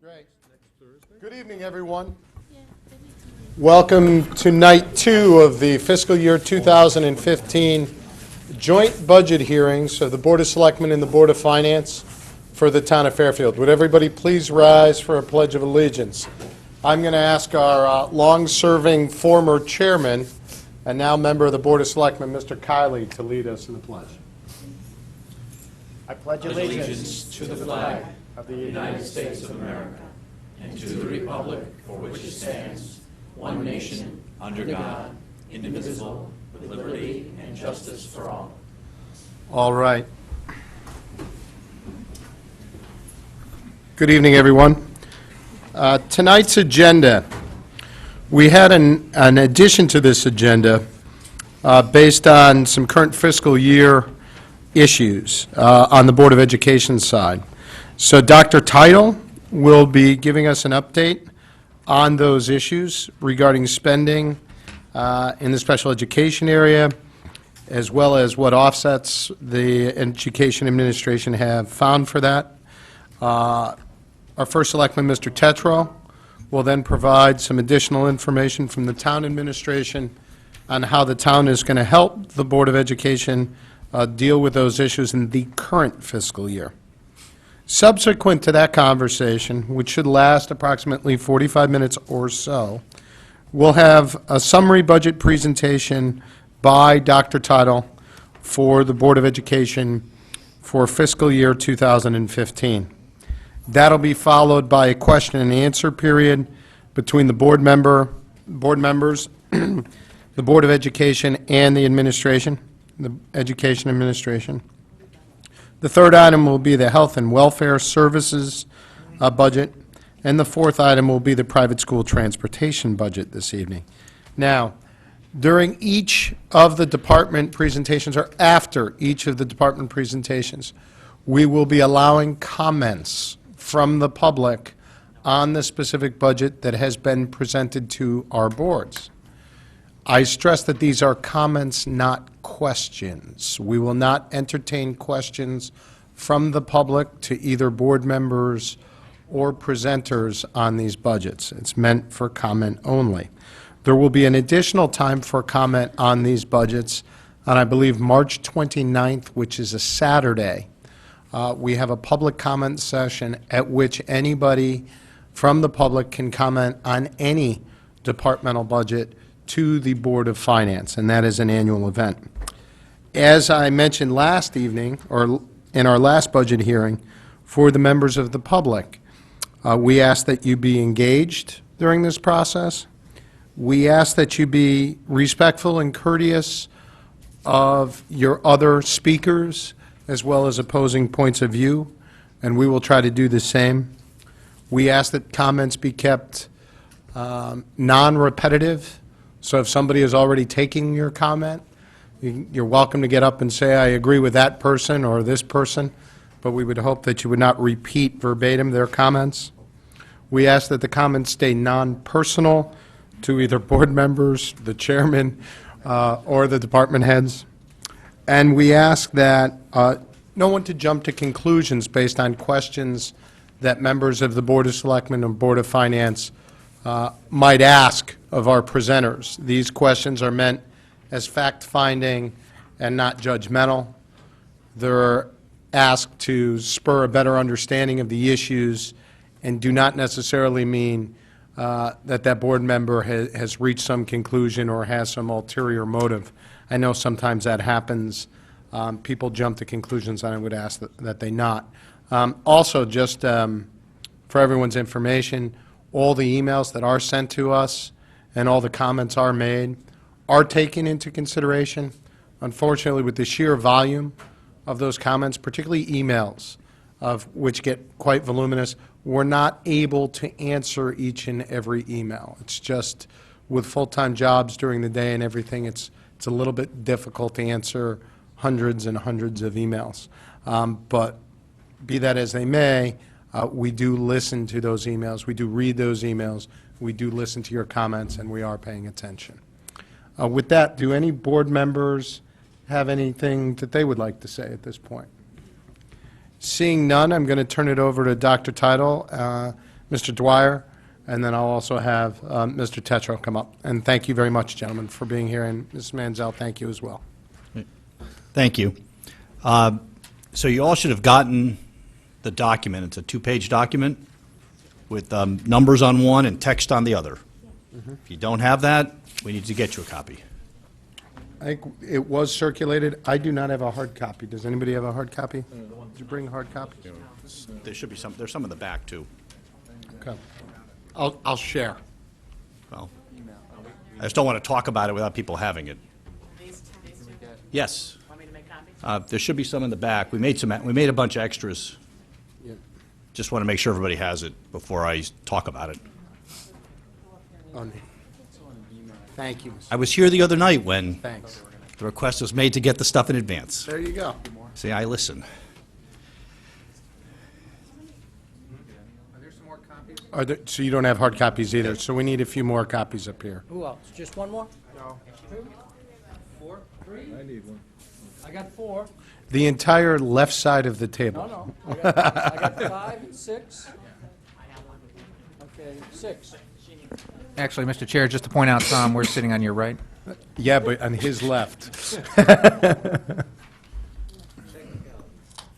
Great. Good evening, everyone. Welcome to night 2 of the fiscal year 2015 joint budget hearings of the Board of Selectmen and the Board of Finance for the town of Fairfield. Would everybody please rise for a Pledge of Allegiance? I'm going to ask our long-serving former chairman and now member of the Board of Selectmen, Mr. Kiley, to lead us in the pledge. I pledge allegiance to the flag of the United States of America and to the republic for which it stands, one nation, under God, indivisible, with liberty and justice for all. All right. Good evening, everyone. Tonight's agenda, we had an addition to this agenda based on some current fiscal year issues on the Board of Education side. So Dr. Title will be giving us an update on those issues regarding spending in the special education area, as well as what offsets the Education Administration have found for that. Our first selectman, Mr. Tetreault, will then provide some additional information from the town administration on how the town is going to help the Board of Education deal with those issues in the current fiscal year. Subsequent to that conversation, which should last approximately 45 minutes or so, we'll have a summary budget presentation by Dr. Title for the Board of Education for fiscal year 2015. That'll be followed by a question and answer period between the board members, the Board of Education, and the administration, the Education Administration. The third item will be the Health and Welfare Services budget, and the fourth item will be the private school transportation budget this evening. Now, during each of the department presentations, or after each of the department presentations, we will be allowing comments from the public on the specific budget that has been presented to our boards. I stress that these are comments, not questions. We will not entertain questions from the public to either board members or presenters on these budgets. It's meant for comment only. There will be an additional time for comment on these budgets on, I believe, March 29th, which is a Saturday. We have a public comment session at which anybody from the public can comment on any departmental budget to the Board of Finance, and that is an annual event. As I mentioned last evening, or in our last budget hearing, for the members of the public, we ask that you be engaged during this process. We ask that you be respectful and courteous of your other speakers, as well as opposing points of view, and we will try to do the same. We ask that comments be kept non-repetitive. So if somebody is already taking your comment, you're welcome to get up and say, I agree with that person or this person, but we would hope that you would not repeat verbatim their comments. We ask that the comments stay non-personal to either board members, the chairman, or the department heads. And we ask that no one to jump to conclusions based on questions that members of the Board of Selectmen and Board of Finance might ask of our presenters. These questions are meant as fact-finding and not judgmental. They're asked to spur a better understanding of the issues and do not necessarily mean that board member has reached some conclusion or has some ulterior motive. I know sometimes that happens. People jump to conclusions, and I would ask that they not. Also, just for everyone's information, all the emails that are sent to us and all the comments are made are taken into consideration. Unfortunately, with the sheer volume of those comments, particularly emails, of which get quite voluminous, we're not able to answer each and every email. It's just with full-time jobs during the day and everything, it's a little bit difficult to answer hundreds and hundreds of emails. But be that as they may, we do listen to those emails, we do read those emails, we do listen to your comments, and we are paying attention. With that, do any board members have anything that they would like to say at this point? Seeing none, I'm going to turn it over to Dr. Title Mr. Dwyer, and then I'll also have Mr. Tetro come up. And thank you very much, gentlemen, for being here, and Ms. Manzel, thank you as well. Thank you. So you all should have gotten the document. It's a two-page document with numbers on one and text on the other. If you don't have that, we need to get you a copy. I think it was circulated. I do not have a hard copy. Does anybody have a hard copy? Did you bring a hard copy? There should be some, there's some in the back, too. Okay. I'll share. Well, I just don't want to talk about it without people having it. Yes. Want me to make copies? There should be some in the back. We made a bunch of extras. Yep. Just want to make sure everybody has it before I talk about it. Thank you. I was here the other night when Thanks. the request was made to get the stuff in advance. There you go. See, I listen. So you don't have hard copies either, so we need a few more copies up here. Who else? Just one more? No. Two? Four? Three? I need one. I got four. The entire left side of the table. No. I got 5 and 6. Okay, 6. Actually, Mr. Chair, just to point out, Tom, we're sitting on your right. Yeah, but on his left.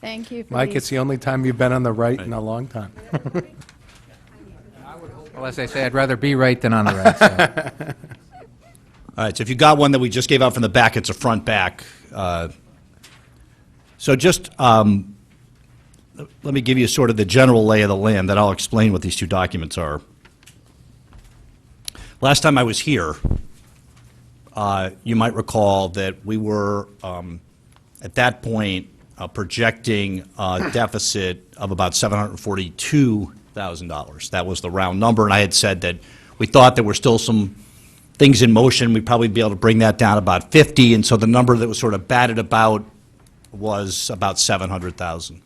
Thank you for Mike, these. it's the only time you've been on the right in a long time. Well, as they say, I'd rather be right than on the right side. All right, so if you got one that we just gave out from the back, it's a front back. So just let me give you sort of the general lay of the land, then I'll explain what these two documents are. Last time I was here, you might recall that we were, at that point, projecting a deficit of about $742,000. That was the round number, and I had said that we thought there were still some things in motion. We'd probably be able to bring that down about 50, and so the number that was sort of batted about was about 700,000.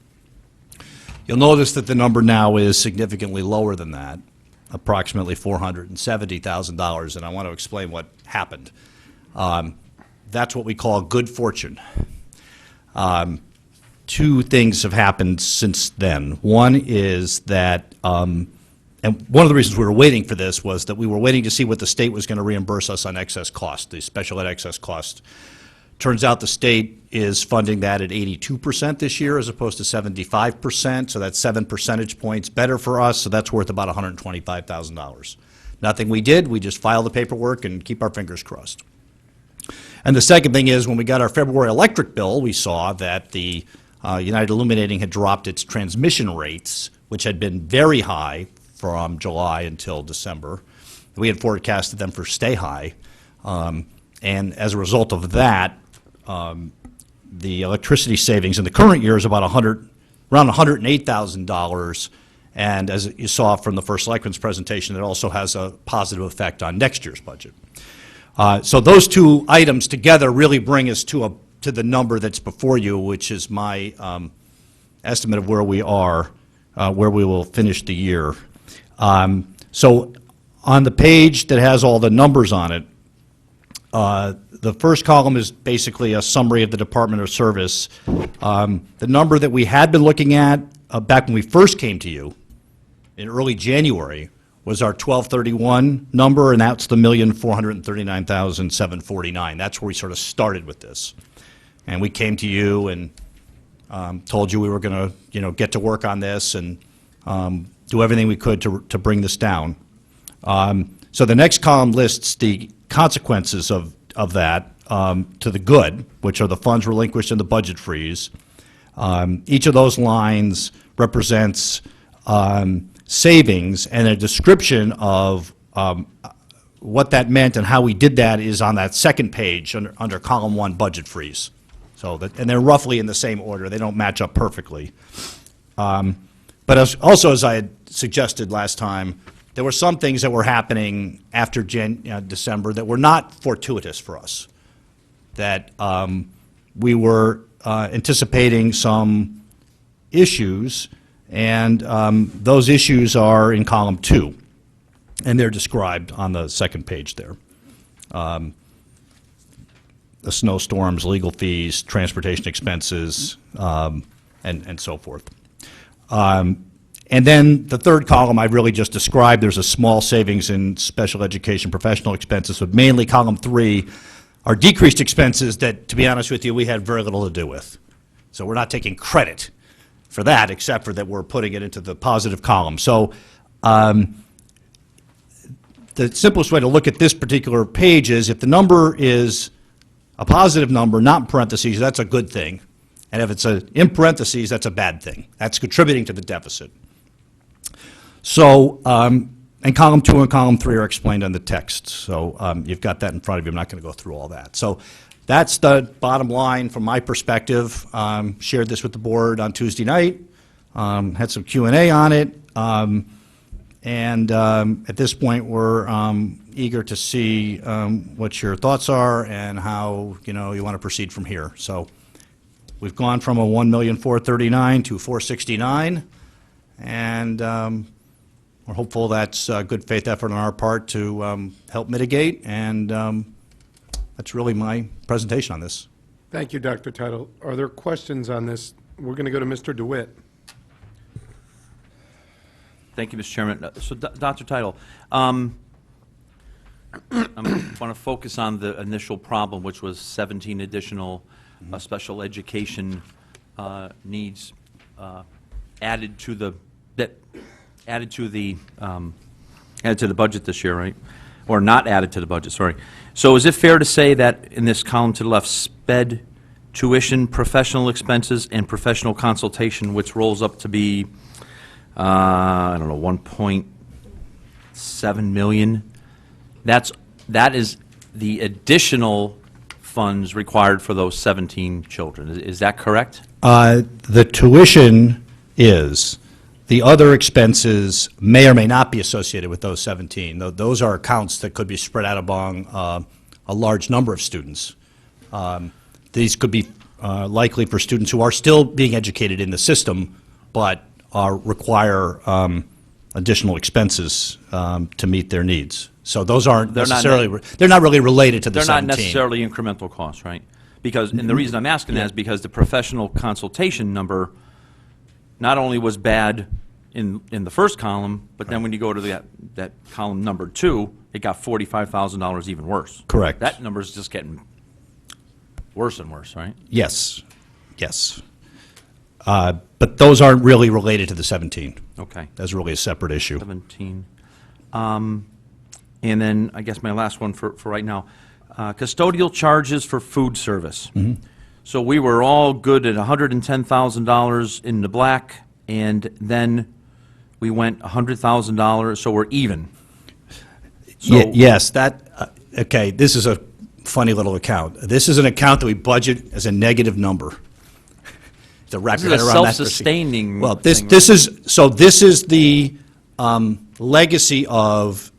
You'll notice that the number now is significantly lower than that, approximately $470,000, and I want to explain what happened. That's what we call good fortune. Two things have happened since then. One is that, and one of the reasons we were waiting for this was that we were waiting to see what the state was going to reimburse us on excess cost, the special ed excess cost. Turns out the state is funding that at 82% this year as opposed to 75%, so that's 7 percentage points better for us, so that's worth about $125,000. Nothing we did, we just filed the paperwork and keep our fingers crossed. And the second thing is, when we got our February electric bill, we saw that the United Illuminating had dropped its transmission rates, which had been very high from July until December. We had forecasted them for stay high. And as a result of that, the electricity savings in the current year is about around $108,000. And as you saw from the first selectman's presentation, it also has a positive effect on next year's budget. So those two items together really bring us to the number that's before you, which is my estimate of where we are, where we will finish the year. So on the page that has all the numbers on it, the first column is basically a summary of the Department of Service. The number that we had been looking at back when we first came to you in early January was our 1231 number, and that's the $1,439,749. That's where we sort of started with this. And we came to you and told you we were going to, get to work on this and do everything we could to bring this down. So the next column lists the consequences of that to the good, which are the funds relinquished in the budget freeze. Each of those lines represents savings, and a description of what that meant and how we did that is on that second page under column 1, budget freeze. So that, and they're roughly in the same order. They don't match up perfectly. But as I had suggested last time, there were some things that were happening after December that were not fortuitous for us, that we were anticipating some issues, and those issues are in column 2, and they're described on the second page there. The snowstorms, legal fees, transportation expenses, and so forth. And then the third column I really just described, there's a small savings in special education professional expenses, but mainly column 3 are decreased expenses that, to be honest with you, we had very little to do with. So we're not taking credit for that, except for that we're putting it into the positive column. So the simplest way to look at this particular page is if the number is a positive number, not in parentheses, that's a good thing. And if it's in parentheses, that's a bad thing. That's contributing to the deficit. So, and column 2 and column 3 are explained on the text. So you've got that in front of you. I'm not going to go through all that. So that's the bottom line from my perspective. Shared this with the board on Tuesday night. Had some Q&A on it. And at this point, we're eager to see what your thoughts are and how, you want to proceed from here. So we've gone from a $1,439,000 to $469,000, and we're hopeful that's a good faith effort on our part to help mitigate, and that's really my presentation on this. Thank you, Dr. Tittle. Are there questions on this? We're going to go to Mr. DeWitt. Thank you, Mr. Chairman. So, Dr. Tittle, I want to focus on the initial problem, which was 17 additional special education needs added to the budget this year, right? Or not added to the budget, sorry. So is it fair to say that in this column to the left, SPED, tuition, professional expenses, and professional consultation, which rolls up to be I don't know, 1.7 million. That is the additional funds required for those 17 children. Is that correct? The tuition is. The other expenses may or may not be associated with those 17. Those are accounts that could be spread out among a large number of students. These could be likely for students who are still being educated in the system, but require additional expenses to meet their needs. So those aren't necessarily, they're not really related to the 17. They're not necessarily incremental costs, right? Because, and the reason I'm asking that is because the professional consultation number not only was bad in the first column, but then when you go to that column number 2, it got $45,000 even worse. Correct. That number's just getting worse and worse, right? Yes, yes. But those aren't really related to the 17. Okay. That's really a separate issue. 17. And then, I guess my last one for right now, custodial charges for food service. So we were all good at $110,000 in the black, and then we went $100,000, so we're even. So Yes, okay, this is a funny little account. This is an account that we budget as a negative number. To wrap This your is head a around that. self-sustaining Well, thing, this is the legacy of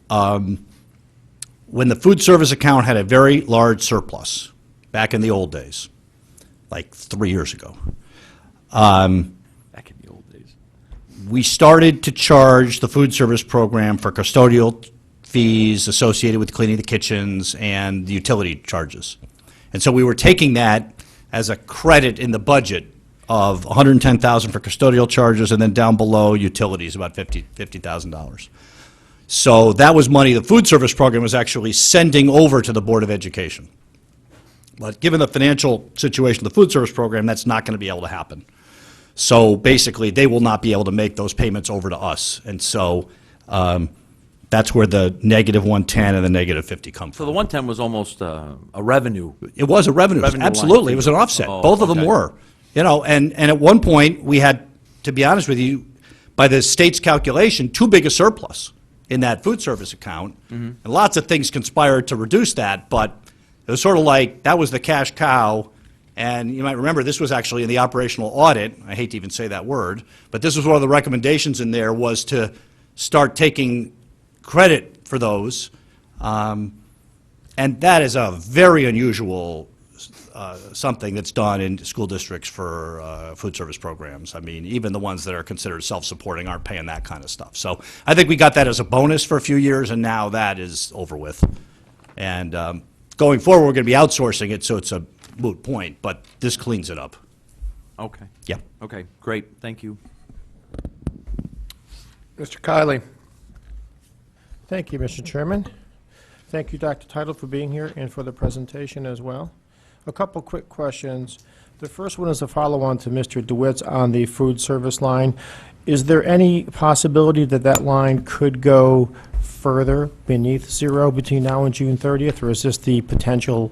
when the food service account had a very large surplus back in the old days, like 3 years ago. back in the old days. We started to charge the food service program for custodial fees associated with cleaning the kitchens and the utility charges. And so we were taking that as a credit in the budget of $110,000 for custodial charges, and then down below utilities, about $50,000. So that was money the food service program was actually sending over to the Board of Education. But given the financial situation of the food service program, that's not going to be able to happen. So basically, they will not be able to make those payments over to us. And so that's where the negative 110 and the negative 50 come So from. the 110 was almost a revenue. It was a revenue, Revenue line, absolutely. It too. was an offset. Oh, Both of them okay. were. And at one point, we had, to be honest with you, by the state's calculation, too big a surplus in that food service account. And lots of things conspired to reduce that, but it was sort of like, that was the cash cow. And you might remember, this was actually in the operational audit. I hate to even say that word, but this was one of the recommendations in there, was to start taking credit for those. And that is a very unusual something that's done in school districts for food service programs. I mean, even the ones that are considered self-supporting aren't paying that kind of stuff. So I think we got that as a bonus for a few years, and now that is over with. And going forward, we're going to be outsourcing it, so it's a moot point, but this cleans it up. Okay. Yeah. Okay, great, thank you. Mr. Kiley. Thank you, Mr. Chairman. Thank you, Dr. Title, for being here and for the presentation as well. A couple quick questions. The first one is a follow-on to Mr. DeWitt's on the food service line. Is there any possibility that that line could go further beneath zero between now and June 30th, or is this the potential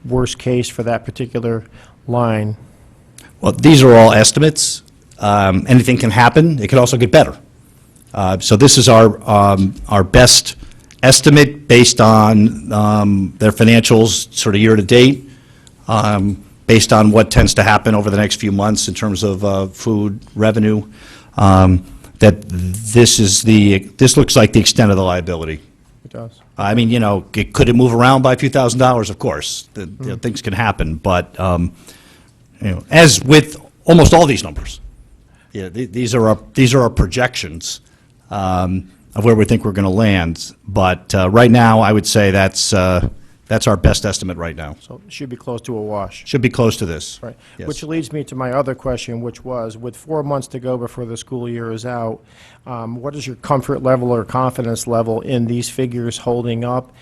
worst case for that particular line? Well, these are all estimates. Anything can happen. It could also get better. So this is our best estimate based on their financials sort of year-to-date, based on what tends to happen over the next few months in terms of food revenue, that this looks like the extent of the liability. It does. I mean, could it move around by a few $1,000s? Of course. Things can happen, but, as with almost all these numbers, these are our projections of where we think we're going to land. But right now, I would say that's our best estimate right now. So it should be close to a wash. Should be close to this. Right. Yes. Which leads me to my other question, which was, with 4 months to go before the school year is out, what is your comfort level or confidence level in these figures holding up?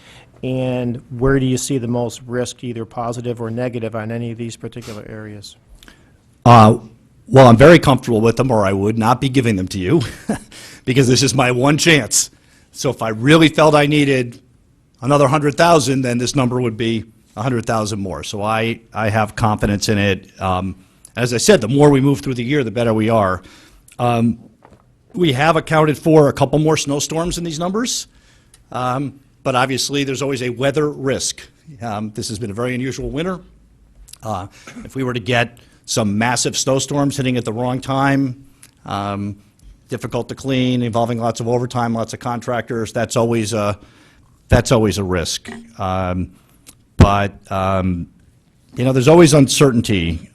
And where do you see the most risk, either positive or negative, on any of these particular areas? Well, I'm very comfortable with them, or I would not be giving them to you, because this is my one chance. So if I really felt I needed another 100,000, then this number would be 100,000 more. So I have confidence in it. As I said, the more we move through the year, the better we are. We have accounted for a couple more snowstorms in these numbers, but obviously there's always a weather risk. This has been a very unusual winter. If we were to get some massive snowstorms hitting at the wrong time, difficult to clean, involving lots of overtime, lots of contractors, that's always a risk. But there's always uncertainty,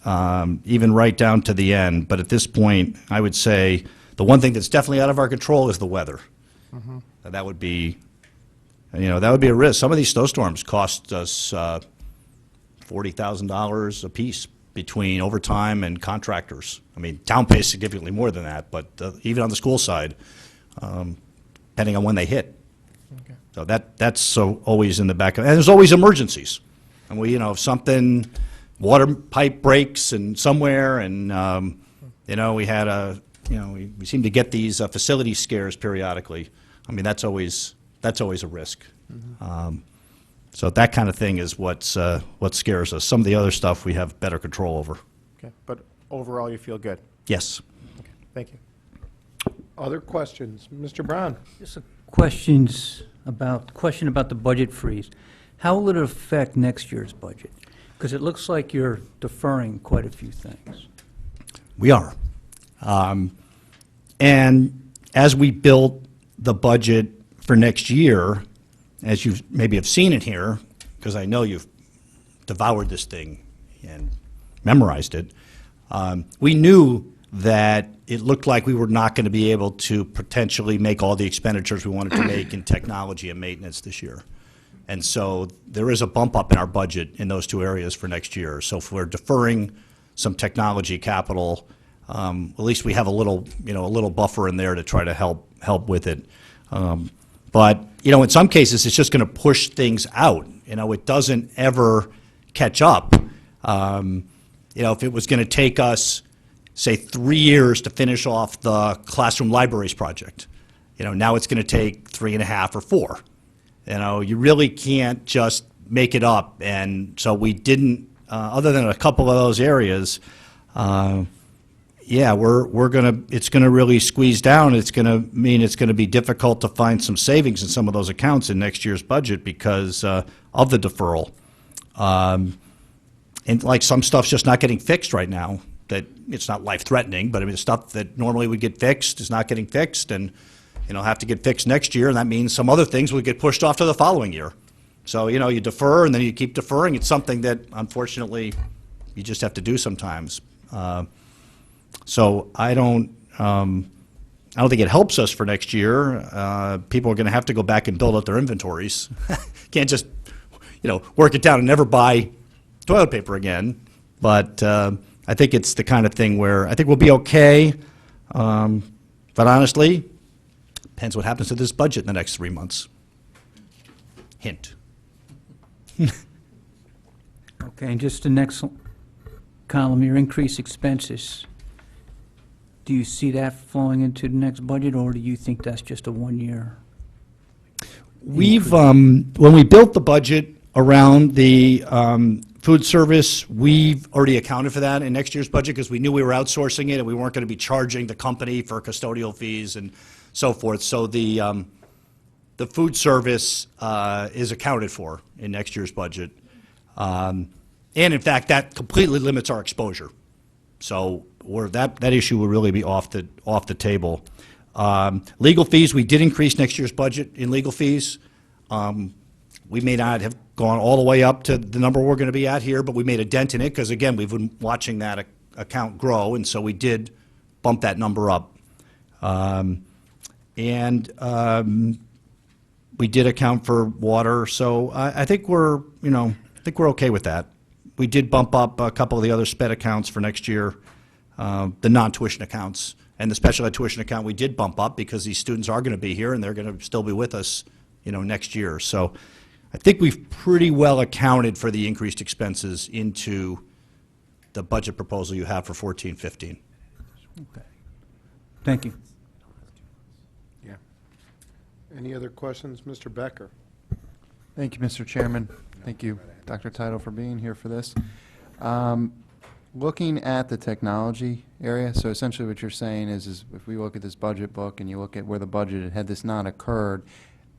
even right down to the end. But at this point, I would say the one thing that's definitely out of our control is the weather. And that would be a risk. Some of these snowstorms cost us $40,000 a piece between overtime and contractors. I mean, town pays significantly more than that, but even on the school side, depending on when they hit. Okay. So that's always in the back of, and there's always emergencies. And if something, water pipe breaks and somewhere, and we had we seem to get these facility scares periodically. I mean, that's always a risk. So that kind of thing is what scares us. Some of the other stuff we have better control over. Okay. But overall, you feel good? Yes. Okay. Thank you. Other questions? Mr. Brown? Just a question about the budget freeze. How will it affect next year's budget? Because it looks like you're deferring quite a few things. We are. And as we built the budget for next year, as you maybe have seen it here, because I know you've devoured this thing and memorized it, we knew that it looked like we were not going to be able to potentially make all the expenditures we wanted to make in technology and maintenance this year. And so there is a bump up in our budget in those two areas for next year. So if we're deferring some technology capital, at least we have a little buffer in there to try to help with it. But in some cases, it's just going to push things out. It doesn't ever catch up. If it was going to take us, say, 3 years to finish off the classroom libraries project, now it's going to take 3.5 or 4. You really can't just make it up. And so we didn't, other than a couple of those areas, it's going to really squeeze down. It's going to mean it's going to be difficult to find some savings in some of those accounts in next year's budget because of the deferral. And like some stuff's just not getting fixed right now. That it's not life-threatening, but I mean the stuff that normally would get fixed is not getting fixed, and have to get fixed next year. And that means some other things would get pushed off to the following year. So you defer, and then you keep deferring. It's something that unfortunately you just have to do sometimes. So I don't think it helps us for next year. People are going to have to go back and build up their inventories. Can't just, work it down and never buy toilet paper again. But I think it's the kind of thing where I think we'll be okay. But honestly, Depends what happens to this budget in the next 3 months. Hint. Okay, and just the next column, your increased expenses. Do you see that flowing into the next budget, or do you think that's just a one-year? We've, when we built the budget around the food service, we've already accounted for that in next year's budget because we knew we were outsourcing it and we weren't going to be charging the company for custodial fees and so forth. So the food service is accounted for in next year's budget. And in fact, that completely limits our exposure. So that issue will really be off the table. Legal fees, we did increase next year's budget in legal fees. We may not have gone all the way up to the number we're going to be at here, but we made a dent in it because, again, we've been watching that account grow, and so we did bump that number up. We did account for water, so I think we're okay with that. We did bump up a couple of the other sped accounts for next year, the non-tuition accounts. And the special ed tuition account we did bump up because these students are going to be here and they're going to still be with us, next year. So I think we've pretty well accounted for the increased expenses into the budget proposal you have for 14-15. Okay. Thank you. Yeah. Any other questions? Mr. Becker? Thank you, Mr. Chairman. Thank you, Dr. Title, for being here for this. Looking at the technology area, so essentially what you're saying is if we look at this budget book and you look at where the budget had this not occurred,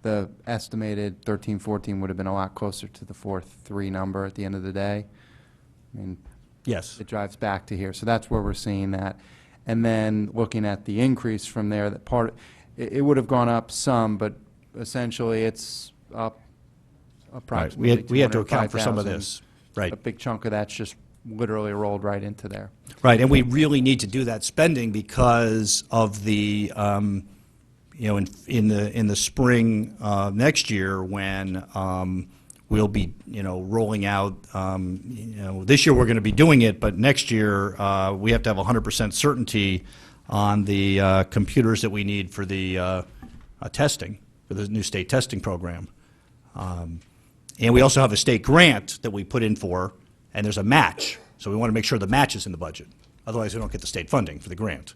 the estimated 13-14 would have been a lot closer to the 4.3 number at the end of the day. I mean, Yes. it drives back to here, so that's where we're seeing that. And then looking at the increase from there, that it would have gone up some, but essentially it's up Right. approximately We had to account for some of 205,000. this. Right. A big chunk of that's just literally rolled right into there. Right, and we really need to do that spending because of the, in the spring next year when we'll be, rolling out, this year we're going to be doing it, but next year we have to have 100% certainty on the computers that we need for the testing, for the new state testing program. And we also have a state grant that we put in for, and there's a match. So we want to make sure the match is in the budget. Otherwise, we don't get the state funding for the grant.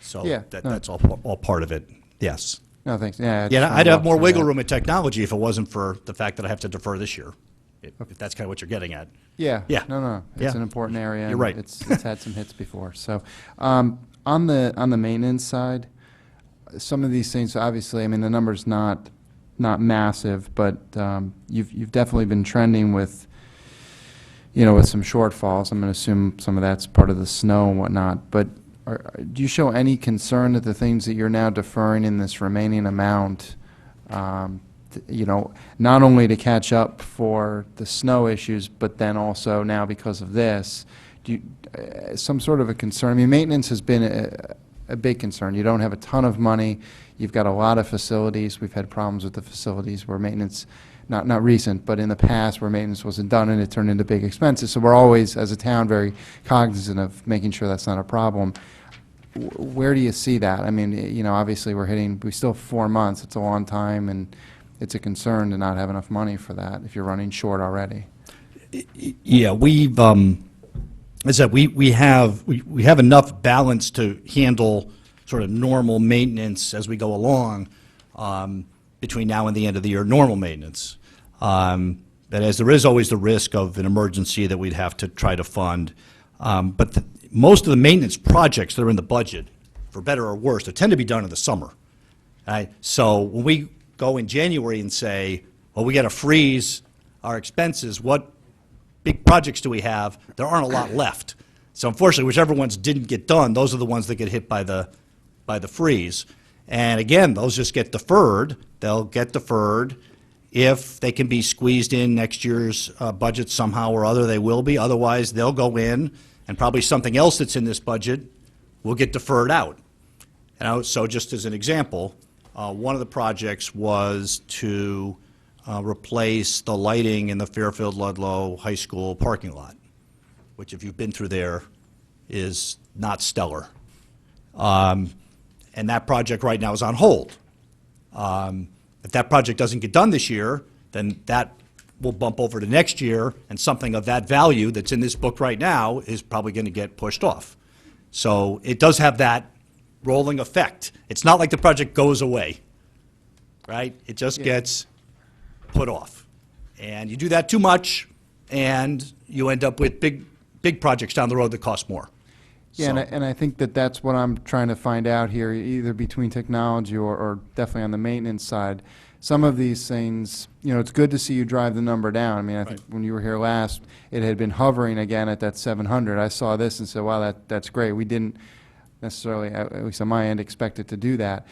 So Yeah, no. that's all part of it, yes. No, thanks. Yeah, Yeah, just I'd have more walk through wiggle that. room in technology if it wasn't for the fact that I have to defer this year, if that's kind of what you're getting at. Yeah. Yeah. No, it's Yeah. an important area. You're and right. It's had some hits before. So, on the maintenance side, some of these things, obviously, I mean, the number's not massive, but you've definitely been trending with, with some shortfalls. I'm going to assume some of that's part of the snow and whatnot. But do you show any concern that the things that you're now deferring in this remaining amount, not only to catch up for the snow issues, but then also now because of this, some sort of a concern? I mean, maintenance has been a big concern. You don't have a ton of money. You've got a lot of facilities. We've had problems with the facilities where maintenance, not recent, but in the past where maintenance wasn't done and it turned into big expenses. So we're always, as a town, very cognizant of making sure that's not a problem. Where do you see that? I mean, obviously we still have 4 months. It's a long time, and it's a concern to not have enough money for that if you're running short already. Yeah, we've, as I said, we have enough balance to handle sort of normal maintenance as we go along between now and the end of the year, normal maintenance. That as there is always the risk of an emergency that we'd have to try to fund. But most of the maintenance projects that are in the budget, for better or worse, they tend to be done in the summer. Right? So when we go in January and say, well, we got to freeze our expenses, what big projects do we have? There aren't a lot left. So unfortunately, whichever ones didn't get done, those are the ones that get hit by the freeze. And again, those just get deferred. They'll get deferred. If they can be squeezed in next year's budget somehow or other, they will be. Otherwise, they'll go in, and probably something else that's in this budget will get deferred out. So just as an example, one of the projects was to replace the lighting in the Fairfield-Ludlow High School parking lot, which if you've been through there is not stellar. And that project right now is on hold. If that project doesn't get done this year, then that will bump over to next year, and something of that value that's in this book right now is probably going to get pushed off. So it does have that rolling effect. It's not like the project goes away, right? It just gets put off. And you do that too much, and you end up with big projects down the road that cost more. Yeah, So- and I think that that's what I'm trying to find out here, either between technology or definitely on the maintenance side. Some of these things, it's good to see you drive the number down. I mean, I think when you were here last, it had been hovering again at that 700. I saw this and said, wow, that's great. We didn't necessarily, at least on my end, expect it to do that.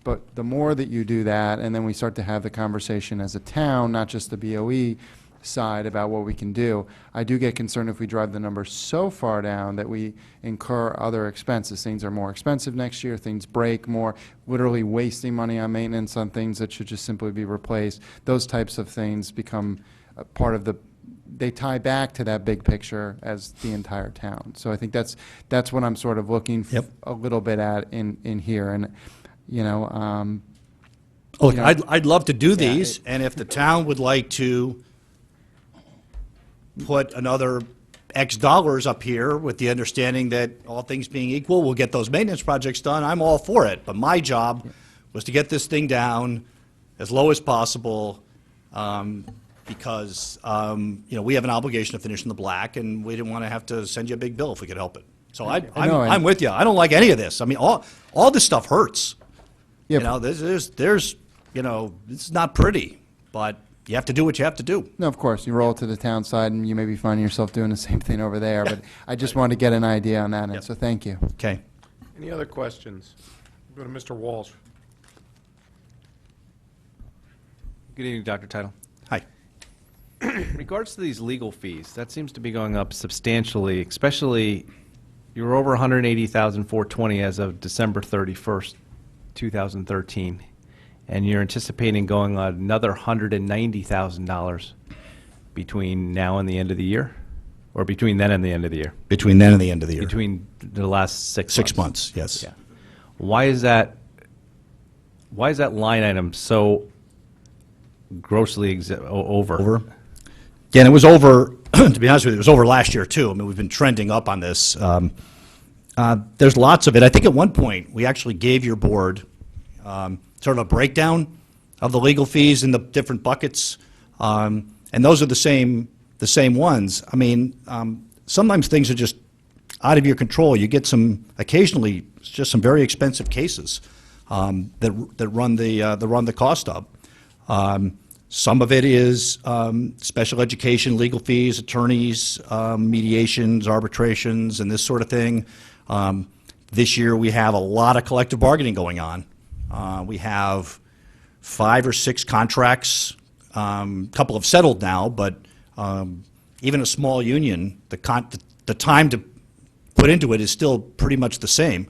But the more that you do that, and then we start to have the conversation as a town, not just the BOE side about what we can do, I do get concerned if we drive the number so far down that we incur other expenses. Things are more expensive next year, things break more, literally wasting money on maintenance on things that should just simply be replaced. Those types of things become a part of they tie back to that big picture as the entire town. So I think that's what I'm sort of looking Yep. a little bit at in here. And, Look, know, I'd love to do yeah, these, and if the town would like to put another X dollars up here with the understanding that all things being equal, we'll get those maintenance projects done, I'm all for it. But my job was to get this thing down as low as possible, because, we have an obligation to finish in the black, and we didn't want to have to send you a big bill if we could help it. So I know, I'm with you. I don't like any of this. I mean, all this stuff hurts. Yeah, There's it's not pretty, but you have to do what you have to do. no, of course, you roll to the town side and you may be finding yourself doing the same thing over there, but I just wanted to get an idea on that, and so thank you. Okay. Any other questions? Go to Mr. Walsh. Good evening, Dr. Title. Hi. In regards to these legal fees, that seems to be going up substantially, especially you're over 180,420 as of December 31st, 2013, and you're anticipating going another $190,000 between now and the end of the year, or between then and the end of the year, Between then and the end of the year. between the last 6 months. 6 months, yes. Yeah. Why is that line item so grossly over? Over? Yeah, and it was over, to be honest with you, it was over last year, too. I mean, we've been trending up on this. There's lots of it. I think at one point, we actually gave your board sort of a breakdown of the legal fees in the different buckets, and those are the same ones. I mean, sometimes things are just out of your control. You get occasionally, just some very expensive cases that run the cost up. Some of it is special education, legal fees, attorneys, mediations, arbitrations, and this sort of thing. This year, we have a lot of collective bargaining going on. We have 5 or 6 contracts. A couple have settled now, but even a small union, the time to put into it is still pretty much the same.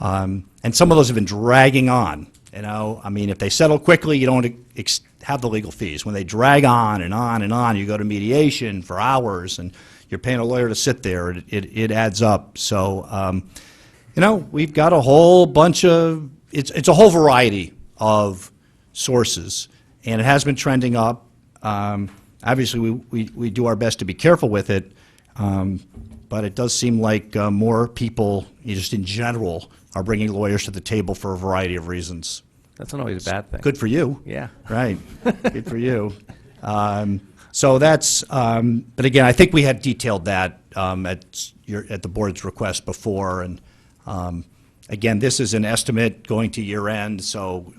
And some of those have been dragging on. I mean, if they settle quickly, you don't have the legal fees. When they drag on and on and on, you go to mediation for hours, and you're paying a lawyer to sit there. It adds up. So, we've got a whole bunch of, it's a whole variety of sources, and it has been trending up. Obviously, we do our best to be careful with it, but it does seem like more people, just in general, are bringing lawyers to the table for a variety of reasons. That's not always a bad thing. Good for you. Yeah. Right. Good for you. So that's, but again, I think we had detailed that at the board's request before. And again, this is an estimate going to year end. So,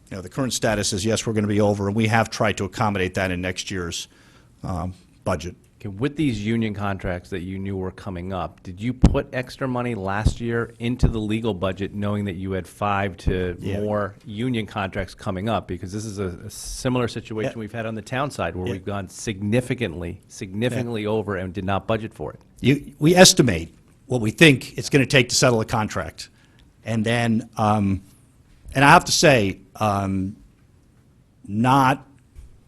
the current status is, yes, we're going to be over, and we have tried to accommodate that in next year's budget. Okay, with these union contracts that you knew were coming up, did you put extra money last year into the legal budget knowing that you had 5 to Yeah. more union contracts coming up? Because this is a similar situation Yeah. we've had on the town side where Yeah. we've gone significantly over and did not budget for it. We estimate what we think it's going to take to settle a contract. And then, and I have to say, not,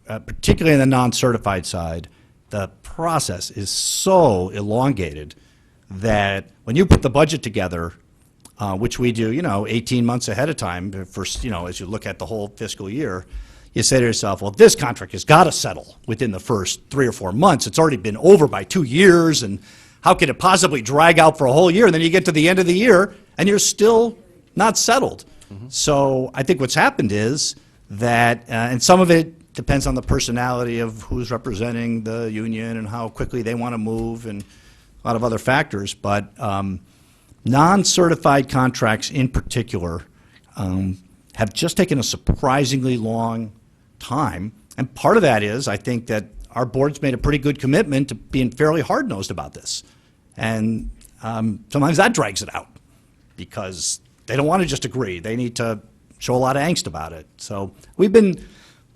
particularly on the non-certified side, the process is so elongated that when you put the budget together, which we do, 18 months ahead of time, as you look at the whole fiscal year, you say to yourself, well, this contract has got to settle within the first 3 or 4 months. It's already been over by 2 years, and how could it possibly drag out for a whole year? And then you get to the end of the year, and you're still not settled. So I think what's happened is that, and some of it depends on the personality of who's representing the union and how quickly they want to move and a lot of other factors, but non-certified contracts in particular have just taken a surprisingly long time. And part of that is, I think, that our board's made a pretty good commitment to being fairly hard-nosed about this. And sometimes that drags it out because they don't want to just agree. They need to show a lot of angst about it. So we've been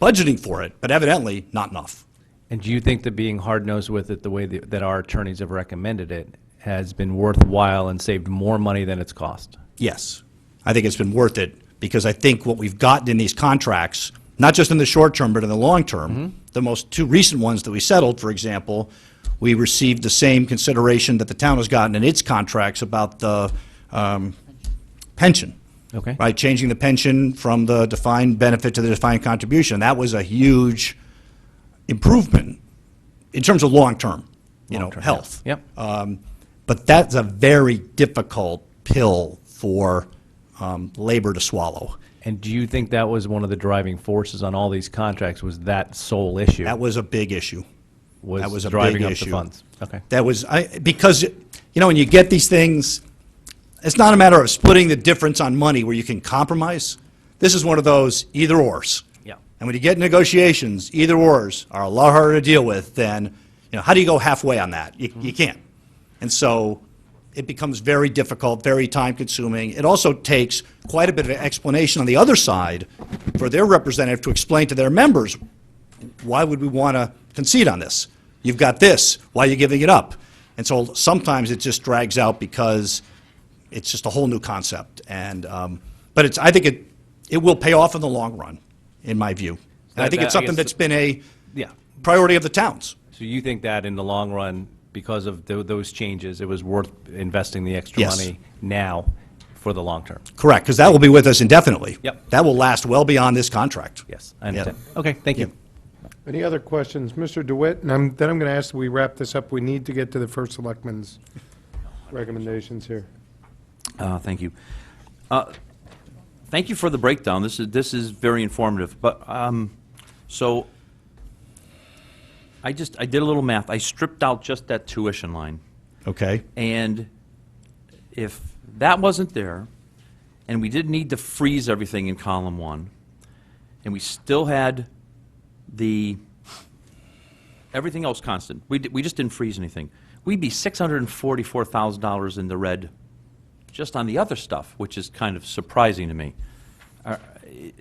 budgeting for it, but evidently not enough. And do you think that being hard-nosed with it the way that our attorneys have recommended it has been worthwhile and saved more money than it's cost? Yes. I think it's been worth it because I think what we've gotten in these contracts, not just in the short term, but in the long term, the most 2 recent ones that we settled, for example, we received the same consideration that the town has gotten in its contracts about the pension. Okay. Right, changing the pension from the defined benefit to the defined contribution. That was a huge improvement in terms of long-term, Long-term, health. Yep. But that's a very difficult pill for labor to swallow. And do you think that was one of the driving forces on all these contracts, was that sole issue? That was a big issue. was that was a driving big up issue. the funds? Okay. That was, because, when you get these things, it's not a matter of splitting the difference on money where you can compromise. This is one of those either-ors. Yeah. And when you get negotiations, either-ors are a lot harder to deal with than, how do you go halfway on that? You can't. And so it becomes very difficult, very time-consuming. It also takes quite a bit of explanation on the other side for their representative to explain to their members, why would we want to concede on this? You've got this. Why are you giving it up? And so sometimes it just drags out because it's just a whole new concept. And but I think it will pay off in the long run, in my view. And I think it's something that's been a Yeah. priority of the towns. So you think that in the long run, because of those changes, it was worth investing the extra Yes. money now for the long term? Correct, because that will be with us indefinitely. Yep. That will last well beyond this contract. Yes, I understand. Okay, thank you. Any other questions? Mr. DeWitt, and then I'm going to ask that we wrap this up. We need to get to the first selectman's recommendations here. Thank you. Thank you for the breakdown. This is very informative. But, so, I did a little math. I stripped out just that tuition line. Okay? And if that wasn't there, and we didn't need to freeze everything in column 1, and we still had everything else constant, we just didn't freeze anything, we'd be $644,000 in the red just on the other stuff, which is kind of surprising to me.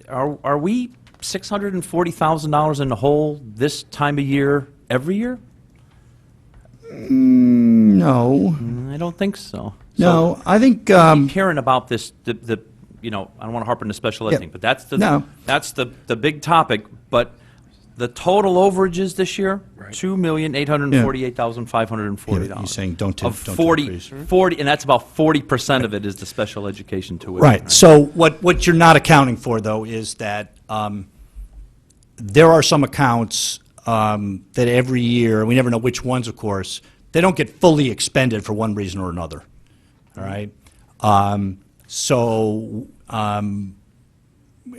Are we $640,000 in the hole this time of year every year? No. I don't think so. No, I think, Keep hearing about this, I don't want to harp on the special ed Yeah. thing, but that's No. the big topic. But the total overages this year, $2,848,540. You're saying don't of don't 40, increase. 40, and that's about 40% of it is the special education tuition. right. So what you're not accounting for, though, is that there are some accounts that every year, we never know which ones, of course, they don't get fully expended for one reason or another, all right?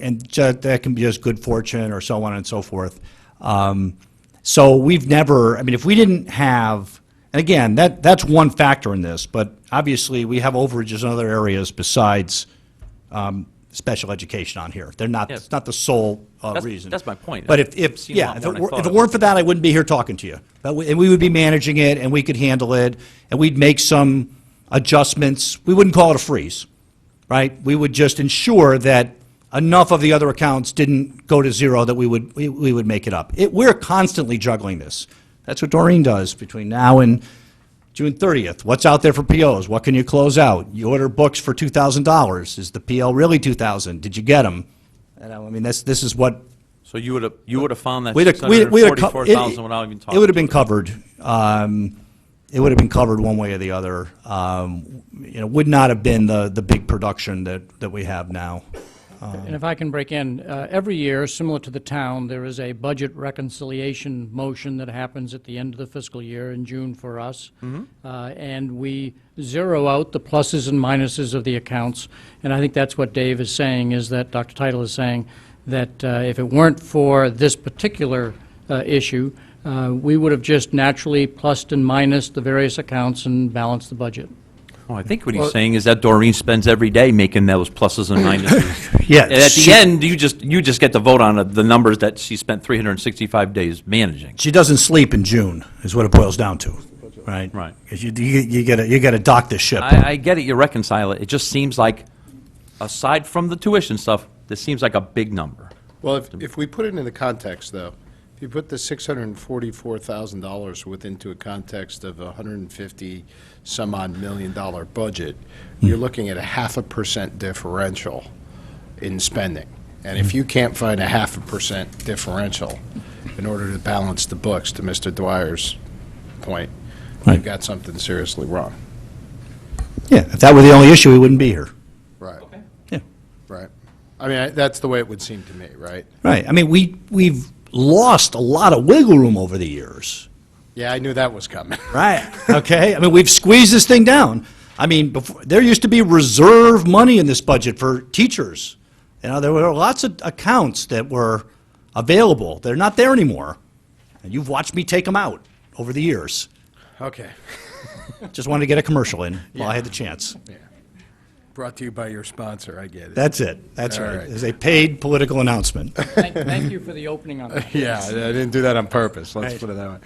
And that can be just good fortune or so on and so forth. So we've never, if we didn't have, and again, that's one factor in this, but obviously we have overages in other areas besides special education on here. They're not, Yes. it's not the sole That's- reason. that's my point. But I've if seen a lot if more than I thought it I weren't for that, I wouldn't be here talking to you. But and we would be managing it, and we could handle it, and we'd make some adjustments. We wouldn't call it a freeze, right? We would just ensure that enough of the other accounts didn't go to zero that we would make it up. We're constantly juggling this. That's what Doreen does between now and June 30th. What's out there for POs? What can you close out? You order books for $2,000. Is the PL really $2,000? Did you get them? This is what So you would have found that We'd have co- $644,000 without even talking. It would have been to us. covered. it would have been covered one way or the other. Would not have been the big production that we have now. And if I can break in, every year, similar to the town, there is a budget reconciliation motion that happens at the end of the fiscal year in June for us. And we zero out the pluses and minuses of the accounts. And I think that's what Dave is saying, is that, Dr. Title is saying, that if it weren't for this particular issue, we would have just naturally plussed and minused the various accounts and balanced the budget. Well, I think what he's saying is that Doreen spends every day making those pluses and minuses. Yeah, And at the end, you just get to vote on the numbers that she spent 365 days managing. she doesn't sleep in June, is what it boils down to, right? Right. 'Cause you gotta dock this ship. I get it, you reconcile it. It just seems like, aside from the tuition stuff, this seems like a big number. Well, if we put it in the context, though, if you put the $644,000 into a context of a $150-some-odd million budget, you're looking at a 0.5% differential in spending. And if you can't find a 0.5% differential in order to balance the books, to Mr. Dwyer's point, Right. you've got something seriously wrong. Yeah, if that were the only issue, we wouldn't be here. Right. Yeah. Right. I mean, that's the way it would seem to me, right? Right, I mean, we've lost a lot of wiggle room over the years. Yeah, I knew that was coming. Right, okay, I mean, we've squeezed this thing down. I mean, before, there used to be reserve money in this budget for teachers. There were lots of accounts that were available. They're not there anymore. And you've watched me take them out over the years. Okay. Just wanted to get a commercial in while I had the chance. Brought to you by your sponsor, I get it. That's it, that's All right. right. It's a paid political announcement. Thank you for the opening on that. Yeah, I didn't do that on purpose, let's Right. put it that way.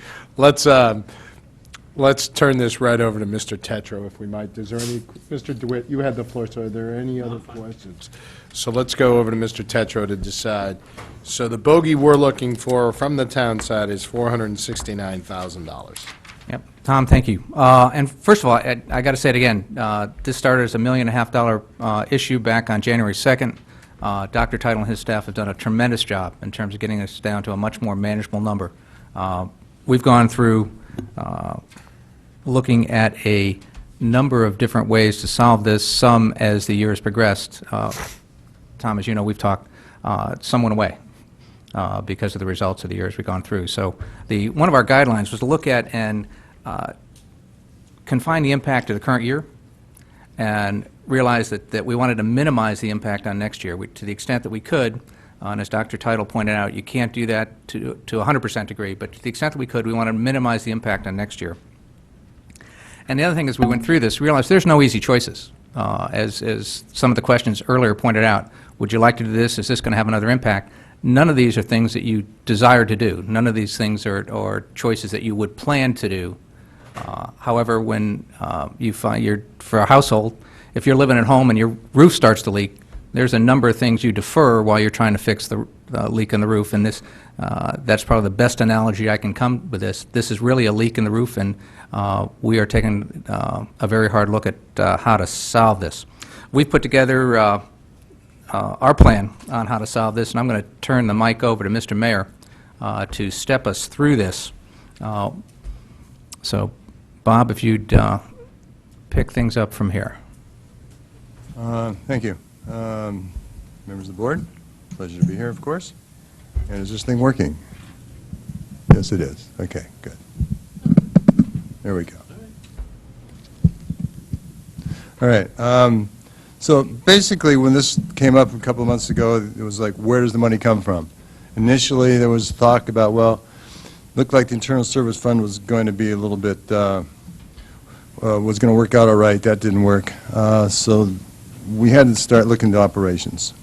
Let's turn this right over to Mr. Tetro, if we might. Is there any, Mr. DeWitt, you had the floor, so are there any other questions? So let's go over to Mr. Tetro to decide. So the bogey we're looking for from the town side is $469,000. Yep. Tom, thank you. And first of all, I got to say it again, this started as a $1.5 million issue back on January 2nd. Dr. Title and his staff have done a tremendous job in terms of getting us down to a much more manageable number. We've gone through looking at a number of different ways to solve this, some as the year has progressed. Tom, as you know, we've talked, some went away because of the results of the years we've gone through. So one of our guidelines was to look at and confine the impact to the current year and realize that we wanted to minimize the impact on next year to the extent that we could. And as Dr. Title pointed out, you can't do that to a 100% degree, but to the extent that we could, we wanted to minimize the impact on next year. And the other thing is we went through this, we realized there's no easy choices. As some of the questions earlier pointed out, would you like to do this? Is this going to have another impact? None of these are things that you desire to do. None of these things are choices that you would plan to do. However, when you find for a household, if you're living at home and your roof starts to leak, there's a number of things you defer while you're trying to fix the leak in the roof, and that's probably the best analogy I can come with this. This is really a leak in the roof, and we are taking a very hard look at how to solve this. We've put together our plan on how to solve this, and I'm going to turn the mic over to Mr. Mayor to step us through this. So, Bob, if you'd pick things up from here. Thank you. Members of the board, pleasure to be here, of course. And is this thing working? Yes, it is. Okay, good. There we go. All right. So basically, when this came up a couple of months ago, it was like, where does the money come from? Initially, there was talk about, well, looked like the Internal Service Fund was going to be a little bit, was going to work out all right. That didn't work. So we had to start looking at operations.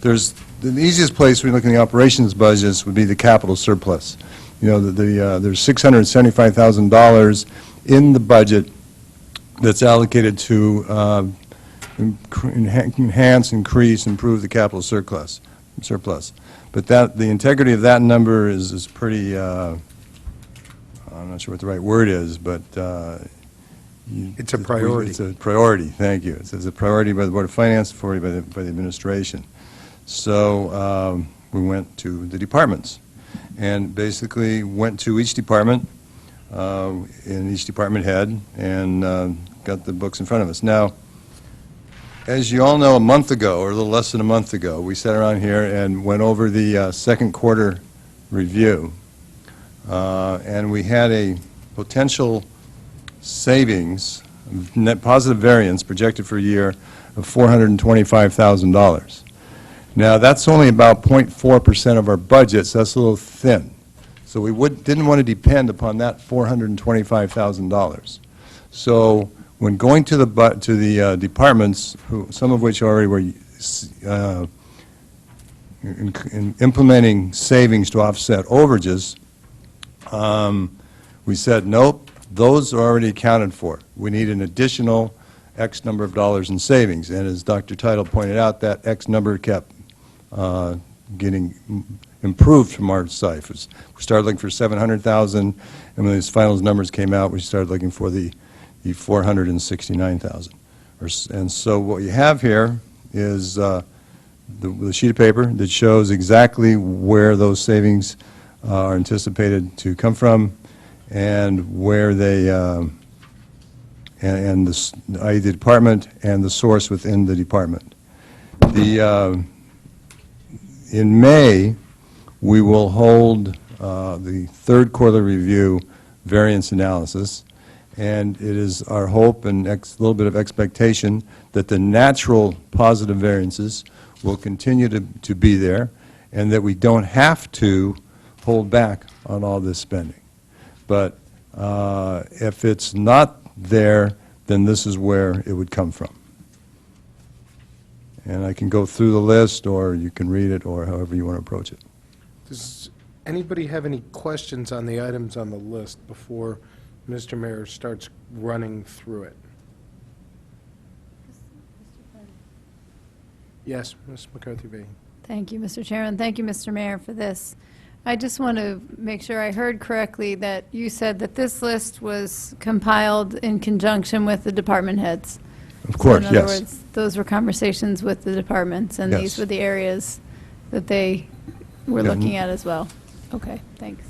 The easiest place when you look at the operations budgets would be the capital surplus. You know, there's $675,000 in the budget that's allocated to enhance, increase, improve the capital surplus. But the integrity of that number is pretty, I'm not sure what the right word is, but It's a priority. It's a priority, thank you. It's a priority by the Board of Finance, a priority by the administration. So we went to the departments and basically went to each department, in each department head, and got the books in front of us. Now, as you all know, a month ago, or a little less than a month ago, we sat around here and went over the second quarter review, and we had a potential savings, net positive variance projected for a year of $425,000. Now, that's only about 0.4% of our budget, so that's a little thin. So we didn't want to depend upon that $425,000. So when going to the departments, some of which already were in implementing savings to offset overages, we said, nope, those are already accounted for. We need an additional X number of dollars in savings. And as Dr. Title pointed out, that X number kept getting improved from our side. We started looking for 700,000, and when these final numbers came out, we started looking for the 469,000. And so what you have here is the sheet of paper that shows exactly where those savings are anticipated to come from, and where they, and i.e. the department and the source within the department. In May, we will hold the third quarter review variance analysis, and it is our hope and a little bit of expectation that the natural positive variances will continue to be there, and that we don't have to hold back on all this spending. But if it's not there, then this is where it would come from. And I can go through the list, or you can read it, or however you want to approach it. Does anybody have any questions on the items on the list before Mr. Mayor starts running through it? Yes, Ms. McCarthy-Vey. Thank you, Mr. Chairman. Thank you, Mr. Mayor, for this. I just want to make sure I heard correctly that you said that this list was compiled in conjunction with the department heads. Of course, So in other yes. words, those were conversations with the departments, and Yes. these were the areas that they were Yeah. looking at as well. Okay, thanks.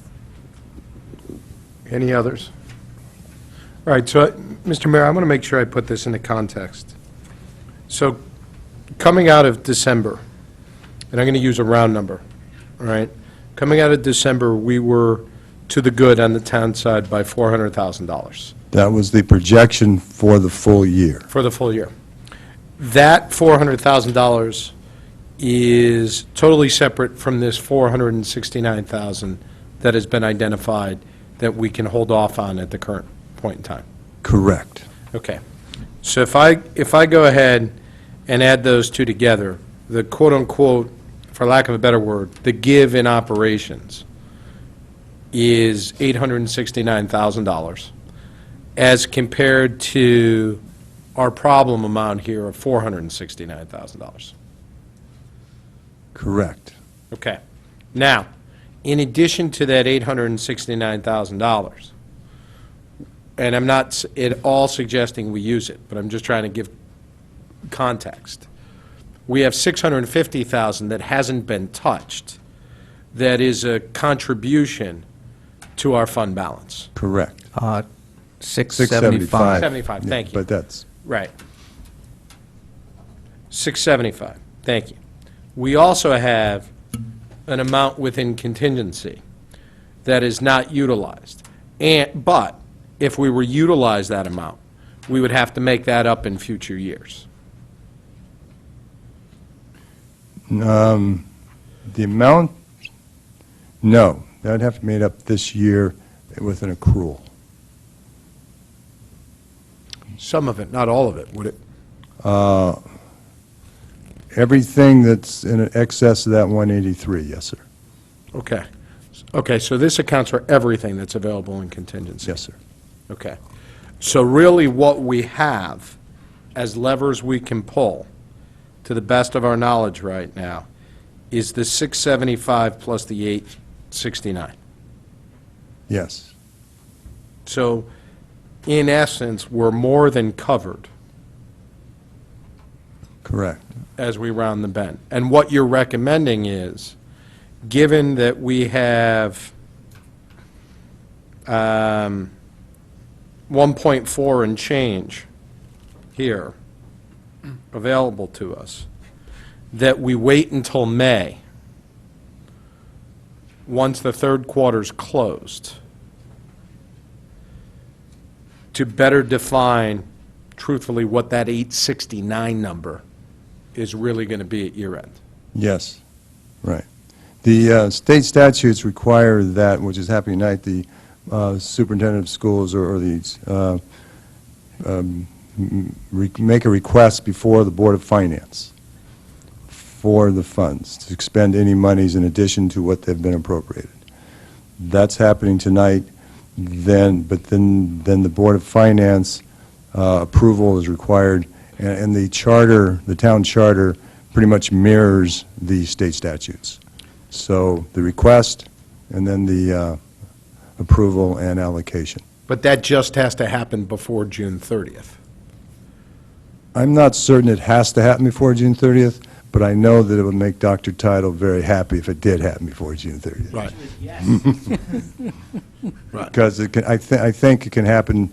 Any others? All right, so, Mr. Mayor, I want to make sure I put this into context. So, coming out of December, and I'm going to use a round number, all right? Coming out of December, we were to the good on the town side by $400,000 That was the projection for the full year. for the full year. That $400,000 is totally separate from this $469,000 that has been identified that we can hold off on at the current point in time. Correct. Okay. So if I go ahead and add those two together, the quote-unquote, for lack of a better word, the give in operations is $869,000 as compared to our problem amount here of $469,000. Correct. Okay. Now, in addition to that $869,000, and I'm not at all suggesting we use it, but I'm just trying to give context. We have $650,000 that hasn't been touched, that is a contribution to our fund balance. Correct. 675. 75, thank you. But that's, Right. 675, thank you. We also have an amount within contingency that is not utilized. But if we were to utilize that amount, we would have to make that up in future years. the amount, no, that would have to be made up this year with an accrual. Some of it, not all of it, would it? Everything that's in excess of that 183, yes, sir. Okay. Okay, so this accounts for everything that's available in contingency? Yes, sir. Okay. So really what we have as levers we can pull, to the best of our knowledge right now, is the 675 plus the 869. Yes. So in essence, we're more than covered Correct. as we round the bend. And what you're recommending is, given that we have 1.4 and change here available to us, that we wait until May, once the third quarter's closed, to better define truthfully what that 869 number is really going to be at year end. Yes, right. The state statutes require that, which is happening tonight, the superintendent of schools or the make a request before the Board of Finance for the funds to expend any monies in addition to what they've been appropriated. That's happening tonight. Then the Board of Finance approval is required, and the charter, the town charter, pretty much mirrors the state statutes. So the request, and then the approval and allocation. But that just has to happen before June 30th. I'm not certain it has to happen before June 30th, but I know that it would make Dr. Tidal very happy if it did happen before June 30th. Right. Because it can, I think it can happen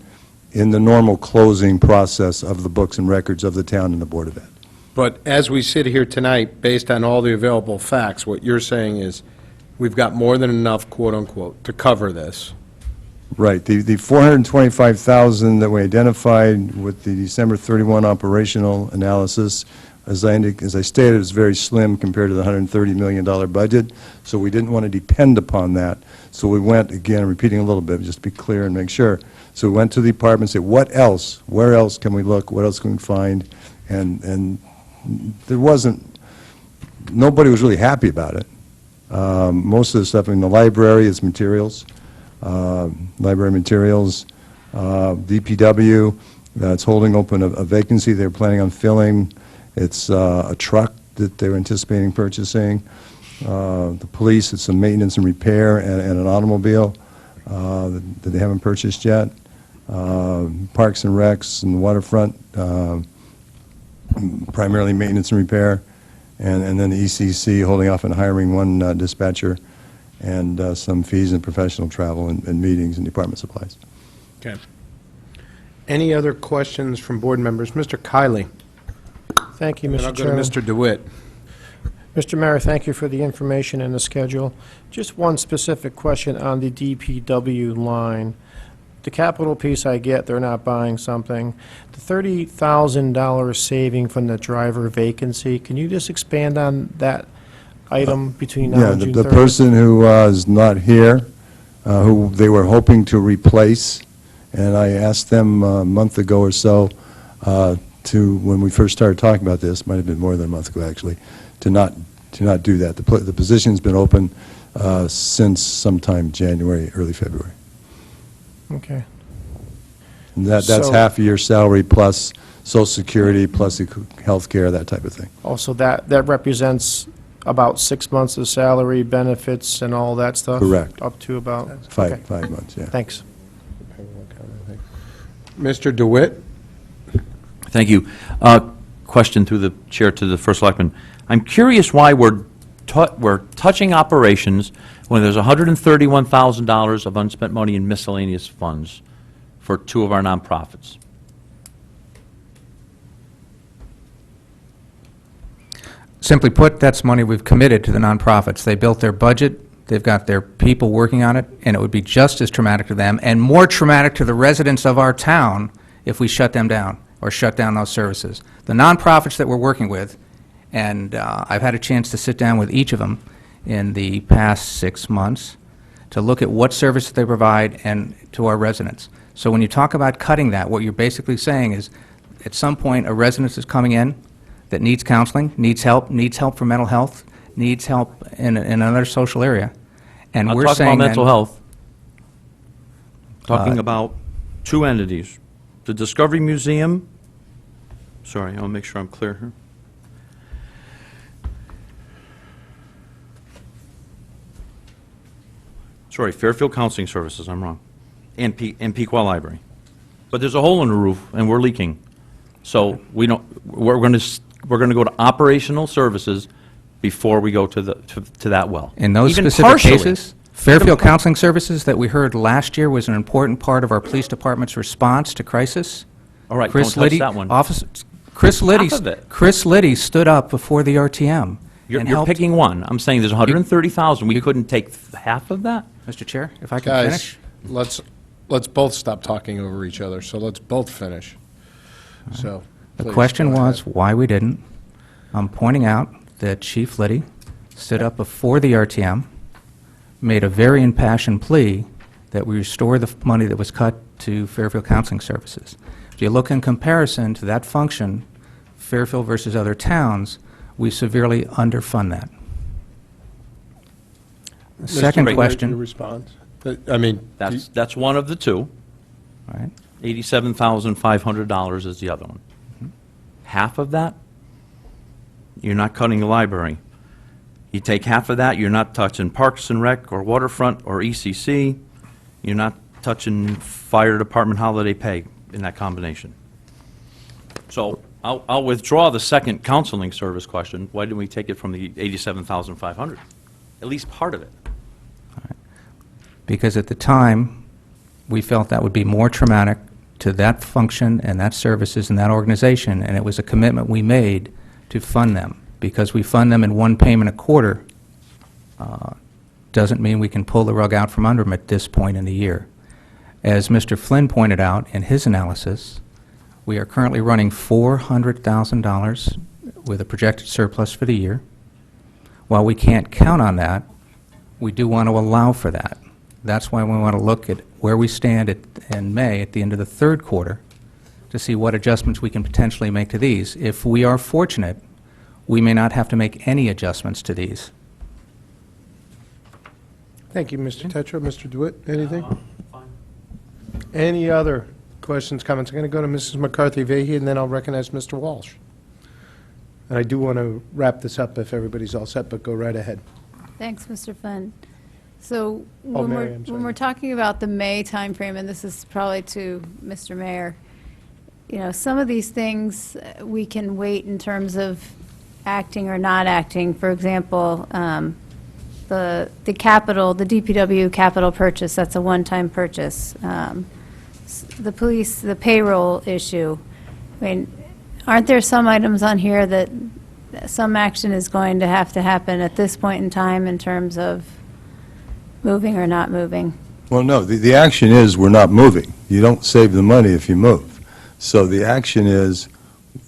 in the normal closing process of the books and records of the town and the Board of Ed. But as we sit here tonight, based on all the available facts, what you're saying is, we've got more than enough, quote-unquote, to cover this. Right. The 425,000 that we identified with the December 31 operational analysis, as I stated, is very slim compared to the $130 million budget, so we didn't want to depend upon that. So we went, again, repeating a little bit, just to be clear and make sure. So we went to the department and said, what else? Where else can we look? What else can we find? And there wasn't, nobody was really happy about it. Most of the stuff in the library is materials, library materials, DPW, that's holding open a vacancy they're planning on filling. It's a truck that they're anticipating purchasing. The police, it's some maintenance and repair, and an automobile that they haven't purchased yet. Parks and Recs and the waterfront, primarily maintenance and repair. And then the ECC holding off on hiring one dispatcher, and some fees and professional travel and meetings and department supplies. Okay. Any other questions from board members? Mr. Kiley? Thank you, And Mr. I'll go to Chairman. Mr. DeWitt. Mr. Mayor, thank you for the information and the schedule. Just one specific question on the DPW line. The capital piece I get, they're not buying something. The $30,000 saving from the driver vacancy, can you just expand on that item between now and June 30th? The person who is not here, who they were hoping to replace, and I asked them a month ago or so when we first started talking about this, might have been more than a month ago actually, to not do that. The position's been open since sometime January, early February. Okay. And that's So- half a year's salary plus Social Security, plus health care, that type of thing. Also, that represents about 6 months of salary, benefits, and all that stuff? Correct. Up to about? okay. 5 months, yeah. Thanks. Mr. DeWitt? Thank you. Question through the chair to the first selectman. I'm curious why we're touching operations when there's $131,000 of unspent money in miscellaneous funds for two of our nonprofits. Simply put, that's money we've committed to the nonprofits. They built their budget, they've got their people working on it, and it would be just as traumatic to them and more traumatic to the residents of our town if we shut them down or shut down those services. The nonprofits that we're working with, and I've had a chance to sit down with each of them in the past 6 months to look at what services they provide and to our residents. So when you talk about cutting that, what you're basically saying is at some point a resident is coming in that needs counseling, needs help for mental health, needs help in another social area. And Not we're talking saying about mental then- health. Talking about two entities. The Discovery Museum, sorry, I want to make sure I'm clear here. Sorry, Fairfield Counseling Services, I'm wrong. And Pequot Library. But there's a hole in the roof, and we're leaking. So we're going to go to operational services before we go to that well. In those Even specific partially. cases, Fairfield Counseling Services that we heard last year was an important part of our police department's response to crisis. All right, Chris don't touch Liddy- that one. Chris Liddy, Half of it. Chris Liddy stood up before the RTM You're and you're helped. picking one. I'm saying there's 130,000. We couldn't take half of that? Mr. Chair, if I can Guys, finish? let's both stop talking over each other, so let's both finish. So, The please, question go was ahead. why we didn't. I'm pointing out that Chief Liddy stood up before the RTM, made a very impassioned plea that we restore the money that was cut to Fairfield Counseling Services. If you look in comparison to that function, Fairfield versus other towns, we severely underfund that. The Mr. second Baker, question, Your response? I mean, That's one of the two. all right, $87,500 is the other one. Half of that, you're not cutting the library. You take half of that, you're not touching Parks and Rec or Waterfront or ECC. You're not touching Fire Department holiday pay in that combination. So I'll withdraw the second counseling service question. Why didn't we take it from the $87,500? At least part of it. because at the time, we felt that would be more traumatic to that function and that services and that organization, and it was a commitment we made to fund them. Because we fund them in one payment a quarter, doesn't mean we can pull the rug out from under them at this point in the year. As Mr. Flynn pointed out in his analysis, we are currently running $400,000 with a projected surplus for the year. While we can't count on that, we do want to allow for that. That's why we want to look at where we stand in May, at the end of the third quarter, to see what adjustments we can potentially make to these. If we are fortunate, we may not have to make any adjustments to these. Thank you, Mr. Tetra. Mr. DeWitt, anything? Any other questions, comments? I'm going to go to Mrs. McCarthy-Vahey, and then I'll recognize Mr. Walsh. And I do want to wrap this up if everybody's all set, but go right ahead. Thanks, Mr. Flynn. So Oh, when Mary, we're, I'm sorry. when we're talking about the May timeframe, and this is probably to Mr. Mayor, you know, some of these things we can wait in terms of acting or not acting. For example, the capital, the DPW capital purchase, that's a one-time purchase. The police, the payroll issue. I mean, aren't there some items on here that some action is going to have to happen at this point in time in terms of moving or not moving? Well, no, the action is we're not moving. You don't save the money if you move. So the action is,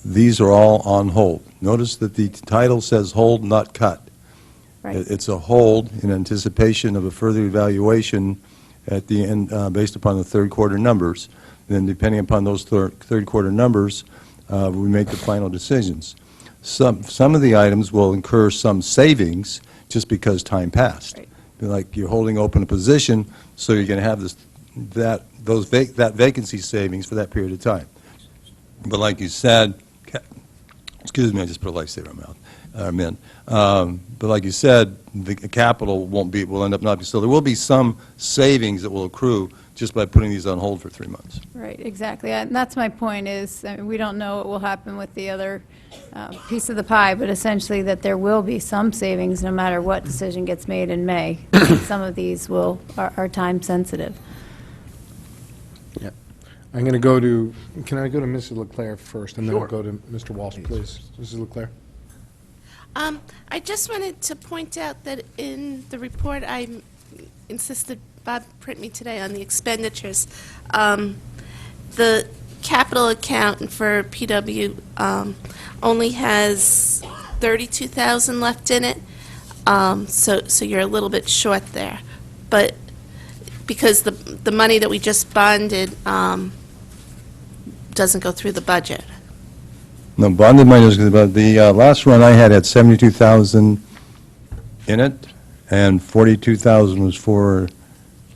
these are all on hold. Notice that the title says hold, not cut. Right. It's a hold in anticipation of a further evaluation at the end, based upon the third quarter numbers. Then depending upon those third quarter numbers, we make the final decisions. Some of the items will incur some savings just because time passed. Right. Like you're holding open a position, so you're going to have that vacancy savings for that period of time. But like you said, excuse me, I just put a lifesaver in my mouth, but like you said, the capital will end up not be, so there will be some savings that will accrue just by putting these on hold for 3 months. Right, exactly. And that's my point is, I mean, we don't know what will happen with the other piece of the pie, but essentially that there will be some savings no matter what decision gets made in May. Some of these are time sensitive. I'm going to go to, can I go to Mrs. Leclerc first, and then I'll go to Mr. Walsh, please? Mrs. Leclerc? I just wanted to point out that in the report, I insisted Bob print me today on the expenditures. The capital account for PW only has $32,000 left in it, so you're a little bit short there. But because the money that we just bonded doesn't go through the budget. No, bonded money is, but the last run I had 72,000 in it, and 42,000 was for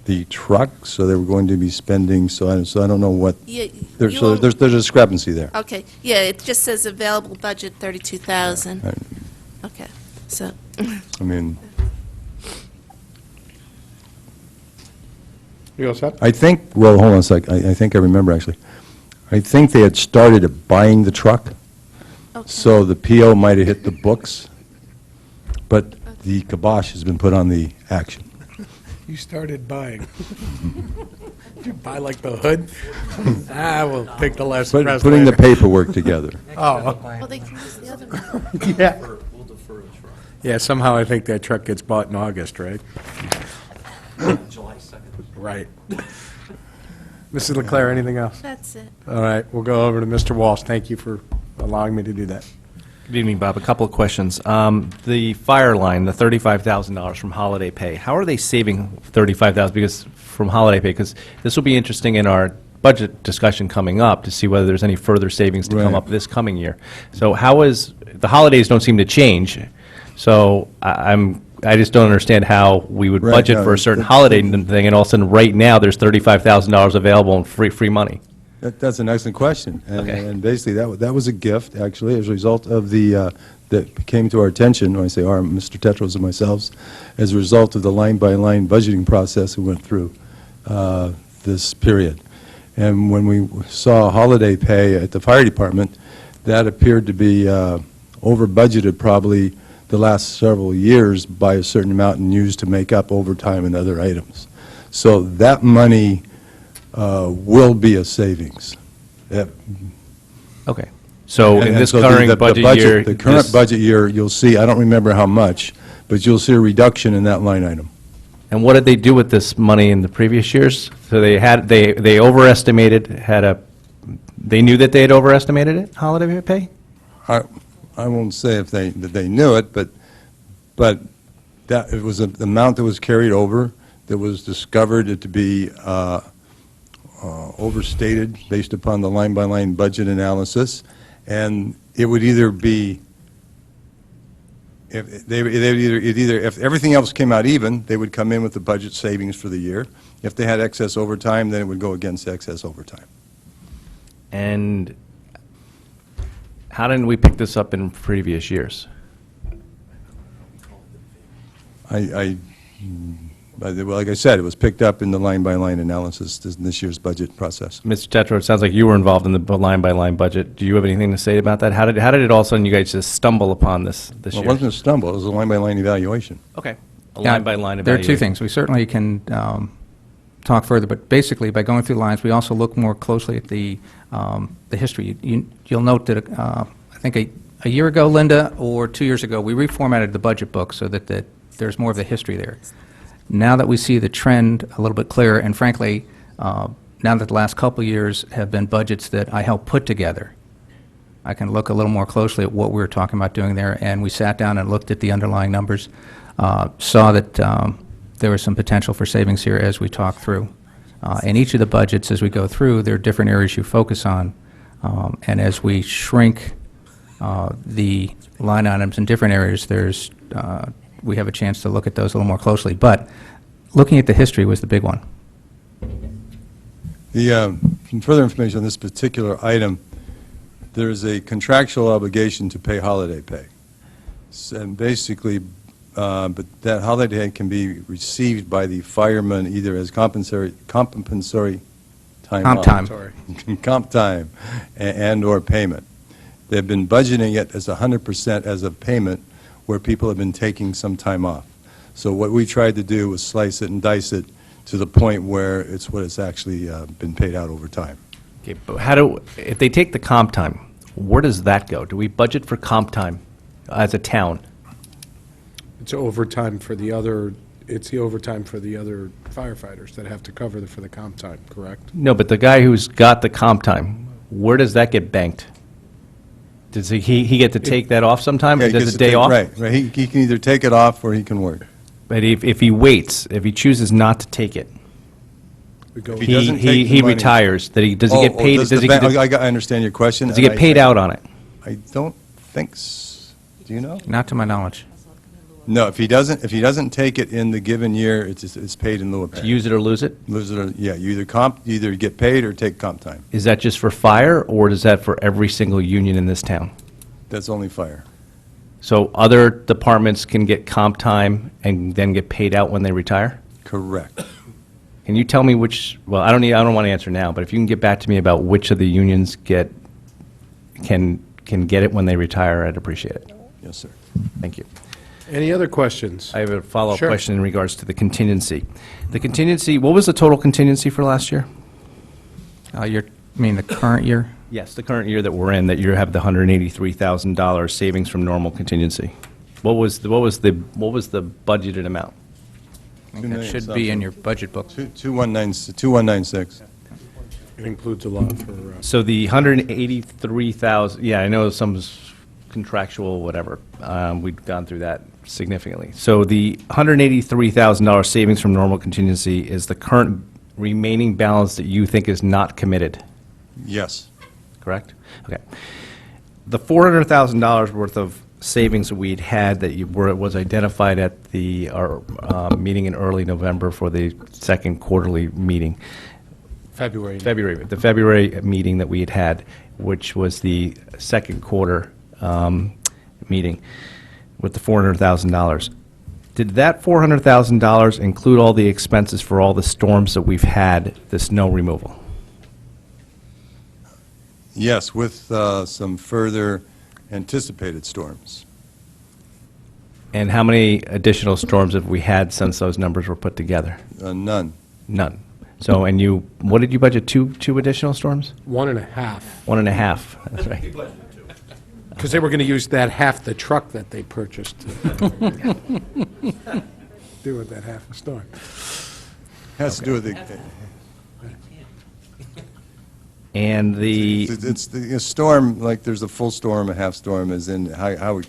the truck, so they were going to be spending, so I don't know what, Yeah, so there's a discrepancy there. Okay, yeah, it just says available budget 32,000. Right. Okay, so, I mean, You all set? I think, well, hold on a sec, I think I remember actually. I think they had started buying the truck, okay. so the PO might have hit the books, but the kibosh has been put on the action. You started buying. Did you buy like the hood? We'll take the last press Putting the later. paperwork together. Oh, Well, they can use the other one. yeah. Yeah, somehow I think that truck gets bought in August, right? July 2nd. Right. Mrs. Leclerc, anything else? That's it. All right, we'll go over to Mr. Walsh. Thank you for allowing me to do that. Good evening, Bob. A couple of questions. The fire line, the $35,000 from holiday pay, how are they saving $35,000 because from holiday pay? Because this will be interesting in our budget discussion coming up to see whether there's any further savings to come Right. up this coming year. So how is, the holidays don't seem to change, so I just don't understand how we would Right, budget no, for a certain the- holiday thing, and all of a sudden, right now, there's $35,000 available in free money. That's an excellent question. Okay. And basically, that was a gift, actually, as a result of that came to our attention, when I say our, Mr. Tetros and myself, as a result of the line-by-line budgeting process we went through this period. And when we saw holiday pay at the fire department, that appeared to be over-budgeted probably the last several years by a certain amount and used to make up overtime and other items. So that money will be a savings. Okay. So in And this so current the budget year... The current this- budget year, you'll see, I don't remember how much, but you'll see a reduction in that line item. And what did they do with this money in the previous years? So they overestimated, they knew that they had overestimated it, holiday pay? I won't say that they knew it, but that, it was an amount that was carried over, that was discovered to be overstated based upon the line-by-line budget analysis, and it would either be, if everything else came out even, they would come in with the budget savings for the year. If they had excess overtime, then it would go against excess overtime. And how didn't we pick this up in previous years? Well, like I said, it was picked up in the line-by-line analysis in this year's budget process. Mr. Tetro, it sounds like you were involved in the line-by-line budget. Do you have anything to say about that? How did it all of a sudden you guys just stumble upon this Well, year? it wasn't a stumble, it was a line-by-line evaluation. Okay. A Yeah, line-by-line There are evaluation. two things. We certainly can talk further, but basically, by going through the lines, we also look more closely at the history. You'll note that, I think a year ago, Linda, or 2 years ago, we reformatted the budget book so that there's more of the history there. Now that we see the trend a little bit clearer, and frankly, now that the last couple of years have been budgets that I helped put together, I can look a little more closely at what we were talking about doing there, and we sat down and looked at the underlying numbers, saw that there was some potential for savings here as we talked through. In each of the budgets, as we go through, there are different areas you focus on, and as we shrink the line items in different areas, we have a chance to look at those a little more closely. But looking at the history was the big one. Some further information on this particular item, there is a contractual obligation to pay holiday pay. And basically, but that holiday pay can be received by the fireman either as compensatory time Comp off. time. Comp time and/or payment. They've been budgeting it as 100% as a payment where people have been taking some time off. So what we tried to do was slice it and dice it to the point where it's what it's actually been paid out over time. Okay, but if they take the comp time, where does that go? Do we budget for comp time as a town? It's overtime for the other, it's the overtime for the other firefighters that have to cover for the comp time, correct? No, but the guy who's got the comp time, where does that get banked? Does he get to take that off sometime? Yeah, he Does gets a to day take- off? Right. He can either take it off or he can work. But if he waits, if he chooses not to take it, We go, If he doesn't take the he money- retires, does he get paid? Does Does he the get bank- I understand your question. does he and get paid out on it? I don't think, do you know? Not to my knowledge. No, if he doesn't take it in the given year, it's paid in lieu of pay. Use it or lose it? Lose it, or, yeah, you either get paid or take comp time. Is that just for fire, or is that for every single union in this town? That's only fire. So other departments can get comp time and then get paid out when they retire? Correct. Can you tell me which, well, I don't want to answer now, but if you can get back to me about which of the unions can get it when they retire, I'd appreciate it. Yes, sir. Thank you. Any other questions? I have a follow-up Sure. question in regards to the contingency. The contingency, what was the total contingency for last year? You mean the current year? Yes, the current year that we're in, that you have the $183,000 savings from normal contingency. What was the budgeted amount? I think that should be in your budget book. 2196. It includes a lot for, So the 183,000, yeah, I know some's contractual, whatever. We've gone through that significantly. So the $183,000 savings from normal contingency is the current remaining balance that you think is not committed, Yes. correct? Okay. The $400,000 worth of savings that we'd had that was identified at our meeting in early November for the second quarterly meeting, the February meeting that we had, which was the second quarter meeting with the $400,000. Did that $400,000 include all the expenses for all the storms that we've had, the snow removal? Yes, with some further anticipated storms. And how many additional storms have we had since those numbers were put together? None. None. So, and what did you budget, two additional storms? 1.5. 1.5, that's right. Because they were going to use that half the truck that they purchased to do with that half a storm. Has to do with the, And it's the storm, like there's a full storm, a half storm, is in how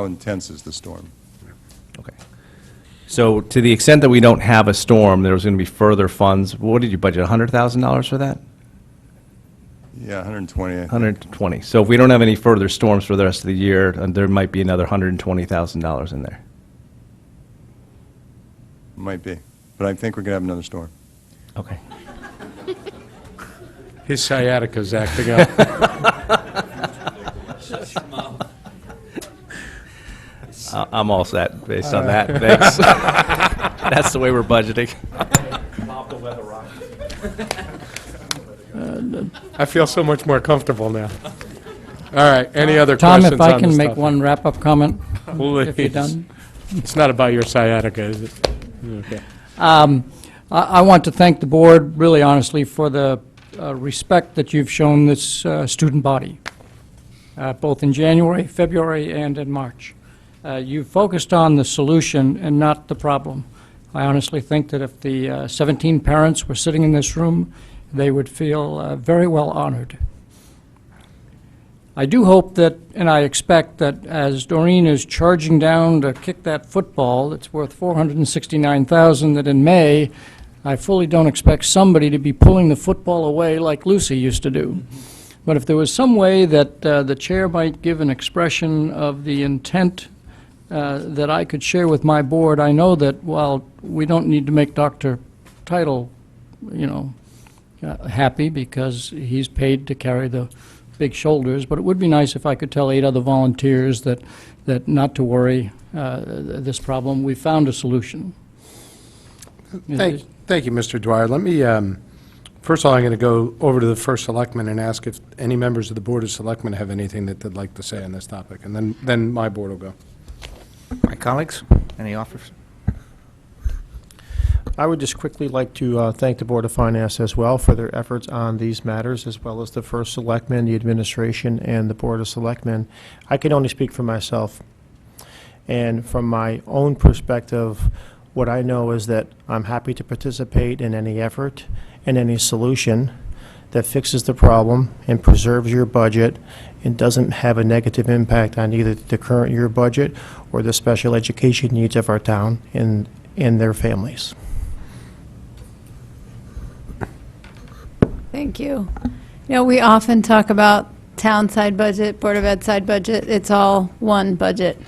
intense is the storm? Okay. So to the extent that we don't have a storm, there was going to be further funds. What did you budget, $100,000 for that? Yeah, 120. I think. 120. So if we don't have any further storms for the rest of the year, there might be another $120,000 in there. Might be. But I think we're going to have another storm. Okay. His sciatica's acting up. I'm all set based on that. Thanks. That's the way we're budgeting. I feel so much more comfortable now. All right, any other Tom, questions if on I can this make stuff? one wrap-up comment, if you're Please. done. It's not about your sciatica, is it? Okay. I want to thank the board, really honestly, for the respect that you've shown this student body, both in January, February, and in March. You focused on the solution and not the problem. I honestly think that if the 17 parents were sitting in this room, they would feel very well honored. I do hope that, and I expect that as Doreen is charging down to kick that football that's worth $469,000, that in May, I fully don't expect somebody to be pulling the football away like Lucy used to do. But if there was some way that the chair might give an expression of the intent that I could share with my board, I know that while we don't need to make Dr. Title, happy because he's paid to carry the big shoulders, but it would be nice if I could tell 8 other volunteers that not to worry, this problem, we found a solution. Thank you, Mr. Dwyer. Let me, first of all, I'm going to go over to the first selectman and ask if any members of the Board of Selectmen have anything that they'd like to say on this topic, and then my board will go. My colleagues, any offers? I would just quickly like to thank the Board of Finance as well for their efforts on these matters, as well as the First Selectman, the administration, and the Board of Selectmen. I can only speak for myself. And from my own perspective, what I know is that I'm happy to participate in any effort and any solution that fixes the problem and preserves your budget and doesn't have a negative impact on either the current year budget or the special education needs of our town and their families. Thank you. We often talk about town side budget, Board of Ed side budget. It's all one budget.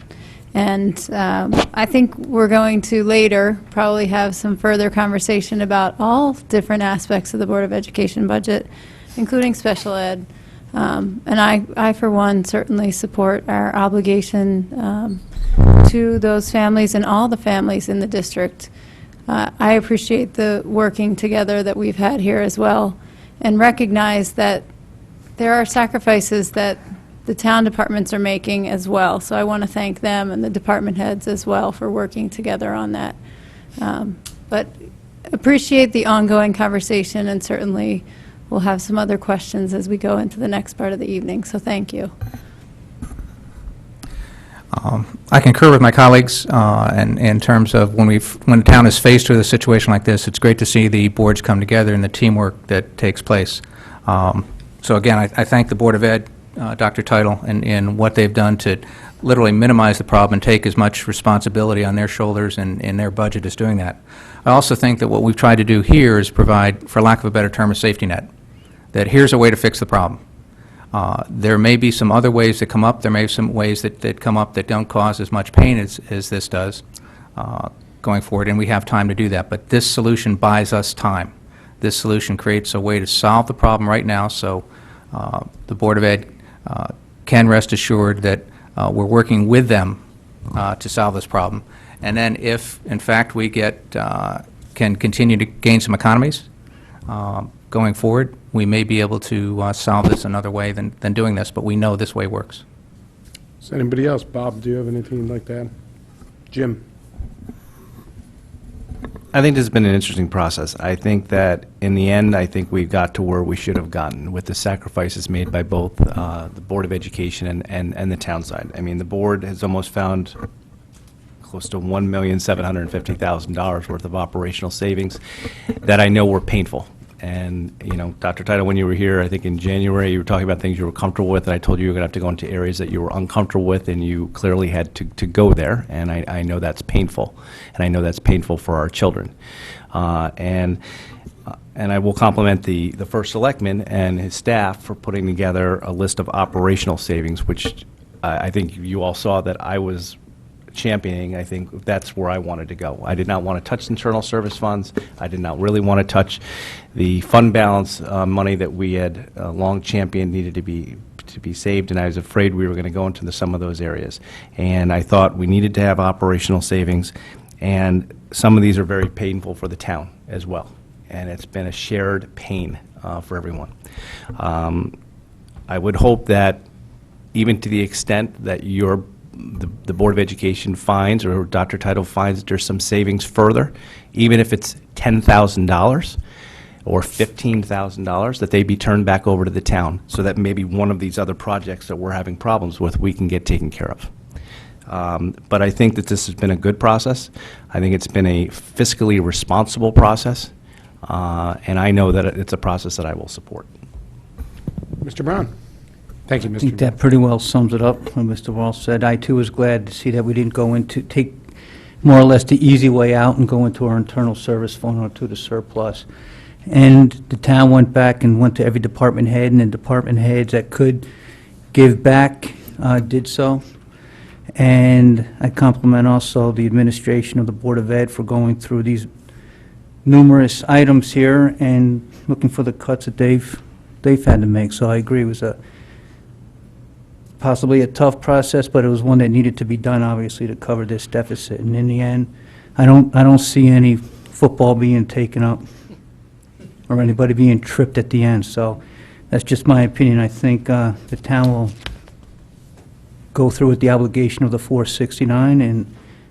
And I think we're going to later probably have some further conversation about all different aspects of the Board of Education budget, including special ed. And I, for one, certainly support our obligation to those families and all the families in the district. I appreciate the working together that we've had here as well, and recognize that there are sacrifices that the town departments are making as well. So I want to thank them and the department heads as well for working together on that. But appreciate the ongoing conversation, and certainly we'll have some other questions as we go into the next part of the evening, so thank you. I concur with my colleagues in terms of when the town is faced with a situation like this, it's great to see the boards come together and the teamwork that takes place. So again, I thank the Board of Ed, Dr. Title, and what they've done to literally minimize the problem and take as much responsibility on their shoulders, and their budget is doing that. I also think that what we've tried to do here is provide, for lack of a better term, a safety net, that here's a way to fix the problem. There may be some other ways that come up. There may be some ways that come up that don't cause as much pain as this does going forward, and we have time to do that. But this solution buys us time. This solution creates a way to solve the problem right now, so the Board of Ed can rest assured that we're working with them to solve this problem. And then if, in fact, we can continue to gain some economies going forward, we may be able to solve this another way than doing this, but we know this way works. Does anybody else? Bob, do you have anything like that? Jim? I think this has been an interesting process. I think that in the end, I think we got to where we should have gotten with the sacrifices made by both the Board of Education and the town side. I mean, the board has almost found close to $1,750,000 worth of operational savings that I know were painful. And, you know, Dr. Title, when you were here, I think in January, you were talking about things you were comfortable with, and I told you were going to have to go into areas that you were uncomfortable with, and you clearly had to go there, and I know that's painful, and I know that's painful for our children. And I will compliment the first selectman and his staff for putting together a list of operational savings, which I think you all saw that I was championing. I think that's where I wanted to go. I did not want to touch internal service funds. I did not really want to touch the fund balance money that we had long championed needed to be saved, and I was afraid we were going to go into some of those areas. And I thought we needed to have operational savings, and some of these are very painful for the town as well. And it's been a shared pain for everyone. I would hope that even to the extent that the Board of Education finds, or Dr. Title finds, that there's some savings further, even if it's $10,000 or $15,000, that they be turned back over to the town, so that maybe one of these other projects that we're having problems with, we can get taken care of. But I think that this has been a good process. I think it's been a fiscally responsible process, and I know that it's a process that I will support. Mr. Brown? Thank you, Mr. I think that pretty well sums it up, what Mr. Walsh said. I, too, was glad to see that we didn't go into, take more or less the easy way out and go into our internal service fund or to the surplus. And the town went back and went to every department head, and the department heads that could give back did so. And I compliment also the administration of the Board of Ed for going through these numerous items here and looking for the cuts that they've had to make. So I agree, it was possibly a tough process, but it was one that needed to be done, obviously, to cover this deficit. And in the end, I don't see any football being taken up or anybody being tripped at the end. So that's just my opinion. I think the town will go through with the obligation of the 469, and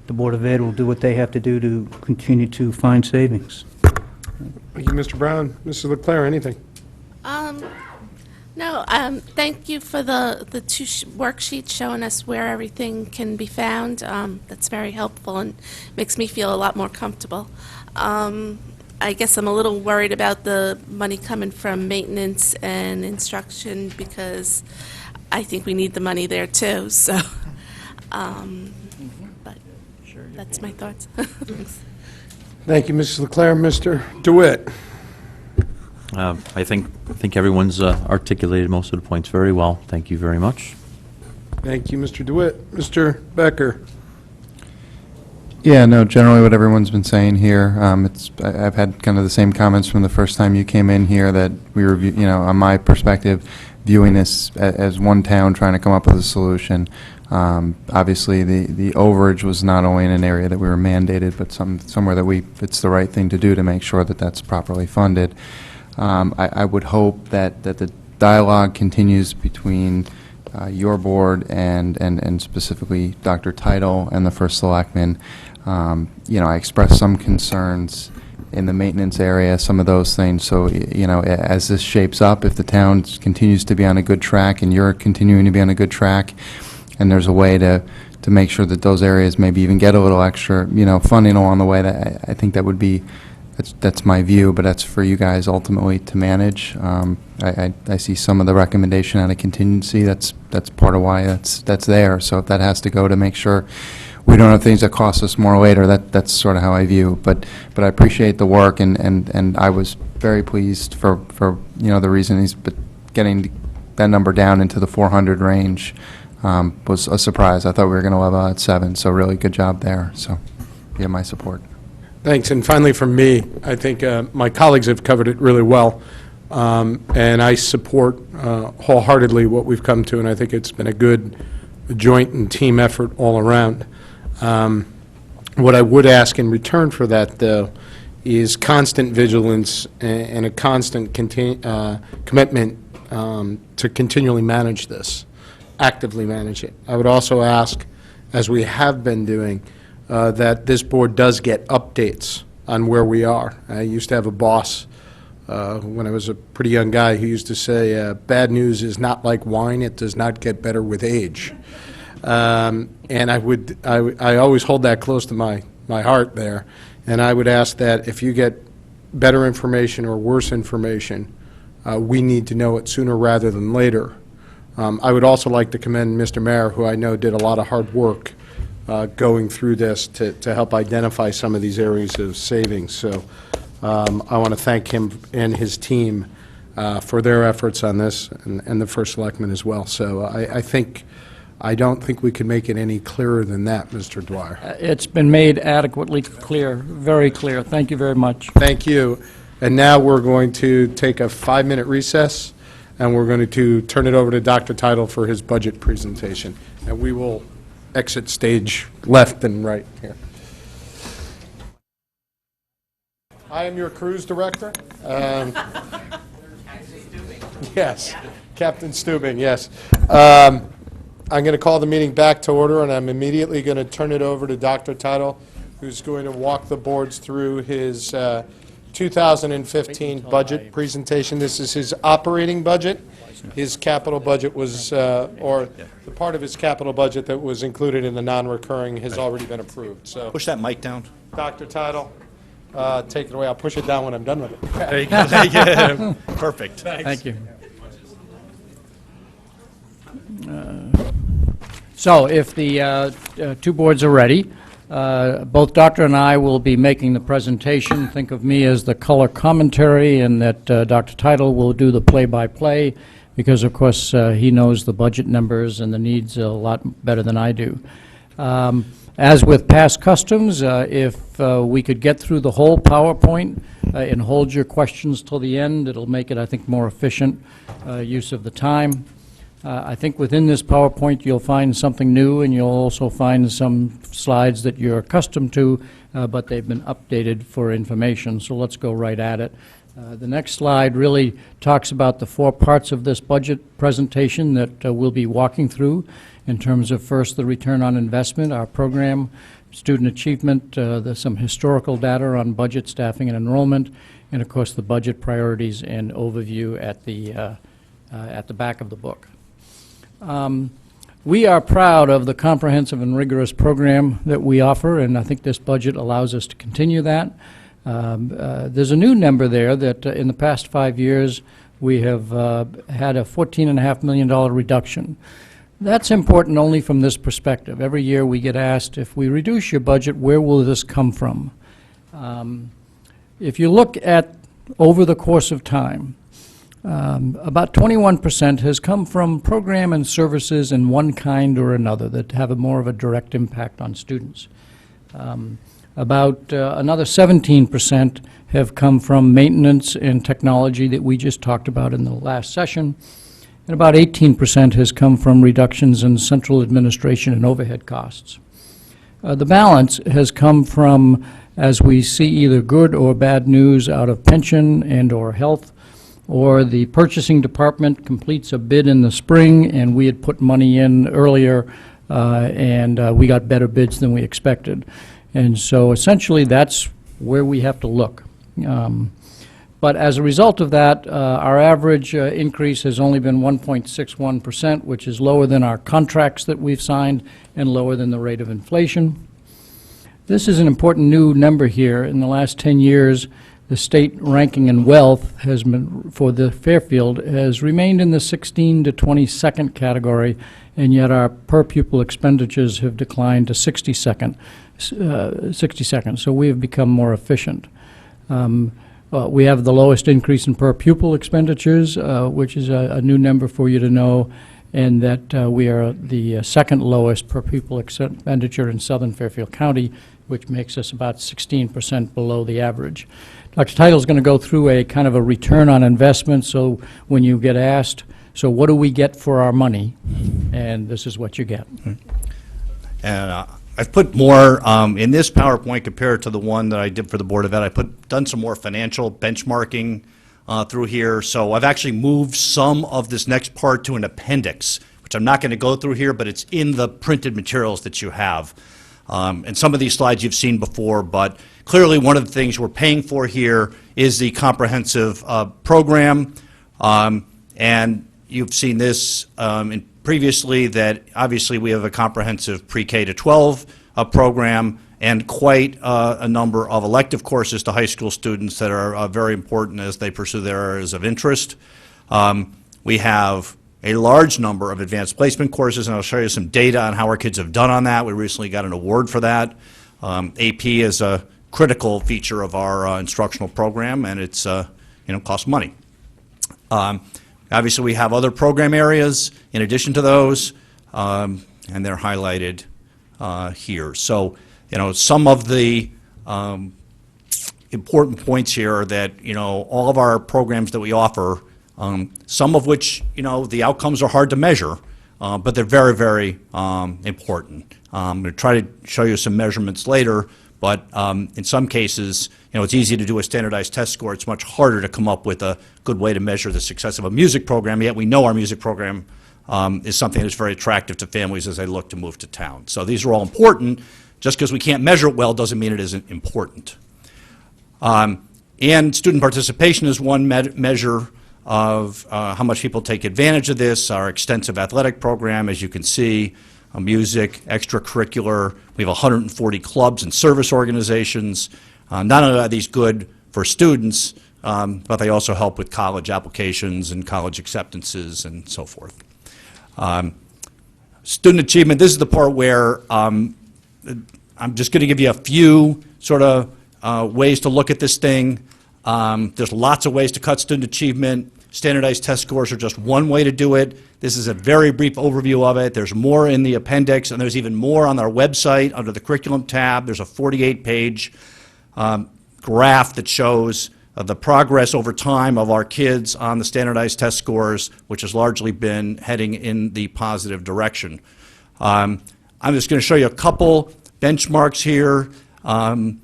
the Board of Ed will do what they have to do to continue to find savings. Thank you, Mr. Brown. Mrs. Leclerc, anything? No, thank you for the two worksheets showing us where everything can be found. That's very helpful and makes me feel a lot more comfortable. I guess I'm a little worried about the money coming from maintenance and instruction, because I think we need the money there too, so, but that's my thoughts. Thanks. Thank you, Mrs. Leclerc. Mr. DeWitt? I think everyone's articulated most of the points very well. Thank you very much. Thank you, Mr. DeWitt. Mr. Becker? Yeah, no, generally what everyone's been saying here, I've had kind of the same comments from the first time you came in here, that we were, on my perspective, viewing this as one town trying to come up with a solution. Obviously, the overage was not only in an area that we were mandated, but somewhere that it's the right thing to do to make sure that that's properly funded. I would hope that the dialogue continues between your board and specifically Dr. Title and the First Selectman. I expressed some concerns in the maintenance area, some of those things. So, as this shapes up, if the town continues to be on a good track and you're continuing to be on a good track, and there's a way to make sure that those areas maybe even get a little extra, funding along the way, that I think that would be, that's my view, but that's for you guys ultimately to manage. I see some of the recommendation out of contingency. That's part of why that's there. So if that has to go to make sure we don't have things that cost us more later, that's sort of how I view. But I appreciate the work, and I was very pleased for the reason he's getting that number down into the 400 range was a surprise. I thought we were going to level out at 7, so really good job there. So you have my support. Thanks. And finally, from me, I think my colleagues have covered it really well, and I support wholeheartedly what we've come to, and I think it's been a good joint and team effort all around. What I would ask in return for that, though, is constant vigilance and a constant commitment to continually manage this, actively manage it. I would also ask, as we have been doing, that this board does get updates on where we are. I used to have a boss when I was a pretty young guy who used to say, bad news is not like wine, it does not get better with age. And I always hold that close to my heart there, and I would ask that if you get better information or worse information, we need to know it sooner rather than later. I would also like to commend Mr. Mayor, who I know did a lot of hard work going through this to help identify some of these areas of savings. So I want to thank him and his team for their efforts on this, and the First Selectman as well. So I don't think we can make it any clearer than that, Mr. Dwyer. It's been made adequately clear, very clear. Thank you very much. Thank you. And now we're going to take a 5-minute recess, and we're going to turn it over to Dr. Title for his budget presentation. And we will exit stage left and right here. I am your cruise director. Yes, Captain Stubing, yes. I'm going to call the meeting back to order, and I'm immediately going to turn it over to Dr. Title, who's going to walk the boards through his 2015 budget presentation. This is his operating budget. His capital budget was, or the part of his capital budget that was included in the non-recurring has already been approved. So, Push that mic down. Dr. Title, take it away. I'll push it down when I'm done with it. There you go. Thank you. Perfect. Thank you. So if the two boards are ready, both Doctor and I will be making the presentation. Think of me as the color commentary, and that Dr. Title will do the play-by-play, because, of course, he knows the budget numbers and the needs a lot better than I do. As with past customs, if we could get through the whole PowerPoint and hold your questions till the end, it'll make it, I think, more efficient use of the time. I think within this PowerPoint you'll find something new, and you'll also find some slides that you're accustomed to, but they've been updated for information, so let's go right at it. The next slide really talks about the 4 parts of this budget presentation that we'll be walking through, in terms of, first, the return on investment, our program, student achievement, there's some historical data on budget, staffing, and enrollment, and, of course, the budget priorities and overview at the back of the book. We are proud of the comprehensive and rigorous program that we offer, and I think this budget allows us to continue that. There's a new number there that in the past 5 years we have had a $14.5 million reduction. That's important only from this perspective. Every year we get asked, if we reduce your budget, where will this come from? If you look at over the course of time, about 21% has come from program and services in one kind or another that have more of a direct impact on students. About another 17% have come from maintenance and technology that we just talked about in the last session, and about 18% has come from reductions in central administration and overhead costs. The balance has come from, as we see, either good or bad news out of pension and or health, or the purchasing department completes a bid in the spring, and we had put money in earlier, and we got better bids than we expected. And so essentially, that's where we have to look. But as a result of that, our average increase has only been 1.61%, which is lower than our contracts that we've signed and lower than the rate of inflation. This is an important new number here. In the last 10 years, the state ranking in wealth has been, for the Fairfield, has remained in the 16 to 22nd category, and yet our per pupil expenditures have declined to 62nd. So we have become more efficient. We have the lowest increase in per pupil expenditures, which is a new number for you to know, and that we are the second lowest per pupil expenditure in Southern Fairfield County, which makes us about 16% below the average. Dr. Title is going to go through a kind of a return on investment, so when you get asked, so what do we get for our money? And this is what you get. And I've put more in this PowerPoint compared to the one that I did for the Board of Ed. Done some more financial benchmarking through here. So I've actually moved some of this next part to an appendix, which I'm not going to go through here, but it's in the printed materials that you have. And some of these slides you've seen before, but clearly one of the things we're paying for here is the comprehensive program. And you've seen this previously, that obviously we have a comprehensive pre-K to 12 program and quite a number of elective courses to high school students that are very important as they pursue their areas of interest. We have a large number of advanced placement courses, and I'll show you some data on how our kids have done on that. We recently got an award for that. AP is a critical feature of our instructional program, and it's costs money. Obviously, we have other program areas in addition to those, and they're highlighted here. So, some of the important points here are that, all of our programs that we offer, some of which, the outcomes are hard to measure, but they're very, very important. I'm going to try to show you some measurements later, but in some cases, it's easy to do a standardized test score. It's much harder to come up with a good way to measure the success of a music program, yet we know our music program is something that's very attractive to families as they look to move to town. So these are all important. Just because we can't measure it well doesn't mean it isn't important. And student participation is one measure of how much people take advantage of this. Our extensive athletic program, as you can see, music, extracurricular. We have 140 clubs and service organizations. Not only are these good for students, but they also help with college applications and college acceptances and so forth. Student achievement, this is the part where I'm just going to give you a few sort of ways to look at this thing. There's lots of ways to cut student achievement. Standardized test scores are just one way to do it. This is a very brief overview of it. There's more in the appendix, and there's even more on our website under the curriculum tab. There's a 48-page graph that shows the progress over time of our kids on the standardized test scores, which has largely been heading in the positive direction. I'm just going to show you a couple benchmarks here, and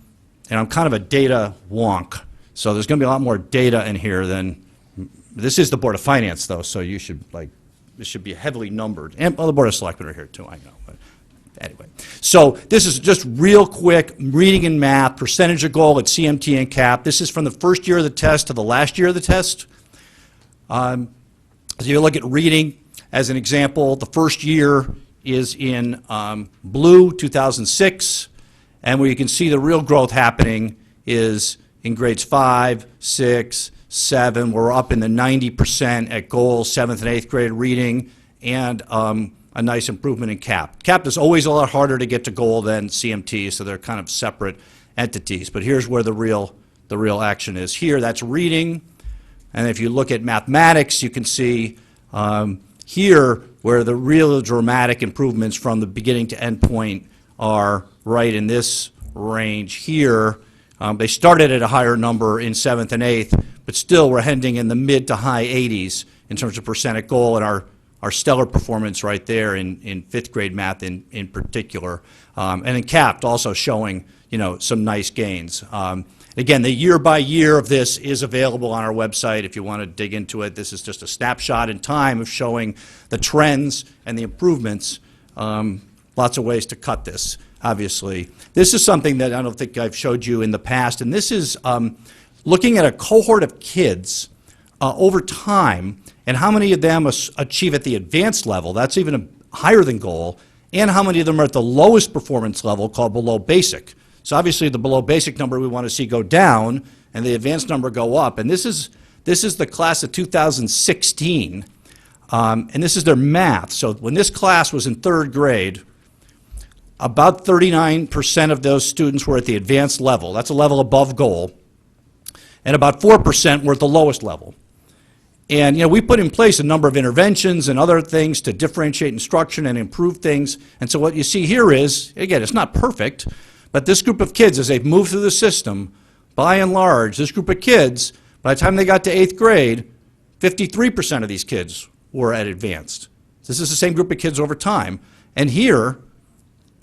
I'm kind of a data wonk, so there's going to be a lot more data in here than, this is the Board of Finance, though, so you should, this should be heavily numbered, and the Board of Selectmen are here, too, I know, but anyway. So this is just real quick, reading and math, percentage of goal at CMT and CAP. This is from the first year of the test to the last year of the test. So you look at reading, as an example, the first year is in blue, 2006, and where you can see the real growth happening is in grades 5, 6, 7. We're up in the 90% at goal, 7th and 8th grade reading, and a nice improvement in CAP. CAP is always a lot harder to get to goal than CMT, so they're kind of separate entities. But here's where the real action is. Here, that's reading, and if you look at mathematics, you can see here where the real dramatic improvements from the beginning to end point are right in this range here. They started at a higher number in 7th and 8th, but still we're heading in the mid to high 80s in terms of percent at goal, and our stellar performance right there in 5th grade math in particular. And in CAP also showing some nice gains. Again, the year-by-year of this is available on our website if you want to dig into it. This is just a snapshot in time of showing the trends and the improvements. Lots of ways to cut this, obviously. This is something that I don't think I've showed you in the past, and this is looking at a cohort of kids over time and how many of them achieve at the advanced level, that's even higher than goal, and how many of them are at the lowest performance level called below basic. So obviously the below basic number we want to see go down and the advanced number go up. And this is the class of 2016, and this is their math. So when this class was in third grade, about 39% of those students were at the advanced level. That's a level above goal. And about 4% were at the lowest level. And we put in place a number of interventions and other things to differentiate instruction and improve things. And so what you see here is, again, it's not perfect, but this group of kids, as they've moved through the system, by and large, this group of kids, by the time they got to 8th grade, 53% of these kids were at advanced. This is the same group of kids over time. And here,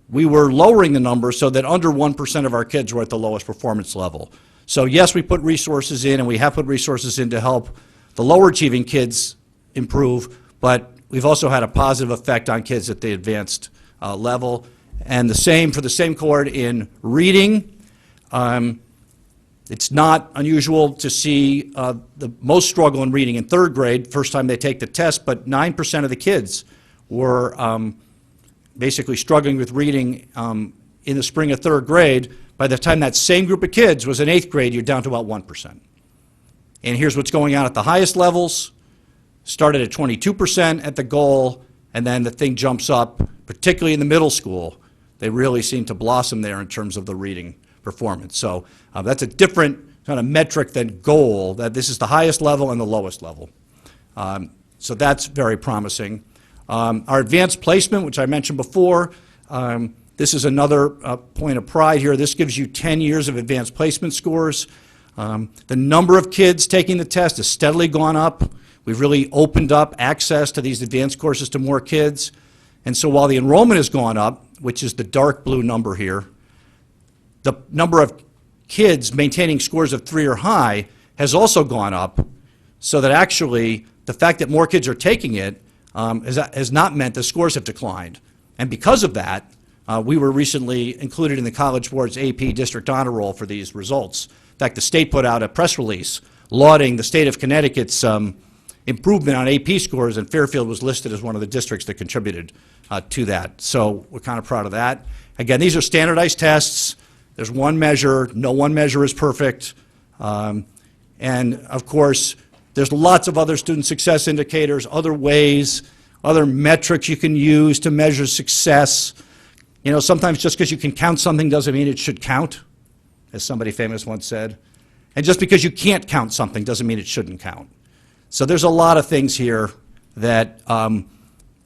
we were lowering the number so that under 1% of our kids were at the lowest performance level. So yes, we put resources in, and we have put resources in to help the lower achieving kids improve, but we've also had a positive effect on kids at the advanced level. And the same for the same cohort in reading. It's not unusual to see the most struggle in reading in third grade, first time they take the test, but 9% of the kids were basically struggling with reading in the spring of third grade. By the time that same group of kids was in 8th grade, you're down to about 1%. And here's what's going on at the highest levels. Started at 22% at the goal, and then the thing jumps up, particularly in the middle school. They really seem to blossom there in terms of the reading performance. So that's a different kind of metric than goal, that this is the highest level and the lowest level. So that's very promising. Our advanced placement, which I mentioned before, this is another point of pride here. This gives you 10 years of advanced placement scores. The number of kids taking the test has steadily gone up. We've really opened up access to these advanced courses to more kids. And so while the enrollment has gone up, which is the dark blue number here, the number of kids maintaining scores of 3 or high has also gone up, so that actually the fact that more kids are taking it has not meant the scores have declined. And because of that, we were recently included in the College Board's AP District Honor Roll for these results. In fact, the state put out a press release lauding the state of Connecticut's improvement on AP scores, and Fairfield was listed as one of the districts that contributed to that. So we're kind of proud of that. Again, these are standardized tests. There's one measure. No one measure is perfect. And of course, there's lots of other student success indicators, other ways, other metrics you can use to measure success. Sometimes just because you can count something doesn't mean it should count, as somebody famous once said. And just because you can't count something doesn't mean it shouldn't count. So there's a lot of things here that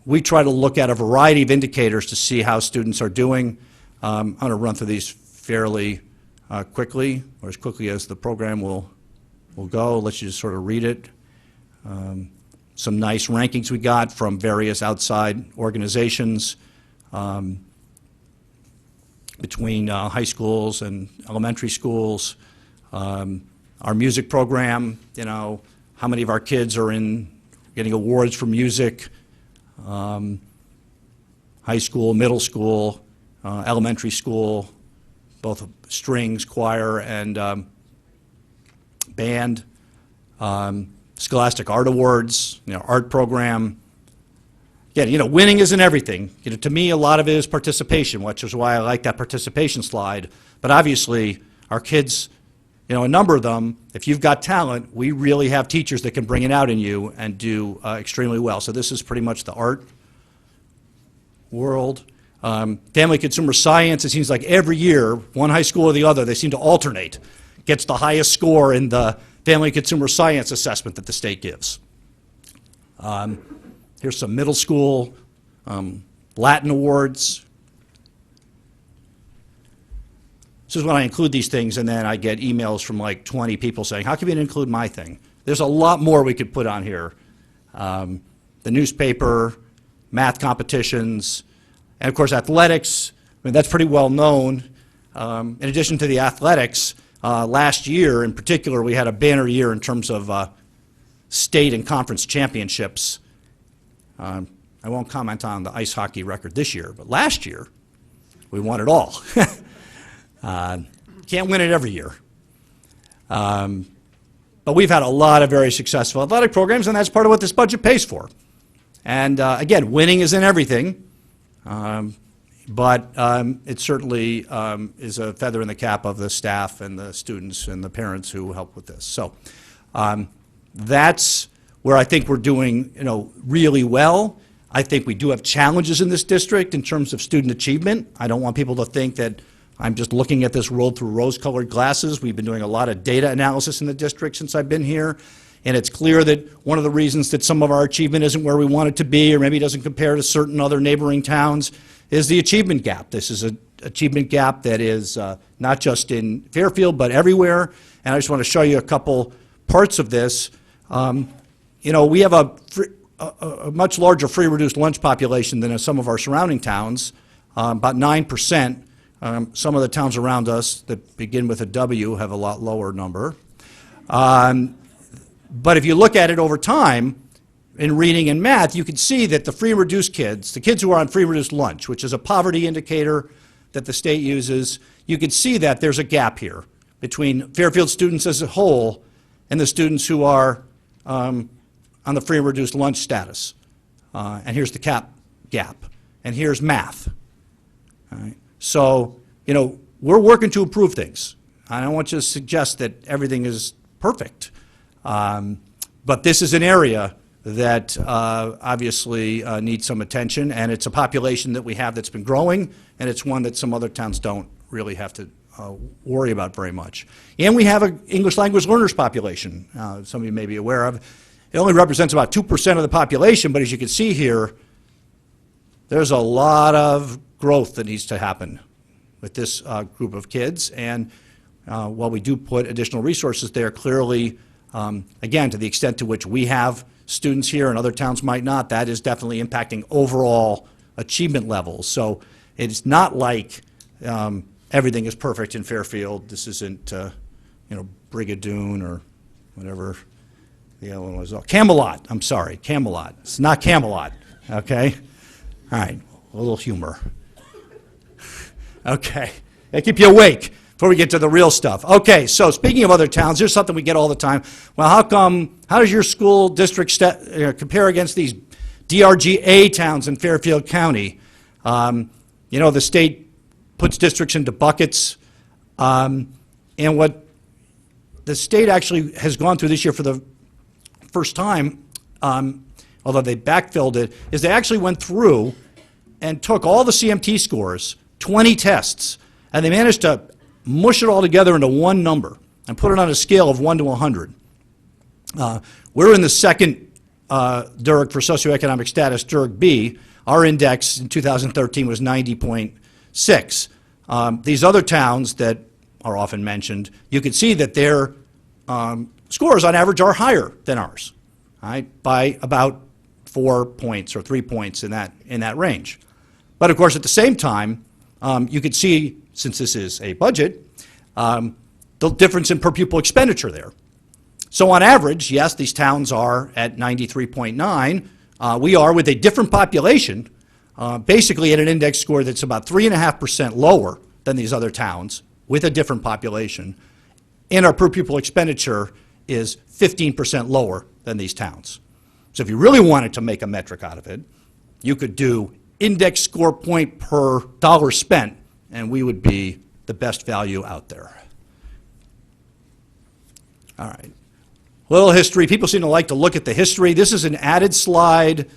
we try to look at a variety of indicators to see how students are doing. I'm going to run through these fairly quickly, or as quickly as the program will go. Let you just sort of read it. Some nice rankings we got from various outside organizations between high schools and elementary schools. Our music program, how many of our kids are getting awards for music, high school, middle school, elementary school, both strings, choir, and band, Scholastic Art Awards, art program. Again, winning isn't everything. To me, a lot of it is participation, which is why I like that participation slide. But obviously, our kids, a number of them, if you've got talent, we really have teachers that can bring it out in you and do extremely well. So this is pretty much the art world. Family consumer science, it seems like every year, one high school or the other, they seem to alternate, gets the highest score in the family consumer science assessment that the state gives. Here's some middle school Latin awards. This is when I include these things, and then I get emails from like 20 people saying, how come you didn't include my thing? There's a lot more we could put on here. The newspaper, math competitions, and of course athletics. That's pretty well known. in addition to the athletics, last year in particular, we had a banner year in terms of state and conference championships. I won't comment on the ice hockey record this year, but last year, we won it all. Can't win it every year. But we've had a lot of very successful athletic programs, and that's part of what this budget pays for. And again, winning isn't everything, but it certainly is a feather in the cap of the staff and the students and the parents who help with this. So that's where I think we're doing, really well. I think we do have challenges in this district in terms of student achievement. I don't want people to think that I'm just looking at this world through rose-colored glasses. We've been doing a lot of data analysis in the district since I've been here, and it's clear that one of the reasons that some of our achievement isn't where we want it to be, or maybe doesn't compare to certain other neighboring towns, is the achievement gap. This is an achievement gap that is not just in Fairfield, but everywhere, and I just want to show you a couple parts of this. We have a much larger free reduced lunch population than in some of our surrounding towns, about 9%. Some of the towns around us that begin with a W have a lot lower number. But if you look at it over time, in reading and math, you can see that the free and reduced kids, the kids who are on free and reduced lunch, which is a poverty indicator that the state uses, you can see that there's a gap here between Fairfield students as a whole and the students who are on the free and reduced lunch status. And here's the gap. And here's math. All right. So, we're working to improve things. I don't want you to suggest that everything is perfect. But this is an area that obviously needs some attention, and it's a population that we have that's been growing, and it's one that some other towns don't really have to worry about very much. And we have an English language learners population, some of you may be aware of. It only represents about 2% of the population, but as you can see here, there's a lot of growth that needs to happen with this group of kids. And while we do put additional resources there, clearly, again, to the extent to which we have students here and other towns might not, that is definitely impacting overall achievement levels. So it's not like everything is perfect in Fairfield. This isn't, Brigadoon or whatever the other one was. Oh, Camelot, I'm sorry, Camelot. It's not Camelot, okay? All right, a little humor. Okay, they keep you awake before we get to the real stuff. Okay, so speaking of other towns, here's something we get all the time. Well, how does your school district compare against these DRG-A towns in Fairfield County? The state puts districts into buckets, and what the state actually has gone through this year for the first time, although they backfilled it, is they actually went through and took all the CMT scores, 20 tests, and they managed to mush it all together into one number and put it on a scale of 1 to 100. We're in the second DIRG for socioeconomic status, DIRG B. Our index in 2013 was 90.6. These other towns that are often mentioned, you can see that their scores on average are higher than ours, right, by about 4 points or 3 points in that range. But of course, at the same time, you could see, since this is a budget, the difference in per pupil expenditure there. So on average, yes, these towns are at 93.9. We are, with a different population, basically at an index score that's about 3.5% lower than these other towns with a different population. And our per pupil expenditure is 15% lower than these towns. So if you really wanted to make a metric out of it, you could do index score point per dollar spent, and we would be the best value out there. All right. A little history. People seem to like to look at the history. This is an added slide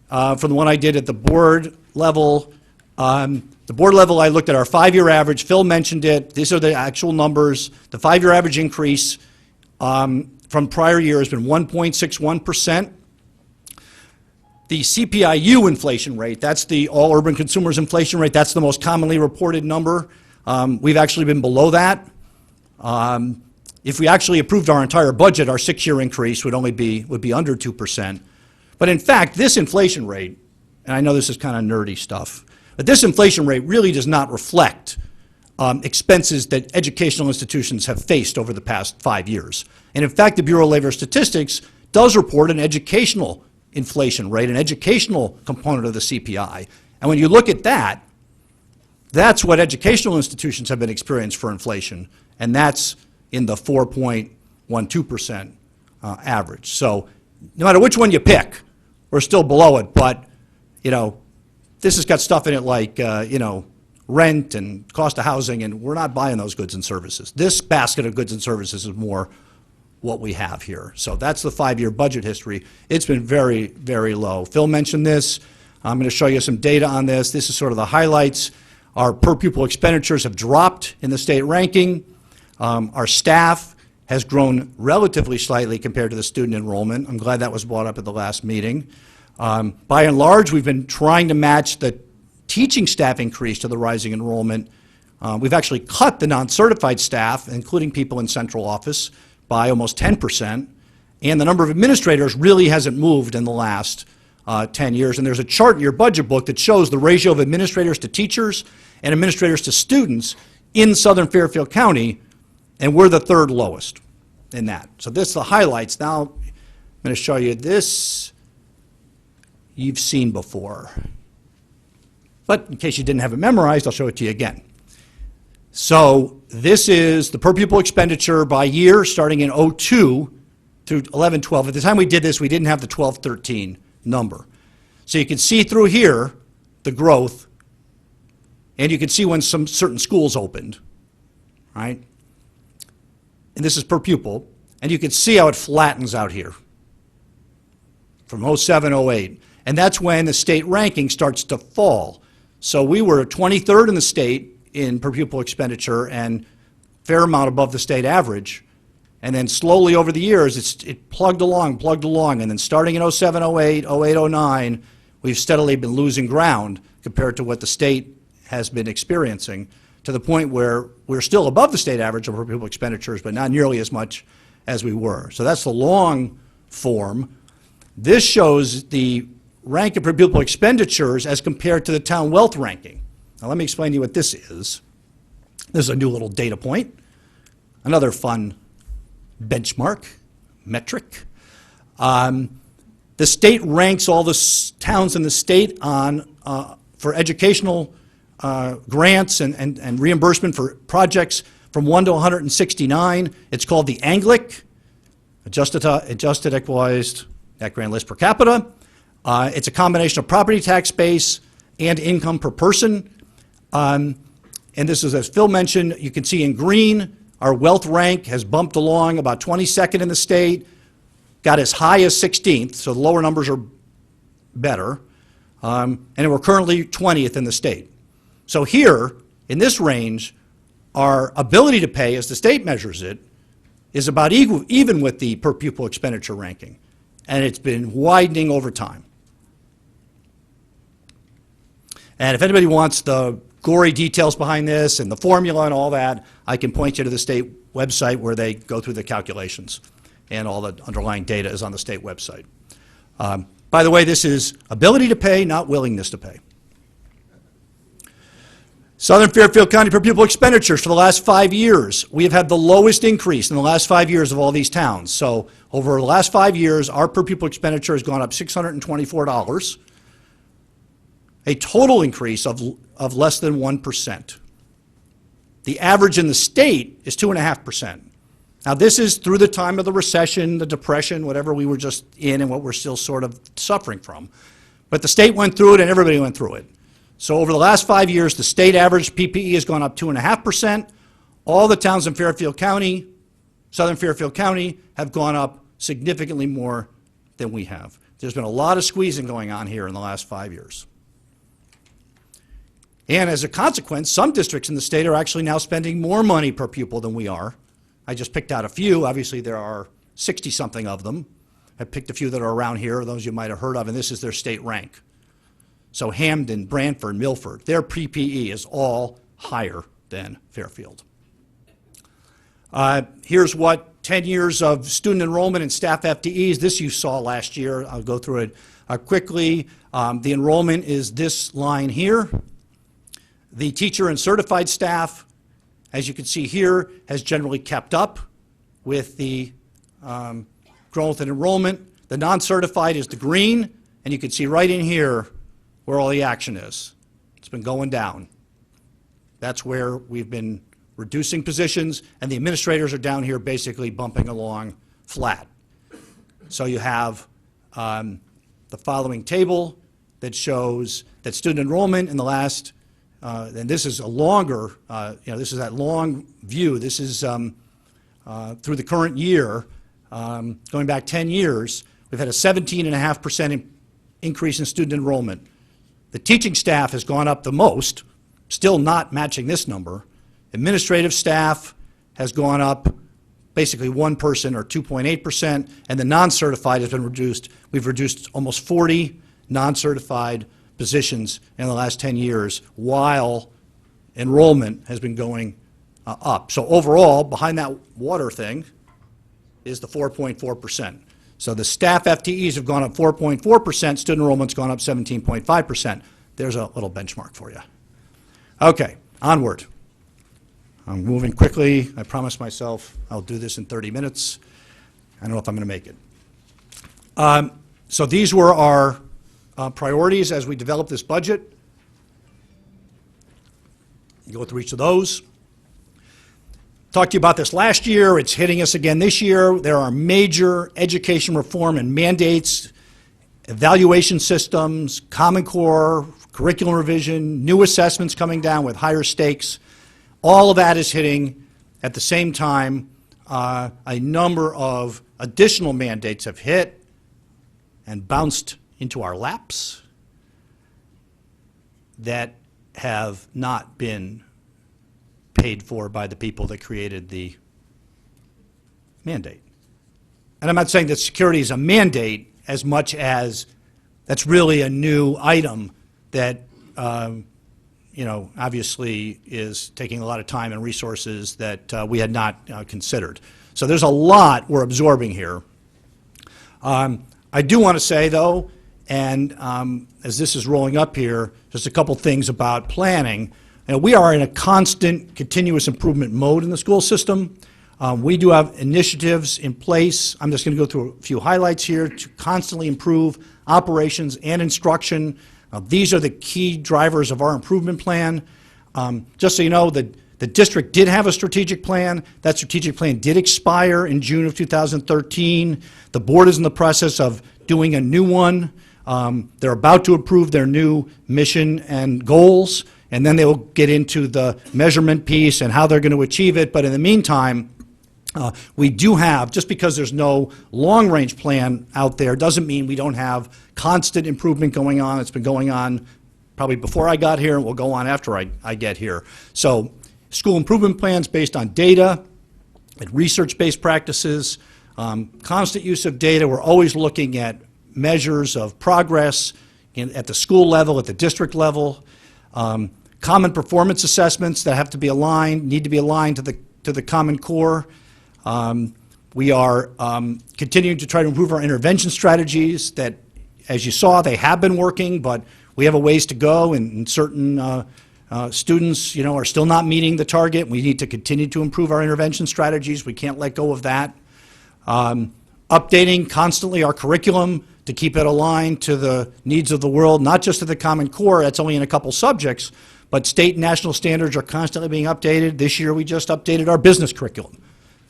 from the one I did at the board level. The board level, I looked at our 5-year average. Phil mentioned it. These are the actual numbers. The 5-year average increase from prior year has been 1.61%. The CPIU inflation rate, that's the all urban consumers inflation rate, that's the most commonly reported number. We've actually been below that. If we actually approved our entire budget, our 6-year increase would be under 2%. But in fact, this inflation rate, and I know this is kind of nerdy stuff, but this inflation rate really does not reflect expenses that educational institutions have faced over the past 5 years. And in fact, the Bureau of Labor Statistics does report an educational inflation rate, an educational component of the CPI. And when you look at that, that's what educational institutions have been experiencing for inflation, and that's in the 4.12% average. So no matter which one you pick, we're still below it, but, you know, this has got stuff in it like, you know, rent and cost of housing, and we're not buying those goods and services. This basket of goods and services is more what we have here. So that's the 5-year budget history. It's been very, very low. Phil mentioned this. I'm going to show you some data on this. This is sort of the highlights. Our per pupil expenditures have dropped in the state ranking. Our staff has grown relatively slightly compared to the student enrollment. I'm glad that was brought up at the last meeting. By and large, we've been trying to match the teaching staff increase to the rising enrollment. We've actually cut the non-certified staff, including people in central office, by almost 10%, and the number of administrators really hasn't moved in the last 10 years. And there's a chart in your budget book that shows the ratio of administrators to teachers and administrators to students in Southern Fairfield County, and we're the third lowest in that. So this is the highlights. Now I'm going to show you this. You've seen before. But in case you didn't have it memorized, I'll show it to you again. So this is the per pupil expenditure by year starting in 02 through 11-12. At the time we did this, we didn't have the 12-13 number. So you can see through here the growth, and you can see when some certain schools opened, right? And this is per pupil, and you can see how it flattens out here from 07, 08. And that's when the state ranking starts to fall. So we were 23rd in the state in per pupil expenditure and fair amount above the state average. And then slowly over the years, it plugged along, and then starting in 07, 08, 08, 09, we've steadily been losing ground compared to what the state has been experiencing, to the point where we're still above the state average of per pupil expenditures, but not nearly as much as we were. So that's the long form. This shows the rank of per pupil expenditures as compared to the town wealth ranking. Now let me explain to you what this is. This is a new little data point, another fun benchmark, metric. The state ranks all the towns in the state on for educational grants and reimbursement for projects from 1 to 169. It's called the ANGLIC, Adjusted Equalized Net Grand List per capita. It's a combination of property tax base and income per person. And this is, as Phil mentioned, you can see in green, our wealth rank has bumped along about 22nd in the state, got as high as 16th, so the lower numbers are better. And we're currently 20th in the state. So here, in this range, our ability to pay, as the state measures it, is about even with the per pupil expenditure ranking. And it's been widening over time. And if anybody wants the gory details behind this and the formula and all that, I can point you to the state website where they go through the calculations, and all the underlying data is on the state website. By the way, this is ability to pay, not willingness to pay. Southern Fairfield County per pupil expenditures for the last 5 years. We have had the lowest increase in the last 5 years of all these towns. So over the last 5 years, our per pupil expenditure has gone up $624, a total increase of less than 1%. The average in the state is 2.5%. Now this is through the time of the recession, the depression, whatever we were just in and what we're still sort of suffering from. But the state went through it and everybody went through it. So over the last 5 years, the state average PPE has gone up 2.5%. All the towns in Fairfield County, Southern Fairfield County, have gone up significantly more than we have. There's been a lot of squeezing going on here in the last 5 years. And as a consequence, some districts in the state are actually now spending more money per pupil than we are. I just picked out a few. Obviously, there are 60-something of them. I picked a few that are around here, those you might have heard of, and this is their state rank. So Hamden, Brantford, Milford, their PPE is all higher than Fairfield. Here's what 10 years of student enrollment and staff FTEs, this you saw last year. I'll go through it quickly. The enrollment is this line here. The teacher and certified staff as you can see here, has generally kept up with the growth in enrollment. The non-certified is the green, and you can see right in here where all the action is. It's been going down. That's where we've been reducing positions, and the administrators are down here basically bumping along flat. So you have the following table that shows that student enrollment in the last, and this is a longer, this is that long view. This is through the current year, going back 10 years, we've had a 17.5% increase in student enrollment. The teaching staff has gone up the most, still not matching this number. Administrative staff has gone up basically 1 person or 2.8%, and the non-certified has been reduced. We've reduced almost 40 non-certified positions in the last 10 years, while enrollment has been going up. So overall, behind that water thing is the 4.4%. So the staff FTEs have gone up 4.4%, student enrollment's gone up 17.5%. There's a little benchmark for you. Okay, onward. I'm moving quickly. I promised myself I'll do this in 30 minutes. I don't know if I'm going to make it. So these were our priorities as we developed this budget. You go through each of those. Talked to you about this last year. It's hitting us again this year. There are major education reform and mandates, evaluation systems, Common Core, curriculum revision, new assessments coming down with higher stakes. All of that is hitting at the same time. A number of additional mandates have hit and bounced into our laps that have not been paid for by the people that created the mandate. And I'm not saying that security is a mandate as much as that's really a new item that obviously is taking a lot of time and resources that we had not considered. So there's a lot we're absorbing here. I do want to say, though, and as this is rolling up here, just a couple things about planning. We are in a constant, continuous improvement mode in the school system. We do have initiatives in place. I'm just going to go through a few highlights here to constantly improve operations and instruction. These are the key drivers of our improvement plan. Just so you know, the district did have a strategic plan. That strategic plan did expire in June of 2013. The board is in the process of doing a new one. They're about to approve their new mission and goals, and then they will get into the measurement piece and how they're going to achieve it. But in the meantime, we do have, just because there's no long-range plan out there, doesn't mean we don't have constant improvement going on. It's been going on probably before I got here and will go on after I get here. So school improvement plans based on data and research-based practices, constant use of data. We're always looking at measures of progress at the school level, at the district level, common performance assessments that have to be aligned, need to be aligned to the Common Core. We are continuing to try to improve our intervention strategies that, as you saw, they have been working, but we have a ways to go, and certain students, are still not meeting the target. We need to continue to improve our intervention strategies. We can't let go of that. Updating constantly our curriculum to keep it aligned to the needs of the world, not just to the Common Core. That's only in a couple subjects, but state and national standards are constantly being updated. This year we just updated our business curriculum.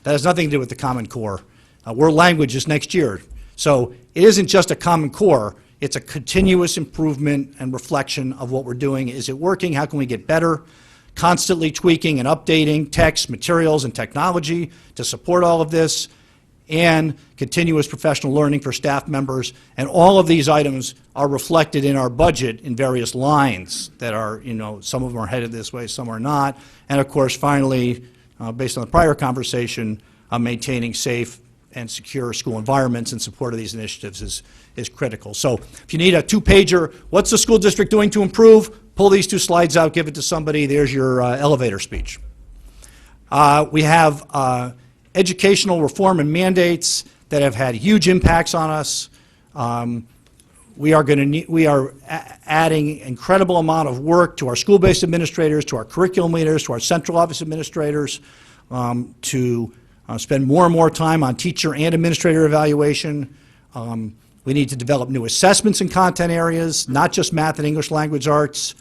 That has nothing to do with the Common Core. World language is next year. So it isn't just a Common Core, it's a continuous improvement and reflection of what we're doing. Is it working? How can we get better? Constantly tweaking and updating text, materials, and technology to support all of this, and continuous professional learning for staff members. And all of these items are reflected in our budget in various lines that are, some of them are headed this way, some are not. And of course, finally, based on the prior conversation, maintaining safe and secure school environments in support of these initiatives is critical. So if you need a two-pager, what's the school district doing to improve? Pull these two slides out, give it to somebody. There's your elevator speech. We have educational reform and mandates that have had huge impacts on us. we are adding incredible amount of work to our school-based administrators, to our curriculum leaders, to our central office administrators, to spend more and more time on teacher and administrator evaluation. We need to develop new assessments in content areas, not just math and English language arts.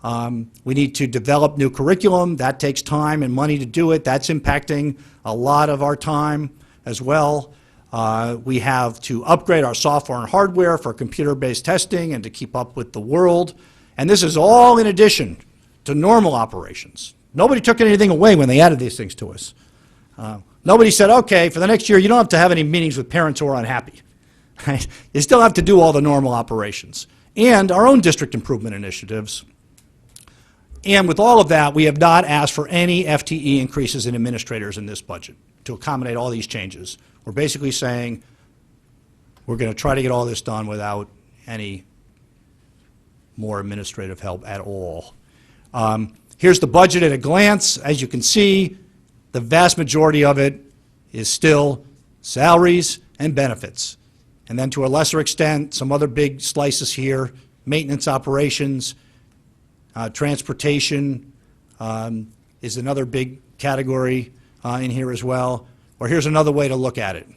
We need to develop new curriculum. That takes time and money to do it. That's impacting a lot of our time as well. We have to upgrade our software and hardware for computer-based testing and to keep up with the world. And this is all in addition to normal operations. Nobody took anything away when they added these things to us. Nobody said, okay, for the next year, you don't have to have any meetings with parents who are unhappy. Right? You still have to do all the normal operations. And our own district improvement initiatives. And with all of that, we have not asked for any FTE increases in administrators in this budget to accommodate all these changes. We're basically saying we're going to try to get all this done without any more administrative help at all. Here's the budget at a glance. As you can see, the vast majority of it is still salaries and benefits. And then to a lesser extent, some other big slices here, maintenance operations, transportation is another big category in here as well. Or here's another way to look at it.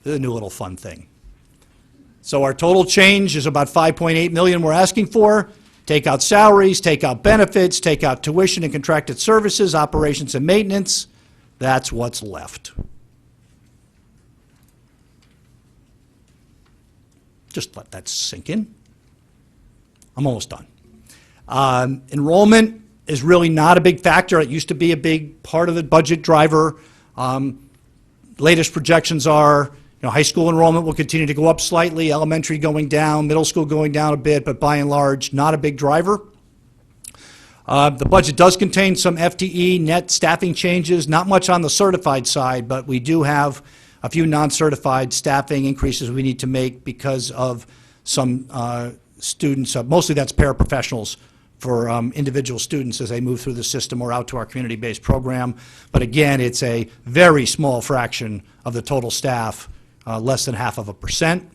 This is a new little fun thing. So our total change is about $5.8 million we're asking for. Take out salaries, take out benefits, take out tuition and contracted services, operations and maintenance. That's what's left. Just let that sink in. I'm almost done. Enrollment is really not a big factor. It used to be a big part of the budget driver. Latest projections are, high school enrollment will continue to go up slightly, elementary going down, middle school going down a bit, but by and large, not a big driver. The budget does contain some FTE net staffing changes, not much on the certified side, but we do have a few non-certified staffing increases we need to make because of some students, mostly that's paraprofessionals for individual students as they move through the system or out to our community-based program. But again, it's a very small fraction of the total staff, less than 0.5%.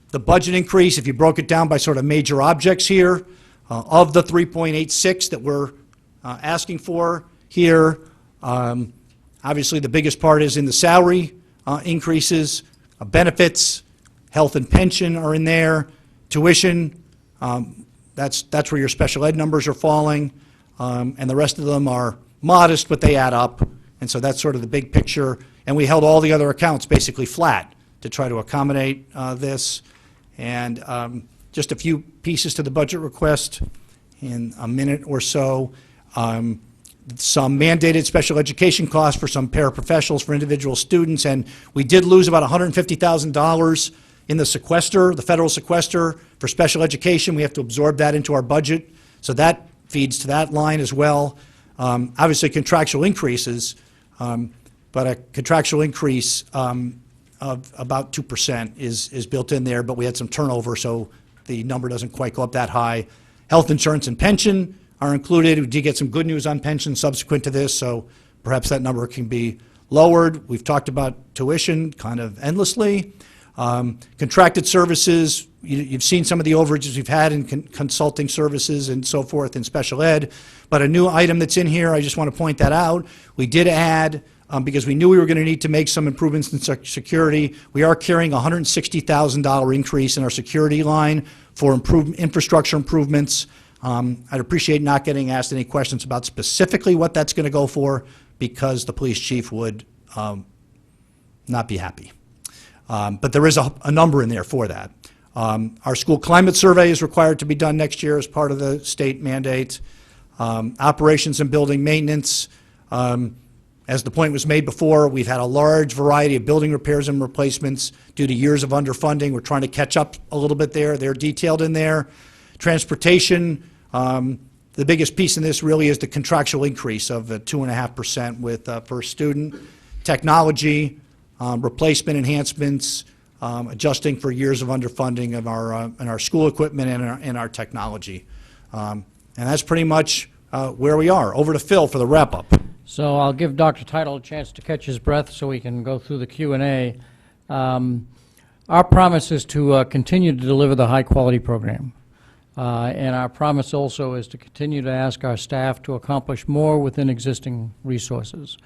The budget increase, if you broke it down by sort of major objects here, of the 3.86 that we're asking for here, obviously the biggest part is in the salary increases, benefits, health and pension are in there, tuition, that's where your special ed numbers are falling, and the rest of them are modest, but they add up, and so that's sort of the big picture. And we held all the other accounts basically flat to try to accommodate this. And just a few pieces to the budget request in a minute or so. Some mandated special education costs for some paraprofessionals for individual students, and we did lose about $150,000 in the sequester, the federal sequester for special education. We have to absorb that into our budget, so that feeds to that line as well. Obviously contractual increases, but a contractual increase of about 2% is built in there, but we had some turnover, so the number doesn't quite go up that high. Health insurance and pension are included. We did get some good news on pension subsequent to this, so perhaps that number can be lowered. We've talked about tuition kind of endlessly. Contracted services, you've seen some of the overages we've had in consulting services and so forth in special ed, but a new item that's in here, I just want to point that out. We did add, because we knew we were going to need to make some improvements in security, we are carrying a $160,000 increase in our security line for infrastructure improvements. I'd appreciate not getting asked any questions about specifically what that's going to go for, because the police chief would not be happy. But there is a number in there for that. Our school climate survey is required to be done next year as part of the state mandate. Operations and building maintenance. As the point was made before, we've had a large variety of building repairs and replacements due to years of underfunding. We're trying to catch up a little bit there. They're detailed in there. Transportation, the biggest piece in this really is the contractual increase of 2.5% with first student. Technology, replacement enhancements, adjusting for years of underfunding of our school equipment and our technology. And that's pretty much where we are. Over to Phil for the wrap-up. So I'll give Dr. Title a chance to catch his breath so we can go through the Q&A. Our promise is to continue to deliver the high-quality program. And our promise also is to continue to ask our staff to accomplish more within existing resources.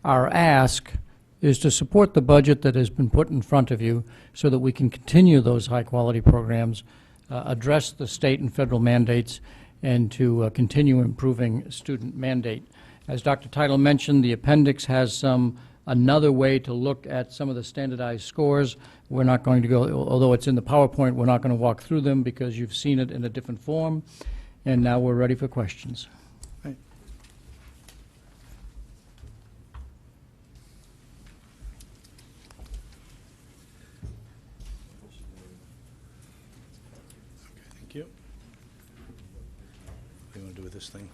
Our ask is to support the budget that has been put in front of you so that we can continue those high-quality programs, address the state and federal mandates, and to continue improving student mandate. As Dr. Teitel mentioned, the appendix has another way to look at some of the standardized scores. We're not going to go, although it's in the PowerPoint, we're not going to walk through them because you've seen it in a different form. And now we're ready for questions. Thank you. What do you want to do with this thing?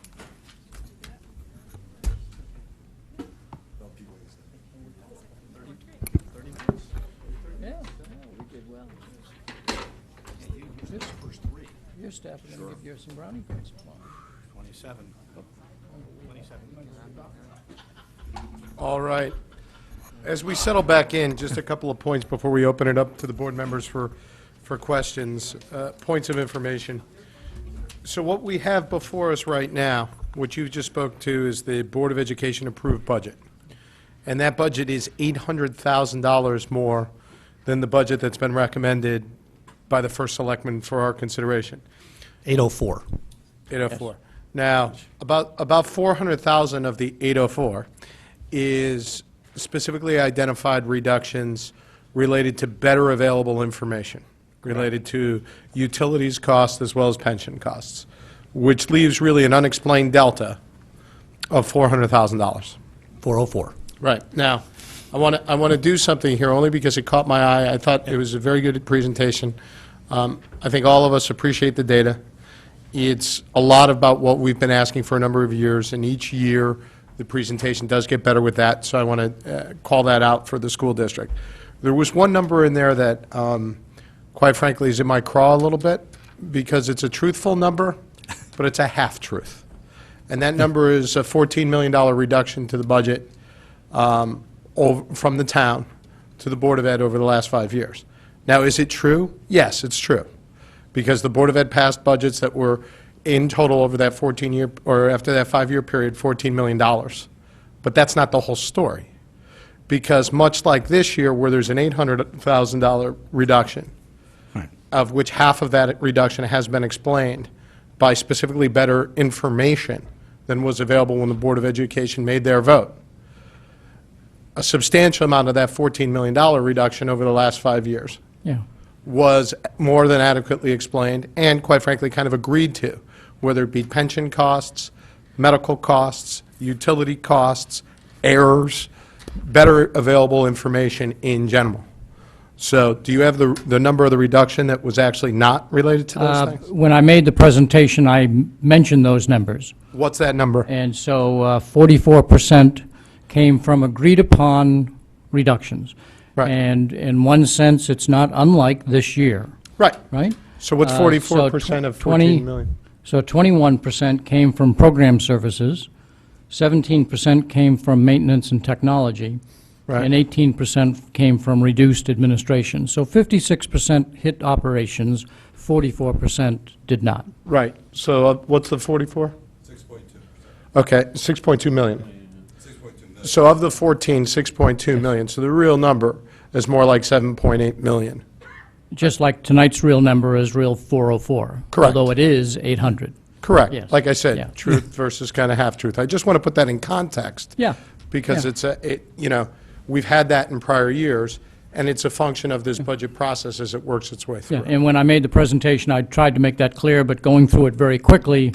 Yeah, we did well. Your staff are going to give you some brownie points tomorrow. 27. 27. All right. As we settle back in, just a couple of points before we open it up to the board members for questions, points of information. So what we have before us right now, what you just spoke to, is the Board of Education approved budget. And that budget is $800,000 more than the budget that's been recommended by the first selectman for our consideration. 804. 804. Now, about 400,000 of the 804 is specifically identified reductions related to better available information, related to utilities costs as well as pension costs, which leaves really an unexplained delta of $400,000. 404. Right. Now, I want to do something here only because it caught my eye. I thought it was a very good presentation. I think all of us appreciate the data. It's a lot about what we've been asking for a number of years, and each year the presentation does get better with that, so I want to call that out for the school district. There was one number in there that, quite frankly, is in my craw a little bit, because it's a truthful number, but it's a half-truth. And that number is a $14 million reduction to the budget from the town to the Board of Ed over the last 5 years. Now, is it true? Yes, it's true, because the Board of Ed passed budgets that were in total over that 14-year, or after that 5-year period, $14 million. But that's not the whole story, because much like this year, where there's an $800,000 reduction, Right. of which half of that reduction has been explained by specifically better information than was available when the Board of Education made their vote. A substantial amount of that $14 million reduction over the last 5 years Yeah. was more than adequately explained and, quite frankly, kind of agreed to, whether it be pension costs, medical costs, utility costs, errors, better available information in general. So do you have the number of the reduction that was actually not related to those things? When I made the presentation, I mentioned those numbers. What's that number? And so 44% came from agreed-upon reductions. Right. And in one sense, it's not unlike this year, Right. right? So what's So 44% of 14 million? So 21% came from program services, 17% came from maintenance and technology, Right. and 18% came from reduced administration. So 56% hit operations, 44% did not. Right. So what's the 44? 6.2. Okay, 6.2 million. 6.2 million. So of the 14, 6.2 million. So the real number is more like 7.8 million. Just like tonight's real number is real 404. Correct. Although it is 800. Correct. Yes. Like I said, Yeah. truth versus kind of half-truth. I just want to put that in context. Yeah. Because Yeah. we've had that in prior years, and it's a function of this budget process as it works its way Yeah, through. and when I made the presentation, I tried to make that clear, but going through it very quickly,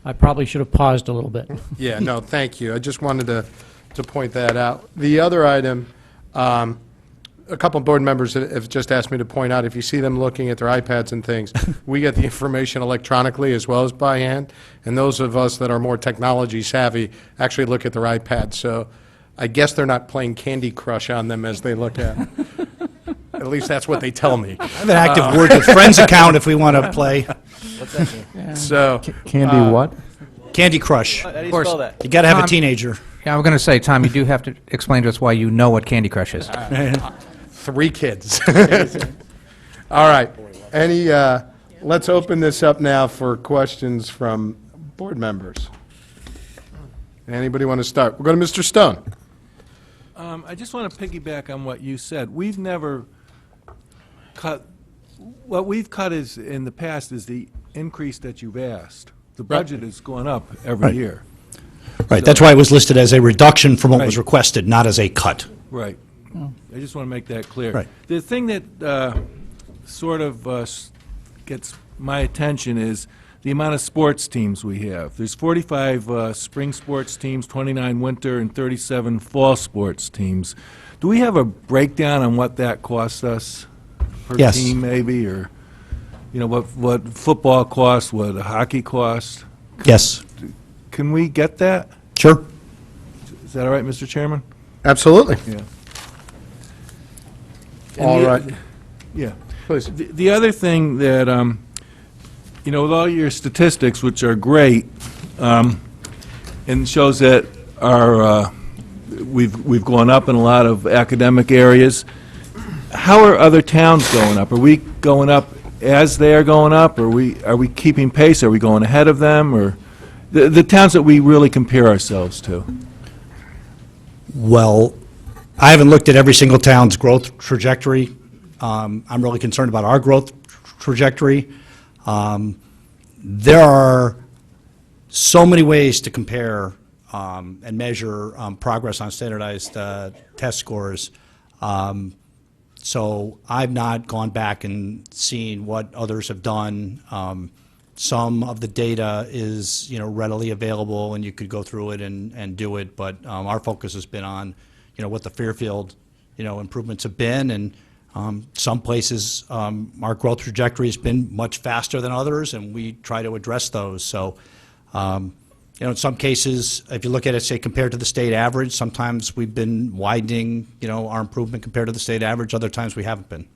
I probably should have paused a little bit. Yeah, no, thank you. I just wanted to point that out. The other item, a couple of board members have just asked me to point out, if you see them looking at their iPads and things, we get the information electronically as well as by hand, and those of us that are more technology savvy actually look at their iPads. So I guess they're not playing Candy Crush on them as they look at it. At least that's what they tell me. I have an active Word with Friends account if we want to play. So, Candy what? Candy Crush. How do you course. spell that? You got to have a Tom- teenager. Yeah, I'm going to say, Tom, you do have to explain to us why you know what Candy Crush is. 3 kids. All right. Let's open this up now for questions from board members. Anybody want to start? We'll go to Mr. Stone. I just want to piggyback on what you said. We've never cut, what we've cut is, in the past, is the increase that you've asked. The budget is going up every Right. year. Right, that's why it was listed as a reduction from what was Right. requested, not as a cut. Right. I just want to make that clear. Right. The thing that sort of gets my attention is the amount of sports teams we have. There's 45 spring sports teams, 29 winter, and 37 fall sports teams. Do we have a breakdown on what that costs us per Yes. team, maybe, or what football costs, what hockey costs? Yes, Can we get that? sure. Is that all right, Mr. Chairman? Absolutely. Yeah. All the- right. Yeah. Please. The other thing that, with all your statistics, which are great, and shows that we've gone up in a lot of academic areas, how are other towns going up? Are we going up as they are going up? Are we keeping pace? Are we going ahead of them? Or the towns that we really compare ourselves to? Well, I haven't looked at every single town's growth trajectory. I'm really concerned about our growth trajectory. There are so many ways to compare and measure progress on standardized test scores. So I've not gone back and seen what others have done. Some of the data is, readily available, and you could go through it and do it, but our focus has been on, what the Fairfield, improvements have been, and some places, our growth trajectory has been much faster than others, and we try to address those. So, in some cases, if you look at it, say, compared to the state average, sometimes we've been widening, our improvement compared to the state average. Other times we haven't been.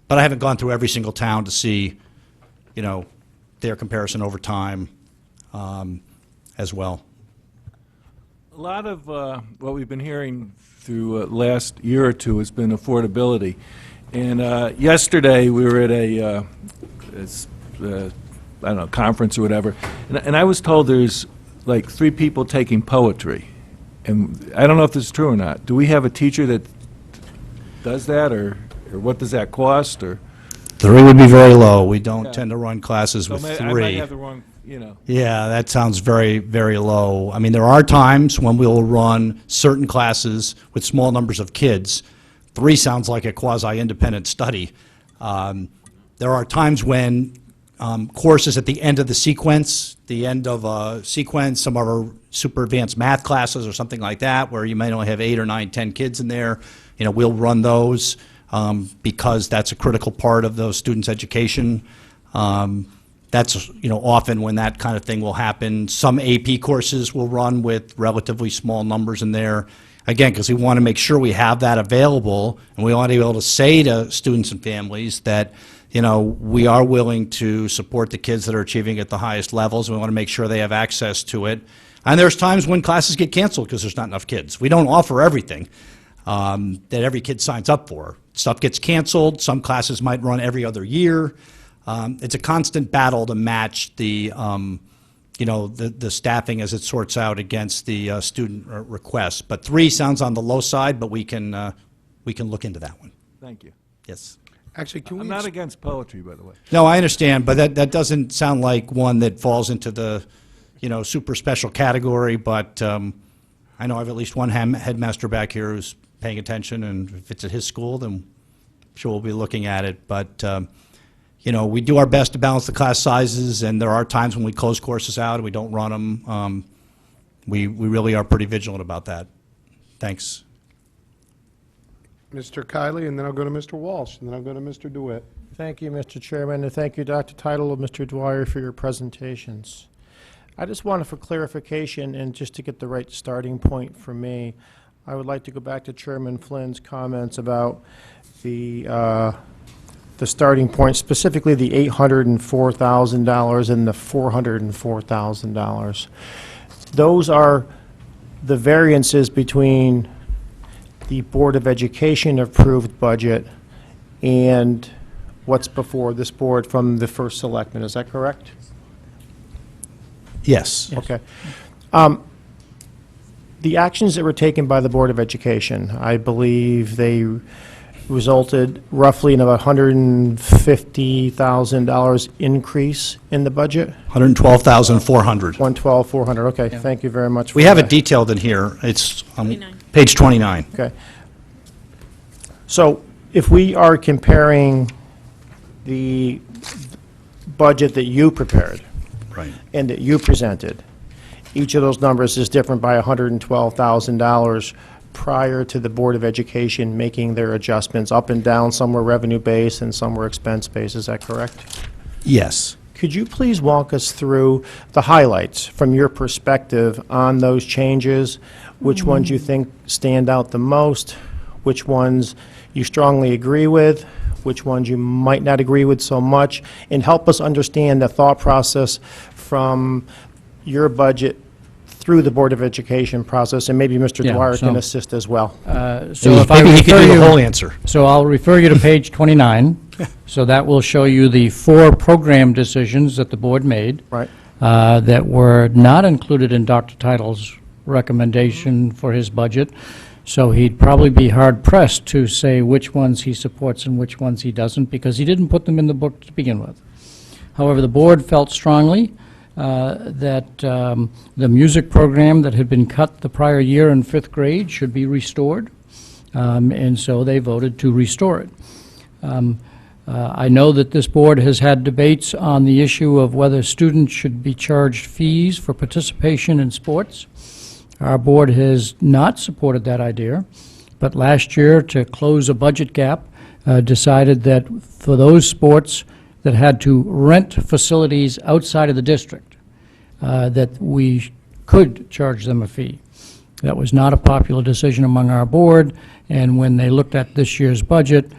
But I haven't gone through every single town to see, their comparison over time as well. A lot of what we've been hearing through last year or two has been affordability. And yesterday, we were at a conference or whatever, and I was told there's like 3 people taking poetry. And I don't know if this is true or not. Do we have a teacher that does that, or what does that cost, or? 3 would be very low. We don't tend to run classes with So 3. I might have the wrong, Yeah, that sounds very, very low. I mean, there are times when we'll run certain classes with small numbers of kids. 3 sounds like a quasi-independent study. There are times when courses at the end of the sequence, some of our super advanced math classes or something like that, where you might only have 8 or 9, 10 kids in there, we'll run those because that's a critical part of those students' education. That's, often when that kind of thing will happen. Some AP courses will run with relatively small numbers in there. Again, because we want to make sure we have that available, and we want to be able to say to students and families that, we are willing to support the kids that are achieving at the highest levels. We want to make sure they have access to it. And there's times when classes get canceled because there's not enough kids. We don't offer everything that every kid signs up for. Stuff gets canceled. Some classes might run every other year. It's a constant battle to match the staffing as it sorts out against the student requests. But 3 sounds on the low side, but we can look into that one. Thank you. Yes. Actually, I'm not against poetry, by the way. No, I understand, but that doesn't sound like one that falls into the, super special category. But I know I have at least one headmaster back here who's paying attention, and if it's at his school, then I'm sure we'll be looking at it. But we do our best to balance the class sizes, and there are times when we close courses out and we don't run them. We really are pretty vigilant about that. Thanks. Mr. Kiley, and then I'll go to Mr. Walsh, and then I'll go to Mr. DeWitt. Thank you, Mr. Chairman, and thank you, Dr. Title and Mr. Dwyer, for your presentations. I just wanted for clarification and just to get the right starting point for me, I would like to go back to Chairman Flynn's comments about the starting point, specifically the $804,000 and the $404,000. Those are the variances between the Board of Education approved budget and what's before this board from the first selectman. Is that correct? Yes. Okay. The actions that were taken by the Board of Education, I believe they resulted roughly in about $150,000 increase in the budget? 112,400. 112,400, okay, thank you very much. We for have it that. detailed in here. It's on 29. page 29. Okay. So if we are comparing the budget that you prepared Right. and that you presented, each of those numbers is different by $112,000 prior to the Board of Education making their adjustments up and down. Some were revenue-based and some were expense-based. Is that correct? Yes. Could you please walk us through the highlights from your perspective on those changes? Which ones you think stand out the most? Which ones you strongly agree with? Which ones you might not agree with so much? And help us understand the thought process from your budget through the Board of Education process, and maybe Mr. Yeah, Dwyer can so- assist as well. So if I Maybe he could refer do the you- whole answer. So I'll refer you to page 29. So that will show you the 4 program decisions that the board made. Right. That were not included in Dr. Title's recommendation for his budget. So he'd probably be hard-pressed to say which ones he supports and which ones he doesn't, because he didn't put them in the book to begin with. However, the board felt strongly that the music program that had been cut the prior year in 5th grade should be restored, and so they voted to restore it. I know that this board has had debates on the issue of whether students should be charged fees for participation in sports. Our board has not supported that idea, but last year, to close a budget gap, decided that for those sports that had to rent facilities outside of the district, that we could charge them a fee. That was not a popular decision among our board, and when they looked at this year's budget,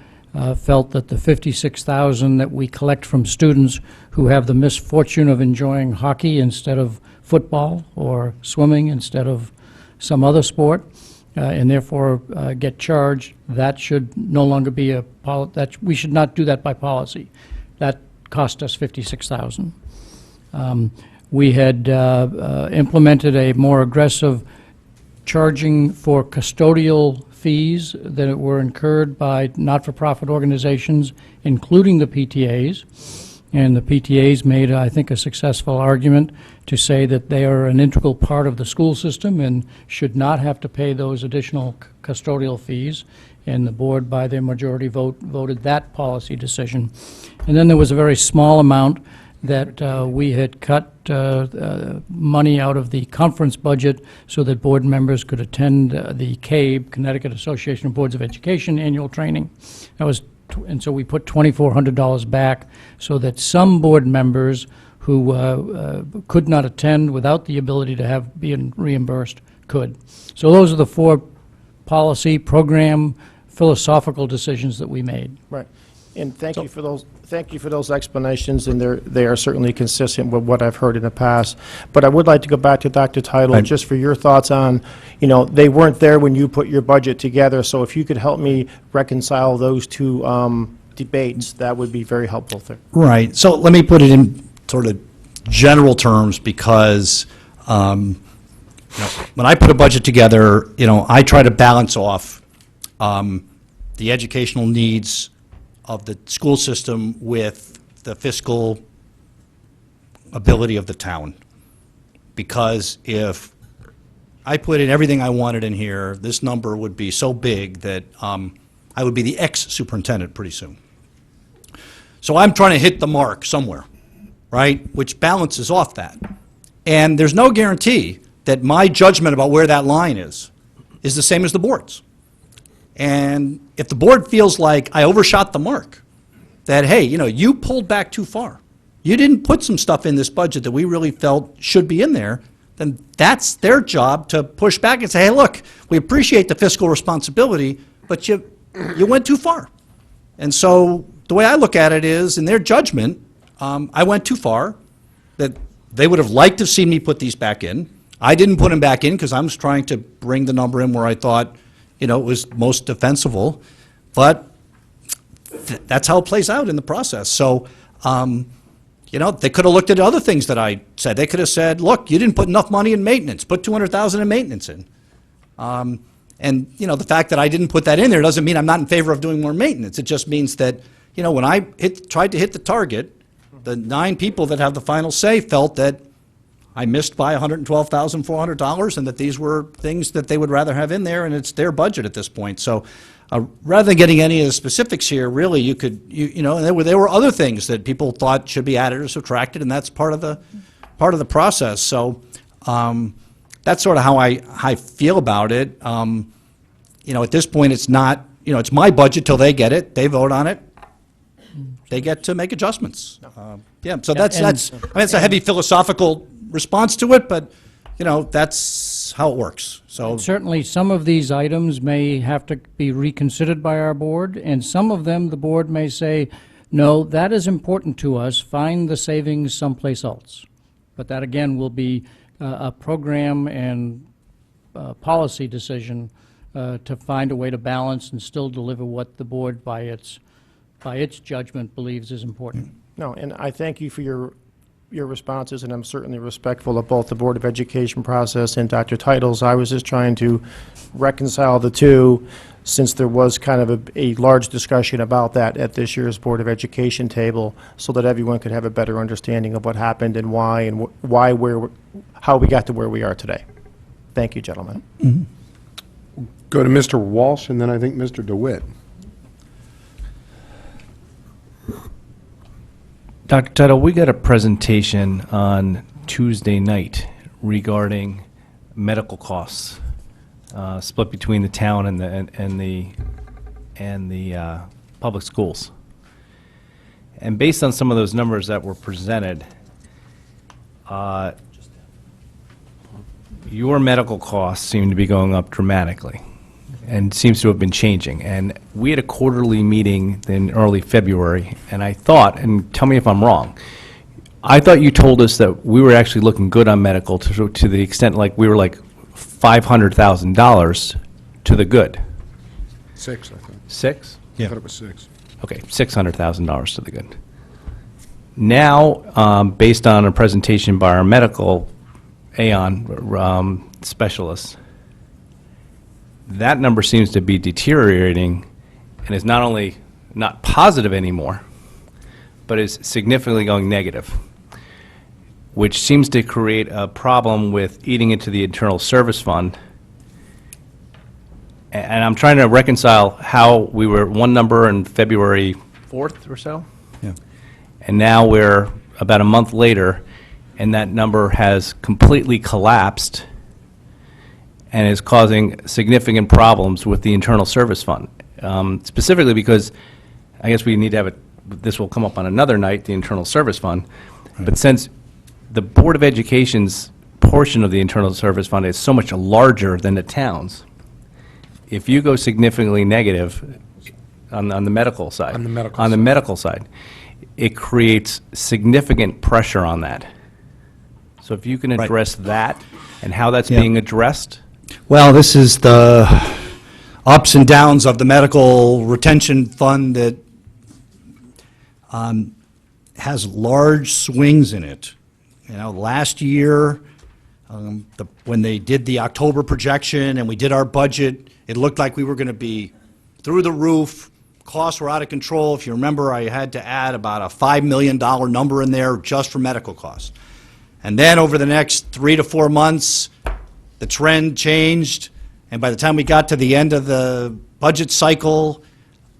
felt that the $56,000 that we collect from students who have the misfortune of enjoying hockey instead of football, or swimming instead of some other sport, and therefore get charged, that should no longer be that we should not do that by policy. That cost us $56,000. We had implemented a more aggressive charging for custodial fees that were incurred by not-for-profit organizations, including the PTAs. And the PTAs made, I think, a successful argument to say that they are an integral part of the school system and should not have to pay those additional custodial fees. And the board, by their majority vote, voted that policy decision. And then there was a very small amount that we had cut money out of the conference budget so that board members could attend the CABE, Connecticut Association of Boards of Education, annual training. That was, and so we put $2,400 back so that some board members who could not attend without the ability to have being reimbursed could. So those are the 4 policy, program, philosophical decisions that we made. Right. And thank you for those explanations, and they are certainly consistent with what I've heard in the past. But I would like to go back to Dr. Title, just for your thoughts on, they weren't there when you put your budget together, so if you could help me reconcile those 2 debates, that would be very helpful. Right. So let me put it in sort of general terms, because when I put a budget together, I try to balance off the educational needs of the school system with the fiscal ability of the town. Because if I put in everything I wanted in here, this number would be so big that I would be the ex-superintendent pretty soon. So I'm trying to hit the mark somewhere, right, which balances off that. And there's no guarantee that my judgment about where that line is the same as the board's. And if the board feels like I overshot the mark, that, hey, you pulled back too far, you didn't put some stuff in this budget that we really felt should be in there, then that's their job to push back and say, hey, look, we appreciate the fiscal responsibility, but you went too far. And so the way I look at it is, in their judgment, I went too far, that they would have liked to have seen me put these back in. I didn't put them back in because I was trying to bring the number in where I thought, you know, it was most defensible, but that's how it plays out in the process. So, you know, they could have looked at other things that I said. They could have said, look, you didn't put enough money in maintenance, put $200,000 in maintenance in. And, you know, the fact that I didn't put that in there doesn't mean I'm not in favor of doing more maintenance. It just means that, you know, when I tried to hit the target, the 9 people that have the final say felt that I missed by $112,400 and that these were things that they would rather have in there, and it's their budget at this point. So rather than getting any of the specifics here, really, you know, and there were other things that people thought should be added or subtracted, and that's part of the process. So that's sort of how I feel about it. You know, at this point, it's not, you know, it's my budget till they get it, they vote on it, they get to make adjustments. Yeah, so that's I mean, it's a heavy philosophical response to it, but, you know, that's how it works. So Certainly, some of these items may have to be reconsidered by our board, and some of them, the board may say, no, that is important to us, find the savings someplace else. But that, again, will be a program and policy decision to find a way to balance and still deliver what the board, by its judgment, believes is important. No, and I thank you for your responses, and I'm certainly respectful of both the Board of Education process and Dr. Title's. I was just trying to reconcile the two, since there was kind of a large discussion about that at this year's Board of Education table, so that everyone could have a better understanding of what happened and why, and how we got to where we are today. Thank you, gentlemen. Go to Mr. Walsh, and then I think Mr. DeWitt. Dr. Tuttle, we got a presentation on Tuesday night regarding medical costs, split between the town and the public schools. And based on some of those numbers that were presented, your medical costs seem to be going up dramatically and seems to have been changing. And we had a quarterly meeting in early February, and I thought, and tell me if I'm wrong, I thought you told us that we were actually looking good on medical to the extent like we were like $500,000 to the good. 6, I think. 6? I thought it was 6. Okay, $600,000 to the good. Now, based on a presentation by our medical Aon specialists, that number seems to be deteriorating and is not only not positive anymore, but is significantly going negative, which seems to create a problem with eating into the internal service fund. And I'm trying to reconcile how we were one number on February 4th or so. Yeah. And now we're about a month later, and that number has completely collapsed and is causing significant problems with the internal service fund. Specifically because, I guess we need to have it, this will come up on another night, the internal service fund. Right. But since the Board of Education's portion of the internal service fund is so much larger than the town's, if you go significantly negative on the medical side, On the medical side. it creates significant pressure on that. So if you can address that and how that's being addressed. Well, this is the ups and downs of the medical retention fund that has large swings in it. You know, last year, when they did the October projection and we did our budget, it looked like we were going to be through the roof. Costs were out of control. If you remember, I had to add about a $5 million number in there just for medical costs. And then over the next 3 to 4 months, the trend changed, and by the time we got to the end of the budget cycle,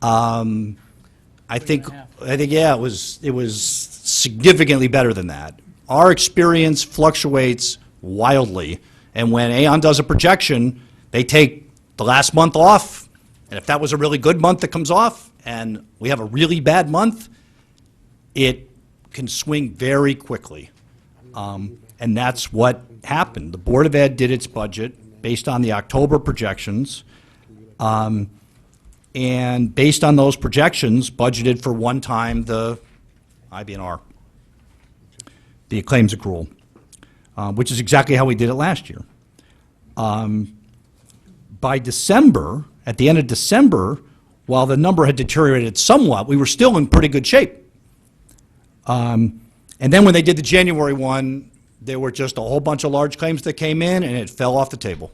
I think yeah, it was significantly better than that. Our experience fluctuates wildly, and when Aon does a projection, they take the last month off, and if that was a really good month that comes off, and we have a really bad month, it can swing very quickly. And that's what happened. The Board of Ed did its budget based on the October projections, and based on those projections, budgeted for one time the IBNR, the claims accrual, which is exactly how we did it last year. By December, at the end of December, while the number had deteriorated somewhat, we were still in pretty good shape. And then when they did the January one, there were just a whole bunch of large claims that came in, and it fell off the table.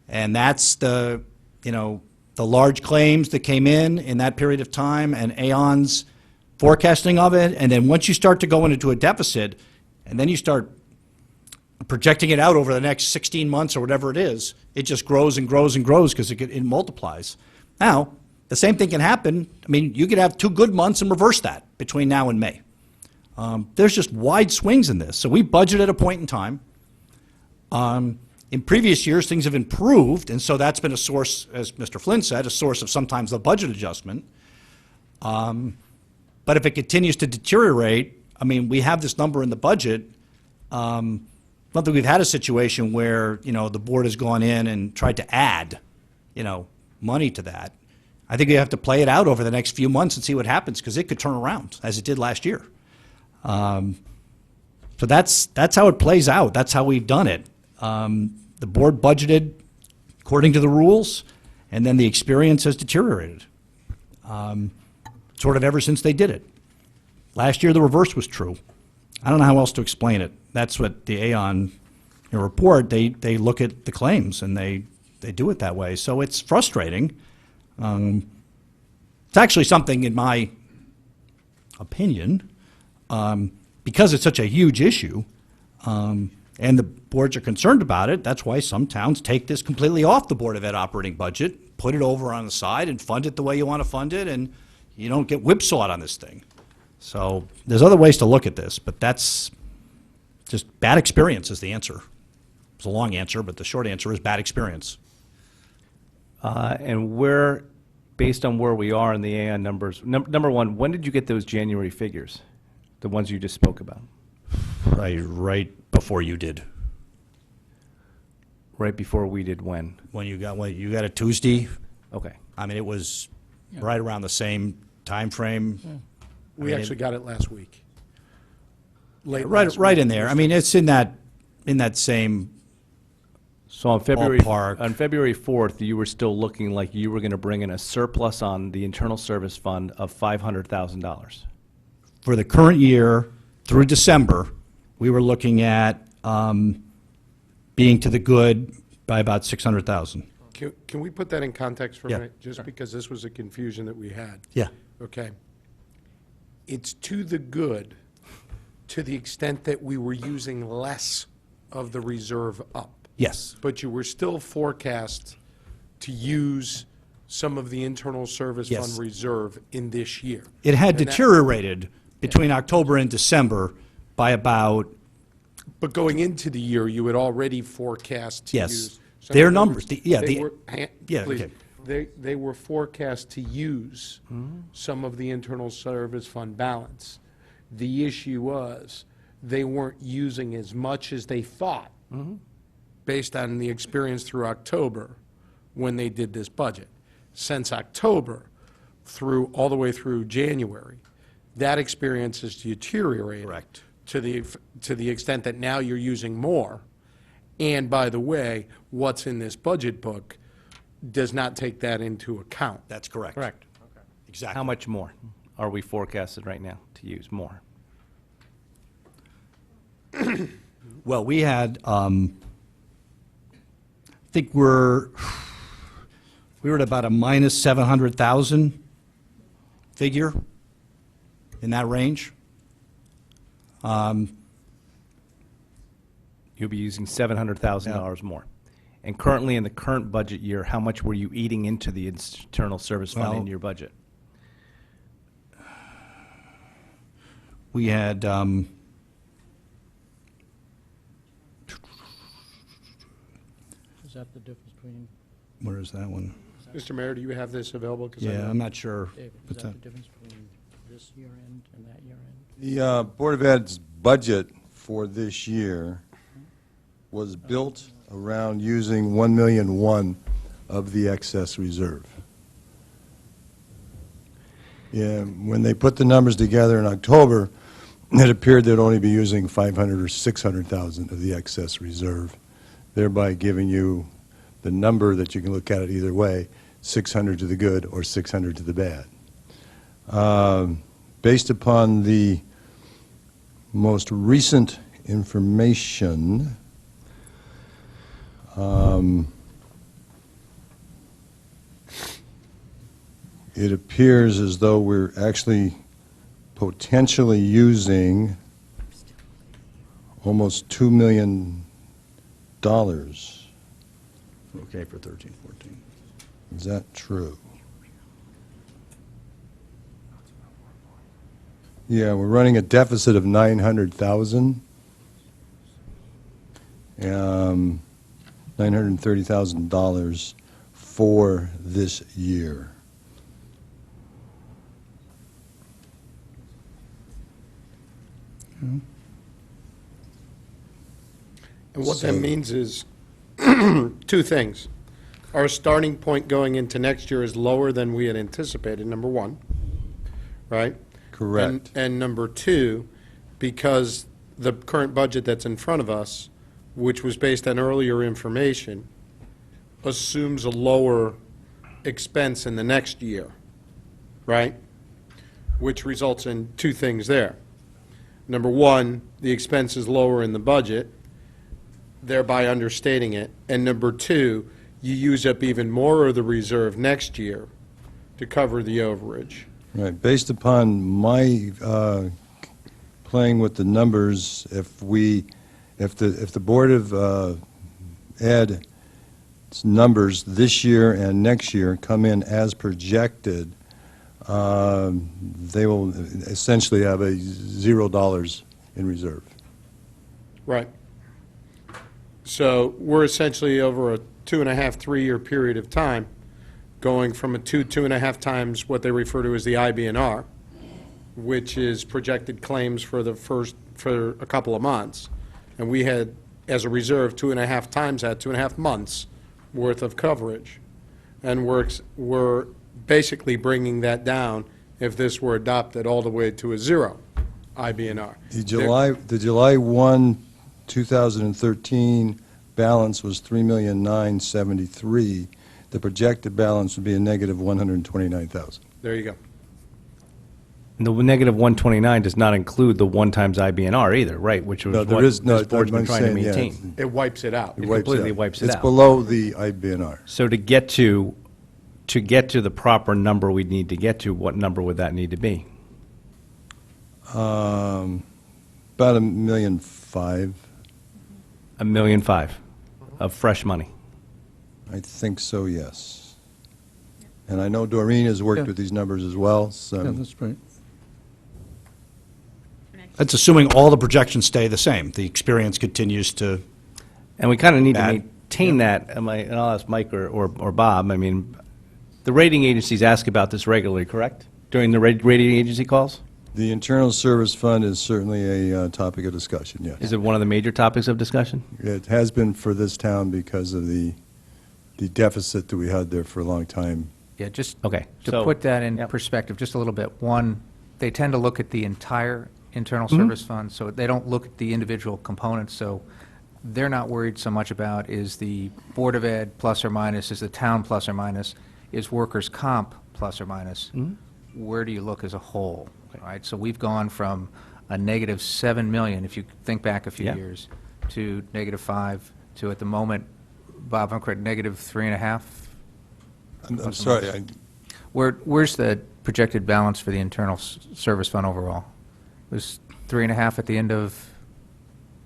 And that's the large claims that came in that period of time, and Aon's forecasting of it. And then once you start to go into a deficit, and then you start projecting it out over the next 16 months or whatever it is, it just grows and grows and grows because it multiplies. Now, the same thing can happen. I mean, you could have 2 good months and reverse that between now and May. There's just wide swings in this. So we budget at a point in time. In previous years, things have improved, and so that's been a source, as Mr. Flynn said, a source of sometimes the budget adjustment. But if it continues to deteriorate, I mean, we have this number in the budget. I don't think we've had a situation where, the board has gone in and tried to add, money to that. I think we have to play it out over the next few months and see what happens, because it could turn around, as it did last year. So that's how it plays out. That's how we've done it. The board budgeted according to the rules, and then the experience has deteriorated, sort of ever since they did it. Last year, the reverse was true. I don't know how else to explain it. That's what the Aon report, they look at the claims, and they do it that way. So it's frustrating. It's actually something, in my opinion, because it's such a huge issue, and the boards are concerned about it, that's why some towns take this completely off the Board of Ed operating budget, put it over on the side, and fund it the way you want to fund it, and you don't get whipsawed on this thing. So there's other ways to look at this, but that's just bad experience is the answer. It's a long answer, but the short answer is bad experience. And where, based on where we are in the Aon numbers, number one, when did you get those January figures, the ones you just spoke about? Right before you did. Right before we did when? When you got a Tuesday. Okay. I mean, it was right around the same time frame. We actually got it last week. Late Right, last right week. in there. I mean, it's in that same. So on February Ballpark. on February 4th, you were still looking like you were going to bring in a surplus on the internal service fund of $500,000. For the current year through December, we were looking at being to the good by about $600,000. Can we put that in context for a Yeah. minute? Just because this was a confusion that we had. Yeah. Okay. It's to the good to the extent that we were using less of the reserve up. Yes. But you were still forecast to use some of the internal service Yes. fund reserve in this year. It had And that- deteriorated between October and December by about, But going into the year, you had already forecast to Yes. use. some Their of the numbers, yeah, they the- were- yeah, please. okay. They were forecast to use some of the internal service fund balance. The issue was, they weren't using as much as they thought, based on the experience through October, when they did this budget. Since October, all the way through January, that experience has deteriorated. Correct. To the extent that now you're using more. And by the way, what's in this budget book does not take that into account. that's correct. Correct. Exactly. How much more are we forecasted right now to use more? Well, we had, I think we were at about a minus 700,000 figure in that range. You'll be using $700,000 more. And currently, in the current budget year, how much were you eating into the internal service fund in Well- your budget? We had, Is that the difference between, where is that one? Mr. Mayor, do you have this available? 'Cause I Yeah, don't- I'm not sure. David, is What's that the that? difference between this year end and that year end? The Board of Ed's budget for this year was built around using 1,000,001 of the excess reserve. Yeah, when they put the numbers together in October, it appeared they'd only be using 500 or 600,000 of the excess reserve, thereby giving you the number that you can look at it either way, 600 to the good or 600 to the bad. Based upon the most recent information, it appears as though we're actually potentially using almost $2 million. Okay for 13, 14. Is that true? Yeah, we're running a deficit of 900,000. $930,000 for this year. And what that So- means is two things. Our starting point going into next year is lower than we had anticipated, number one, right? Correct. And number two, because the current budget that's in front of us, which was based on earlier information, assumes a lower expense in the next year, right? Which results in two things there. Number one, the expense is lower in the budget, thereby understating it. And number two, you use up even more of the reserve next year to cover the overage. Right, based upon my playing with the numbers, if the Board of Ed's numbers this year and next year come in as projected, they will essentially have a $0 in reserve. Right. So we're essentially over a 2.5, 3-year period of time, going from a 2.5 times what they refer to as the IBNR, which is projected claims for a couple of months. And we had, as a reserve, 2.5 times that, 2.5 months worth of coverage. And we're basically bringing that down, if this were adopted, all the way to a 0 IBNR. The July 1, 2013 balance was $3,973,000. The projected balance would be a negative $129,000. There you go. And the negative 129 does not include the one times IBNR either, right? Which was No, what there is no. this board's been I'm trying to saying, yeah, maintain. It wipes it out. It wipes completely out. wipes it It's out. below the IBNR. So to get to the proper number we'd need to get to, what number would that need to be? About $1.5 million. $1.5 million of fresh money. I think so, yes. And I know Doreen has worked with these numbers as well, so. Yeah, that's right. That's assuming all the projections stay the same. The experience continues to, And we kind of need to Bad. maintain that, and I'll ask Mike or Bob, I mean, the rating agencies ask about this regularly, correct? During the rating agency calls? The Internal Service Fund is certainly a topic of discussion, yes. Is it one of the major topics of discussion? It has been for this town because of the deficit that we had there for a long time. Yeah, just Okay, to so- put that in Yep. perspective, just a little bit. One, they tend to look at the entire internal Mm-hmm. service fund, so they don't look at the individual components, so they're not worried so much about is the Board of Ed plus or minus, is the town plus or minus, is workers' comp plus or minus. Mm-hmm. Where do you look as a whole, right? So we've gone from a negative 7 million, if you think back a few Yeah. years, to negative 5, to at the moment, Bob, I'm correct, negative 3.5? I'm sorry, Where's the projected balance for the internal service fund overall? It was 3.5 at the end of,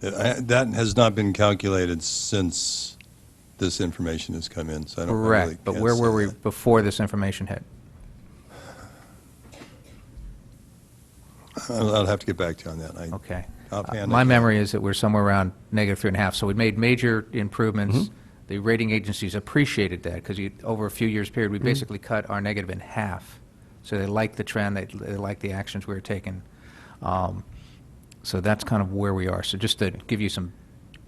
that has not been calculated since this information has come in, so I don't really correct, but can't where say were we that. before this information hit? I'll have to get back to you on that. Okay. Offhand, My I can't. memory is that we're somewhere around negative 3.5, so we made major improvements. The rating agencies appreciated that, because over a few years' period, we basically cut our negative in half. So they liked the trend, they liked the actions we were taking. So that's kind of where we are. So just to give you some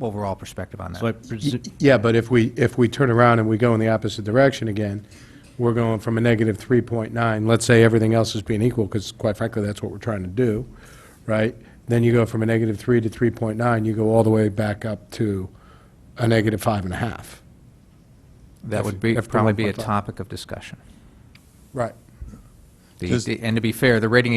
overall perspective on that. So I presume, Yeah, but if we turn around and we go in the opposite direction again, we're going from a negative 3.9, let's say everything else is being equal, because quite frankly, that's what we're trying to do, right? Then you go from a negative 3 to 3.9, you go all the way back up to a negative 5.5. That would after probably be a 1.5. topic of discussion. Right. And to be fair, the rating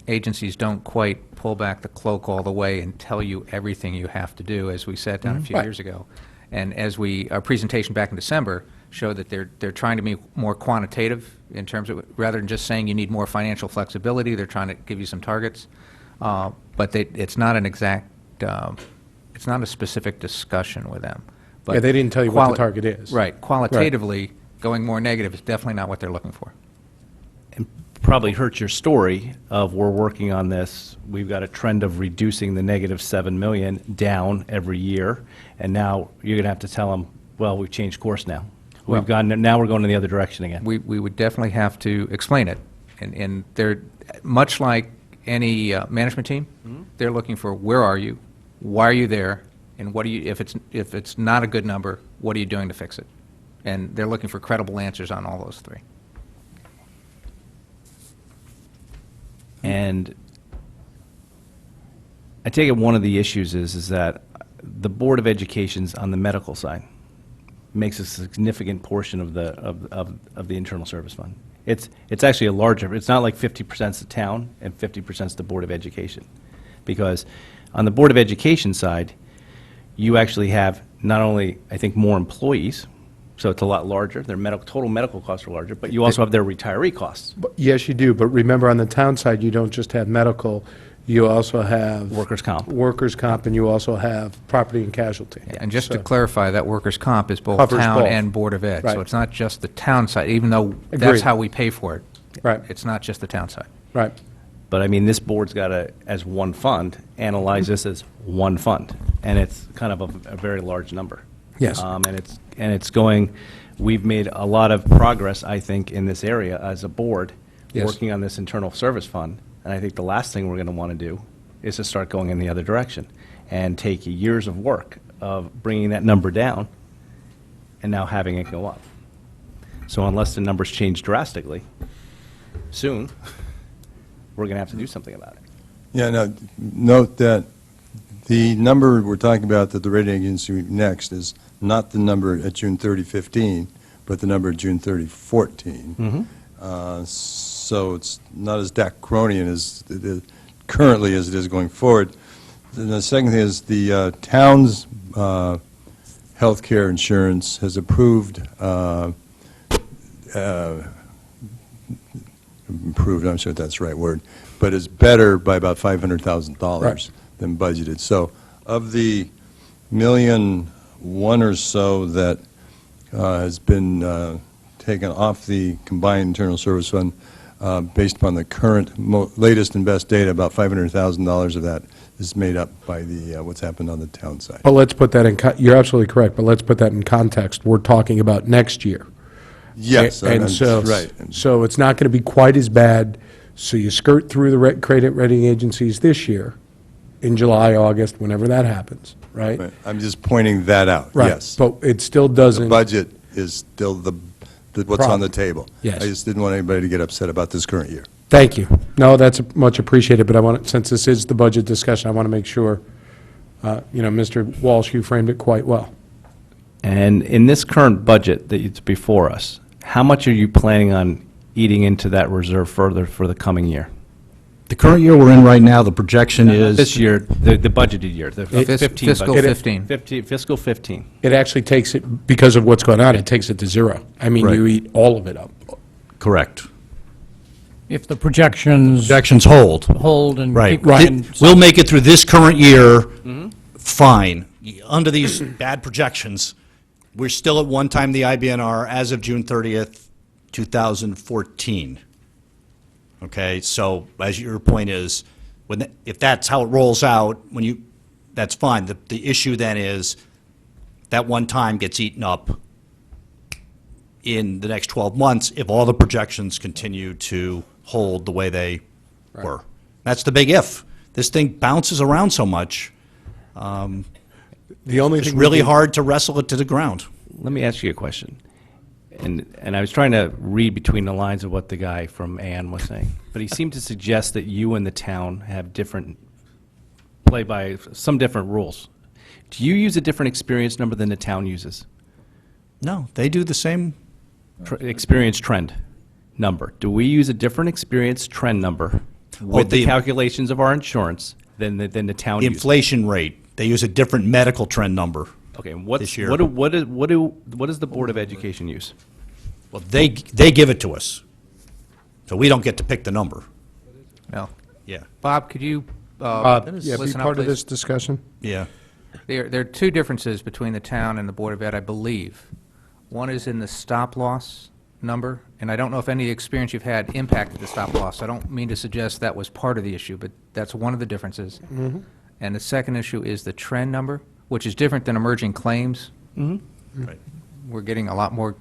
agencies don't quite pull back the cloak all the way and tell you everything you have to do, as we sat down a few Right. years ago. And as our presentation back in December showed that they're trying to be more quantitative in terms of, rather than just saying you need more financial flexibility, they're trying to give you some targets. But it's not an exact, it's not a specific discussion with them. But Yeah, they didn't tell you what the target is. Right. Qualitatively, going more negative is definitely not what they're looking for. Probably hurts your story of we're working on this. We've got a trend of reducing the negative 7 million down every year, and now you're going to have to tell them, well, we've changed course now. Well- Now we're going in the other direction again. We would definitely have to explain it. And they're, much like any management team, they're looking for, where are you? Why are you there? And what do you, if it's not a good number, what are you doing to fix it? And they're looking for credible answers on all those three. And I take it one of the issues is that the Board of Education's on the medical side makes a significant portion of the internal service fund. It's actually a larger, it's not like 50% is the town and 50% is the Board of Education. Because on the Board of Education side, you actually have not only, I think, more employees, so it's a lot larger, their total medical costs are larger, but you also have their retiree costs. Yes, you do, but remember, on the town side, you don't just have medical, you also have... Workers' comp. Workers' comp, and you also have property and casualty. And just to So- clarify, that workers' comp is both Covers town both. and Board of Ed. Right. So it's not just the town side, even though Agreed. that's how we pay for it. Right. It's not just the town side. Right. But I mean, this board's got to, as one fund, analyze this as one fund, and it's kind of a very large number. Yes. And it's going, we've made a lot of progress, I think, in this area as a board, Yes. working on this internal service fund. And I think the last thing we're going to want to do is to start going in the other direction and take years of work of bringing that number down and now having it go up. So unless the numbers change drastically soon, we're going to have to do something about it. Yeah, now, note that the number we're talking about that the rating agency next is not the number at June 30, 15, but the number at June 30, 14. So it's not as draconian as it is currently as it is going forward. Then the second thing is the town's healthcare insurance has approved, improved, I'm not sure if that's the right word, but is better by about $500,000 Right. than budgeted. So of the $1,000,001 or so that has been taken off the combined internal service fund, based upon the current, latest and best data, about $500,000 of that is made up by the, what's happened on the town side. But let's put that in, you're absolutely correct, but let's put that in context. We're talking about next year. Yes, And so, right. so it's not going to be quite as bad, so you skirt through the credit rating agencies this year, in July, August, whenever that happens, right? Right. I'm just pointing that out, Right. yes. But it still The doesn't... budget is still what's on the Problem. table. Yes. I just didn't want anybody to get upset about this current year. Thank you. No, that's much appreciated, but I want, since this is the budget discussion, I want to make sure, Mr. Walsh, you framed it quite well. And in this current budget that it's before us, how much are you planning on eating into that reserve further for the coming year? The current year we're in right now, the projection is... This year, the budgeted year, the 15 Fiscal budget. 15. Fiscal 15. It actually takes it, because of what's going on, it takes it to zero. I mean, you Right. eat all of it up. Correct. If the projections Projections hold. hold and Right. keep going. We'll make it through this current year fine. Under these bad projections, we're still at one time the IBNR as of June 30th, 2014. Okay, so as your point is, if that's how it rolls out, that's fine. The issue then is that one time gets eaten up in the next 12 months if all the projections continue to hold the way they were. That's the big if. This thing bounces around so much, The only it's thing... really hard to wrestle it to the ground. Let me ask you a question. And I was trying to read between the lines of what the guy from Ann was saying, but he seemed to suggest that you and the town have play by some different rules. Do you use a different experience number than the town uses? No, they do the same. Experience trend number. Do we use a different experience trend number with the the- calculations of our insurance than the town The uses? inflation rate, they use a different medical trend number. Okay, and what's, this year. what does the Board of Education use? Well, they give it to us, so we don't get to pick the number. No. Yeah. Bob, could you Yeah, be listen up, part of please? this discussion. Yeah. There are two differences between the town and the Board of Ed, I believe. One is in the stop-loss number, and I don't know if any experience you've had impacted the stop-loss. I don't mean to suggest that was part of the issue, but that's one of the differences. And the second issue is the trend number, which is different than emerging claims. Right. We're getting a lot more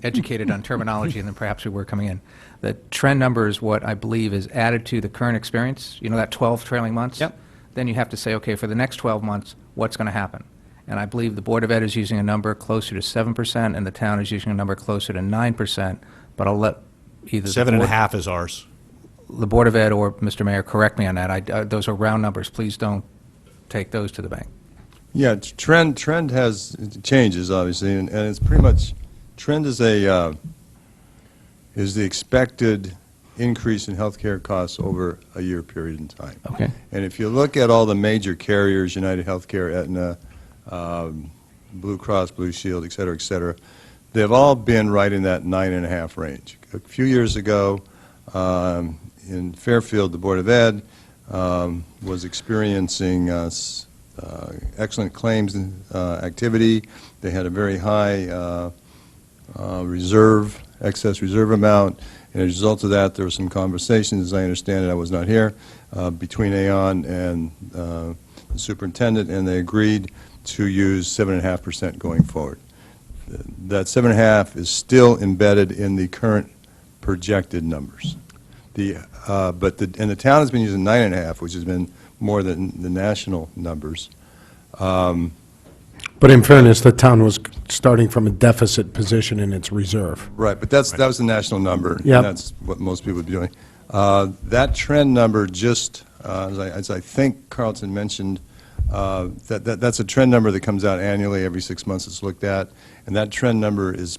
educated on terminology than perhaps we were coming in. The trend number is what I believe is added to the current experience, you know, that 12 trailing months? Yep. Then you have to say, okay, for the next 12 months, what's going to happen? And I believe the Board of Ed is using a number closer to 7%, and the town is using a number closer to 9%, but I'll let either the board- 7.5 is ours. the Board of Ed or Mr. Mayor correct me on that. Those are round numbers. Please don't take those to the bank. Yeah, trend has, it changes, obviously, and it's pretty much, trend is the expected increase in healthcare costs over a year period in time. Okay. And if you look at all the major carriers, United Healthcare, Aetna, Blue Cross, Blue Shield, et cetera, they've all been right in that 9.5 range. A few years ago, in Fairfield, the Board of Ed was experiencing excellent claims activity. They had a very high excess reserve amount, and as a result of that, there were some conversations, as I understand it, I was not here, between Aon and the superintendent, and they agreed to use 7.5% going forward. That 7.5 is still embedded in the current projected numbers. And the town has been using 9.5, which has been more than the national numbers. But in fairness, the town was starting from a deficit position in its reserve. Right, but that was the national number. Yep. And that's what most people would be doing. That trend number just, as I think Carlton mentioned, that's a trend number that comes out annually. Every 6 months it's looked at. And that trend number is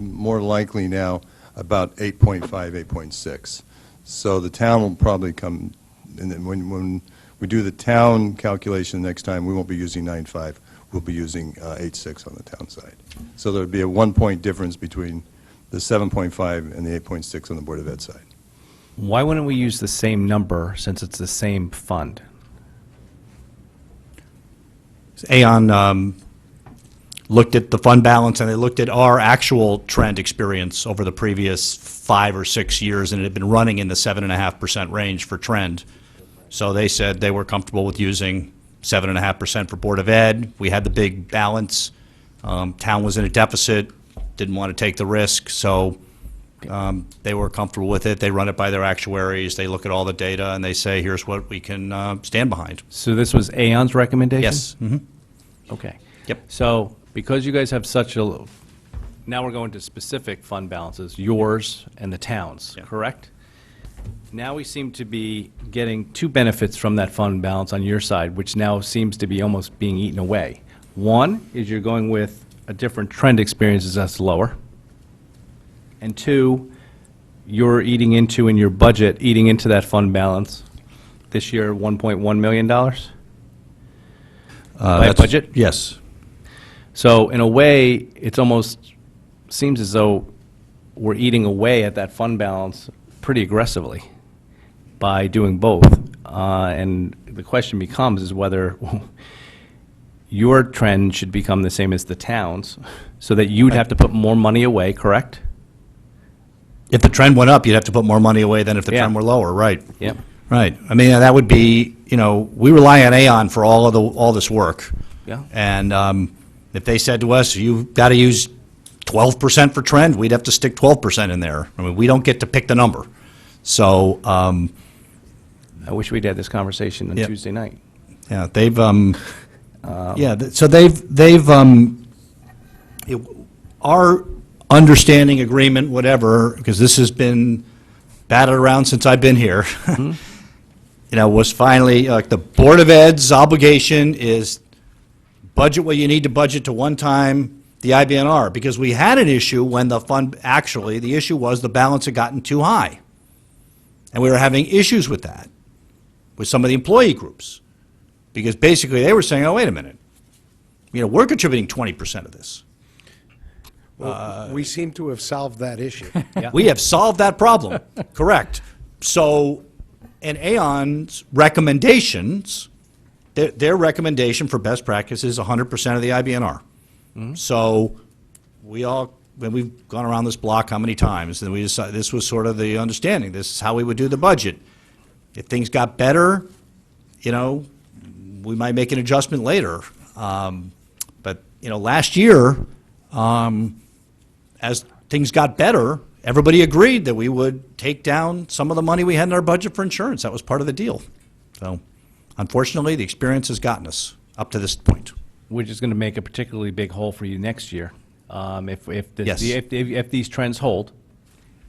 more likely now about 8.5, 8.6. So the town will probably come, and then when we do the town calculation next time, we won't be using 9.5. We'll be using 8.6 on the town side. So there would be a 1-point difference between the 7.5 and the 8.6 on the Board of Ed side. Why wouldn't we use the same number since it's the same fund? Aon looked at the fund balance, and they looked at our actual trend experience over the previous 5 or 6 years, and it had been running in the 7.5% range for trend. So they said they were comfortable with using 7.5% for Board of Ed. We had the big balance. Town was in a deficit, didn't want to take the risk, so they were comfortable with it. They run it by their actuaries. They look at all the data, and they say, here's what we can stand behind. So this was Aon's recommendation? Yes. Okay. Yep. So because you guys have such a, now we're going to specific fund balances, yours and the town's, Yeah. correct? Now we seem to be getting two benefits from that fund balance on your side, which now seems to be almost being eaten away. One is you're going with a different trend experiences that's lower. And two, you're eating into, in your budget, eating into that fund balance this year, $1.1 million? By That's- budget? Yes. So in a way, it's almost, seems as though we're eating away at that fund balance pretty aggressively by doing both. And the question becomes is whether your trend should become the same as the town's, so that you'd have to put more money away, correct? If the trend went up, you'd have to put more money away than if the Yeah. trend were lower, right? Yep. Right. I mean, that would be, we rely on Aon for all this work. Yeah. And if they said to us, you've got to use 12% for trend, we'd have to stick 12% in there. I mean, we don't get to pick the number. So, I wish we'd had this conversation on Yep. Tuesday night. yeah, our understanding, agreement, whatever, because this has been batted around since I've been here, was finally, the Board of Ed's obligation is budget what you need to budget to one time, the IBNR, because we had an issue when the fund, actually, the issue was the balance had gotten too high. And we were having issues with that, with some of the employee groups. Because basically, they were saying, oh, wait a minute, we're contributing 20% of this. We seem to have solved that issue. We have solved that problem, correct. So, and Aon's recommendations, their recommendation for best practice is 100% of the IBNR. So, when we've gone around this block how many times, and we decided this was sort of the understanding. This is how we would do the budget. If things got better, we might make an adjustment later. But last year, as things got better, everybody agreed that we would take down some of the money we had in our budget for insurance. That was part of the deal. So, unfortunately, the experience has gotten us up to this point. Which is going to make a particularly big hole for you next year. Yes. If these trends hold,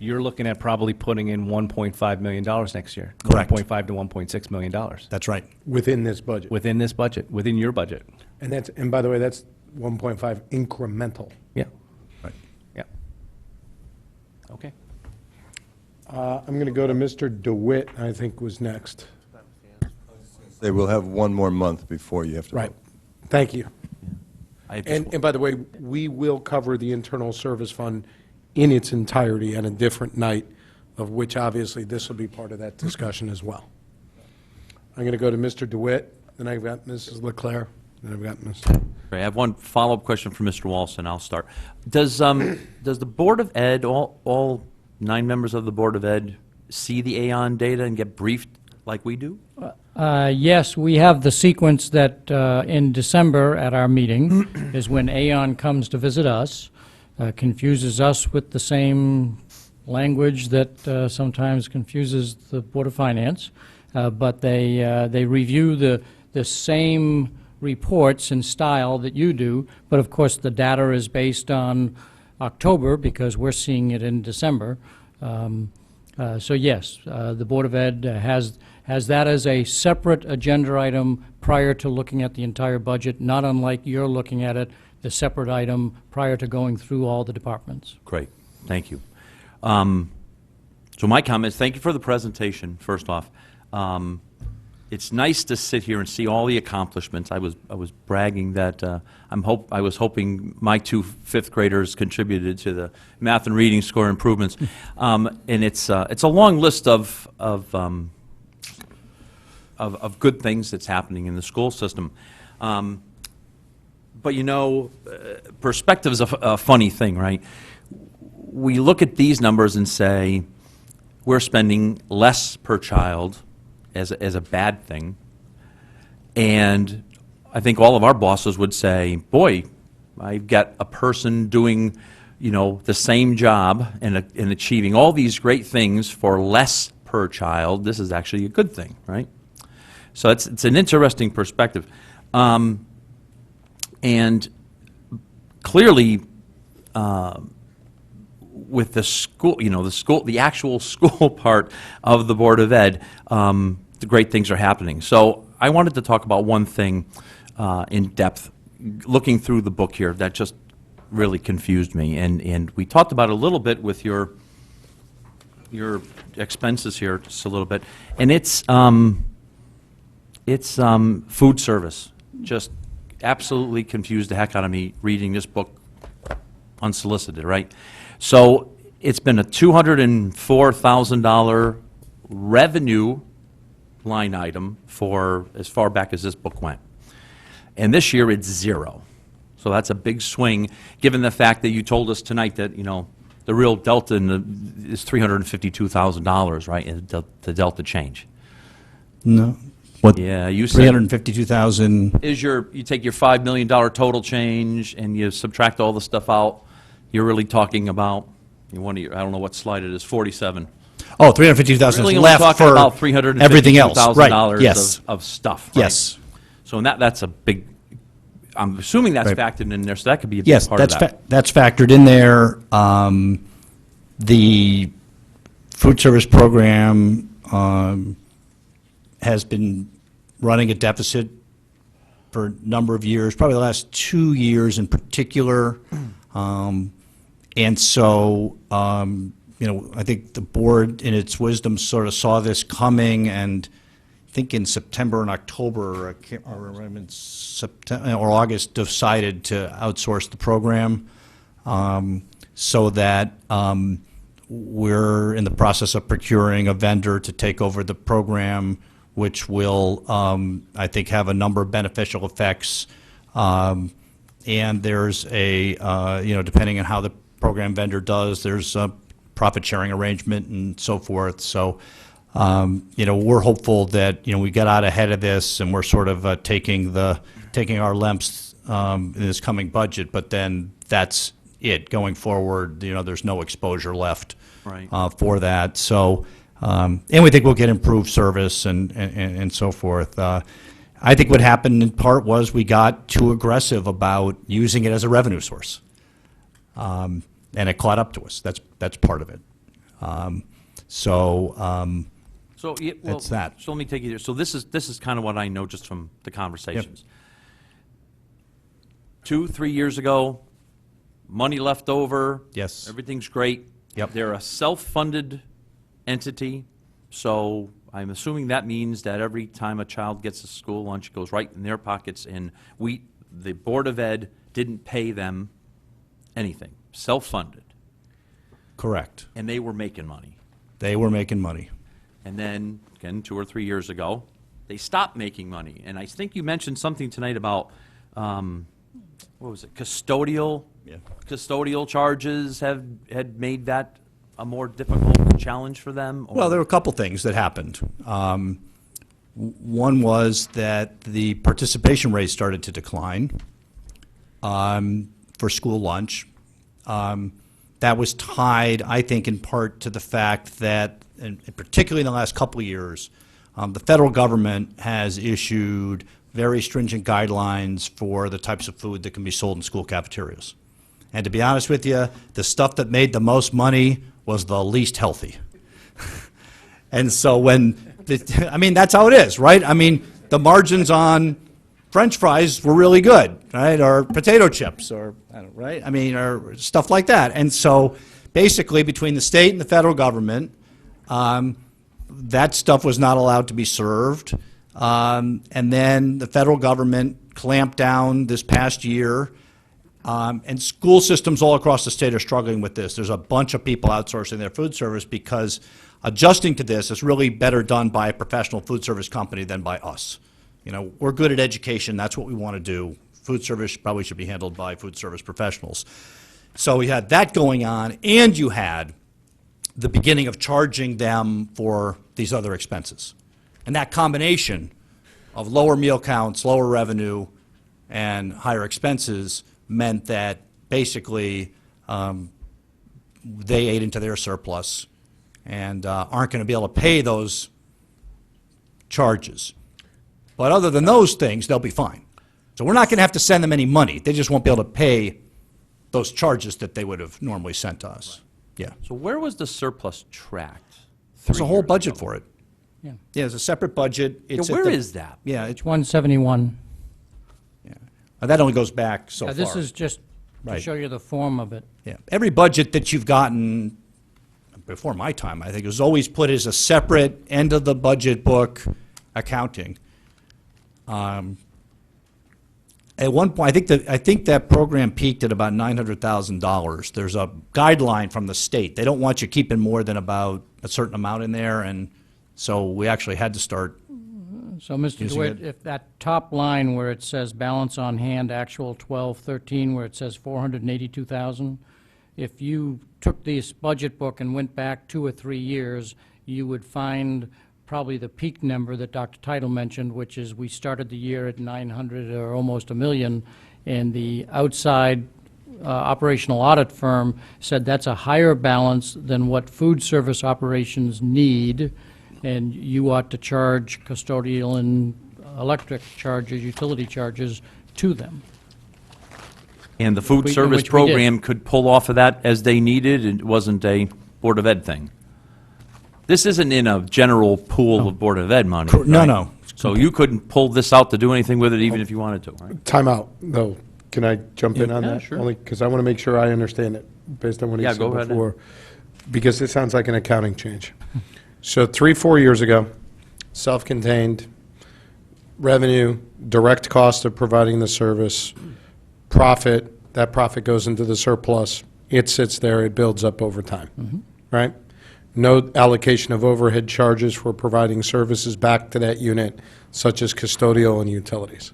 you're looking at probably putting in $1.5 million next year. Correct. $1.5 to $1.6 million. That's right. Within this budget. Within this budget, within your budget. And by the way, that's 1.5 incremental. Yeah. Right. Yeah. Okay. I'm going to go to Mr. DeWitt, I think was next. They will have one more month before you have to Right. vote. Thank you. I just- And by the way, we will cover the internal service fund in its entirety on a different night, of which obviously this will be part of that discussion as well. I'm going to go to Mr. DeWitt, then I've got Mrs. Leclerc, then I've got Ms. I have one follow-up question for Mr. Walsh, and I'll start. Does the Board of Ed, all 9 members of the Board of Ed, see the Aon data and get briefed like we do? Yes, we have the sequence that in December at our meeting is when Aon comes to visit us, confuses us with the same language that sometimes confuses the Board of Finance, but they review the same reports and style that you do, but of course the data is based on October because we're seeing it in December. So yes, the Board of Ed has that as a separate agenda item prior to looking at the entire budget, not unlike you're looking at it, the separate item prior to going through all the departments. Great, thank you. So my comments, thank you for the presentation, first off. It's nice to sit here and see all the accomplishments. I was bragging that I was hoping my 2 fifth graders contributed to the math and reading score improvements, and it's a long list of good things that's happening in the school system. But perspective is a funny thing, right? We look at these numbers and say we're spending less per child as a bad thing. And I think all of our bosses would say, boy, I've got a person doing, the same job and achieving all these great things for less per child. This is actually a good thing, right? So it's an interesting perspective. And clearly, with the school, the actual school part of the Board of Ed, the great things are happening. So I wanted to talk about one thing in depth, looking through the book here, that just really confused me. And we talked about it a little bit with your expenses here, just a little bit. And it's food service. Just absolutely confused the heck out of me reading this book unsolicited, right? So it's been a $204,000 revenue line item for as far back as this book went. And this year it's 0. So that's a big swing, given the fact that you told us tonight that, the real delta is $352,000, right, is the delta change. No. What? Yeah, you said 352,000. you take your $5 million total change and you subtract all the stuff out, you're really talking about, I don't know what slide it is, 47. Oh, 352,000 Really is only left talking for about $352,000 everything else. Right, yes. of stuff. Right? Yes. So that's a big, I'm assuming that's Right. factored in there, so that could be a big Yes, part of that. that's factored in there. The food service program has been running a deficit for a number of years, probably the last 2 years in particular. And so, I think the board, in its wisdom, sort of saw this coming, and I think in September and October, I can't remember, in September or August, decided to outsource the program, so that we're in the process of procuring a vendor to take over the program, which will, I think, have a number of beneficial effects. And there's a, depending on how the program vendor does, there's a profit-sharing arrangement and so forth. So, we're hopeful that, we get out ahead of this, and we're sort of taking our lumps in this coming budget, but then that's it. Going forward, there's no exposure left for that. So, and we think we'll get improved service and so forth. I think what happened in part was we got too aggressive about using it as a revenue source. And it caught up to us. That's part of it. So, that's that. So let me take you there. So this is kind of what I know just from the conversations. 2-3 years ago, money left over. Yes. Everything's great. Yep. They're a self-funded entity, so I'm assuming that means that every time a child gets a school lunch, it goes right in their pockets, and the Board of Ed didn't pay them anything. Self-funded. Correct. And they were making money. They were making money. And then, again, 2 or 3 years ago, they stopped making money. And I think you mentioned something tonight about, what was it, custodial? Yeah. Custodial charges had made that a more difficult challenge for them? Or? Well, there were a couple things that happened. One was that the participation rate started to decline for school lunch. That was tied, I think, in part to the fact that, and particularly in the last couple of years, the federal government has issued very stringent guidelines for the types of food that can be sold in school cafeterias. And to be honest with you, the stuff that made the most money was the least healthy. And so that's how it is, right? I mean, the margins on French fries were really good, right? Or potato chips, or, right? I mean, or stuff like that. And so basically, between the state and the federal government, that stuff was not allowed to be served. And then the federal government clamped down this past year. And school systems all across the state are struggling with this. There's a bunch of people outsourcing their food service because adjusting to this is really better done by a professional food service company than by us. We're good at education. That's what we want to do. Food service probably should be handled by food service professionals. So we had that going on, and you had the beginning of charging them for these other expenses. And that combination of lower meal counts, lower revenue, and higher expenses meant that basically they ate into their surplus and aren't going to be able to pay those charges. But other than those things, they'll be fine. So we're not going to have to send them any money. They just won't be able to pay those charges that they would have normally sent to us. Yeah. So where was the surplus tracked? There's a whole budget for it. Yeah. Yeah, there's a separate budget. It's Where is that? Yeah, it's, 171. that only goes back so Yeah, far. this is just to Right. show you the form of it. Yeah. Every budget that you've gotten before my time, I think, was always put as a separate end of the budget book accounting. At one point, I think that program peaked at about $900,000. There's a guideline from the state. They don't want you keeping more than about a certain amount in there, and so we actually had to start. So, Mr. Using DeWitt, it. if that top line where it says balance on hand, actual 1213, where it says 482,000, if you took this budget book and went back 2 or 3 years, you would find probably the peak number that Dr. Title mentioned, which is we started the year at 900 or almost $1 million, and the outside operational audit firm said that's a higher balance than what food service operations need, and you ought to charge custodial and electric charges, utility charges to them. And the food We- service which we did. program could pull off of that as they needed, it wasn't a Board of Ed thing? This isn't in a general pool of Board of Ed money, No, right? no. So you couldn't pull this out to do anything with it even if you wanted to, right? Time out, though. Can I jump in on Yeah, that? sure. Only because I want to make sure I understand it, based on what he Yeah, said go ahead. before. Because this sounds like an accounting change. So 3-4 years ago, self-contained, revenue, direct cost of providing the service, profit, that profit goes into the surplus, it sits there, it builds up over time, right? No allocation of overhead charges for providing services back to that unit, such as custodial and utilities.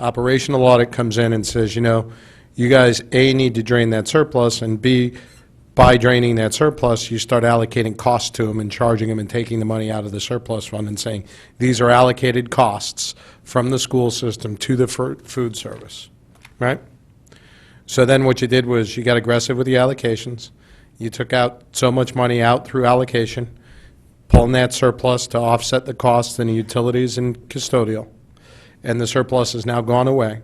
Operational audit comes in and says, you guys, A, need to drain that surplus, and B, by draining that surplus, you start allocating costs to them and charging them and taking the money out of the surplus fund and saying, these are allocated costs from the school system to the food service, right? So then what you did was you got aggressive with the allocations. You took out so much money out through allocation, pulling that surplus to offset the costs in the utilities and custodial, and the surplus has now gone away.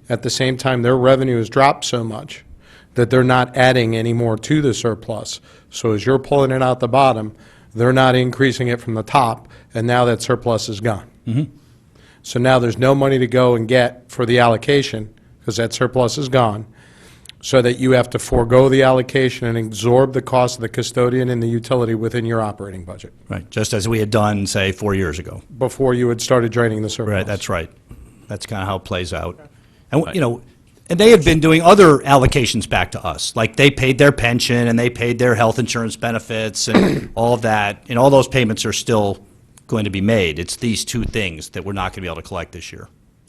At the same time, their revenue has dropped so much that they're not adding any more to the surplus. So as you're pulling it out the bottom, they're not increasing it from the top, and now that surplus is gone. So now there's no money to go and get for the allocation, because that surplus is gone, so that you have to forego the allocation and absorb the cost of the custodian and the utility within your operating budget, Right, just as we had done, say, 4 years ago. before you had started draining the surplus. Right, that's right. That's kind of how it plays out. And, and they have been doing other allocations back to us, like they paid their pension and they paid their health insurance benefits and all of that, and all those payments are still going to be made. It's these two things that we're not going to be able to collect this year.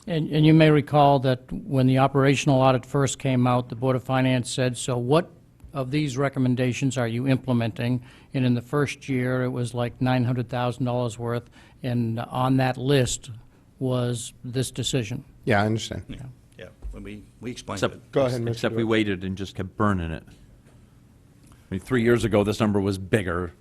And you may recall that when the operational audit first came out, the Board of Finance said, so what of these recommendations are you implementing? And in the first year, it was like $900,000 worth, and on that list was this decision. Yeah, I understand. Yeah, when we explained Except, it. Go ahead, Mr. except we DeWitt. waited and just kept burning it. I mean, 3 years ago, this number was bigger.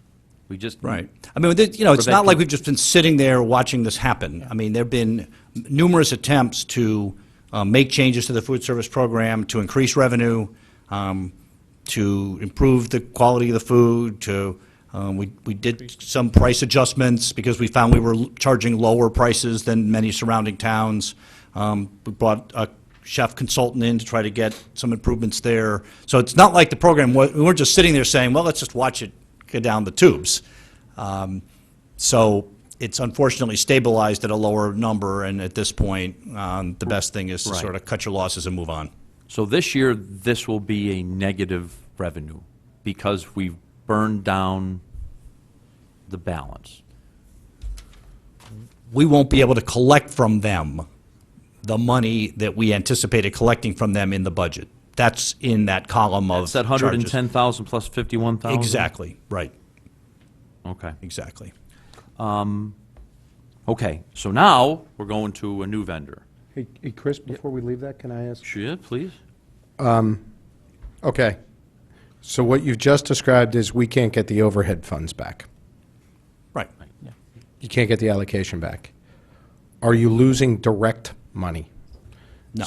We just. Right. I mean, it's not like we've just been sitting there watching this happen. I mean, there have been numerous attempts to make changes to the food service program, to increase revenue, to improve the quality of the food, we did some price adjustments because we found we were charging lower prices than many surrounding towns. We brought a chef consultant in to try to get some improvements there. So it's not like the program, we weren't just sitting there saying, well, let's just watch it go down the tubes. So it's unfortunately stabilized at a lower number, and at this point, the best thing is to Right. sort of cut your losses and move on. So this year, this will be a negative revenue because we've burned down the balance. We won't be able to collect from them the money that we anticipated collecting from them in the budget. That's in that column of It's that charges. 110,000 plus 51,000? Exactly, right, Okay. exactly. Okay, so now we're going to a new vendor. Hey, Chris, before we leave that, can I ask? Sure, please. Okay. So what you've just described is we can't get the overhead funds back. Right. You can't get the allocation back. Are you losing direct money? No.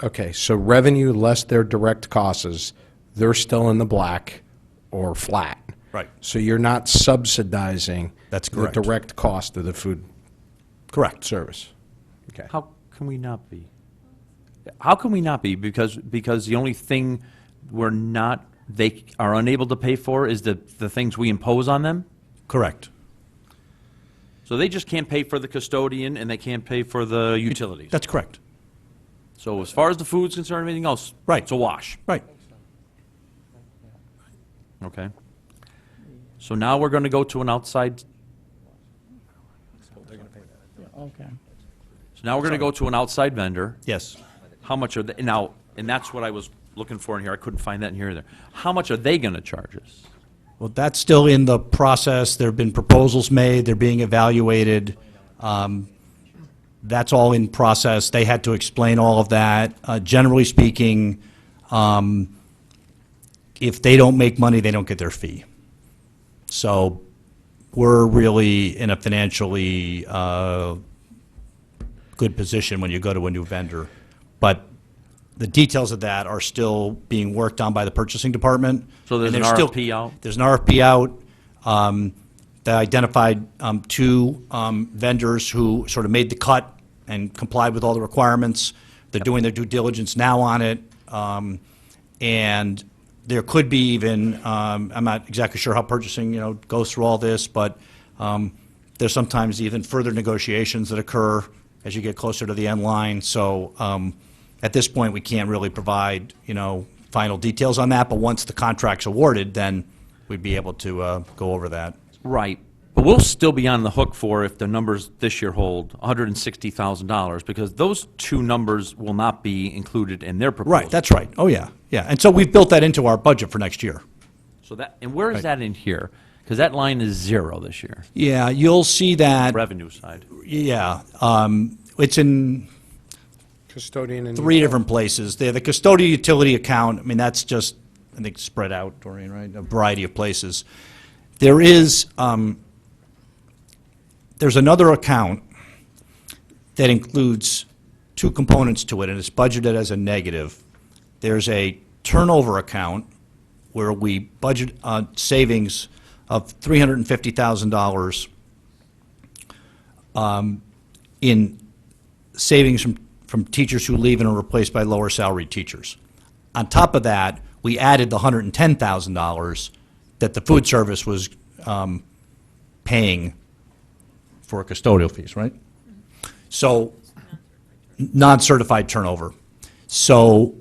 Okay, so revenue less their direct costs, they're still in the black or flat. Right. So you're not subsidizing That's correct. the direct cost of the food Correct. service. Okay. How can we not be? How can we not be? Because the only thing they are unable to pay for is the things we impose on them? Correct. So they just can't pay for the custodian and they can't pay for the utilities? That's correct. So as far as the food's concerned, everything else? Right. It's a wash? Right. Okay. So now we're going to go to an outside, Okay. so now we're going to go to an outside vendor. Yes. How much are they, now, and that's what I was looking for in here, I couldn't find that in here either. How much are they going to charge us? Well, that's still in the process. There have been proposals made. They're being evaluated. That's all in process. They had to explain all of that. Generally speaking, if they don't make money, they don't get their fee. So we're really in a financially good position when you go to a new vendor. But the details of that are still being worked on by the purchasing department. So there's and an still- RFP out? There's an RFP out. They identified two vendors who sort of made the cut and complied with all the requirements. They're doing their due diligence now on it. And there could be even, I'm not exactly sure how purchasing, goes through all this, but there's sometimes even further negotiations that occur as you get closer to the end line. So at this point, we can't really provide, final details on that, but once the contract's awarded, then we'd be able to go over that. Right. But we'll still be on the hook for, if the numbers this year hold, $160,000, because those two numbers will not be included in their proposal. Right, that's right. Oh, yeah, yeah. And so we've built that into our budget for next year. So that, and where is that in here? Because that line is zero this year, Yeah, you'll see that, revenue side. yeah. It's in Custodian and... three different places. The custodial utility account, I mean, that's just, I think, spread out, Doreen, right? A variety of places. There is, there's another account that includes two components to it, and it's budgeted as a negative. There's a turnover account where we budget savings of $350,000 in savings from teachers who leave and are replaced by lower salaried teachers. On top of that, we added the $110,000 that the food service was paying for custodial fees, right? So, non-certified turnover. So,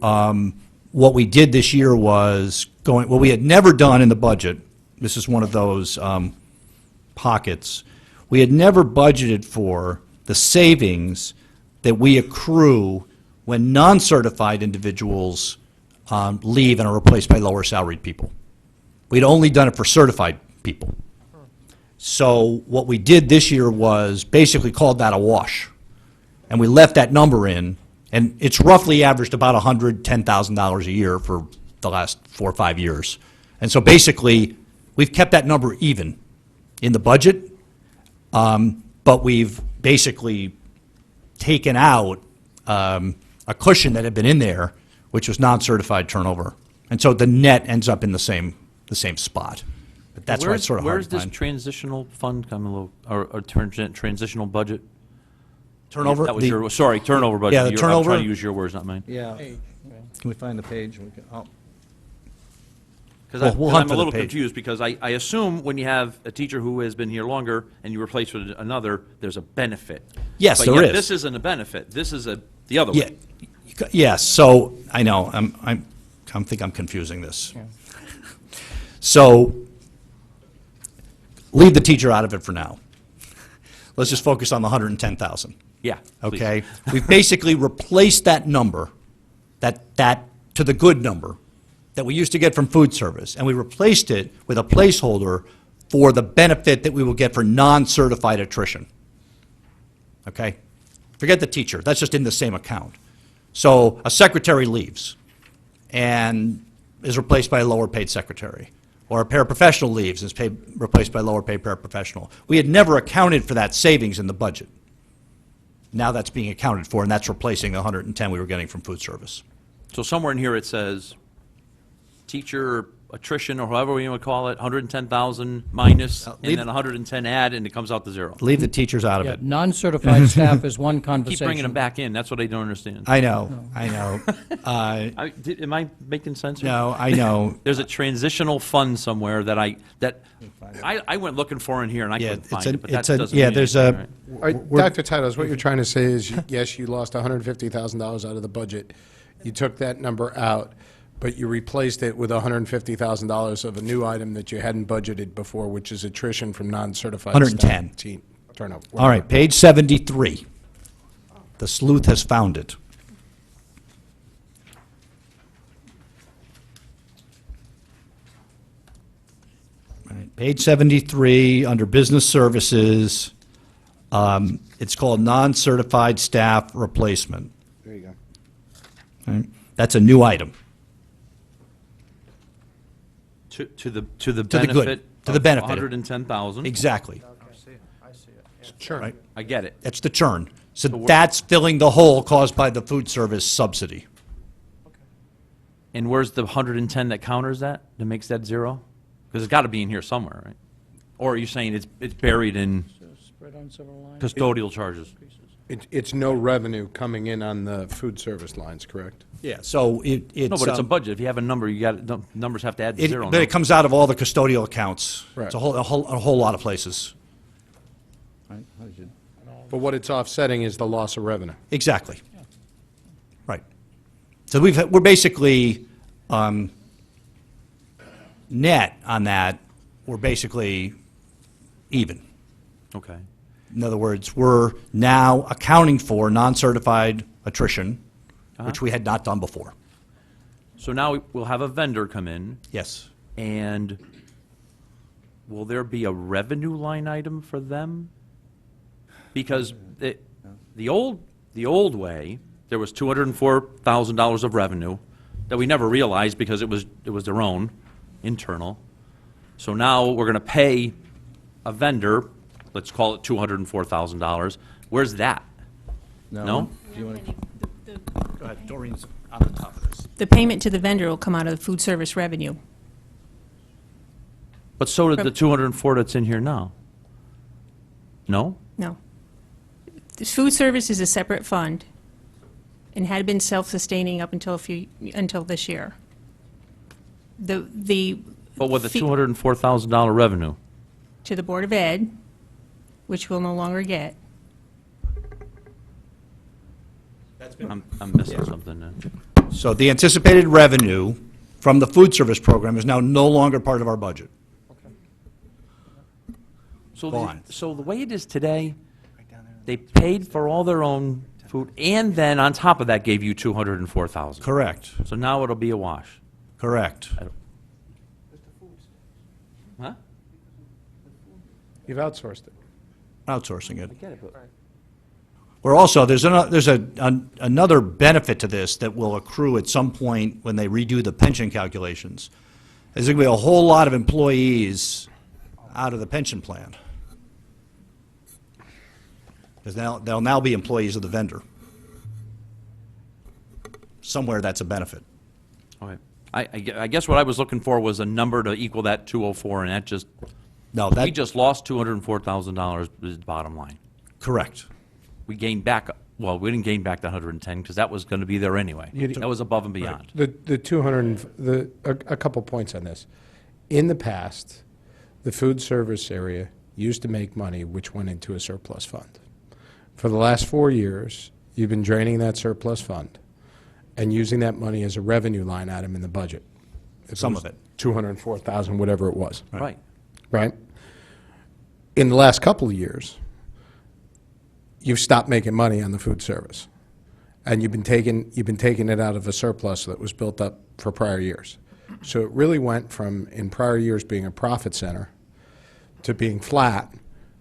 what we did this year was what we had never done in the budget, this is one of those pockets, we had never budgeted for the savings that we accrue when non-certified individuals leave and are replaced by lower salaried people. We'd only done it for certified people. So what we did this year was basically called that a wash. And we left that number in, and it's roughly averaged about $110,000 a year for the last 4 or 5 years. And so basically, we've kept that number even in the budget, but we've basically taken out a cushion that had been in there, which was non-certified turnover. And so the net ends up in the same spot. But that's why it's sort of hard Where's to this find. transitional fund come a little, or transitional budget? Turnover? That was The- your, sorry, turnover budget. Yeah, the I'm turnover- trying to use your words, not mine. Yeah. Can we find the page? Because We'll hunt I'm for a the little page. confused, because I assume when you have a teacher who has been here longer and you replace with another, there's a benefit. Yes, But there yet is. this isn't a benefit. This is the other Yeah, way. yes, so, I know, I think I'm confusing this. So, leave the teacher out of it for now. Let's just focus on the 110,000. Yeah. please. Okay? We've basically replaced that number, that to the good number, that we used to get from food service, and we replaced it with a placeholder for the benefit that we will get for non-certified attrition. Okay? Forget the teacher, that's just in the same account. So a secretary leaves and is replaced by a lower-paid secretary, or a paraprofessional leaves and is replaced by a lower-paid paraprofessional. We had never accounted for that savings in the budget. Now that's being accounted for, and that's replacing the 110 we were getting from food service. So somewhere in here it says, teacher attrition, or however you want to call it, 110,000 minus, and leave- then 110 add, and it comes out to zero. Leave the teachers out of Yeah, it. non-certified staff is one Keep conversation. bringing them back in. That's what I don't understand. I know. Am I making sense here? No, I know. There's a transitional fund somewhere that I went looking for in here, and I Yeah, couldn't it's find an- it, but that it's a- doesn't yeah, mean there's anything, a- right? All right, Dr. Titles, what you're trying to say is, yes, you lost $150,000 out of the budget. You took that number out, but you replaced it with $150,000 of a new item that you hadn't budgeted before, which is attrition from non-certified staff. 110. Turnover. All right, page 73. The sleuth has found it. All right, page 73, under business services, it's called non-certified staff replacement. There you go. All right, that's a new item. To the the good, benefit to the of benefit. 110,000. Exactly. Sure. Right. I get it. That's the churn. So we're- that's filling the hole caused by the food service subsidy. And where's the 110 that counters that makes that zero? Because it's got to be in here somewhere, right? Or are you saying it's buried in Spread on several lines. custodial charges? It's no revenue coming in on the food service lines, correct? Yeah, so it's... No, but it's a budget. If you have a number, numbers have to add to zero. But no? it comes out of all the custodial accounts. Right. It's a whole lot of places. But what it's offsetting is the loss of revenue. Exactly. Right. So we're basically, net on that, we're basically even. Okay. In other words, we're now accounting for non-certified attrition, which we had not done before. So now we'll have a vendor come in, Yes. and will there be a revenue line item for them? Because the old way, there was $204,000 of revenue that we never realized because it was their own, internal. So now we're going to pay a vendor, let's call it $204,000. Where's that? No? Go ahead, Doreen's on the top of this. The payment to the vendor will come out of the food service revenue. But so did the 204 that's in here now. No? No. The food service is a separate fund and had been self-sustaining up until this year. The But with the fee- $204,000 revenue, to the Board of Ed, which we'll no longer get. I'm missing something then. So the anticipated revenue from the food service program is now no longer part of our budget. So Gone. so the way it is today, they paid for all their own food, and then on top of that gave you 204,000. Correct, So now it'll be a wash. correct. Huh? You've outsourced it. Outsourcing it. Get it, but Or also, there's another benefit to this that will accrue at some point when they redo the pension calculations. There's going to be a whole lot of employees out of the pension plan. Because they'll now be employees of the vendor. Somewhere that's a benefit. Okay. I guess what I was looking for was a number to equal that 204, and that just, No, we that, just lost $204,000 is the bottom line. correct. We gained back, well, we didn't gain back the 110 because that was going to be there anyway. That was above and beyond. The 200, a couple points on this. In the past, the food service area used to make money which went into a surplus fund. For the last 4 years, you've been draining that surplus fund and using that money as a revenue line item in the budget. Some of it. 204,000, whatever it was, Right. right? In the last couple of years, you've stopped making money on the food service. And you've been taking it out of a surplus that was built up for prior years. So it really went from, in prior years, being a profit center to being flat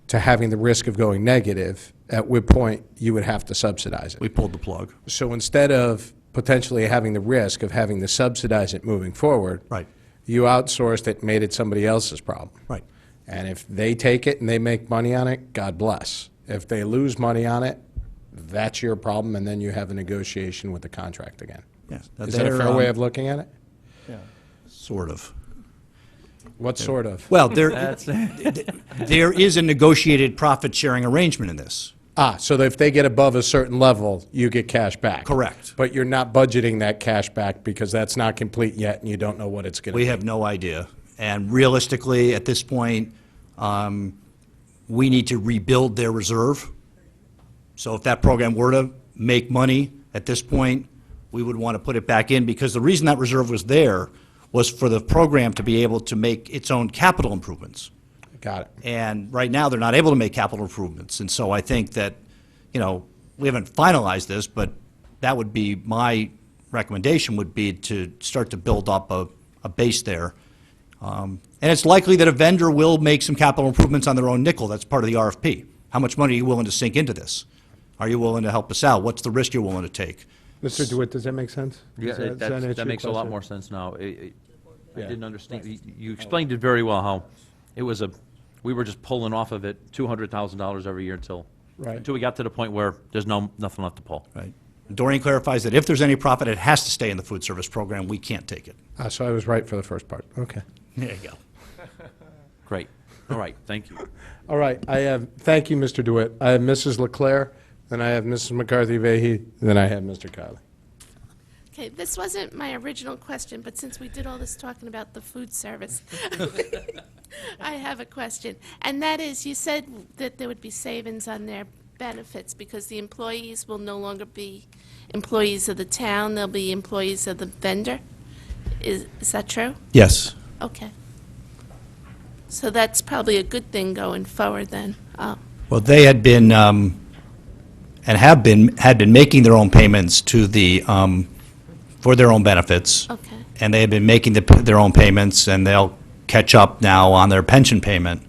to having the risk of going negative, at which point you would have to subsidize it. We pulled the plug. So instead of potentially having the risk of having to subsidize it moving forward, Right. you outsourced it, made it somebody else's problem. Right. And if they take it and they make money on it, God bless. If they lose money on it, that's your problem, and then you have a negotiation with the contract again. Yes. Is that a fair way of looking at it? Sort of. What sort of? Well, there is a negotiated profit-sharing arrangement in this. So if they get above a certain level, you get cash back? Correct. But you're not budgeting that cash back because that's not complete yet, and you don't know what it's going to be? We have no idea. And realistically, at this point, we need to rebuild their reserve. So if that program were to make money at this point, we would want to put it back in, because the reason that reserve was there was for the program to be able to make its own capital improvements. Got it. And right now, they're not able to make capital improvements. And so I think that, we haven't finalized this, but that would be my recommendation, would be to start to build up a base there. And it's likely that a vendor will make some capital improvements on their own nickel. That's part of the RFP. How much money are you willing to sink into this? Are you willing to help us out? What's the risk you're willing to take? Mr. DeWitt, does that make sense? Yeah, Does that answer that your makes a lot question? more sense now. I Yeah. didn't understand, you explained it very well, how it was we were just pulling off of it $200,000 every year until Right. we got to the point where there's nothing left to pull. Right. Doreen clarifies that if there's any profit, it has to stay in the food service program. We can't take it. So I was right for the first part. Okay. There you go. Great. All right, thank you. All right, thank you, Mr. DeWitt. I have Mrs. Leclerc, then I have Mrs. McCarthy-Vehy, then I have Mr. Kiley. Okay, this wasn't my original question, but since we did all this talking about the food service, I have a question. And that is, you said that there would be savings on their benefits because the employees will no longer be employees of the town, they'll be employees of the vendor? Is that true? Yes. Okay. So that's probably a good thing going forward then. Well, they had been, and had been making their own payments to the, for their own benefits. Okay. And they had been making their own payments, and they'll catch up now on their pension payment.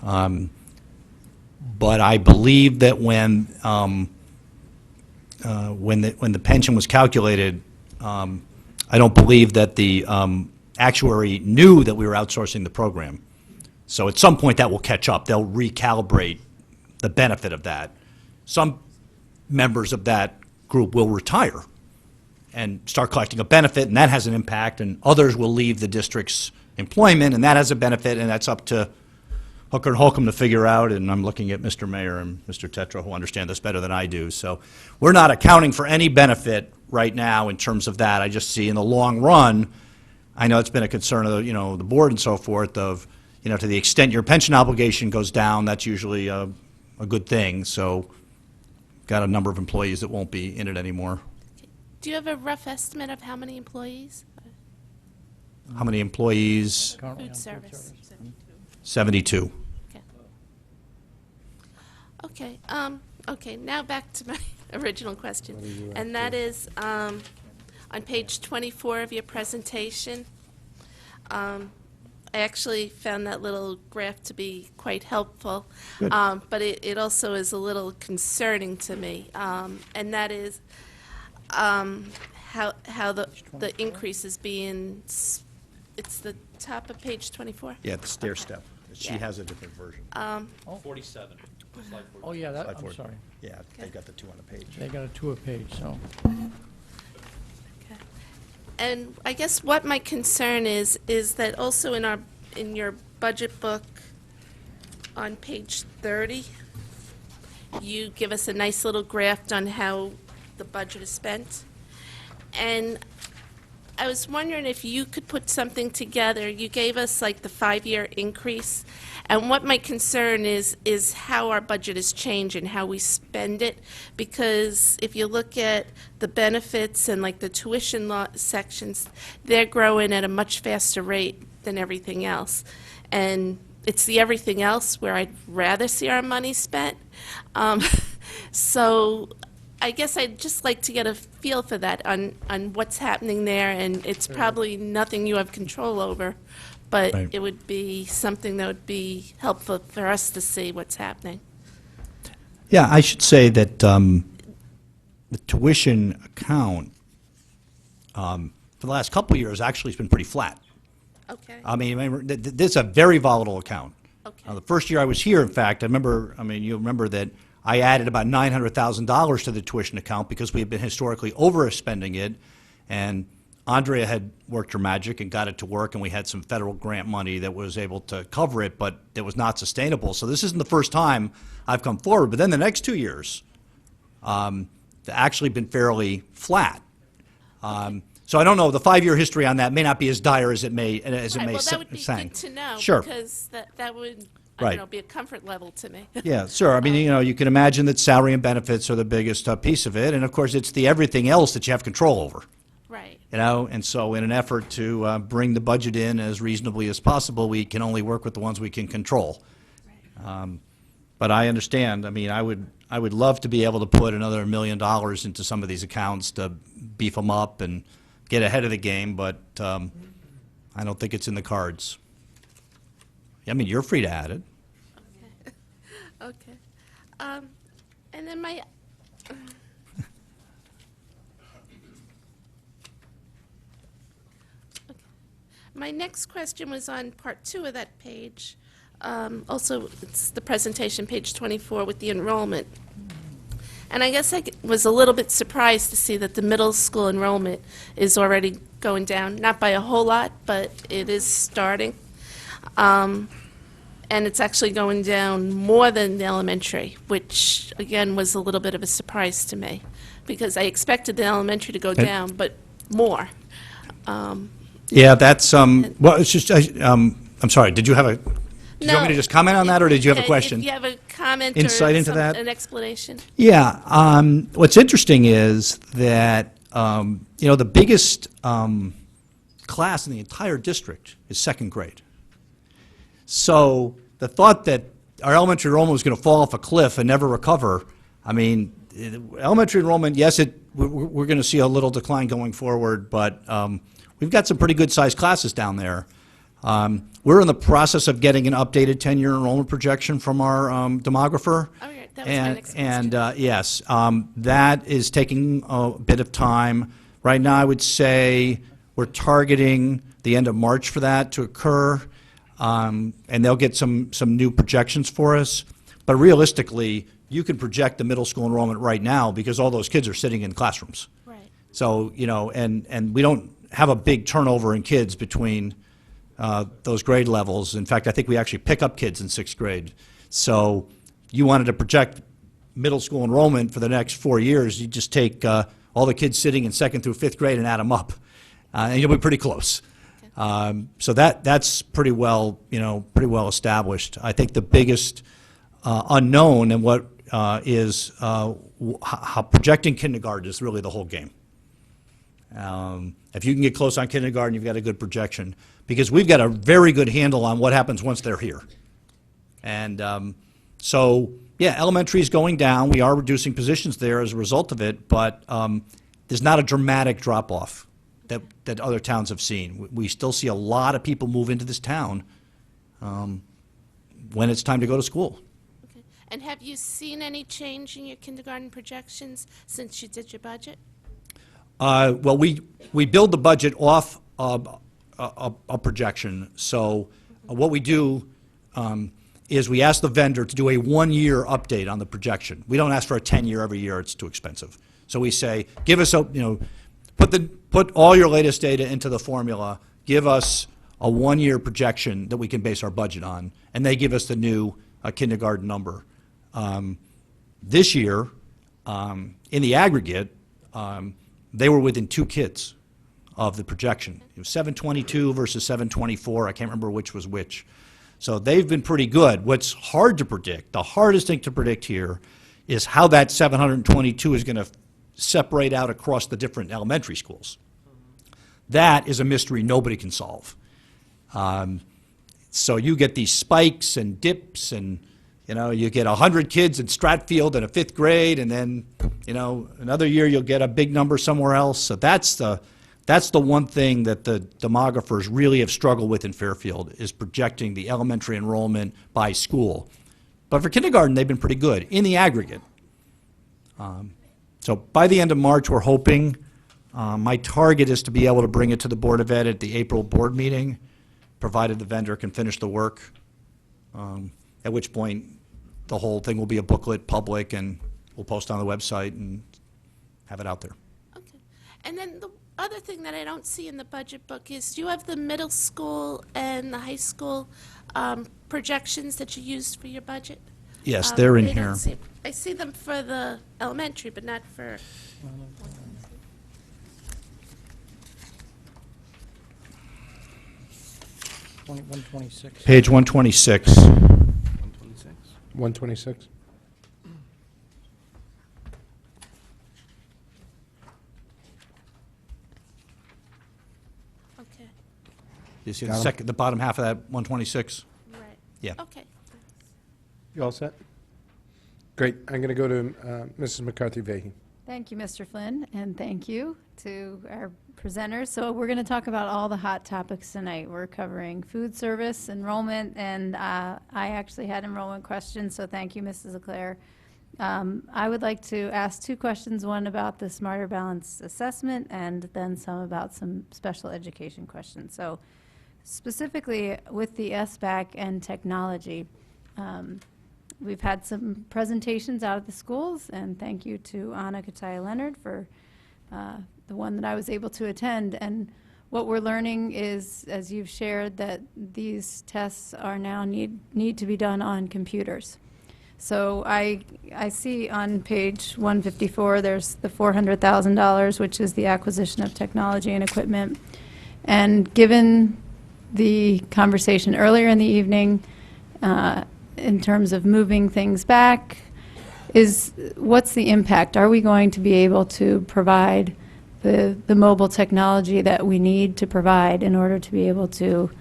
But I believe that when the pension was calculated, I don't believe that the actuary knew that we were outsourcing the program. So at some point, that will catch up. They'll recalibrate the benefit of that. Some members of that group will retire and start collecting a benefit, and that has an impact, and others will leave the district's employment, and that has a benefit, and that's up to Hooker and Holcomb to figure out, and I'm looking at Mr. Mayor and Mr. Tetra, who understand this better than I do. So we're not accounting for any benefit right now in terms of that. I just see in the long run, I know it's been a concern of the board and so forth of, to the extent your pension obligation goes down, that's usually a good thing. So got a number of employees that won't be in it anymore. Do you have a rough estimate of how many employees? How many employees? Food service. 72. Okay, okay, now back to my original question. And that is, on page 24 of your presentation, I actually found that little graph to be quite helpful, but it also is a little concerning to me, and that is how the increase is being, it's the top of page 24? Yeah, the stair step. She has a different version. 47. Oh, yeah, Slide I'm forward. sorry. Yeah, they got the two on the page. They got a two a page, so. And I guess what my concern is that also in your budget book on page 30, you give us a nice little graph on how the budget is spent. And I was wondering if you could put something together. You gave us like the 5-year increase. And what my concern is how our budget has changed and how we spend it. Because if you look at the benefits and like the tuition sections, they're growing at a much faster rate than everything else. And it's the everything else where I'd rather see our money spent. So I guess I'd just like to get a feel for that on what's happening there, and it's probably nothing you have control over, but Right. it would be something that would be helpful for us to see what's happening. Yeah, I should say that the tuition account for the last couple of years actually has been pretty flat. Okay. I mean, remember, this is a very volatile account. Okay. The first year I was here, in fact, you remember that I added about $900,000 to the tuition account because we had been historically overspending it, and Andrea had worked her magic and got it to work, and we had some federal grant money that was able to cover it, but it was not sustainable. So this isn't the first time I've come forward. But then the next 2 years, they've actually been fairly flat. So I don't know. The 5-year history on that may not be as dire as it may Right, well, that would be sound. good to know. Sure. Because that would, Right. be a comfort level to me. Yeah, sure. I mean, you can imagine that salary and benefits are the biggest piece of it, and of course, it's the everything else that you have control over. Right. And so in an effort to bring the budget in as reasonably as possible, we can only work with the ones we can control. But I understand. I mean, I would love to be able to put another $1 million into some of these accounts to beef them up and get ahead of the game, but I don't think it's in the cards. I mean, you're free to add it. Okay. And then my, my next question was on part 2 of that page. Also, it's the presentation, page 24, with the enrollment. And I guess I was a little bit surprised to see that the middle school enrollment is already going down, not by a whole lot, but it is starting. and it's actually going down more than the elementary, which, again, was a little bit of a surprise to me, because I expected the elementary to go down, but more. Yeah, that's, well, it's just, I'm sorry, did you have a, did you want me to just comment on that, or did you have a question? If you have a comment Insight or into that? an explanation. Yeah, what's interesting is that, you know, the biggest class in the entire district is second grade. So the thought that our elementary enrollment was going to fall off a cliff and never recover, I mean, elementary enrollment, yes, we're going to see a little decline going forward, but we've got some pretty good-sized classes down there. We're in the process of getting an updated 10-year enrollment projection from our demographer. Oh, yeah, that was my next question. And yes, that is taking a bit of time. Right now, I would say we're targeting the end of March for that to occur, and they'll get some new projections for us. But realistically, you can project the middle school enrollment right now because all those kids are sitting in classrooms. Right. So, you know, and we don't have a big turnover in kids between those grade levels. In fact, I think we actually pick up kids in sixth grade. So you wanted to project middle school enrollment for the next 4 years, you just take all the kids sitting in second through fifth grade and add them up, and you'll be pretty close. So that's pretty well, you know, pretty well established. I think the biggest unknown and what is how projecting kindergarten is really the whole game. If you can get close on kindergarten, you've got a good projection, because we've got a very good handle on what happens once they're here. And so, yeah, elementary is going down. We are reducing positions there as a result of it, but there's not a dramatic drop-off that other towns have seen. We still see a lot of people move into this town when it's time to go to school. Okay. And have you seen any change in your kindergarten projections since you did your budget? Well, we build the budget off a projection. So what we do is we ask the vendor to do a one-year update on the projection. We don't ask for a 10-year every year. It's too expensive. So we say, give us a, you know, put all your latest data into the formula. Give us a one-year projection that we can base our budget on, and they give us the new kindergarten number. This year, in the aggregate, they were within 2 kids of the projection. It was 722 versus 724. I can't remember which was which. So they've been pretty good. What's hard to predict, the hardest thing to predict here, is how that 722 is going to separate out across the different elementary schools. That is a mystery nobody can solve. So you get these spikes and dips, and you know, you get 100 kids in Stratfield in a 5th grade, and then, you know, another year you'll get a big number somewhere else. So that's the one thing that the demographers really have struggled with in Fairfield, is projecting the elementary enrollment by school. But for kindergarten, they've been pretty good in the aggregate. So by the end of March, we're hoping. My target is to be able to bring it to the Board of Ed at the April board meeting, provided the vendor can finish the work, at which point the whole thing will be a booklet, public, and we'll post on the website and have it out there. Okay. And then the other thing that I don't see in the budget book is, do you have the middle school and the high school projections that you used for your budget? Yes, they're in I don't here. see- I see them for the elementary, but not for, One 126. Page 126. 126? okay, You see Got 'em? the bottom half of that 126? right. Yeah. Okay. You all set? Great. I'm going to go to Mrs. McCarthy-Vahey. Thank you, Mr. Flynn, and thank you to our presenters. So we're going to talk about all the hot topics tonight. We're covering food service, enrollment, and I actually had enrollment questions, so thank you, Mrs. Leclerc. I would like to ask 2 questions, one about the Smarter Balance assessment, and then some about some special education questions. So specifically with the SBAC and technology, we've had some presentations out of the schools, and thank you to Anna Kataya Leonard for the one that I was able to attend. And what we're learning is, as you've shared, that these tests are now need to be done on computers. So I see on page 154, there's the $400,000, which is the acquisition of technology and equipment. And given the conversation earlier in the evening, in terms of moving things back, what's the impact? Are we going to be able to provide the mobile technology that we need to provide in order to be able to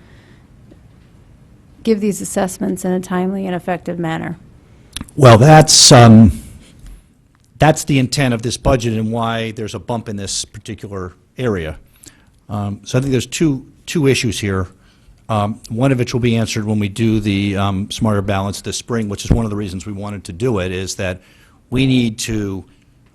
give these assessments in a timely and effective manner? Well, that's the intent of this budget and why there's a bump in this particular area. So I think there's two issues here. One of which will be answered when we do the Smarter Balance this spring, which is one of the reasons we wanted to do it, is that we need to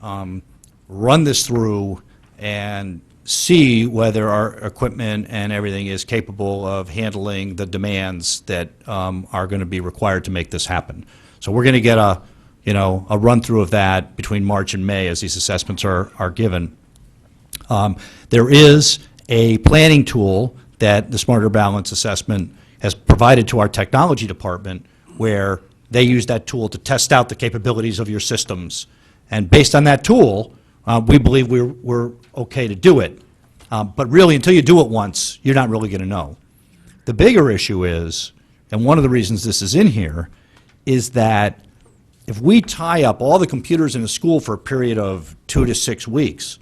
run this through and see whether our equipment and everything is capable of handling the demands that are going to be required to make this happen. So we're going to get a run-through of that between March and May as these assessments are given. There is a planning tool that the Smarter Balance Assessment has provided to our technology department, where they use that tool to test out the capabilities of your systems. And based on that tool, we believe we're okay to do it. But really, until you do it once, you're not really going to know. The bigger issue is, and one of the reasons this is in here, is that if we tie up all the computers in a school for a period of 2 to 6 weeks,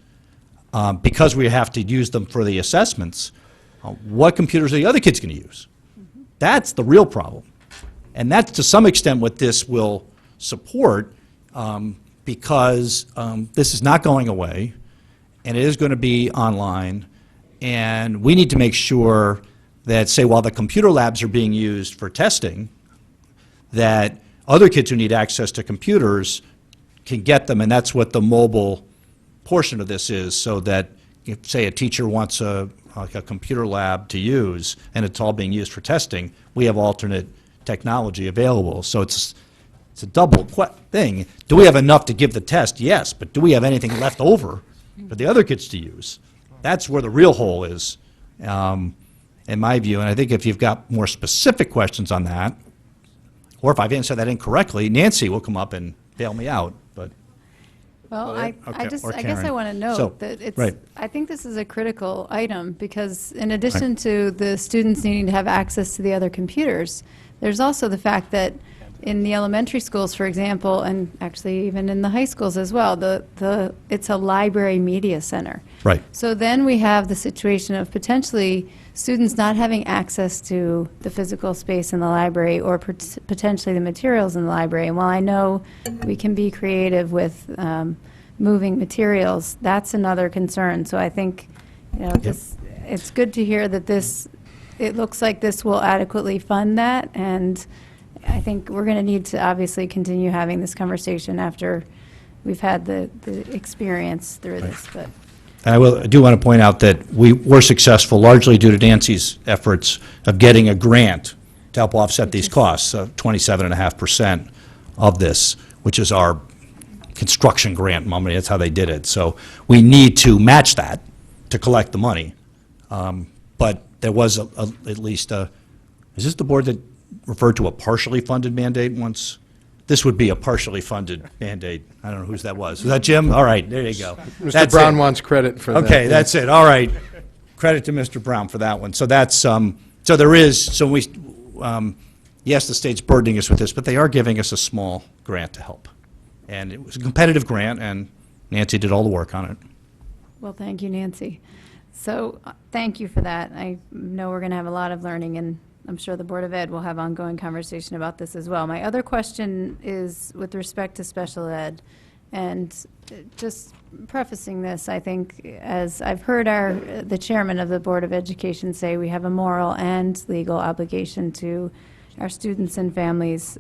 because we have to use them for the assessments, what computers are the other kids going to use? That's the real problem. And that's to some extent what this will support, because this is not going away, and it is going to be online, and we need to make sure that, say, while the computer labs are being used for testing, that other kids who need access to computers can get them, and that's what the mobile portion of this is, so that if, say, a teacher wants a computer lab to use, and it's all being used for testing, we have alternate technology available. So it's a double thing. Do we have enough to give the test? Yes, but do we have anything left over for the other kids to use? That's where the real hole is, in my view. And I think if you've got more specific questions on that, or if I've answered that incorrectly, Nancy will come up and bail me out. But Well, I Okay, guess or I Karen. want to So, note that it's, right. I think this is a critical item, because in addition to the students needing to have access to the other computers, there's also the fact that in the elementary schools, for example, and actually even in the high schools as well, it's a library media center. Right. So then we have the situation of potentially students not having access to the physical space in the library, or potentially the materials in the library. And while I know we can be creative with moving materials, that's another concern. So I think, it's good to hear that it looks like this will adequately fund that, and I think we're going to need to obviously continue having this conversation after we've had the experience through this, but. I do want to point out that we were successful largely due to Nancy's efforts of getting a grant to help offset these costs, 27.5% of this, which is our construction grant money. That's how they did it. So we need to match that to collect the money. But there was at least is this the board that referred to a partially funded mandate once? This would be a partially funded mandate. I don't know whose that was. Was that Jim? All right, there you go. Mr. That's Brown it. wants credit for that. Okay, that's it. All right. Credit to Mr. Brown for that one. So that's, so there is, yes, the state's burdening us with this, but they are giving us a small grant to help. And it was a competitive grant, and Nancy did all the work on it. Well, thank you, Nancy. So, thank you for that. I know we're going to have a lot of learning, and I'm sure the Board of Ed will have ongoing conversation about this as well. My other question is with respect to special ed, and just prefacing this, I think, as I've heard the chairman of the Board of Education say, we have a moral and legal obligation to our students and families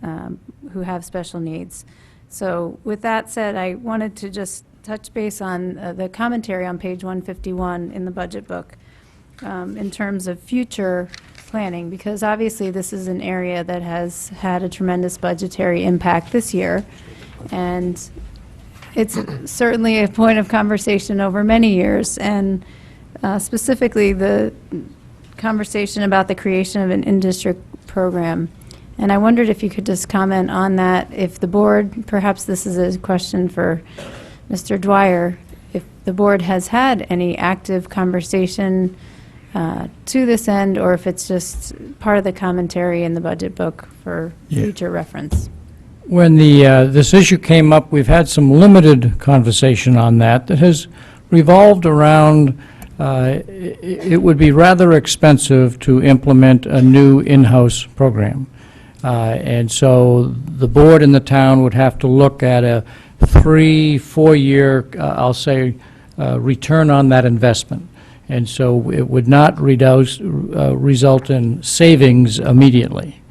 who have special needs. So with that said, I wanted to just touch base on the commentary on page 151 in the budget book in terms of future planning, because obviously this is an area that has had a tremendous budgetary impact this year, and it's certainly a point of conversation over many years. And specifically the conversation about the creation of an in-district program. And I wondered if you could just comment on that, if the board, perhaps this is a question for Mr. Dwyer, if the board has had any active conversation to this end, or if it's just part of the commentary in the budget book for future reference. When this issue came up, we've had some limited conversation on that has revolved around, it would be rather expensive to implement a new in-house program. And so the board and the town would have to look at a 3-4-year, I'll say, return on that investment. And so it would not result in savings immediately.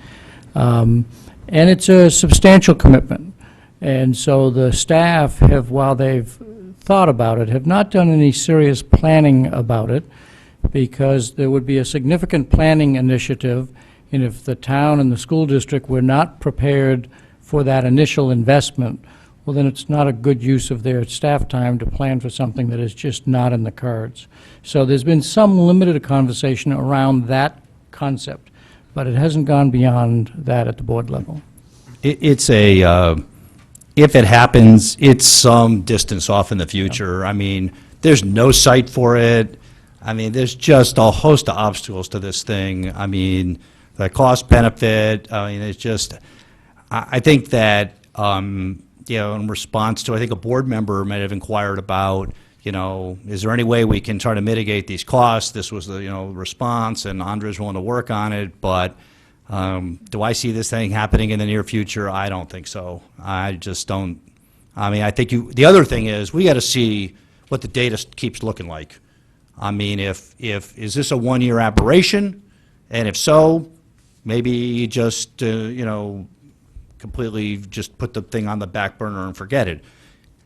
And it's a substantial commitment. And so the staff have, while they've thought about it, have not done any serious planning about it, because there would be a significant planning initiative, and if the town and the school district were not prepared for that initial investment, well, then it's not a good use of their staff time to plan for something that is just not in the cards. So there's been some limited conversation around that concept, but it hasn't gone beyond that at the board level. It's a, if it happens, it's some distance off in the future. I mean, there's no site for it. I mean, there's just a host of obstacles to this thing. I mean, the cost benefit, I mean, it's just, I think that, in response to, I think a board member might have inquired about, is there any way we can try to mitigate these costs? This was the, response, and Andre's willing to work on it, but do I see this thing happening in the near future? I don't think so. I just don't. I mean, I think the other thing is, we got to see what the data keeps looking like. I mean, is this a one-year aberration? And if so, maybe you just, completely just put the thing on the back burner and forget it.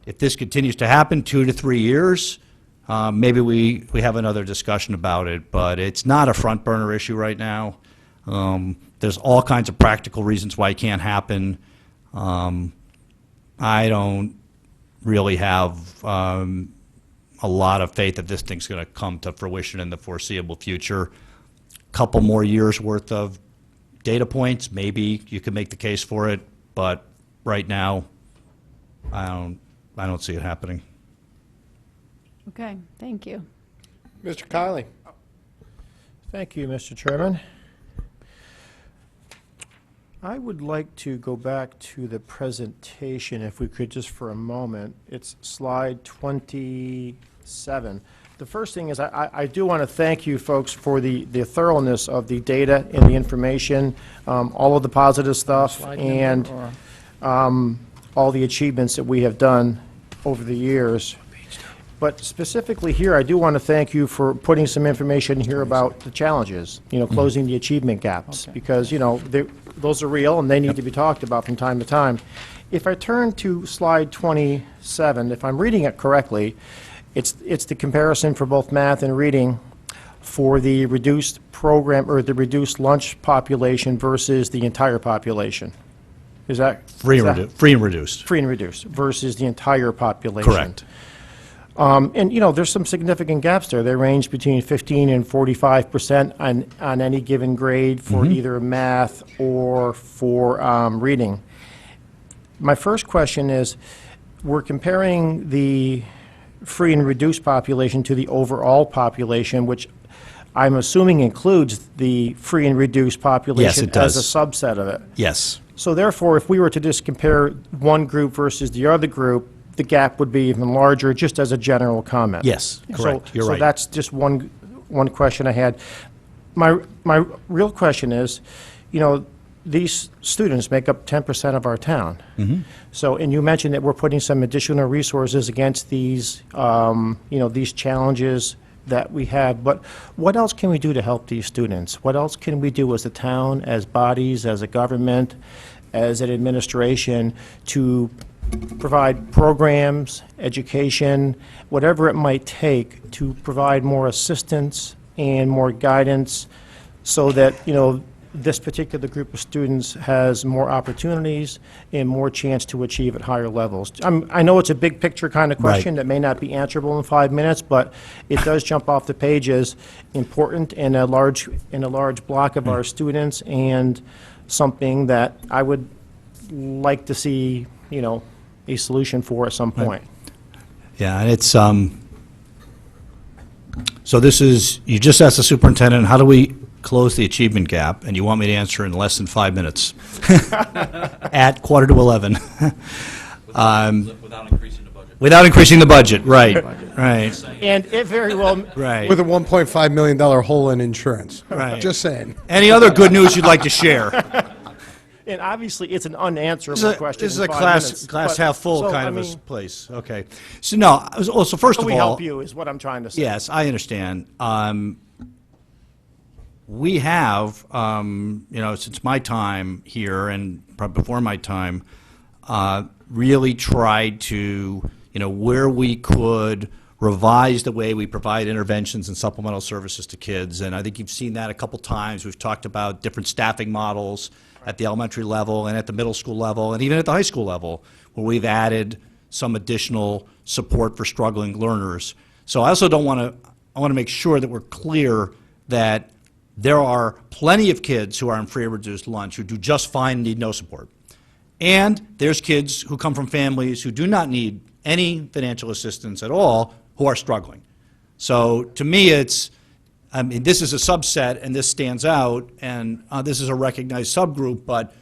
If this continues to happen 2 to 3 years, maybe we have another discussion about it, but it's not a front burner issue right now. There's all kinds of practical reasons why it can't happen. I don't really have a lot of faith that this thing's going to come to fruition in the foreseeable future. Couple more years worth of data points, maybe you could make the case for it, but right now, I don't see it happening. Okay, thank you. Mr. Kiley. Thank you, Mr. Chairman. I would like to go back to the presentation, if we could, just for a moment. It's slide 27. The first thing is I do want to thank you folks for the thoroughness of the data and the information, all of the positive stuff, and all the achievements that we have done over the years. But specifically here, I do want to thank you for putting some information here about the challenges, closing the achievement gaps, because, those are real and they need to be talked about from time to time. If I turn to slide 27, if I'm reading it correctly, it's the comparison for both math and reading for the reduced program, or the reduced lunch population versus the entire population. Is that? Free and reduced. Free and reduced versus the entire population. Correct. And, there's some significant gaps there. They range between 15 and 45% on any given grade for either math or for reading. My first question is, we're comparing the free and reduced population to the overall population, which I'm assuming includes the free and reduced population. Yes, it does. As a subset of it. Yes. So therefore, if we were to just compare one group versus the other group, the gap would be even larger, just as a general comment. Yes, correct. You're right. So that's just one question I had. My real question is, these students make up 10% of our town. So, and you mentioned that we're putting some additional resources against these, these challenges that we have. But what else can we do to help these students? What else can we do as a town, as bodies, as a government, as an administration to provide programs, education, whatever it might take to provide more assistance and more guidance so that, this particular group of students has more opportunities and more chance to achieve at higher levels. I know it's a big picture kind of question that may not be answerable in 5 minutes, but it does jump off the page as important in a large block of our students, and something that I would like to see, a solution for at some point. Yeah, and it's, so this is, you just asked the superintendent, how do we close the achievement gap? And you want me to answer in less than 5 minutes. At 11:15. Without increasing the budget. Without increasing the budget, right, right. And it very well, Right. With a $1.5 million hole in insurance. Right. Just saying. Any other good news you'd like to share? and obviously, it's an unanswerable question This is in a 5 glass minutes, glass but- half full so, kind I of a mean, place. Okay. So no, so first how of we all, help you is what I'm trying to say. yes, I understand. We have, since my time here and probably before my time, really tried to, where we could revise the way we provide interventions and supplemental services to kids. And I think you've seen that a couple times. We've talked about different staffing models at the elementary level and at the middle school level and even at the high school level, where we've added some additional support for struggling learners. So I also I want to make sure that we're clear that there are plenty of kids who are on free or reduced lunch who do just fine and need no support. And there's kids who come from families who do not need any financial assistance at all who are struggling. So to me, this is a subset and this stands out, and this is a recognized subgroup, but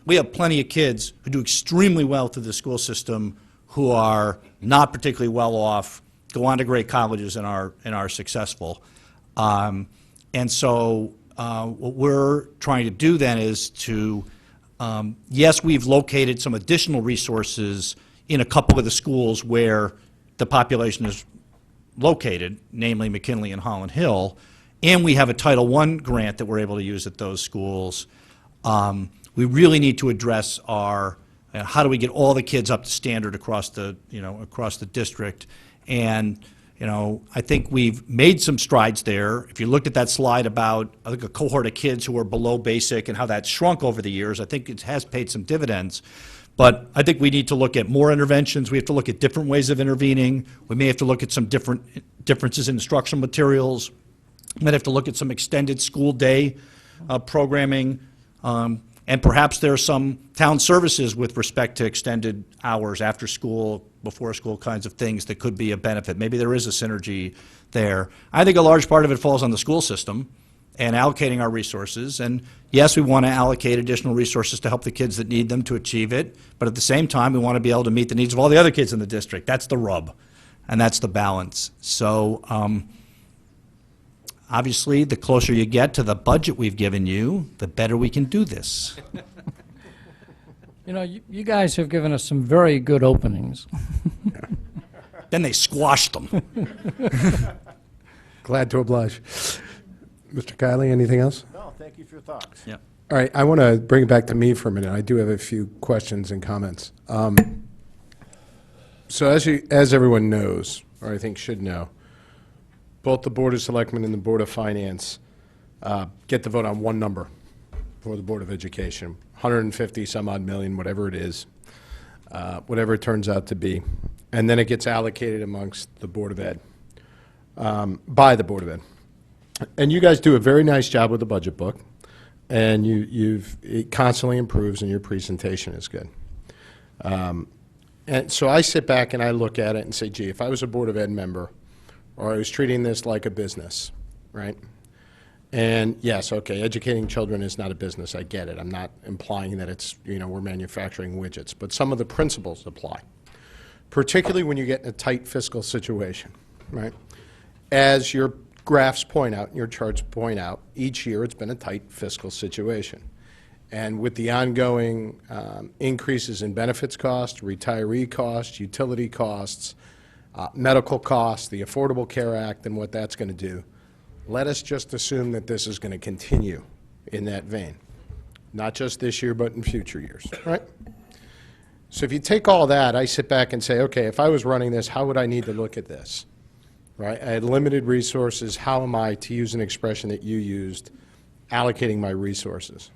we have plenty of kids who do extremely well through the school system who are not particularly well off, go on to great colleges and are successful. And so what we're trying to do then is to, yes, we've located some additional resources in a couple of the schools where the population is located, namely McKinley and Holland Hill, and we have a Title I grant that we're able to use at those schools. We really need to address our, how do we get all the kids up to standard across the, across the district. And I think we've made some strides there. If you looked at that slide about, I think, a cohort of kids who are below basic and how that's shrunk over the years, I think it has paid some dividends. But I think we need to look at more interventions. We have to look at different ways of intervening. We may have to look at some differences in instructional materials. We might have to look at some extended school day programming. And perhaps there are some town services with respect to extended hours, after school, before school kinds of things that could be a benefit. Maybe there is a synergy there. I think a large part of it falls on the school system and allocating our resources. And yes, we want to allocate additional resources to help the kids that need them to achieve it, but at the same time, we want to be able to meet the needs of all the other kids in the district. That's the rub, and that's the balance. So obviously, the closer you get to the budget we've given you, the better we can do this. You guys have given us some very good openings. Then they squashed them. Glad to oblige. Mr. Kiley, anything else? No, thank you for your thoughts. Yeah. All right, I want to bring it back to me for a minute. I do have a few questions and comments. So as everyone knows, or I think should know, both the Board of Selectmen and the Board of Finance get to vote on one number for the Board of Education, 150 some odd million, whatever it is, whatever it turns out to be. And then it gets allocated amongst the Board of Ed, by the Board of Ed. And you guys do a very nice job with the budget book, and it constantly improves, and your presentation is good. And so I sit back and I look at it and say, gee, if I was a Board of Ed member, or I was treating this like a business, right? And yes, okay, educating children is not a business, I get it. I'm not implying that it's, we're manufacturing widgets, but some of the principles apply, particularly when you get in a tight fiscal situation, right? As your graphs point out, and your charts point out, each year it's been a tight fiscal situation. And with the ongoing increases in benefits costs, retiree costs, utility costs, medical costs, the Affordable Care Act, and what that's going to do, let us just assume that this is going to continue in that vein. Not just this year, but in future years, right? So if you take all that, I sit back and say, okay, if I was running this, how would I need to look at this? Right? I had limited resources. How am I, to use an expression that you used, allocating my resources.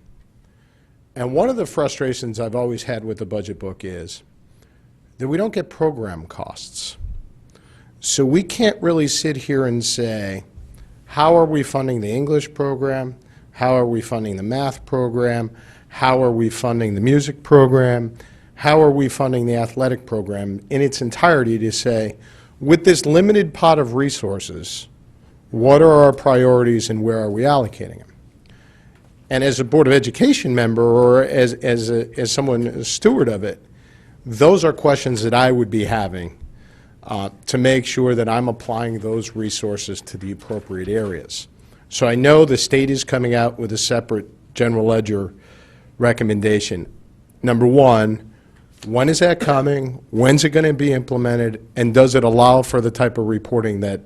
And one of the frustrations I've always had with the budget book is that we don't get program costs. So we can't really sit here and say, how are we funding the English program? How are we funding the math program? How are we funding the music program? How are we funding the athletic program in its entirety to say, with this limited pot of resources, what are our priorities and where are we allocating them? And as a Board of Education member or as someone, a steward of it, those are questions that I would be having to make sure that I'm applying those resources to the appropriate areas. So I know the state is coming out with a separate general ledger recommendation. Number one, when is that coming? When's it going to be implemented? And does it allow for the type of reporting that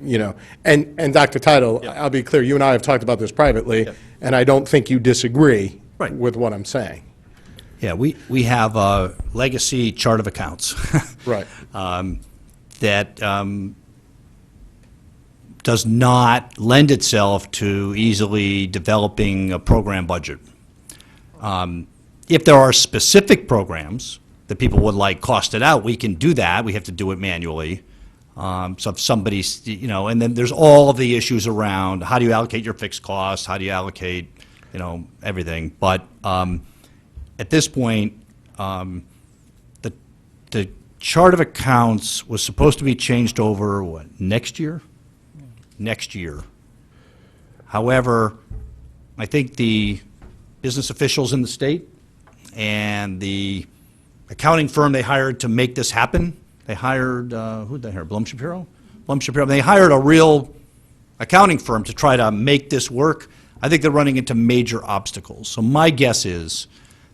you know? And Dr. Title, I'll be clear, you and I have talked about this privately, and I don't think you disagree with what I'm saying. Yeah, we have a legacy chart of accounts. Right. That does not lend itself to easily developing a program budget. If there are specific programs that people would like costed out, we can do that. We have to do it manually. So if somebody's, you know, and then there's all of the issues around how do you allocate your fixed costs, how do you allocate, you know, everything. But at this point, the chart of accounts was supposed to be changed over, what, next year? Next year. However, I think the business officials in the state and the accounting firm they hired to make this happen, they hired, who did they hire, Blum Shapiro? Blum Shapiro. They hired a real accounting firm to try to make this work. I think they're running into major obstacles. So my guess is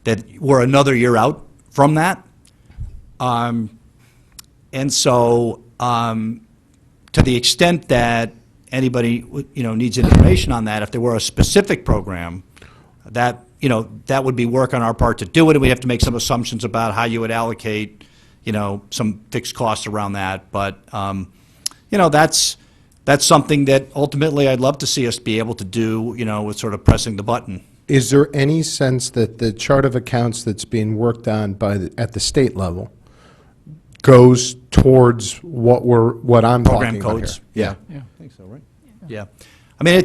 that we're another year out from that. And so to the extent that anybody, you know, needs information on that, if there were a specific program, that, you know, that would be work on our part to do it, and we have to make some assumptions about how you would allocate, you know, some fixed costs around that. But, you know, that's something that ultimately I'd love to see us be able to do, you know, with sort of pressing the button. Is there any sense that the chart of accounts that's being worked on at the state level goes towards what I'm talking Program about codes. here? Yeah. I think so, right? Yeah. I mean,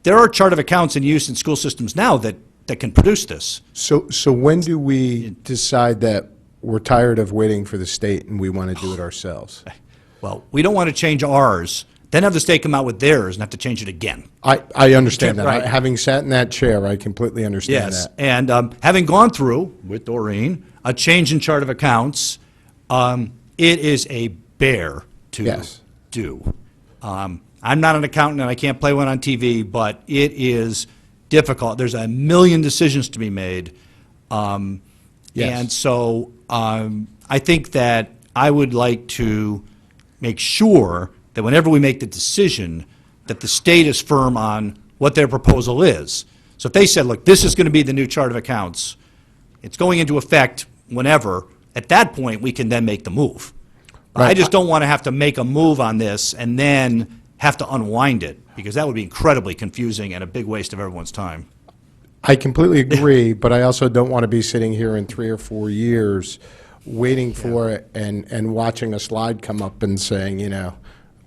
there are chart of accounts in use in school systems now that can produce this. So when do we decide that we're tired of waiting for the state and we want to do it ourselves? Well, we don't want to change ours, then have the state come out with theirs and have to change it again. I understand that. Right. Having sat in that chair, I completely understand Yes, that. and having gone through, with Doreen, a change in chart of accounts, it is a bear to do. I'm not an accountant and I can't play one on TV, but it is difficult. There's a million decisions to be made. And so I think that I would like to make sure that whenever we make the decision, that the state is firm on what their proposal is. So if they said, look, this is going to be the new chart of accounts, it's going into effect whenever, at that point, we can then make the move. I just don't want to have to make a move on this and then have to unwind it, because that would be incredibly confusing and a big waste of everyone's time. I completely agree, but I also don't want to be sitting here in 3 or 4 years waiting for it and watching a slide come up and saying, you know,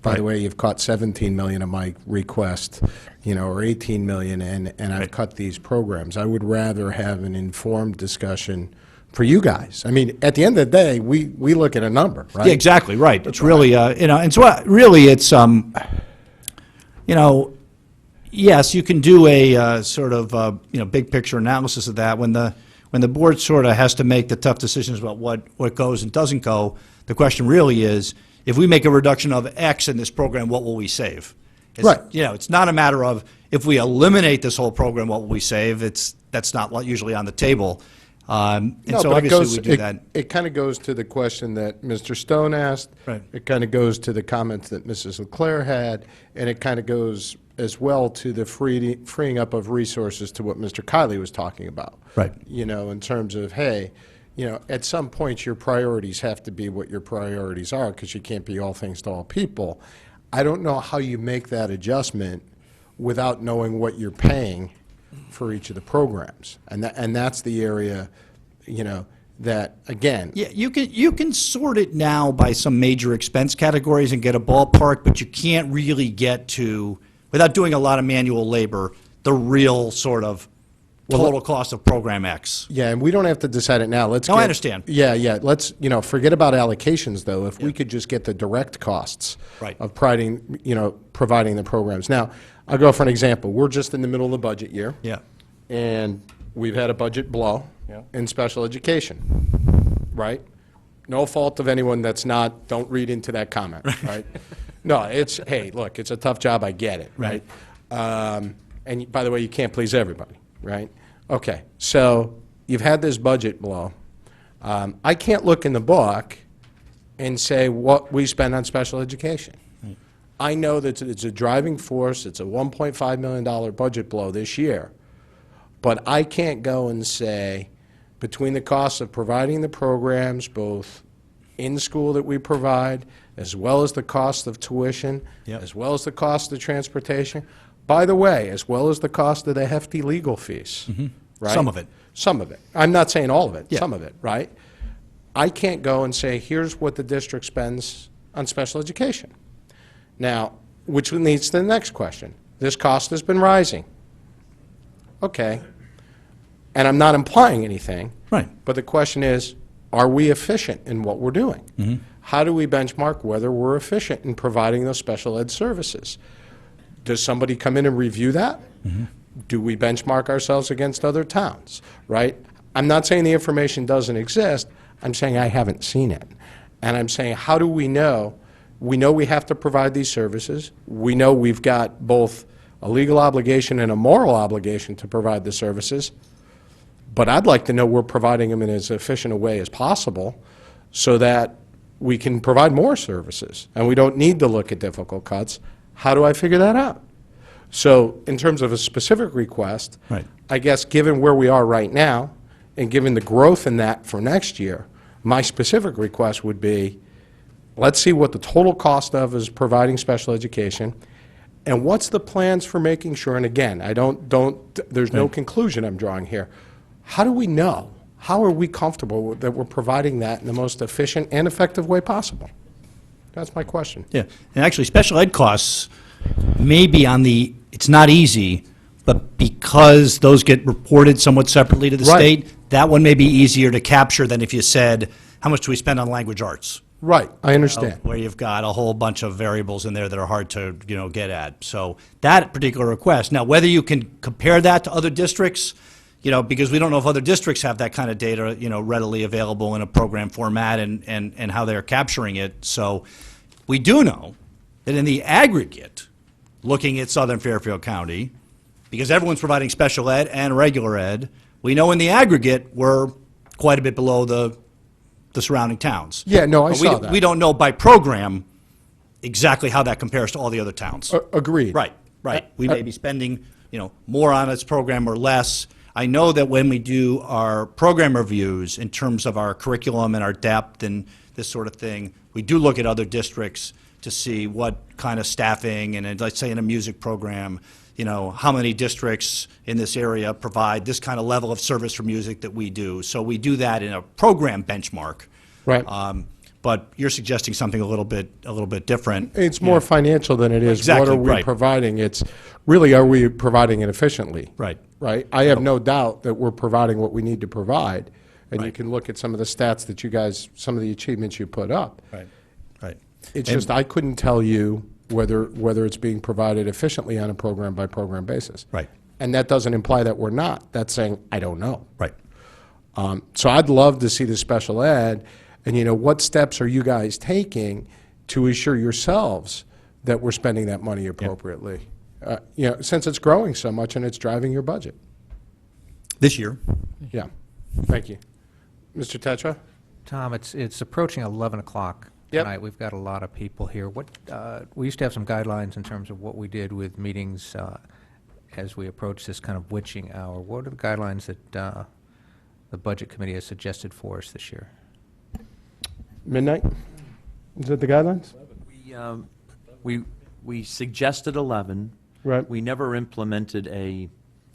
by the way, you've caught 17 million of my request, you know, or 18 million, and I've cut these programs. I would rather have an informed discussion for you guys. I mean, at the end of the day, we look at a number, right? Yeah, exactly, right. It's really, you know, and so really it's, you know, yes, you can do a sort of, you know, big picture analysis of that. When the board sort of has to make the tough decisions about what goes and doesn't go, the question really is, if we make a reduction of X in this program, what will we save? Right. You know, it's not a matter of if we eliminate this whole program, what will we save? That's not usually on the table. And No, so but obviously we do that. It kind of goes to the question that Mr. Stone asked. Right. It kind of goes to the comments that Mrs. Leclerc had, and it kind of goes as well to the freeing up of resources to what Mr. Kiley was talking about. Right. You know, in terms of, hey, you know, at some point your priorities have to be what your priorities are, because you can't be all things to all people. I don't know how you make that adjustment without knowing what you're paying for each of the programs. And that's the area, that, again. Yeah, you can sort it now by some major expense categories and get a ballpark, but you can't really get to, without doing a lot of manual labor, the real sort of total cost of program X. Yeah, and we don't have to decide it now. Let's No, I get- understand. Yeah, let's, forget about allocations, though. If we could just get the direct costs Right. of providing the programs. Now, I'll go for an example. We're just in the middle of the budget year. Yeah. And we've had a budget blow in special education, right? No fault of anyone that's not, don't read into that comment, right? No, it's, hey, look, it's a tough job, I get it, right? And by the way, you can't please everybody, right? Okay, so you've had this budget blow. I can't look in the book and say what we spend on special education. I know that it's a driving force, it's a $1.5 million budget blow this year, but I can't go and say, between the costs of providing the programs, both in school that we provide, as well as the cost of tuition, as well as the cost of transportation, by the way, as well as the cost of the hefty legal fees, right? Some of it. Some of it. I'm not saying all of it, Yeah. some of it, right? I can't go and say, here's what the district spends on special education. Now, which leads to the next question. This cost has been rising. Okay. And I'm not implying anything. Right. But the question is, are we efficient in what we're doing? How do we benchmark whether we're efficient in providing those special ed services? Does somebody come in and review that? Do we benchmark ourselves against other towns, right? I'm not saying the information doesn't exist. I'm saying I haven't seen it. And I'm saying, how do we know? We know we have to provide these services. We know we've got both a legal obligation and a moral obligation to provide the services. But I'd like to know we're providing them in as efficient a way as possible so that we can provide more services and we don't need to look at difficult cuts. How do I figure that out? So in terms of a specific request, Right. I guess given where we are right now and given the growth in that for next year, my specific request would be, let's see what the total cost of is providing special education, and what's the plans for making sure, and again, there's no conclusion I'm drawing here. How do we know? How are we comfortable that we're providing that in the most efficient and effective way possible? That's my question. Yeah, and actually, special ed costs may be it's not easy, but because those get reported somewhat separately to the Right. state, that one may be easier to capture than if you said, how much do we spend on language arts? Right, I understand. Where you've got a whole bunch of variables in there that are hard to, get at. So that particular request. Now, whether you can compare that to other districts, because we don't know if other districts have that kind of data, readily available in a program format and how they're capturing it. So we do know that in the aggregate, looking at Southern Fairfield County, because everyone's providing special ed and regular ed, we know in the aggregate we're quite a bit below the surrounding towns. Yeah, no, I But saw that. We don't know by program exactly how that compares to all the other towns. Agreed. Right. We may be spending, more on its program or less. I know that when we do our program reviews in terms of our curriculum and our depth and this sort of thing, we do look at other districts to see what kind of staffing, and let's say in a music program, how many districts in this area provide this kind of level of service for music that we do. So we do that in a program benchmark. Right. But you're suggesting something a little bit different. It's more financial than it is Exactly, what are we right. providing. It's really, are we providing it efficiently? Right. Right? I have no doubt that we're providing what we need to provide. And you Right. can look at some of the stats that you guys, some of the achievements you put up. Right. It's just, I couldn't tell you whether it's being provided efficiently on a program-by-program basis. Right. And that doesn't imply that we're not. That's saying, I don't know. Right. So I'd love to see the special ed, and what steps are you guys taking to assure yourselves that we're spending that money appropriately? Since it's growing so much and it's driving your budget. This year. Yeah, thank you. Mr. Tetra? Tom, it's approaching 11 o'clock Yep. tonight. We've got a lot of people here. We used to have some guidelines in terms of what we did with meetings as we approach this kind of witching hour. What are the guidelines that the Budget Committee has suggested for us this year? Midnight? Is that the guidelines? We suggested 11. Right. We never implemented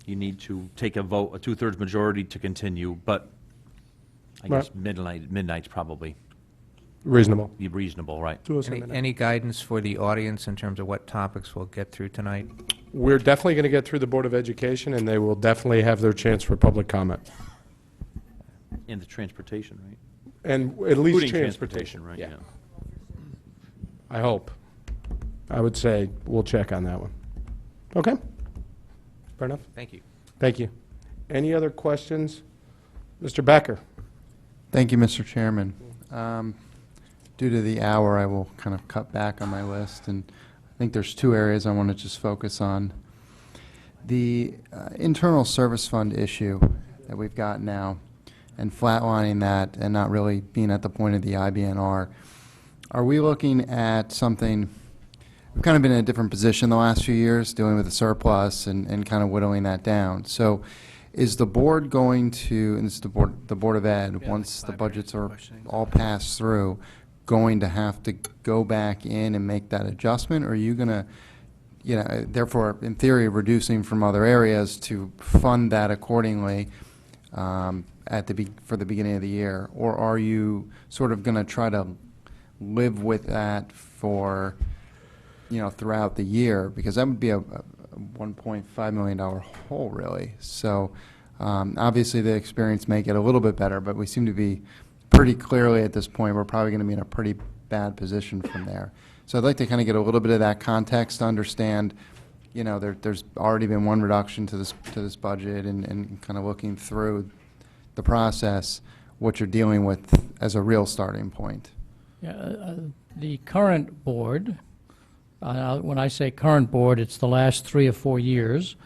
you need to take a vote, a two-thirds majority to continue, but I guess midnight's probably Reasonable. be reasonable, right? Any guidance for the audience in terms of what topics we'll get through tonight? We're definitely going to get through the Board of Education, and they will definitely have their chance for public comment. And the transportation, right? And at least Including transportation. right, Yeah. yeah. I hope. I would say we'll check on that one. Okay? Fair enough? Thank you. Thank you. Any other questions? Mr. Becker? Thank you, Mr. Chairman. Due to the hour, I will kind of cut back on my list, and I think there's two areas I want to just focus on. The internal service fund issue that we've got now, and flatlining that and not really being at the point of the IBNR. Are we looking at something, we've kind of been in a different position the last few years, dealing with the surplus and kind of whittling that down. So is the board going to, and this is the Board of Ed, once the budgets are all passed through, going to have to go back in and make that adjustment? Or are you going to, therefore, in theory, reducing from other areas to fund that accordingly for the beginning of the year? Or are you sort of going to try to live with that for, throughout the year? Because that would be a $1.5 million hole, really. So obviously the experience may get a little bit better, but we seem to be pretty clearly at this point, we're probably going to be in a pretty bad position from there. So I'd like to kind of get a little bit of that context to understand, there's already been one reduction to this budget, and kind of looking through the process, what you're dealing with as a real starting point. Yeah, the current board, when I say current board, it's the last 3 or 4 years,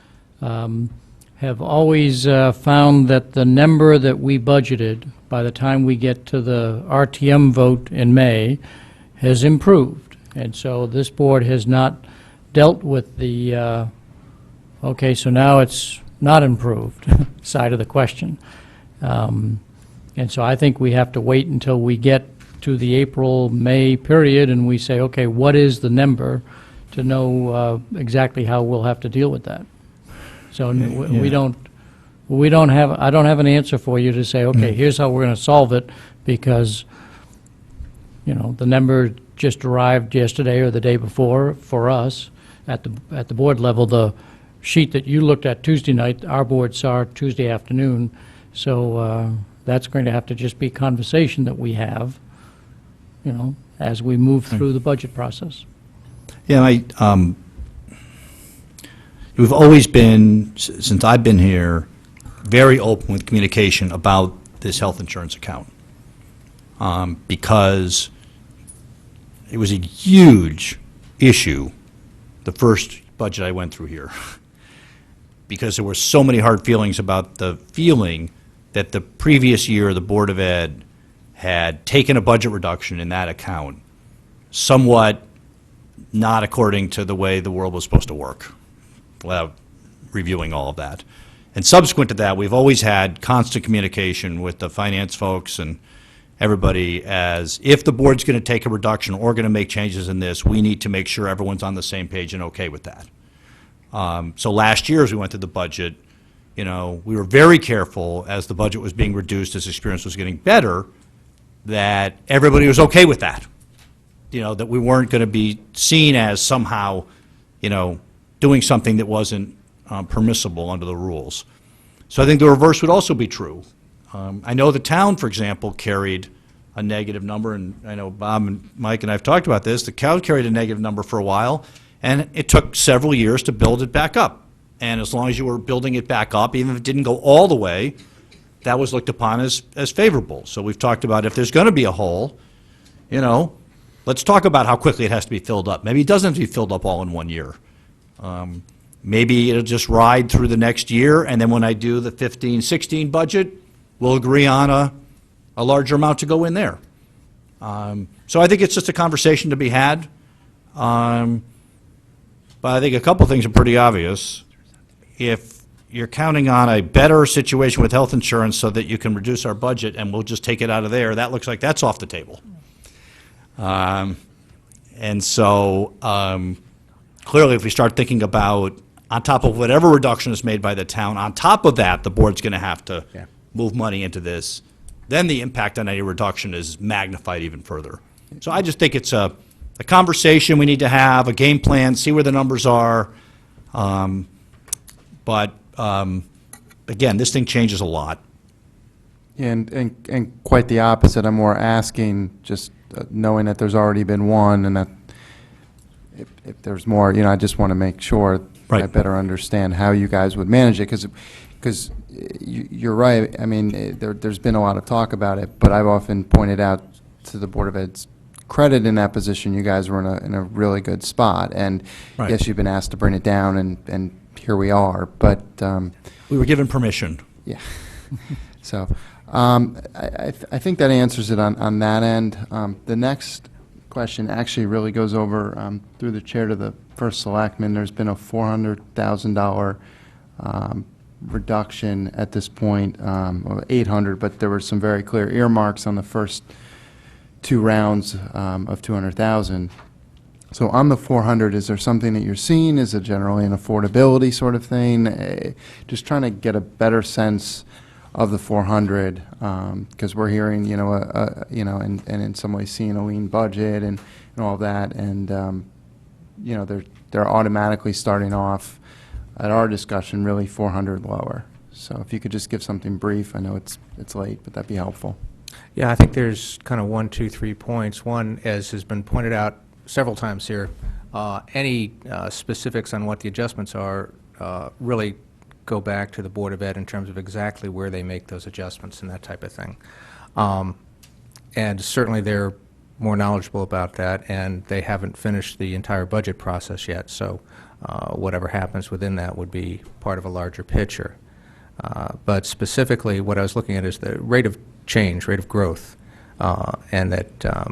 have always found that the number that we budgeted by the time we get to the RTM vote in May has improved. And so this board has not dealt with the, okay, so now it's not improved side of the question. And so I think we have to wait until we get to the April-May period and we say, okay, what is the number, to know exactly how we'll have to deal with that. So we don't have, I don't have an answer for you to say, okay, here's how we're going to solve it, because, the number just arrived yesterday or the day before for us at the board level. The sheet that you looked at Tuesday night, our board saw Tuesday afternoon. So that's going to have to just be conversation that we have, as we move through the budget process. Yeah, we've always been, since I've been here, very open with communication about this health insurance account, because it was a huge issue the first budget I went through here, because there were so many hard feelings about the feeling that the previous year the Board of Ed had taken a budget reduction in that account, somewhat not according to the way the world was supposed to work, without reviewing all of that. And subsequent to that, we've always had constant communication with the finance folks and everybody, as if the board's going to take a reduction or going to make changes in this, we need to make sure everyone's on the same page and okay with that. So last year, as we went through the budget, we were very careful as the budget was being reduced, as experience was getting better, that everybody was okay with that. That we weren't going to be seen as somehow, doing something that wasn't permissible under the rules. So I think the reverse would also be true. I know the town, for example, carried a negative number, and I know Bob and Mike and I have talked about this. The town carried a negative number for a while, and it took several years to build it back up. And as long as you were building it back up, even if it didn't go all the way, that was looked upon as favorable. So we've talked about, if there's going to be a hole, let's talk about how quickly it has to be filled up. Maybe it doesn't have to be filled up all in 1 year. Maybe it'll just ride through the next year, and then when I do the 15-16 budget, we'll agree on a larger amount to go in there. So I think it's just a conversation to be had. But I think a couple things are pretty obvious. If you're counting on a better situation with health insurance so that you can reduce our budget and we'll just take it out of there, that looks like that's off the table. And so clearly, if we start thinking about, on top of whatever reduction is made by the town, on top of that, the board's going to have to move money into this, then the impact on any reduction is magnified even further. So I just think it's a conversation we need to have, a game plan, see where the numbers are. But again, this thing changes a lot. And quite the opposite. I'm more asking, just knowing that there's already been one, and that if there's more, I just want to make sure Right. I better understand how you guys would manage it, because you're right. I mean, there's been a lot of talk about it, but I've often pointed out to the Board of Ed's credit in that position, you guys were in a really good spot. And Right. yes, you've been asked to bring it down, and here we are. But We were given permission. yeah. So I think that answers it on that end. The next question actually really goes over through the chair to the first selectman. There's been a $400,000 reduction at this point, or 800, but there were some very clear earmarks on the first two rounds of 200,000. So on the 400, is there something that you're seeing? Is it generally an affordability sort of thing? Just trying to get a better sense of the 400, because we're hearing, and in some ways seeing a lean budget and all that, and they're automatically starting off at our discussion really 400 lower. So if you could just give something brief, I know it's late, but that'd be helpful. Yeah, I think there's kind of 1, 2, 3 points. One, as has been pointed out several times here, any specifics on what the adjustments are really go back to the Board of Ed in terms of exactly where they make those adjustments and that type of thing. And certainly they're more knowledgeable about that, and they haven't finished the entire budget process yet, so whatever happens within that would be part of a larger picture. But specifically, what I was looking at is the rate of change, rate of growth, and that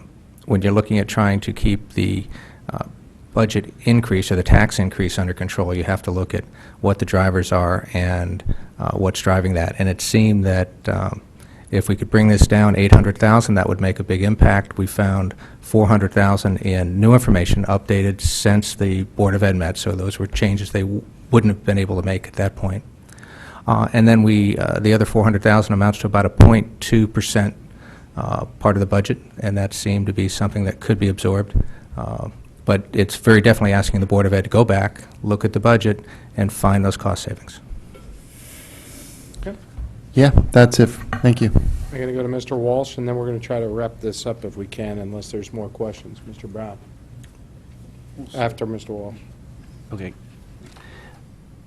when you're looking at trying to keep the budget increase or the tax increase under control, you have to look at what the drivers are and what's driving that. And it seemed that if we could bring this down 800,000, that would make a big impact. We found 400,000 in new information updated since the Board of Ed met, so those were changes they wouldn't have been able to make at that point. And then the other 400,000 amounts to about a 0.2% part of the budget, and that seemed to be something that could be absorbed. But it's very definitely asking the Board of Ed to go back, look at the budget, and find those cost savings. Okay. Yeah, that's it. Thank you. I'm going to go to Mr. Walsh, and then we're going to try to wrap this up if we can, unless there's more questions. Mr. Brown. After Mr. Walsh. Okay.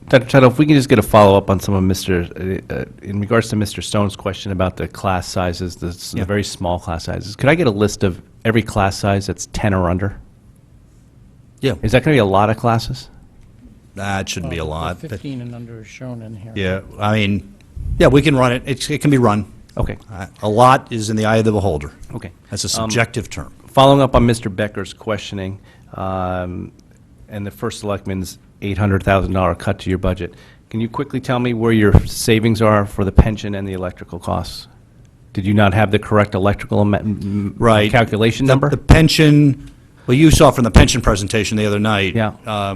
Dr. Tuttle, if we can just get a follow-up on some of in regards to Mr. Stone's question about the class sizes, the very small class sizes. Could I get a list of every class size that's 10 or under? Yeah. Is that going to be a lot of classes? That shouldn't be a lot. but- 15 and under is shown in here. Yeah, I mean, yeah, we can run it. It can be run. Okay. A lot is in the eye of the beholder. Okay. That's a subjective term. Following up on Mr. Becker's questioning, and the first selectman's $800,000 cut to your budget, can you quickly tell me where your savings are for the pension and the electrical costs? Did you not have the correct electrical Right. calculation number? The pension, well, you saw from the pension presentation the other night. Yeah.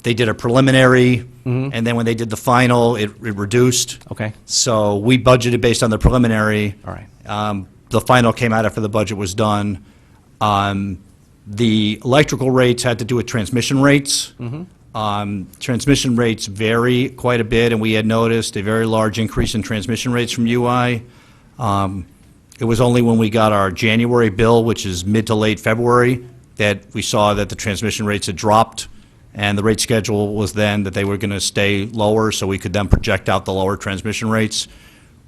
They did a preliminary, and then when they did the final, it reduced. Okay. So we budgeted based on the preliminary. All right. The final came out after the budget was done. The electrical rates had to do with transmission rates. Transmission rates vary quite a bit, and we had noticed a very large increase in transmission rates from UI. It was only when we got our January bill, which is mid to late February, that we saw that the transmission rates had dropped, and the rate schedule was then that they were going to stay lower, so we could then project out the lower transmission rates.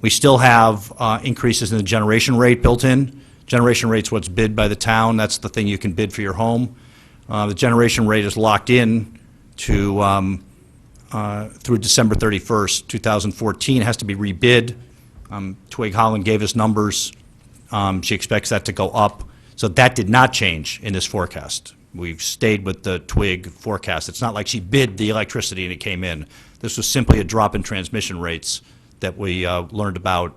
We still have increases in the generation rate built in. Generation rate's what's bid by the town. That's the thing you can bid for your home. The generation rate is locked in to through December 31st, 2014. It has to be rebid. Twig Holland gave us numbers. She expects that to go up. So that did not change in this forecast. We've stayed with the Twig forecast. It's not like she bid the electricity and it came in. This was simply a drop in transmission rates that we learned about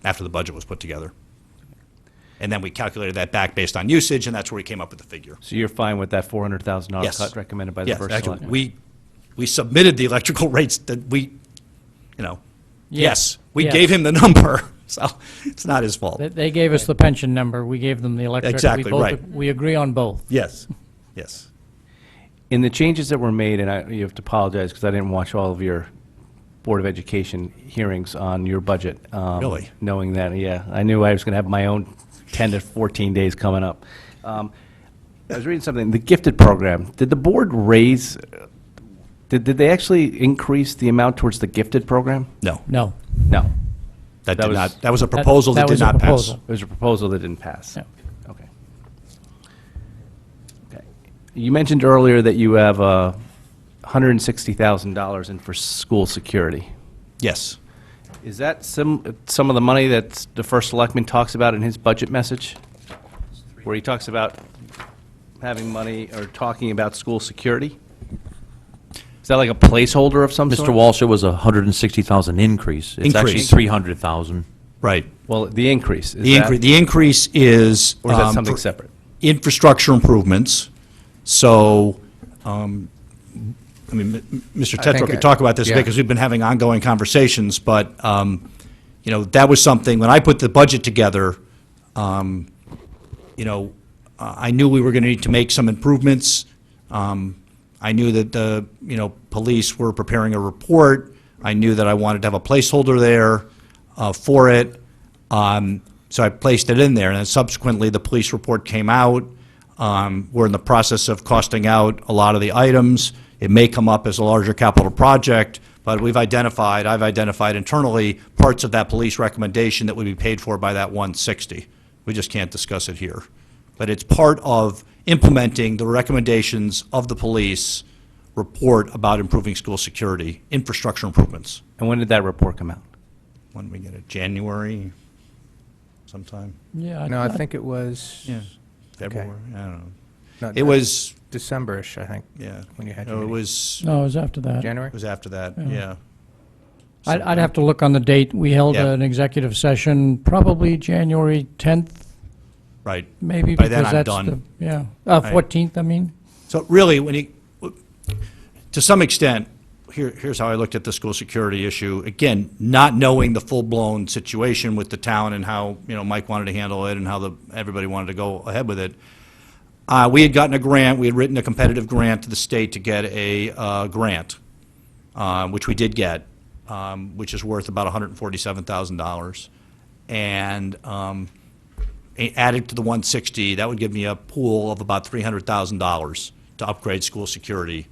after the budget was put together. And then we calculated that back based on usage, and that's where we came up with the figure. So you're fine with that $400,000 Yes. cut recommended by the Yes, first actually, selectman? we submitted the electrical rates that we, yes, we Yes. gave him the number, so it's not his fault. They gave us the pension number, we gave them the electric. Exactly, We both- right. We agree on both. Yes, yes. In the changes that were made, and you have to apologize because I didn't watch all of your Board of Education hearings on your budget. Really? Knowing that, yeah, I knew I was going to have my own 10 to 14 days coming up. I was reading something, the gifted program, did the board raise, did they actually increase the amount towards the gifted program? No, No. No. that That did was- not, that was a proposal that that did was a not pass. proposal. It was a proposal that didn't pass? Yeah. Okay. Okay. You mentioned earlier that you have $160,000 in for school security. Yes. Is that some of the money that the first selectman talks about in his budget message? Where he talks about having money or talking about school security? Is that like a placeholder of some sort? Mr. Walsh, it was a 160,000 increase. It's actually Increase. 300,000. Right. Well, the increase, is The that, increase is. or is that um, something for separate? Infrastructure improvements. So, Mr. I Tetra think, could talk about this a bit yeah. because we've been having ongoing conversations, but, that was something, when I put the budget together, I knew we were going to need to make some improvements. I knew that the, police were preparing a report. I knew that I wanted to have a placeholder there for it. So I placed it in there, and then subsequently, the police report came out. We're in the process of costing out a lot of the items. It may come up as a larger capital project, but I've identified internally parts of that police recommendation that would be paid for by that 160. We just can't discuss it here. But it's part of implementing the recommendations of the police report about improving school security, infrastructure improvements. And when did that report come out? When did we get it? January sometime? Yeah. No, I think it was February? I don't know. no, It was, December-ish, I think, yeah. when you had No, your it meeting. was, No, it was after that. January? it was after that, Yeah. yeah. I'd have to look on the date. We held Yeah. an executive session, probably January 10th, Right. maybe, By then, because I'm that's done. the, yeah, Right. 14th, I mean. So really, to some extent, here's how I looked at the school security issue. Again, not knowing the full-blown situation with the town and how, Mike wanted to handle it and how everybody wanted to go ahead with it. We had gotten a grant, we had written a competitive grant to the state to get a grant, which we did get, which is worth about $147,000. And added to the 160, that would give me a pool of about $300,000 to upgrade school security.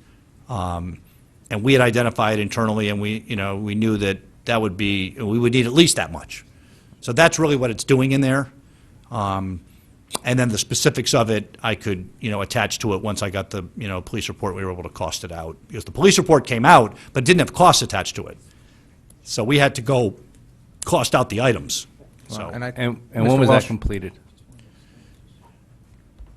And we had identified internally, and we knew that would be, we would need at least that much. So that's really what it's doing in there. And then the specifics of it, I could, attach to it once I got the, police report, we were able to cost it out. Because the police report came out, but didn't have costs attached to it. So we had to go cost out the items. So, And I- And Mr. when was Walsh? that completed?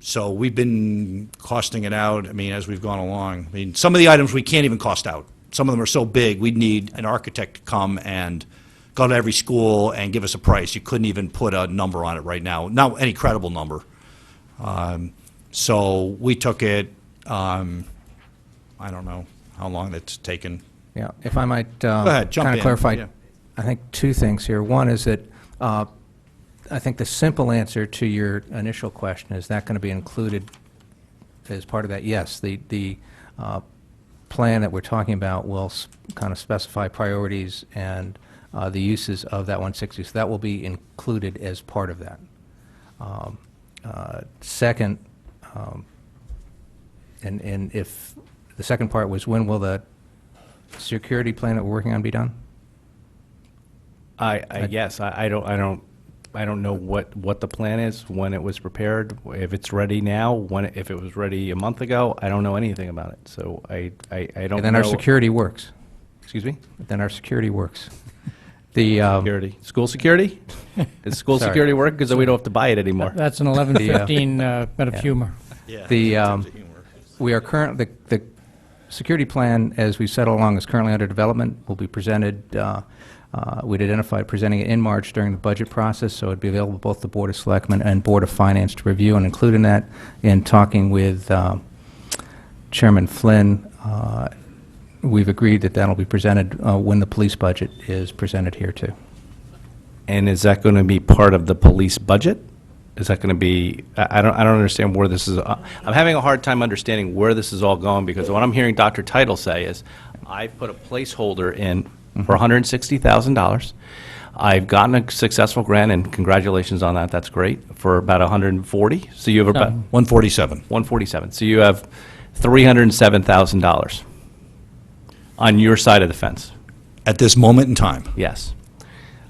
so we've been costing it out, as we've gone along. Some of the items we can't even cost out. Some of them are so big, we'd need an architect to come and go to every school and give us a price. You couldn't even put a number on it right now, not any credible number. So we took it, I don't know how long it's taken. Yeah, if I might ahead, jump kind in, of clarify, yeah. I think two things here. One is that I think the simple answer to your initial question, is that going to be included as part of that? Yes, the plan that we're talking about will kind of specify priorities and the uses of that 160, so that will be included as part of that. Second, and if, the second part was, when will the security plan that we're working on be done? Yes, I don't know what the plan is, when it was prepared, if it's ready now, if it was ready a month ago, I don't know anything about it, so I don't know. And then our security works. Excuse me? Then our security works. The, Security. School security? Does school Sorry. security work, because then we don't have to buy it anymore? That's an 11:15 bit of humor. we are the security plan, as we've said all along, is currently under development, will be presented We'd identified presenting it in March during the budget process, so it'd be available to both the Board of Selectmen and Board of Finance to review, and including that in talking with Chairman Flynn, we've agreed that that'll be presented when the police budget is presented here, too. And is that going to be part of the police budget? Is that going to be, I don't understand where this is, I'm having a hard time understanding where this is all going, because what I'm hearing Dr. Title say is, I put a placeholder in for $160,000. I've gotten a successful grant, and congratulations on that, that's great, for about 140, so you have about... 147. 147, so you have $307,000 on your side of the fence. At this moment in time, Yes.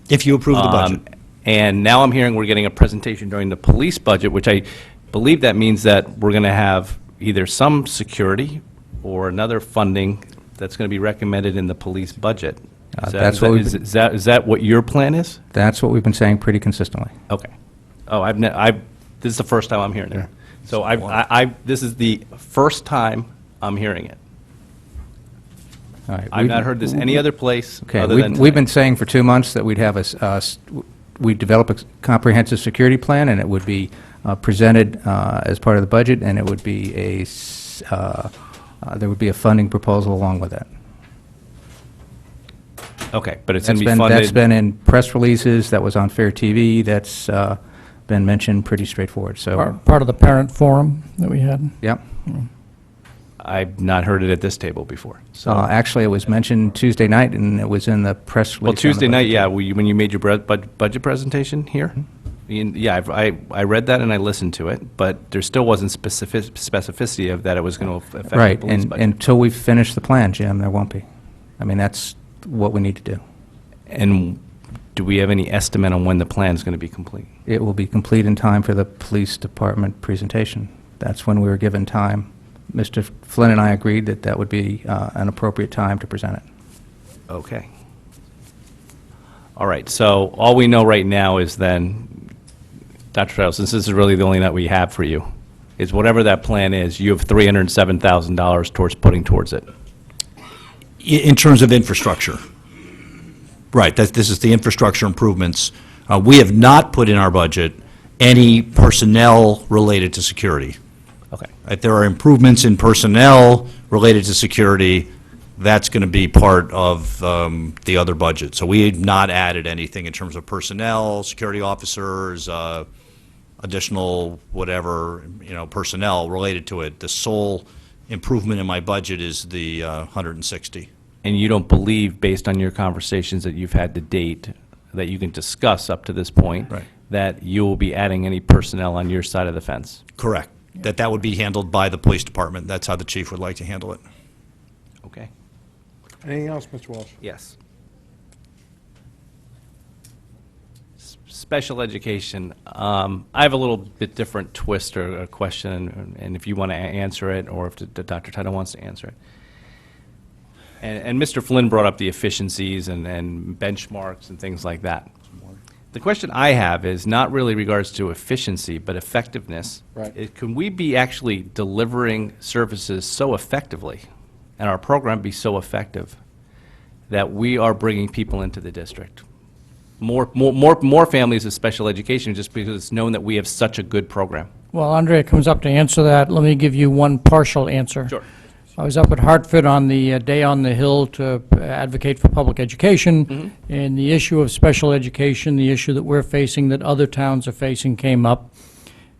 if you approve the budget. And now I'm hearing we're getting a presentation during the police budget, which I believe that means that we're going to have either some security or another funding that's going to be recommended in the police budget. That's what we've been- Is that what your plan is? That's what we've been saying pretty consistently. Okay. Oh, this is the first time I'm hearing it. So this is the first time I'm hearing it. All right, I've not heard this any other place Okay, other we've than we've been tonight. saying for 2 months that we'd have we'd develop a comprehensive security plan, and it would be presented as part of the budget, and it would be there would be a funding proposal along with that. Okay, but it's going to be That's funded. been in press releases, that was on Fair TV, that's been mentioned pretty straightforward, so, Part of the parent forum that we had. yep. I've not heard it at this table before. So, Actually, it was mentioned Tuesday night, and it was in the press release. well, on the Tuesday night, budget. yeah, when you made your budget presentation here, yeah, I read that and I listened to it, but there still wasn't specificity of that it was going to affect the Right, police and budget. until we finish the plan, Jim, there won't be. I mean, that's what we need to do. And do we have any estimate on when the plan is going to be complete? It will be complete in time for the police department presentation. That's when we were given time. Mr. Flynn and I agreed that that would be an appropriate time to present it. Okay. All right, so all we know right now is then, Dr. Title, since this is really the only night we have for you, is whatever that plan is, you have $307,000 towards putting towards it. In terms of infrastructure. Right, this is the infrastructure improvements. We have not put in our budget any personnel related to security. Okay. If there are improvements in personnel related to security, that's going to be part of the other budget. So we have not added anything in terms of personnel, security officers, additional whatever, personnel related to it. The sole improvement in my budget is the 160. And you don't believe, based on your conversations that you've had to date, that you can discuss up to this point, Right. that you will be adding any personnel on your side of the fence? Correct. That would be handled by the police department. That's how the chief would like to handle it. Okay. Anything else, Mr. Walsh? Yes. Special education, I have a little bit different twist or a question, and if you want to answer it, or if the Dr. Title wants to answer it. And Mr. Flynn brought up the efficiencies and benchmarks and things like that. The question I have is not really regards to efficiency, but effectiveness. Right. Can we be actually delivering services so effectively, and our program be so effective, that we are bringing people into the district? More families of special education, just because it's known that we have such a good program. Well, Andrea comes up to answer that. Let me give you one partial answer. Sure. I was up at Hartford on the Day on the Hill to advocate for public education, and the issue of special education, the issue that we're facing, that other towns are facing, came up.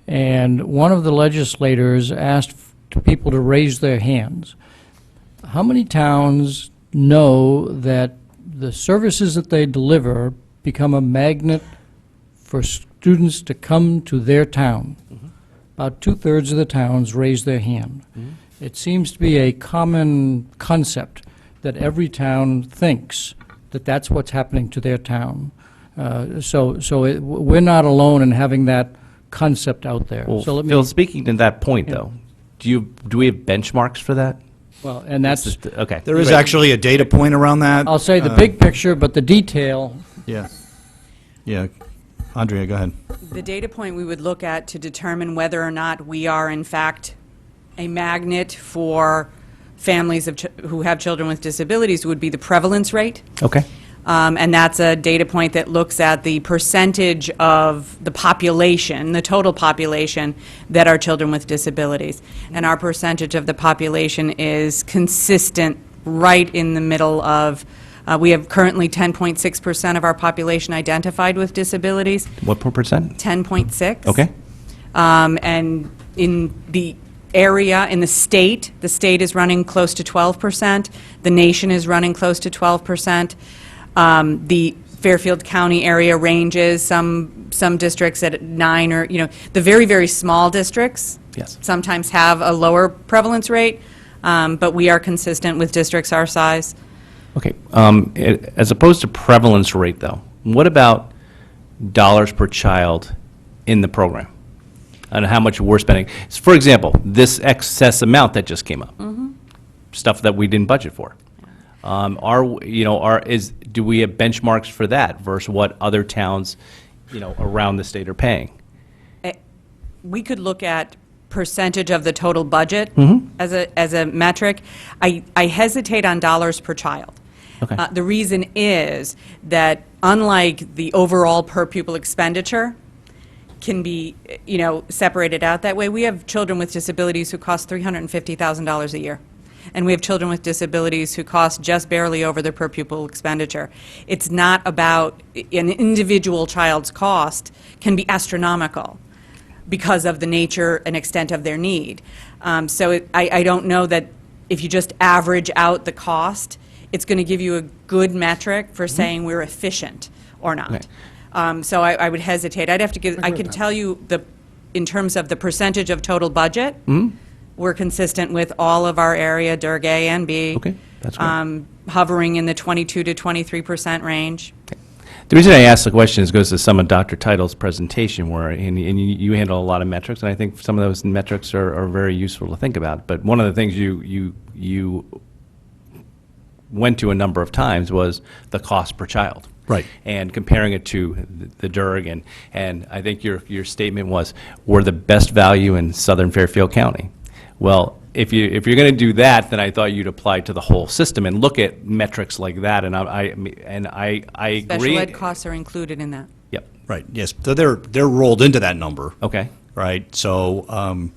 And one of the legislators asked people to raise their hands. How many towns know that the services that they deliver become a magnet for students to come to their town? About two-thirds of the towns raise their hand. It seems to be a common concept that every town thinks that that's what's happening to their town. We're not alone in having that concept out there. Well, So let me- Phil, speaking to that point, though, do we have benchmarks for that? Well, and that's, Okay. There is actually a data point around that. I'll say the big picture, but the detail, Yeah. Yeah. Andrea, go ahead. The data point we would look at to determine whether or not we are in fact a magnet for families who have children with disabilities would be the prevalence rate. Okay. And that's a data point that looks at the percentage of the population, the total population, that are children with disabilities. And our percentage of the population is consistent right in the middle of, we have currently 10.6% of our population identified with disabilities. What percent? 10.6. Okay. And in the area, in the state is running close to 12%. The nation is running close to 12%. The Fairfield County area ranges, some districts at 9 or, the very, very small districts Yes. sometimes have a lower prevalence rate, but we are consistent with districts our size. Okay. As opposed to prevalence rate, though, what about dollars per child in the program? And how much we're spending? For example, this excess amount that just came up, stuff that we didn't budget for. Do we have benchmarks for that versus what other towns, around the state are paying? We could look at percentage of the total budget as a metric. I hesitate on dollars per child. Okay. The reason is that unlike the overall per pupil expenditure can be, separated out that way, we have children with disabilities who cost $350,000 a year. And we have children with disabilities who cost just barely over their per pupil expenditure. It's not about an individual child's cost can be astronomical because of the nature and extent of their need. I don't know that if you just average out the cost, it's going to give you a good metric for saying we're efficient or not. Okay. So I would hesitate. I'd have to give, I can tell you in terms of the percentage of total budget, we're consistent with all of our area, Durg A and B. Okay, that's great. Hovering in the 22 to 23% range. The reason I ask the question is goes to some of Dr. Title's presentation where, and you handle a lot of metrics, and I think some of those metrics are very useful to think about. But one of the things you went to a number of times was the cost per child. Right. And comparing it to the Durg, and I think your statement was, we're the best value in Southern Fairfield County. Well, if you're going to do that, then I thought you'd apply to the whole system and look at metrics like that, and I agree. Special ed costs are included in that. Yep. Right, yes. So they're rolled into that number. Okay. Right, so,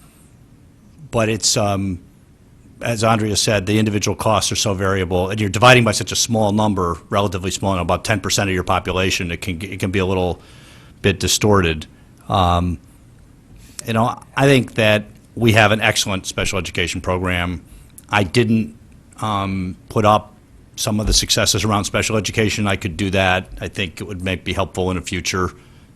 but it's, as Andrea said, the individual costs are so variable, and you're dividing by such a small number, relatively small, about 10% of your population, it can be a little bit distorted. I think that we have an excellent special education program. I didn't put up some of the successes around special education. I could do that. I think it would be helpful in the future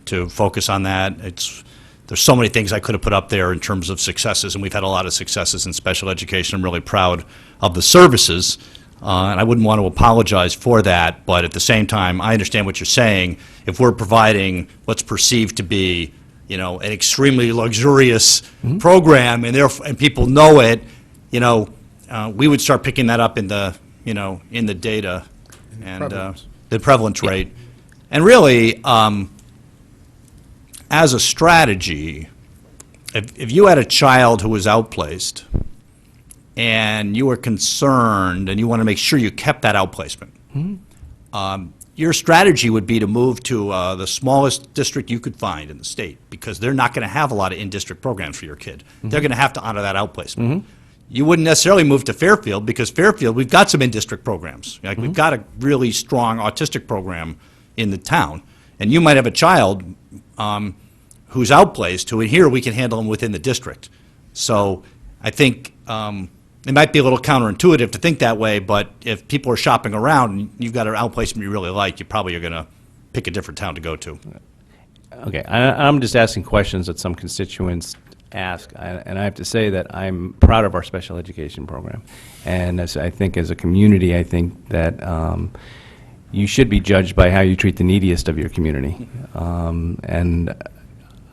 to focus on that. There's so many things I could have put up there in terms of successes, and we've had a lot of successes in special education. I'm really proud of the services, and I wouldn't want to apologize for that, but at the same time, I understand what you're saying. If we're providing what's perceived to be, an extremely luxurious program, and people know it, we would start picking that up in the, in the data and the prevalence rate. And really, as a strategy, if you had a child who was outplaced and you were concerned and you want to make sure you kept that outplacement, your strategy would be to move to the smallest district you could find in the state, because they're not going to have a lot of in-district programs for your kid. They're going to have to honor that outplacement. You wouldn't necessarily move to Fairfield, because Fairfield, we've got some in-district programs. Like we've got a really strong autistic program in the town, and you might have a child who's outplaced, who here we can handle them within the district. So I think it might be a little counterintuitive to think that way, but if people are shopping around and you've got an outplacement you really like, you probably are going to pick a different town to go to. Okay, I'm just asking questions that some constituents ask, and I have to say that I'm proud of our special education program. And I think as a community, I think that you should be judged by how you treat the neediest of your community. And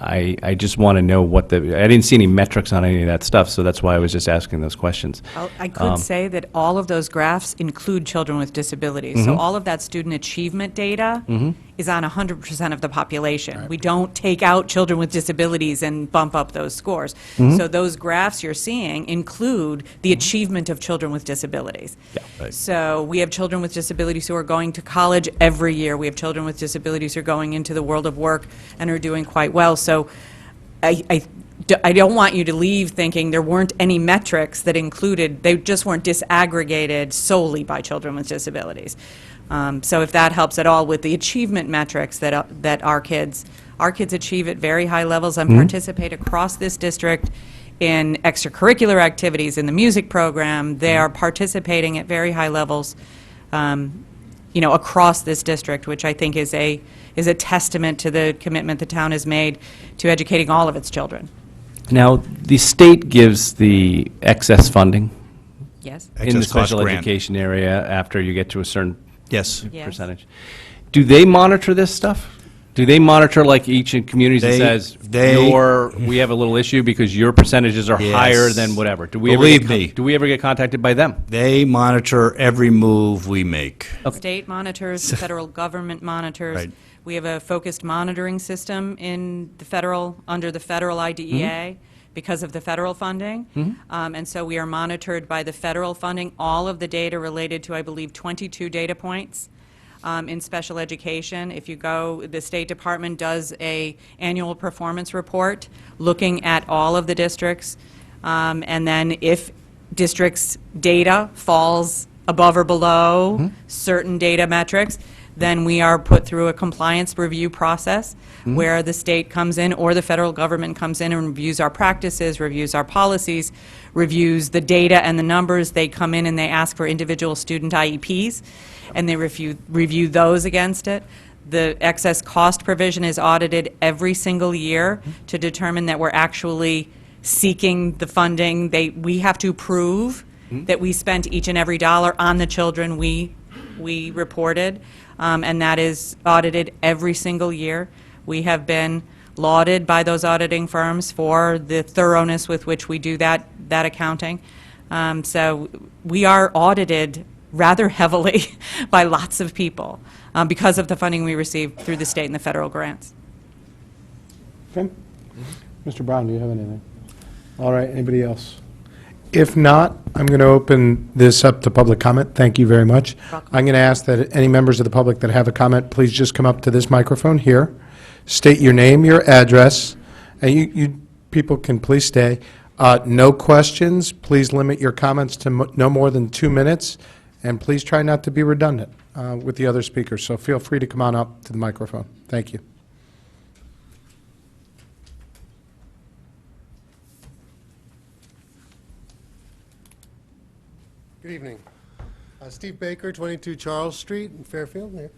I just want to know I didn't see any metrics on any of that stuff, so that's why I was just asking those questions. I could say that all of those graphs include children with disabilities. So all of that student achievement data is on 100% of the population. We don't take out children with disabilities and bump up those scores. So those graphs you're seeing include the achievement of children with disabilities. So we have children with disabilities who are going to college every year. We have children with disabilities who are going into the world of work and are doing quite well. So I don't want you to leave thinking there weren't any metrics that included, they just weren't disaggregated solely by children with disabilities. So if that helps at all with the achievement metrics that our kids achieve at very high levels and participate across this district in extracurricular activities in the music program. They are participating at very high levels, across this district, which I think is a testament to the commitment the town has made to educating all of its children. Now, the state gives the excess funding Yes? in the Excess cost special grant. education area after you get to a certain Yes. Yes. percentage. Do they monitor this stuff? Do they monitor, like each in communities that says, we have a little issue because your percentages are higher Yes. than whatever? Do Believe me. Do we ever get contacted by them? They monitor every move we make. State monitors, the federal government monitors. Right. We have a focused monitoring system in the federal, under the federal IDEA because of the federal funding. And so we are monitored by the federal funding, all of the data related to, I believe, 22 data points in special education. If you go, the State Department does a annual performance report looking at all of the districts. And then if districts' data falls above or below certain data metrics, then we are put through a compliance review process where the state comes in or the federal government comes in and reviews our practices, reviews our policies, reviews the data and the numbers. They come in and they ask for individual student IEPs, and they review those against it. The excess cost provision is audited every single year to determine that we're actually seeking the funding. We have to prove that we spent each and every dollar on the children we reported, and that is audited every single year. We have been lauded by those auditing firms for the thoroughness with which we do that accounting. So we are audited rather heavily by lots of people because of the funding we receive through the state and the federal grants. Okay. Mr. Brown, do you have anything? All right, anybody else? If not, I'm going to open this up to public comment. Thank you very much. I'm going to ask that any members of the public that have a comment, please just come up to this microphone here, state your name, your address, and you people can please stay. No questions. Please limit your comments to no more than 2 minutes, and please try not to be redundant with the other speakers. So feel free to come on up to the microphone. Thank you. Good evening. Steve Baker, 22 Charles Street in Fairfield. Here.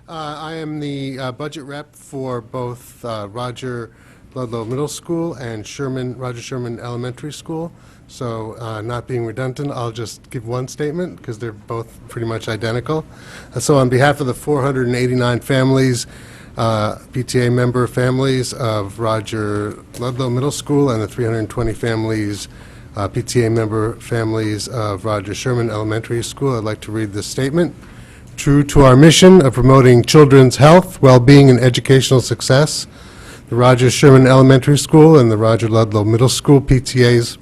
I am the budget rep for both Roger Ludlow Middle School and Roger Sherman Elementary School. So not being redundant, I'll just give one statement because they're both pretty much identical. So on behalf of the 489 families, PTA member families of Roger Ludlow Middle School and the 320 families PTA member families of Roger Sherman Elementary School, I'd like to read this statement. True to our mission of promoting children's health, well-being, and educational success, the Roger Sherman Elementary School and the Roger Ludlow Middle School PTAs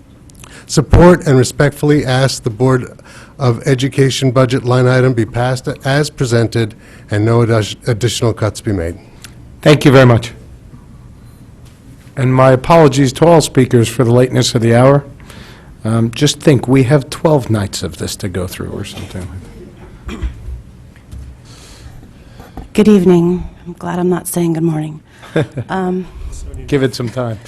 support and respectfully ask the Board of Education budget line item be passed as presented and no additional cuts be made. Thank you very much. And my apologies to all speakers for the lateness of the hour. Just think, we have 12 nights of this to go through or something. Good evening. I'm glad I'm not saying good morning. Give it some time.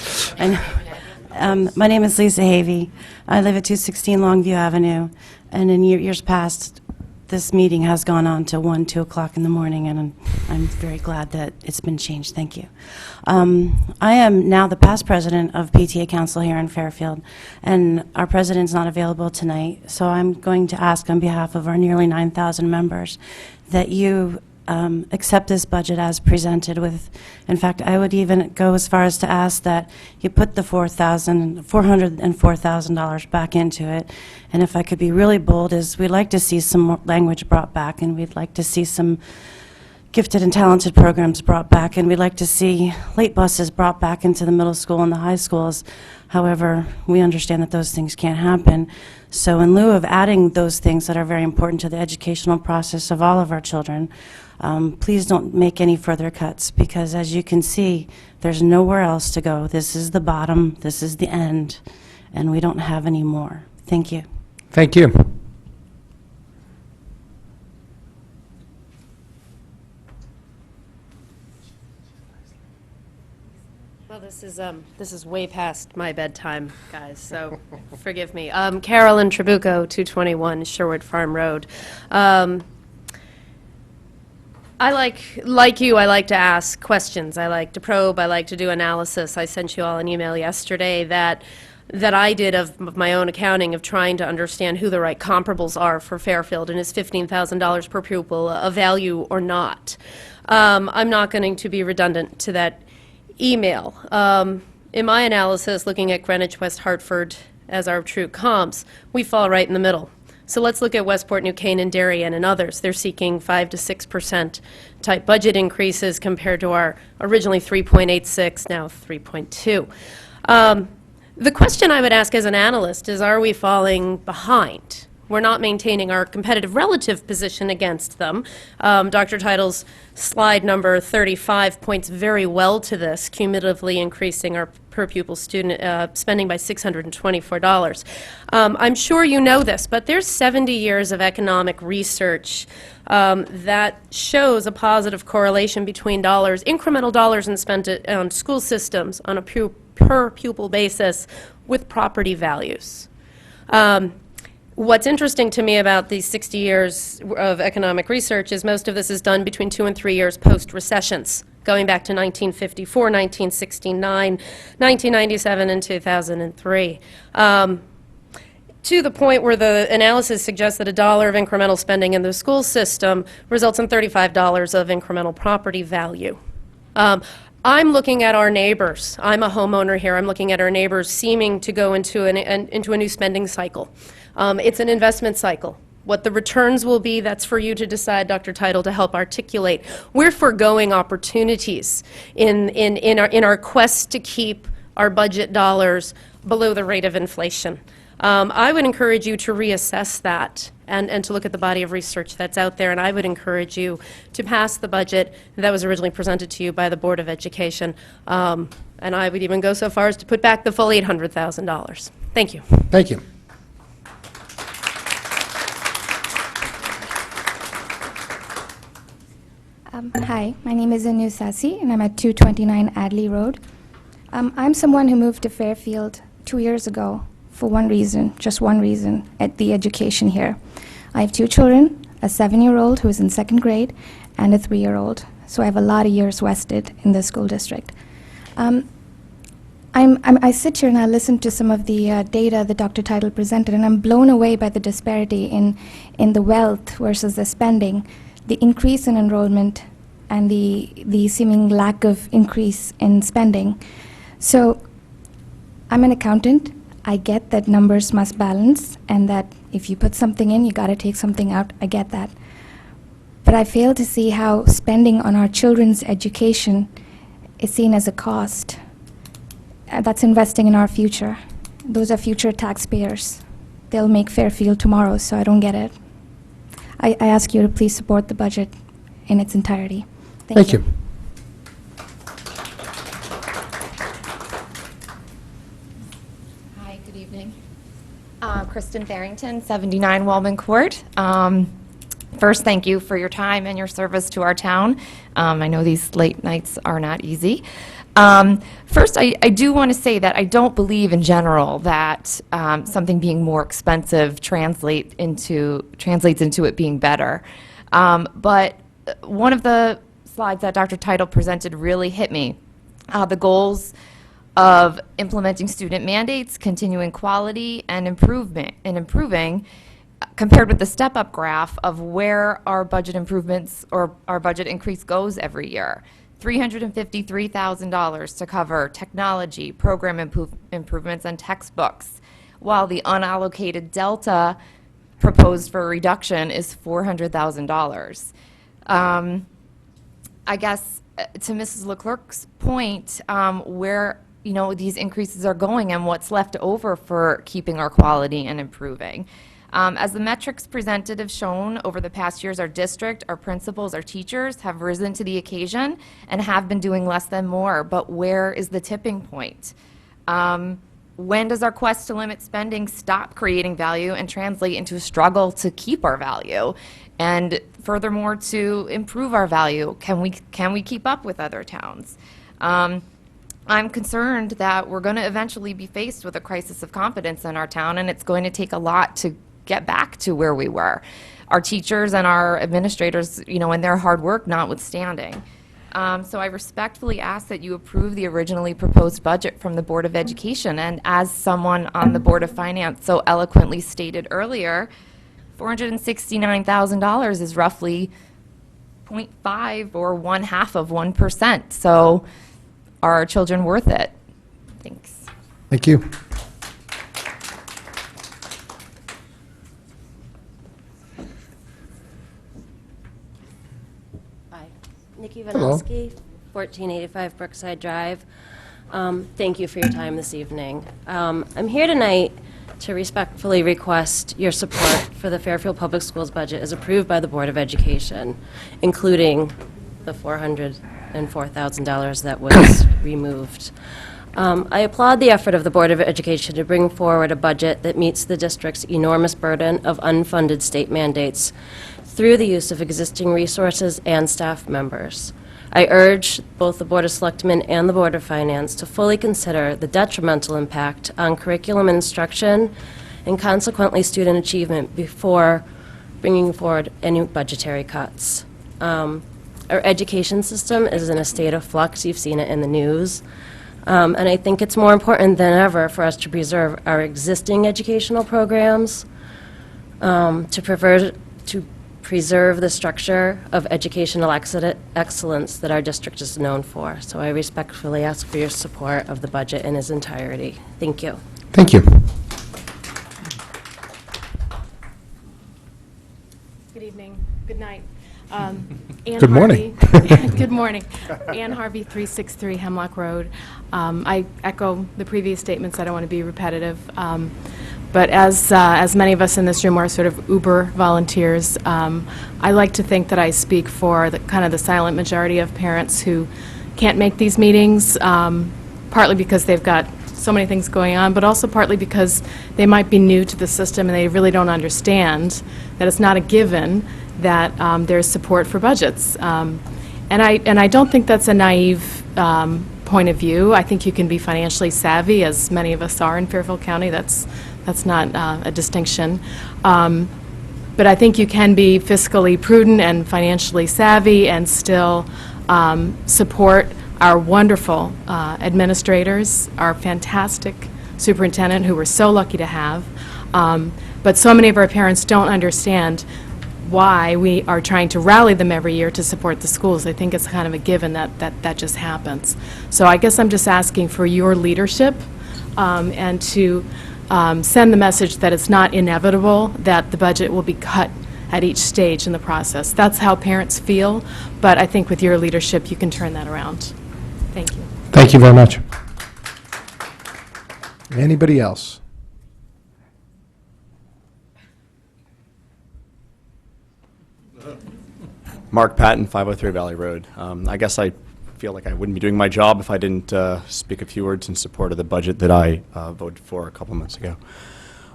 My name is Lisa Havey. I live at 216 Longview Avenue, and in years past, this meeting has gone on to 1, 2 o'clock in the morning, and I'm very glad that it's been changed. Thank you. I am now the past president of PTA Council here in Fairfield, and our president's not available tonight, so I'm going to ask on behalf of our nearly 9,000 members that you accept this budget as presented with, in fact, I would even go as far as to ask that you put the $404,000 back into it. And if I could be really bold, is we'd like to see some more language brought back, and we'd like to see some gifted and talented programs brought back, and we'd like to see late buses brought back into the middle school and the high schools. However, we understand that those things can't happen. So in lieu of adding those things that are very important to the educational process of all of our children, please don't make any further cuts, because as you can see, there's nowhere else to go. This is the bottom, this is the end, and we don't have any more. Thank you. Thank you. Well, this is way past my bedtime, guys, so forgive me. Carolyn Trabucco, 221 Sherwood Farm Road. I like you, I like to ask questions. I like to probe. I like to do analysis. I sent you all an email yesterday that I did of my own accounting of trying to understand who the right comparables are for Fairfield, and is $15,000 per pupil a value or not. I'm not going to be redundant to that email. In my analysis, looking at Greenwich, West Hartford as our true comps, we fall right in the middle. So let's look at Westport, New Canaan, Darien, and others. They're seeking 5 to 6% type budget increases compared to our originally 3.86, now 3.2. The question I would ask as an analyst is, are we falling behind? We're not maintaining our competitive relative position against them. Dr. Title's slide number 35 points very well to this, cumulatively increasing our per pupil student spending by $624. I'm sure you know this, but there's 70 years of economic research that shows a positive correlation between incremental dollars spent on school systems on a per pupil basis with property values. What's interesting to me about these 60 years of economic research is most of this is done between 2 and 3 years post-recessions, going back to 1954, 1969, 1997, and 2003. To the point where the analysis suggests that $1 of incremental spending in the school system results in $35 of incremental property value. I'm looking at our neighbors. I'm a homeowner here. I'm looking at our neighbors seeming to go into a new spending cycle. It's an investment cycle. What the returns will be, that's for you to decide, Dr. Title, to help articulate. We're foregoing opportunities in our quest to keep our budget dollars below the rate of inflation. I would encourage you to reassess that and to look at the body of research that's out there, and I would encourage you to pass the budget that was originally presented to you by the Board of Education, and I would even go so far as to put back the full $800,000. Thank you. Thank you. Hi, my name is Anu Sassi, and I'm at 229 Adley Road. I'm someone who moved to Fairfield 2 years ago for one reason, just one reason, at the education here. I have 2 children, a 7-year-old who is in 2nd grade, and a 3-year-old. So I have a lot of years vested in the school district. I sit here and I listen to some of the data that Dr. Title presented, and I'm blown away by the disparity in the wealth versus the spending, the increase in enrollment, and the seeming lack of increase in spending. So I'm an accountant. I get that numbers must balance, and that if you put something in, you got to take something out. I get that. But I fail to see how spending on our children's education is seen as a cost. That's investing in our future. Those are future taxpayers. They'll make Fairfield tomorrow, so I don't get it. I ask you to please support the budget in its entirety. Thank you. Hi, good evening. Kristen Farrington, 79 Wellman Court. First, thank you for your time and your service to our town. I know these late nights are not easy. First, I do want to say that I don't believe in general that something being more expensive translates into it being better. But one of the slides that Dr. Title presented really hit me. The goals of implementing student mandates, continuing quality, and improving, compared with the step-up graph of where our budget improvements or our budget increase goes every year. $353,000 to cover technology, program improvements, and textbooks, while the unallocated delta proposed for reduction is $400,000. I guess, to Mrs. Leclerc's point, where, these increases are going and what's left over for keeping our quality and improving. As the metrics presented have shown over the past years, our district, our principals, our teachers have risen to the occasion and have been doing less than more. But where is the tipping point? When does our quest to limit spending stop creating value and translate into a struggle to keep our value? And furthermore, to improve our value, can we keep up with other towns? I'm concerned that we're going to eventually be faced with a crisis of confidence in our town, and it's going to take a lot to get back to where we were. Our teachers and our administrators, and their hard work notwithstanding. So I respectfully ask that you approve the originally proposed budget from the Board of Education. And as someone on the Board of Finance so eloquently stated earlier, $469,000 is roughly 0.5 or 0.5%. So are our children worth it? Thanks. Thank you. Nikki Hello. Vanelski, 1485 Brookside Drive. Thank you for your time this evening. I'm here tonight to respectfully request your support for the Fairfield Public Schools budget as approved by the Board of Education, including the $404,000 that was removed. I applaud the effort of the Board of Education to bring forward a budget that meets the district's enormous burden of unfunded state mandates through the use of existing resources and staff members. I urge both the Board of Selectmen and the Board of Finance to fully consider the detrimental impact on curriculum instruction and consequently student achievement before bringing forward any budgetary cuts. Our education system is in a state of flux. You've seen it in the news. And I think it's more important than ever for us to preserve our existing educational programs, to preserve the structure of educational excellence that our district is known for. So I respectfully ask for your support of the budget in its entirety. Thank you. Thank you. Good evening. Good night. Ann Good morning. Harvey- Good morning. Ann Harvey, 363 Hemlock Road. I echo the previous statements. I don't want to be repetitive. But as many of us in this room are sort of Uber volunteers, I like to think that I speak for the kind of the silent majority of parents who can't make these meetings, partly because they've got so many things going on, but also partly because they might be new to the system and they really don't understand that it's not a given that there's support for budgets. And I don't think that's a naive point of view. I think you can be financially savvy, as many of us are in Fairfield County. That's not a distinction. But I think you can be fiscally prudent and financially savvy and still support our wonderful administrators, our fantastic superintendent, who we're so lucky to have. But so many of our parents don't understand why we are trying to rally them every year to support the schools. I think it's kind of a given that just happens. So I guess I'm just asking for your leadership and to send the message that it's not inevitable that the budget will be cut at each stage in the process. That's how parents feel, but I think with your leadership you can turn that around. Thank you. Thank you very much. Anybody else? Mark Patton, 503 Valley Road. I guess I feel like I wouldn't be doing my job if I didn't speak a few words in support of the budget that I voted for a couple months ago.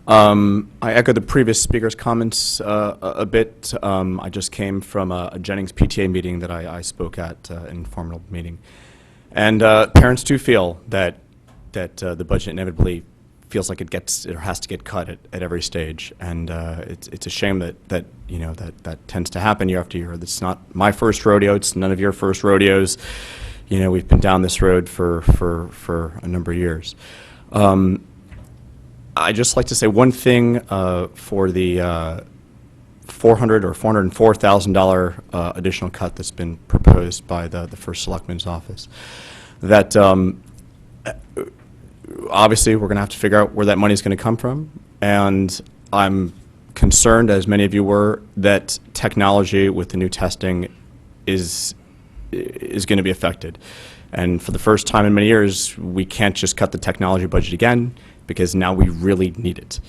I echo the previous speaker's comments a bit. I just came from a Jennings PTA meeting that I spoke at, an informal meeting. And parents do feel that the budget inevitably feels like it has to get cut at every stage, and it's a shame that tends to happen year after year. It's not my first rodeo. It's none of your first rodeos. We've been down this road for a number of years. I just like to say one thing for the $400,000 or $404,000 additional cut that's been proposed by the First Selectman's office. That obviously we're going to have to figure out where that money is going to come from, and I'm concerned, as many of you were, that technology with the new testing is is going to be affected. And for the first time in many years, we can't just cut the technology budget again, because now we really need it.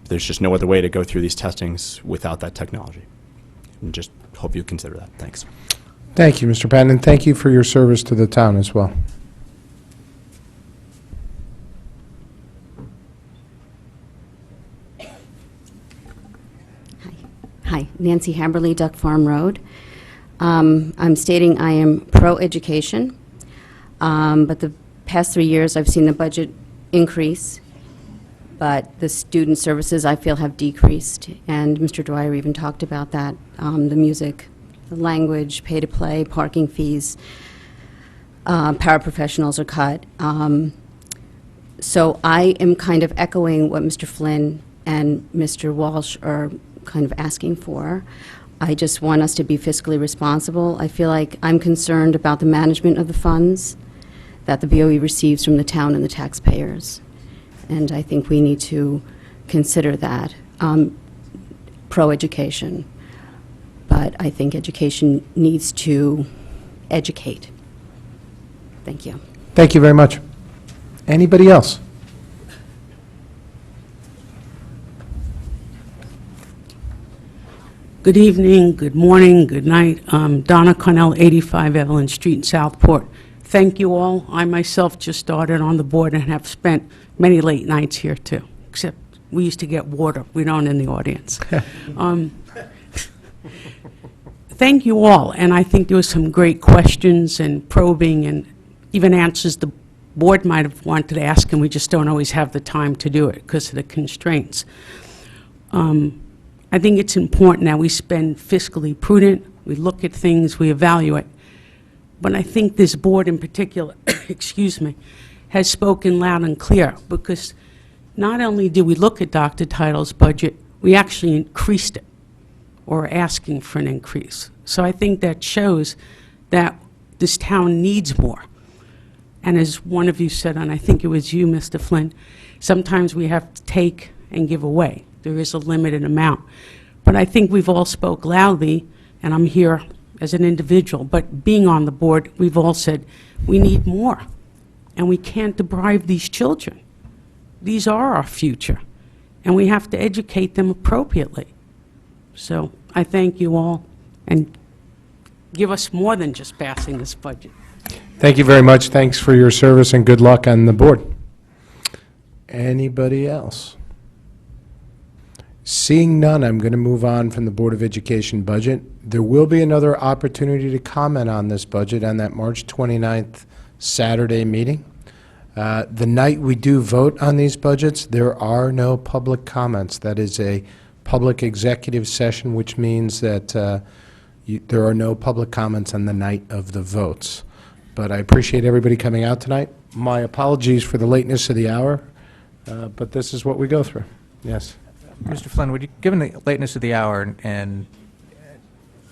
There's just no other way to go through these testings without that technology. And just hope you consider that. Thanks. Thank you, Mr. Patton, and thank you for your service to the town as well. Hi, Nancy Haberly, Duck Farm Road. I'm stating I am pro-education, but the past 3 years I've seen the budget increase, but the student services I feel have decreased, and Mr. Dwyer even talked about that, the music, the language, pay-to-play, parking fees, paraprofessionals are cut. So I am kind of echoing what Mr. Flynn and Mr. Walsh are kind of asking for. I just want us to be fiscally responsible. I feel like I'm concerned about the management of the funds that the BOE receives from the town and the taxpayers. And I think we need to consider that. Pro-education. But I think education needs to educate. Thank you. Thank you very much. Anybody else? Good evening, good morning, good night. Donna Cornell, 85 Evelyn Street in Southport. Thank you all. I myself just started on the board and have spent many late nights here too, except we used to get water. We don't in the audience. Thank you all, and I think there were some great questions and probing and even answers the board might have wanted to ask, and we just don't always have the time to do it because of the constraints. I think it's important that we spend fiscally prudent, we look at things, we evaluate. But I think this board in particular, excuse me, has spoken loud and clear, because not only did we look at Dr. Title's budget, we actually increased it, or are asking for an increase. So I think that shows that this town needs more. And as one of you said, and I think it was you, Mr. Flynn, sometimes we have to take and give away. There is a limited amount. But I think we've all spoke loudly, and I'm here as an individual, but being on the board, we've all said we need more. And we can't deprive these children. These are our future, and we have to educate them appropriately. So I thank you all, and give us more than just passing this budget. Thank you very much. Thanks for your service and good luck on the board. Anybody else? Seeing none, I'm going to move on from the Board of Education budget. There will be another opportunity to comment on this budget on that March 29th Saturday meeting. The night we do vote on these budgets, there are no public comments. That is a public executive session, which means that there are no public comments on the night of the votes. But I appreciate everybody coming out tonight. My apologies for the lateness of the hour, but this is what we go through. Yes. Mr. Flynn, would you, given the lateness of the hour and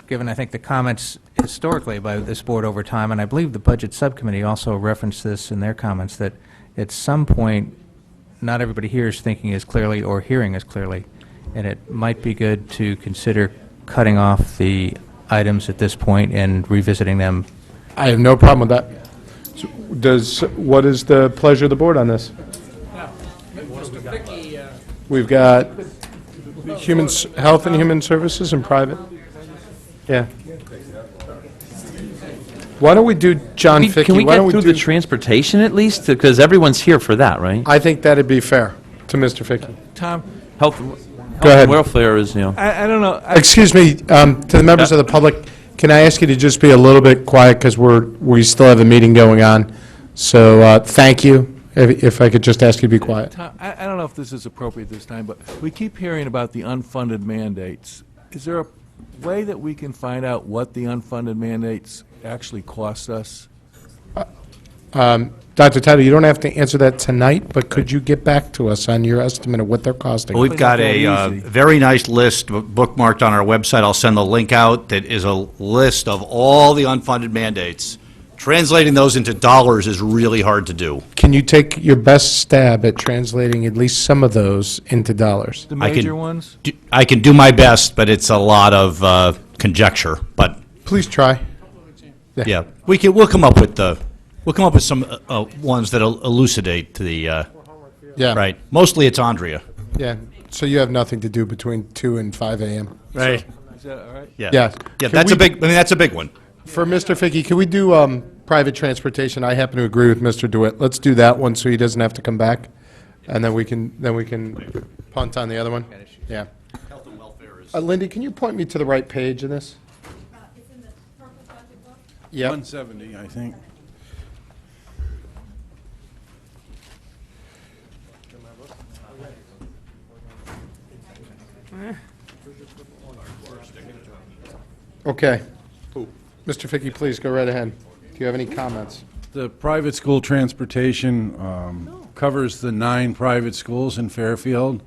given, I think, the comments historically by this board over time, and I believe the Budget Subcommittee also referenced this in their comments, that at some point, not everybody here is thinking as clearly or hearing as clearly, and it might be good to consider cutting off the items at this point and revisiting them. I have no problem with that. So what is the pleasure of the board on this? We've got Health and Human Services and private. Yeah. Why don't we do John Fickey? Can we Why get don't through do- the transportation at least? Because everyone's here for that, right? I think that'd be fair to Mr. Fickey. Tom? Health ahead. and welfare is, you know. I don't know. Excuse me, to the members of the public, can I ask you to just be a little bit quiet, because we still have a meeting going on. So thank you. If I could just ask you to be quiet. Tom, I don't know if this is appropriate this time, but we keep hearing about the unfunded mandates. Is there a way that we can find out what the unfunded mandates actually cost us? Dr. Title, you don't have to answer that tonight, but could you get back to us on your estimate of what they're costing? Well, we've got a very nice list bookmarked on our website. I'll send the link out. That is a list of all the unfunded mandates. Translating those into dollars is really hard to do. Can you take your best stab at translating at least some of those into dollars? The major ones? I can do my best, but it's a lot of conjecture. But please try. Yeah, we'll come up with some ones that'll elucidate the, Yeah. right. Mostly it's Andrea. Yeah, so you have nothing to do between 2 and 5 a.m. Right. Is that all right? Yeah. Yeah. Yeah, Can that's a big one. For Mr. Fickey, can we do private transportation? I happen to agree with Mr. DeWitt. Let's do that one so he doesn't have to come back, and then we can punt on the other one. Yeah. Health and welfare is. Lindy, can you point me to the right page in this? It's in the purple budget book. Yep. 170, I think. Okay. Mr. Fickey, please go right ahead. Do you have any comments? The private school transportation covers the 9 private schools in Fairfield.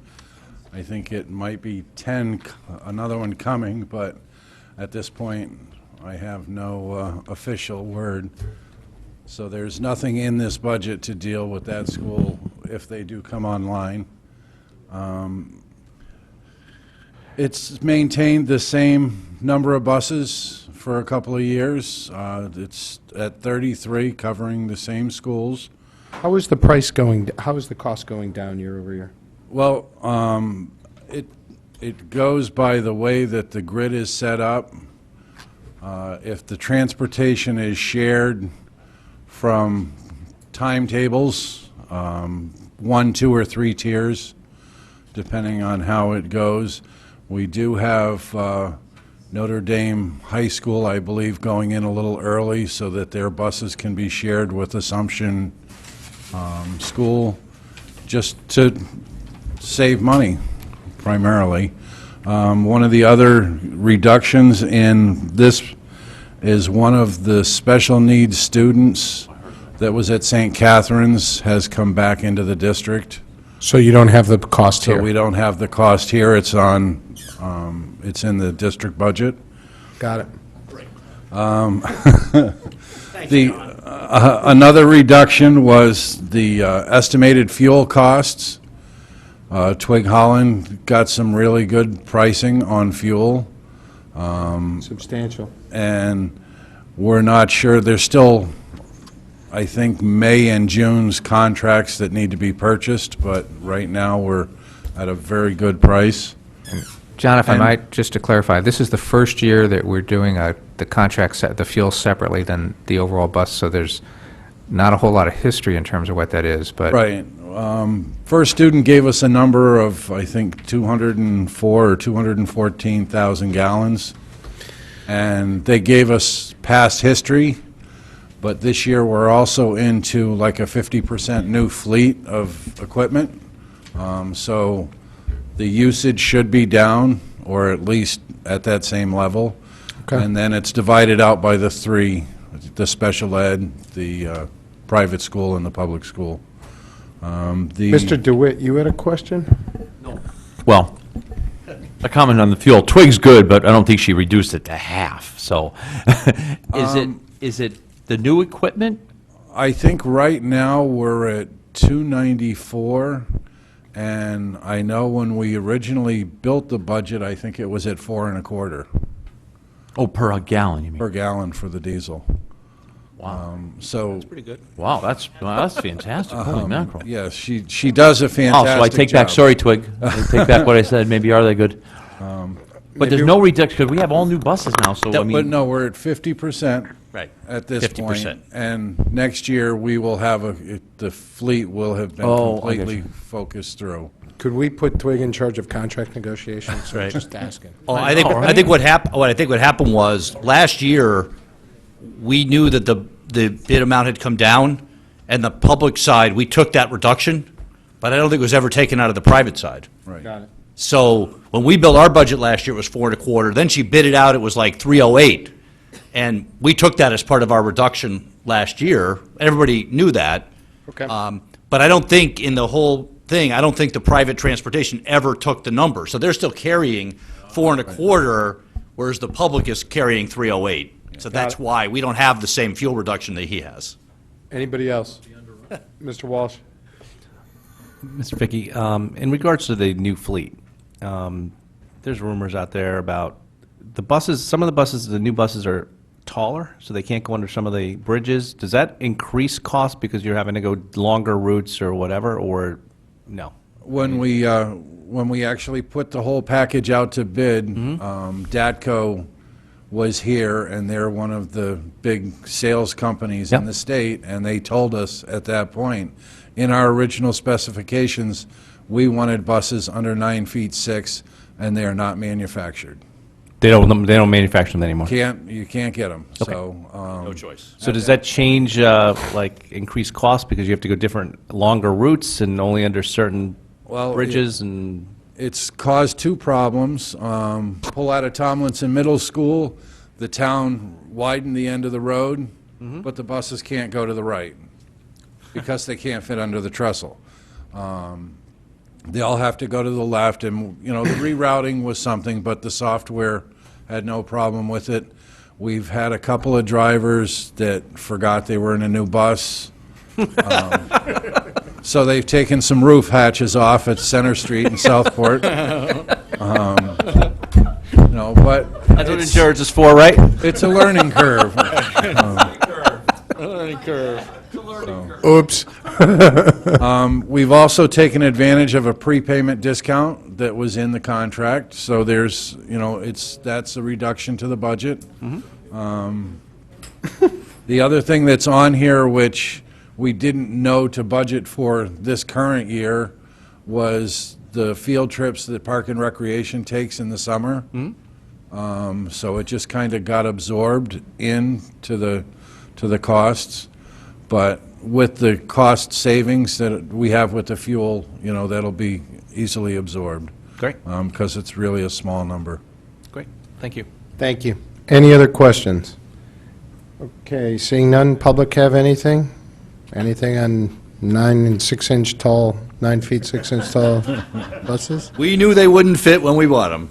I think it might be 10, another one coming, but at this point, I have no official word. So there's nothing in this budget to deal with that school if they do come online. It's maintained the same number of buses for a couple of years. It's at 33, covering the same schools. How is the price going, how is the cost going down year over year? Well, it goes by the way that the grid is set up. If the transportation is shared from timetables, 1, 2, or 3 tiers, depending on how it goes. We do have Notre Dame High School, I believe, going in a little early so that their buses can be shared with Assumption School, just to save money, primarily. One of the other reductions in this is one of the special needs students that was at St. Catherine's has come back into the district. So you don't have the cost So here? we don't have the cost here. It's on, it's in the district budget. Got it. Another reduction was the estimated fuel costs. Twig Holland got some really good pricing on fuel. Substantial. And we're not sure, there's still, I think, May and June's contracts that need to be purchased, but right now we're at a very good price. John, if I And- might, just to clarify, this is the first year that we're doing the contract, the fuel separately than the overall bus, so there's not a whole lot of history in terms of what that is, but... Right. First student gave us a number of, I think, 204 or 214,000 gallons, and they gave us past history, but this year we're also into like a 50% new fleet of equipment, so the usage should be down, or at least at that same level. Okay. And then it's divided out by the 3, the special ed, the private school, and the public school. Mr. DeWitt, you had a question? Well, a comment on the fuel. Twig's good, but I don't think she reduced it to half, so. Is it the new equipment? I think right now we're at 294, and I know when we originally built the budget, I think it was at 4.25 Oh, per gallon, you mean? per gallon for the diesel. Wow. So. That's pretty good. Wow, that's fantastic. Holy mackerel. Yes, she does a Oh, fantastic so I take back, job. sorry, Twig. I take back what I said. Maybe are they good? But there's no reduction, because we have all new buses now, so I But mean. no, we're at 50%. Right. At this 50%. point. And next year, we will have the fleet will have been Oh, I got completely you. focused through. Could we put Twig in charge of contract negotiations? Right. Just asking. Well, I think what happened was, last year, we knew that the bid amount had come down, and the public side, we took that reduction, but I don't think it was ever taken out of the private side. Right. Got it. So when we built our budget last year, it was 4.25. Then she bid it out, it was like 308. And we took that as part of our reduction last year. Everybody knew that. Okay. But I don't think in the whole thing, I don't think the private transportation ever took the number. So they're still carrying 4.25, whereas the public is carrying 308. So that's why we don't have the same fuel reduction that he has. Anybody else? Mr. Walsh? Mr. Fickey, in regards to the new fleet, there's rumors out there about the buses, some of the buses, the new buses are taller, so they can't go under some of the bridges. Does that increase cost because you're having to go longer routes or whatever, or no? When we actually put the whole package out to bid, DATCO was here, and they're one of the big sales companies in the state, and they told us at that point, in our original specifications, we wanted buses under 9 feet 6, and they are not manufactured. They don't manufacture them anymore? You can't get them, Okay. so. No choice. So does that change, like, increase cost because you have to go different, longer routes and only under certain bridges and? It's caused two problems. Pull out of Tomlinson Middle School, the town widened the end of the road, but the buses can't go to the right because they can't fit under the trestle. They all have to go to the left, and, you know, the rerouting was something, but the software had no problem with it. We've had a couple of drivers that forgot they were in a new bus. So they've taken some roof hatches off at Center Street in Southport. No, but That's what insurance is for, right? it's a learning curve. Learning curve. Oops. We've also taken advantage of a prepayment discount that was in the contract, so there's, you know, that's a reduction to the budget. The other thing that's on here, which we didn't know to budget for this current year, was the field trips that Park and Recreation takes in the summer. So it just kind of got absorbed into the costs. But with the cost savings that we have with the fuel, you know, that'll be easily absorbed. Great. Because it's really a small number. Great, thank you. Thank you. Any other questions? Okay, seeing none, public have anything? Anything on 9 and 6 inch tall, 9 feet 6 inch tall buses? We knew they wouldn't fit when we bought them.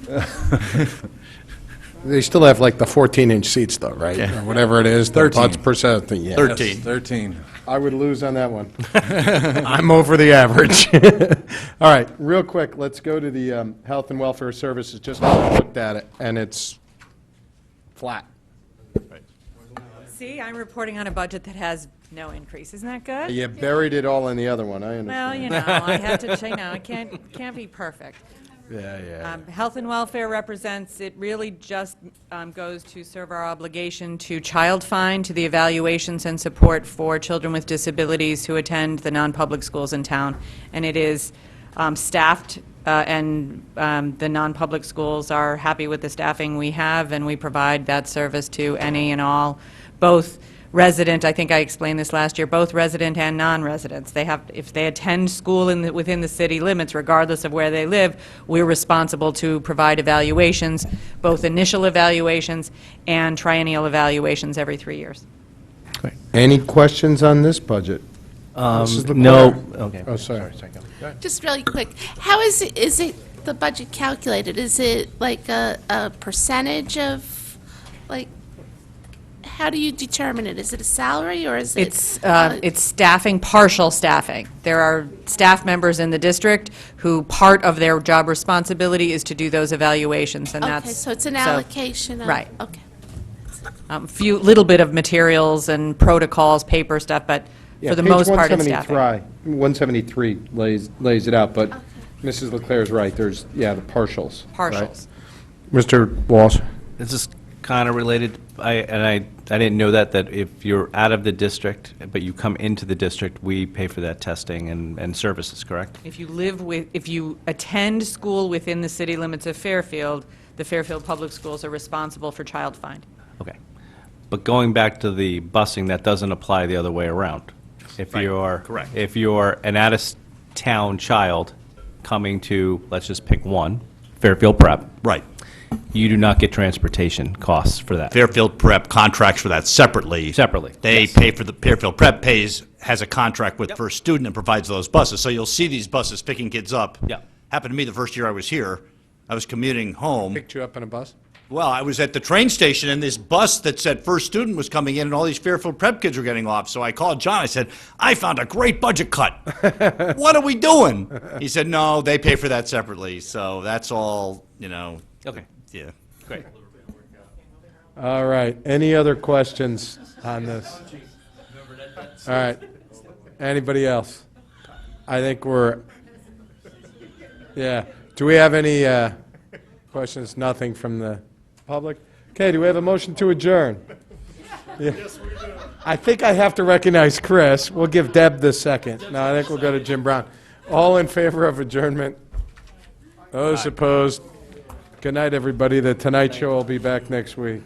They still have like the 14-inch seats though, right? Yeah. Or whatever it is, the 13. butts per thing, yeah. 13. Yes, 13. I would lose on that one. I'm over the average. All right, real quick, let's go to the Health and Welfare Services. Just looked at it, and it's flat. See, I'm reporting on a budget that has no increase. Isn't that good? You buried it all in the other one, I understand. Well, you know, I had to say, no, it can't be perfect. Yeah. Health and welfare represents, it really just goes to serve our obligation to Child Find, to the evaluations and support for children with disabilities who attend the non-public schools in town. And it is staffed, and the non-public schools are happy with the staffing we have, and we provide that service to any and all, both resident, I think I explained this last year, both resident and non-residents. They have, if they attend school within the city limits, regardless of where they live, we're responsible to provide evaluations, both initial evaluations and triennial evaluations every 3 years. Any questions on this budget? Mrs. Leclerc? No, okay. Oh, sorry. Just really quick, how is it the budget calculated? Is it like a percentage of, like, how do you determine it? Is it a salary or is it? It's staffing, partial staffing. There are staff members in the district who part of their job responsibility is to do those evaluations, and that's. Okay, so it's an allocation of. Right. Okay. Little bit of materials and protocols, paper stuff, but Yeah, for the page most part, it's staffing. 173 lays it out, but Mrs. Leclerc is right, there's, the partials. right? Partials. Mr. Walsh? This is kind of related, I didn't know that if you're out of the district, but you come into the district, we pay for that testing and services, correct? If you attend school within the city limits of Fairfield, the Fairfield Public Schools are responsible for Child Find. Okay. But going back to the busing, that doesn't apply the other way around. If you're, correct. If you're an out-of-town child coming to, let's just pick one, Fairfield Prep. Right. You do not get transportation costs for that. Fairfield Prep contracts for that separately. Separately, They yes. pay for the, Fairfield Prep has a contract with First Student and provides those buses. So you'll see these buses picking kids up. Yeah. Happened to me the first year I was here. I was commuting home. Picked you up in a bus? Well, I was at the train station, and this bus that said First Student was coming in, and all these Fairfield Prep kids were getting off. So I called John. I said, I found a great budget cut. What are we doing? He said, no, they pay for that separately. So that's all, Okay. Yeah. Great. All right, any other questions on this? All right, anybody else? I think we're, yeah. Do we have any questions? Nothing from the public? Okay, do we have a motion to adjourn? Yeah. I think I have to recognize Chris. We'll give Deb the second. No, I think we'll go to Jim Brown. All in favor of adjournment? Those opposed? Good night, everybody. The Tonight Show will be back next week.